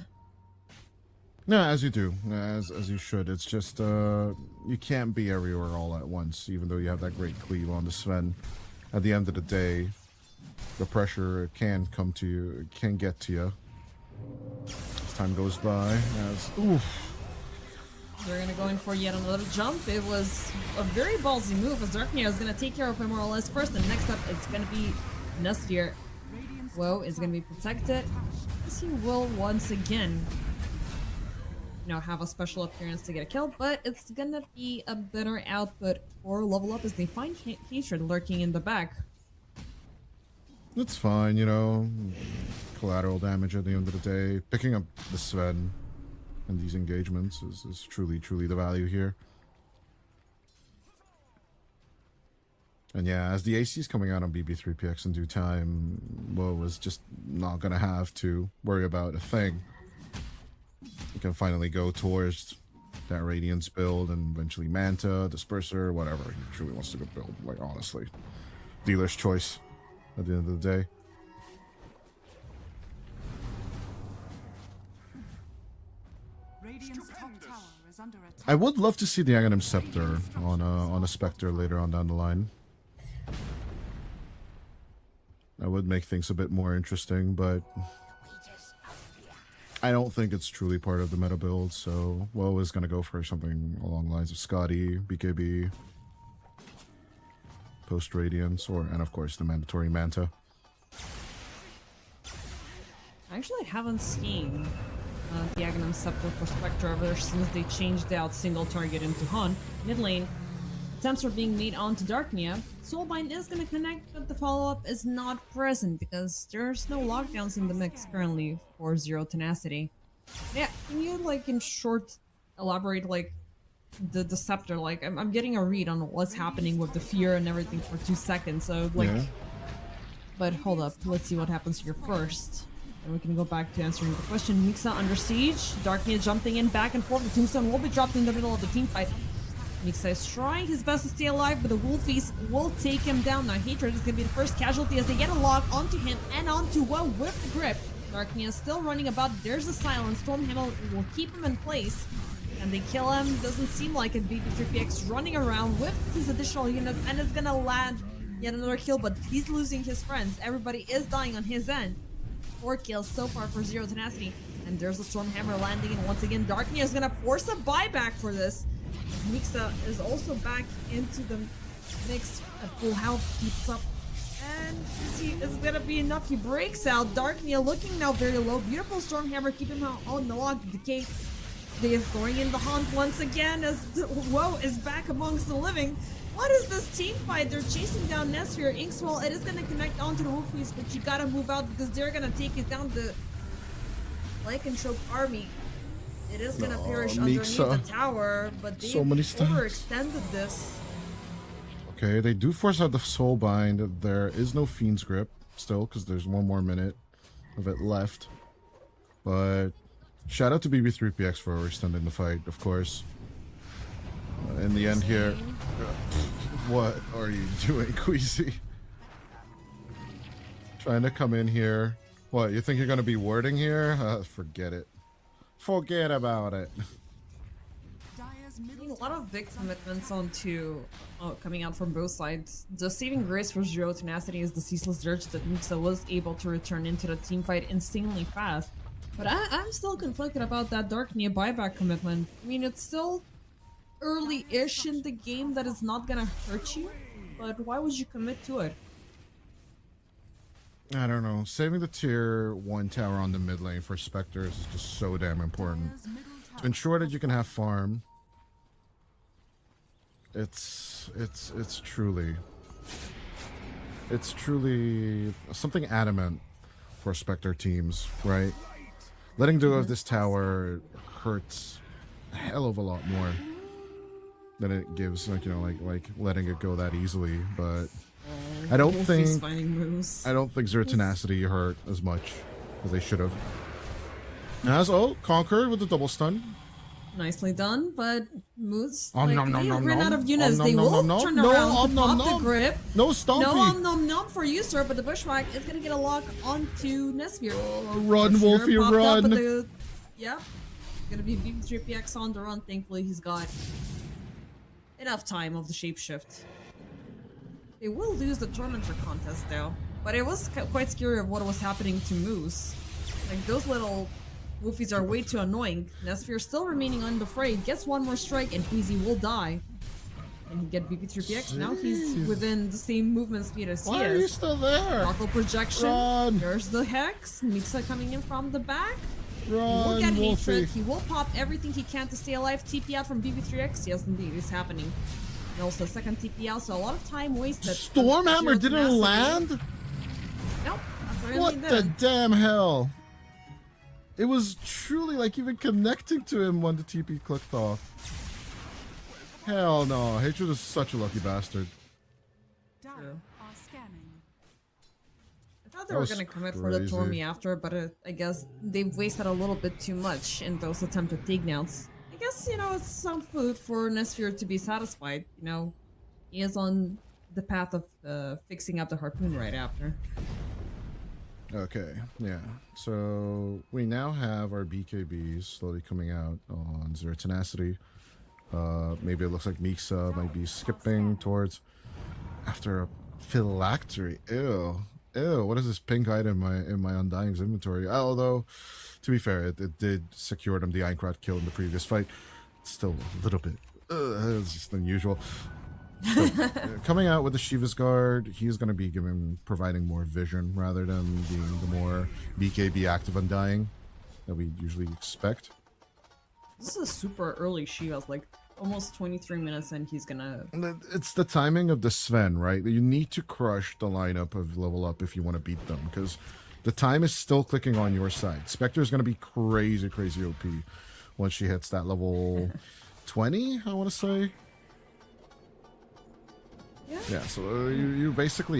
No, as you do, as you should. It's just you can't be everywhere all at once, even though you have that great cleave on the Sven. At the end of the day, the pressure can come to you, it can get to you. As time goes by, oof. They're gonna go in for yet another jump. It was a very ballsy move, as Darknea is gonna take care of him more or less first, and next up it's gonna be Nesphere. Woe is gonna be protected, as he will once again, you know, have a special appearance to get a kill, but it's gonna be a better output for Level Up as they find Hatred lurking in the back. It's fine, you know, collateral damage at the end of the day. Picking up the Sven in these engagements is truly the value here. And yeah, as the AC is coming out on BB3PX in due time, Woe is just not gonna have to worry about a thing. You can finally go towards that Radiance build and eventually Manta, Disperser, whatever he truly wants to go build. Like, honestly, dealer's choice at the end of the day. Radiant's top tower is under attack. I would love to see the Aghanim Scepter on a Spectre later on down the line. That would make things a bit more interesting, but I don't think it's truly part of the meta build, so Woe is going to go for something along the lines of Scotty, BKB, Post Radiance, and of course the mandatory Manta. Actually, I haven't seen the Aghanim Scepter for Spectre ever since they changed out single target into Han. Mid lane, attempts are being made onto Darknea. Soulbind is going to connect, but the follow-up is not present because there's no lockdowns in the mix currently for Zero Tenacity. Yeah, can you, like, in short, elaborate, like, the Scepter? Like, I'm getting a read on what's happening with the fear and everything for 2 seconds, so, like... Yeah. But hold up, let's see what happens here first. And we can go back to answering the question. Mixa under siege. Darknea jumping in back and forth. The tombstone will be dropped in the middle of the team fight. Mixa is trying his best to stay alive, but the Wolfies will take him down. Now Hatred is going to be the first casualty as they get a lock onto him and onto Woe with the grip. Darknea is still running about. There's a silence. Stormhammer will keep him in place. And they kill him. Doesn't seem like it. BB3PX running around with his additional units and is going to land yet another kill, but he's losing his friends. Everybody is dying on his end. 4 kills so far for Zero Tenacity. And there's a Stormhammer landing, and once again, Darknea is going to force a buyback for this. Mixa is also back into the mix at full health, keeps up, and is gonna be enough. He breaks out. Darknea looking now very low. Beautiful Stormhammer keeping him on the log. Decay. They are throwing in the haunt once again as Woe is back amongst the living. What is this team fight? They're chasing down Nesphere. Inkswell, it is gonna connect onto the Wolfies, but you gotta move out because they're gonna take it down the Lycanthrope army. It is gonna perish underneath the tower, but they overextended this. Okay, they do force out the Soulbind. There is no Fiend's Grip still, because there's 1 more minute of it left. But shout out to BB3PX for overextending the fight, of course. In the end here, what are you doing, Queasy? Trying to come in here. What, you think you're gonna be warding here? Forget it. Forget about it. A lot of big commitments onto coming out from both sides. The saving grace for Zero Tenacity is the Ceaseless Dirge that Mixa was able to return into the team fight insanely fast. But I'm still conflicted about that Dark Nia buyback commitment. I mean, it's still early-ish in the game that is not gonna hurt you, but why would you commit to it? I don't know. Saving the tier 1 tower on the mid lane for Spectres is just so damn important. To ensure that you can have farm. It's truly something adamant for Spectre teams, right? Letting go of this tower hurts a hell of a lot more than it gives, like, you know, like letting it go that easily. But I don't think Zero Tenacity hurt as much as they should have. As conquered with the double stun. Nicely done, but MOUZ ran out of units. They will turn around to pop the grip. No stompy. No for you, sir, but the Bushwhack is gonna get a lock onto Nesfir. Run, Wolfie, run. Yeah, gonna be VIVO on the run. Thankfully, he's got enough time of the shapeshift. They will lose the Tormentor contest though, but it was quite scary of what was happening to MOUZ. Like, those little Wolfies are way too annoying. Nesfir still remaining unafraid, gets one more strike and Easy will die. And he get BP3PX. Now he's within the same movement speed as he is. Why are you still there? Local projection. Run. There's the Hex. Mixa coming in from the back. Run, He will get Wolfie. hatred. He will pop everything he can to stay alive. TP out from BP3X. Yes, indeed, it's happening. And also second TP out, so a lot of time wasted. Stormhammer didn't land? Nope. What the damn hell? It was truly like even connecting to him when the TP clicked off. Hell no. Hatred is such a lucky bastard. Dire are scanning. I thought they were going to commit for the Tormy after, but I guess they've wasted a little bit too much in those attempted takedowns. I guess, you know, it's some food for Nesfir to be satisfied. You know, he is on the path of fixing up the Harpoon right after. Okay, yeah. So we now have our BKBs slowly coming out on Zero Tenacity. Maybe it looks like Mixa might be skipping towards after a phylactery. Ew. Ew, what is this pink item in my Undying's inventory? Although, to be fair, it did secure them the Aincrad kill in the previous fight. It's still a little bit, it's just unusual. So, coming out with the Shiva's Guard, he's going to be providing more vision rather than being the more BKB active Undying that we usually expect. This is a super early Shiva's, like almost 23 minutes and he's gonna... It's the timing of the Sven, right? You need to crush the lineup of level up if you want to beat them, because the time is still clicking on your side. Spectre is going to be crazy, crazy OP once she hits that level 20, I want to say. Yeah, so you basically